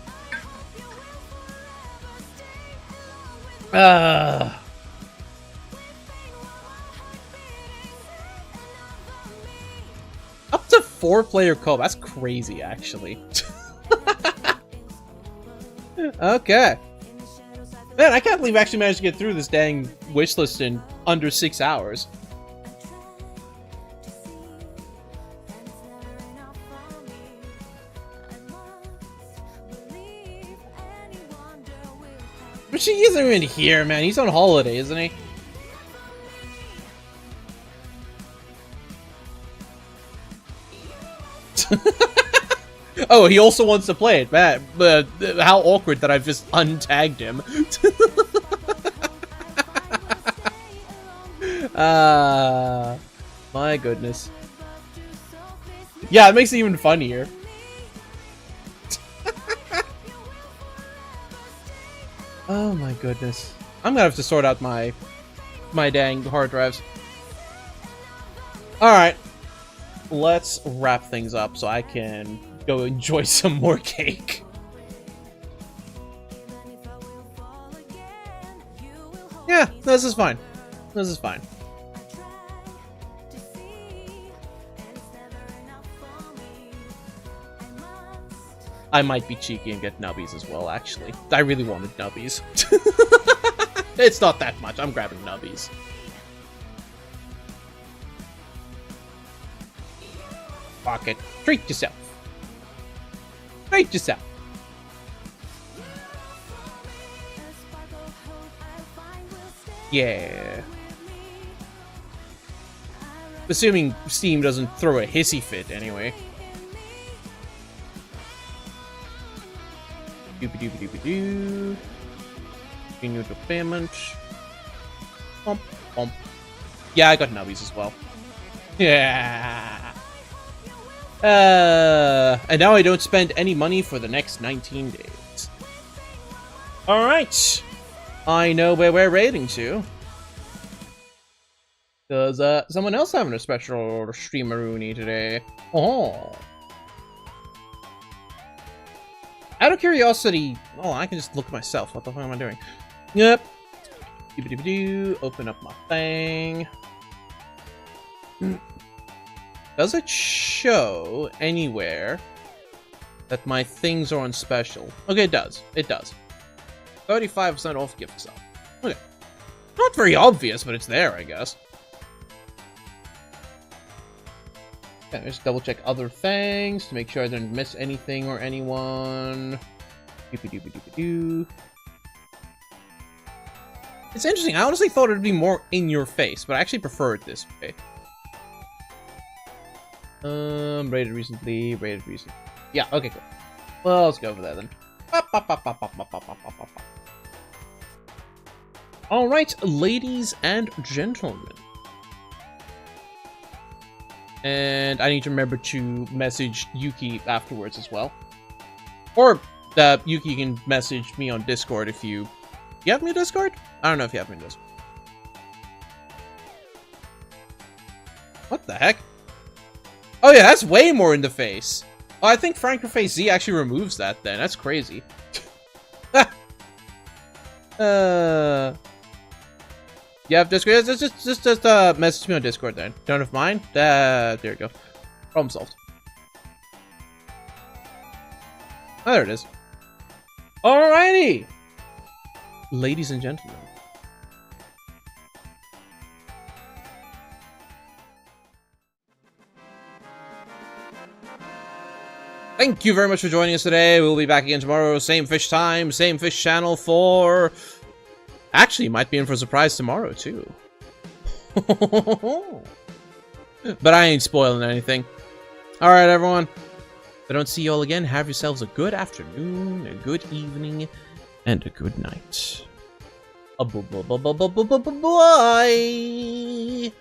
Up to 4-player co-op. That's crazy, actually. Okay. Man, I can't believe I actually managed to get through this dang wishlist in under 6 hours. But she isn't even here, man. He's on holiday, isn't he? Oh, he also wants to play it, man. How awkward that I've just untagged him. My goodness. Yeah, it makes it even funnier. Oh my goodness. I'm gonna have to sort out my dang hard drives. Alright. Let's wrap things up so I can go enjoy some more cake. Yeah, this is fine. This is fine. I might be cheeky and get nubbies as well, actually. I really wanted nubbies. It's not that much. I'm grabbing nubbies. Fuck it. Treat yourself. Treat yourself. Yeah. Assuming Steam doesn't throw a hissy fit anyway. Doopy doopy doopy doo. Continue to payment. Bump, bump. Yeah, I got nubbies as well. Yeah. And now I don't spend any money for the next 19 days. Alright. I know where we're raiding to. Does someone else having a special streameroonie today? Oh. Out of curiosity, oh, I can just look at myself. What the fuck am I doing? Yep. Doobie-doobie-doo. Open up my thing. Does it show anywhere that my things are on special? Okay, it does. It does. 35% off gift sub. Okay. Not very obvious, but it's there, I guess. Okay, just double check other things to make sure I didn't miss anything or anyone. Doopy-doopy-doopy-doo. It's interesting. I honestly thought it would be more in your face, but I actually prefer it this way. Rated recently. Yeah, okay, cool. Well, let's go over that then. Alright, ladies and gentlemen. And I need to remember to message Yuki afterwards as well. Or Yuki can message me on Discord if you... You have me on Discord? I don't know if you have me on Discord. What the heck? Oh yeah, that's way more in the face. Oh, I think Frankerface Z actually removes that then. That's crazy. You have Discord? Just message me on Discord then. Don't have mine? There you go. Problem solved. Oh, there it is. Alrighty! Ladies and gentlemen. Thank you very much for joining us today. We'll be back again tomorrow. Same fish time, same fish channel for... Actually, might be in for a surprise tomorrow, too. But I ain't spoiling anything. Alright, everyone. If I don't see you all again, have yourselves a good afternoon, a good evening, and a good night. Bye.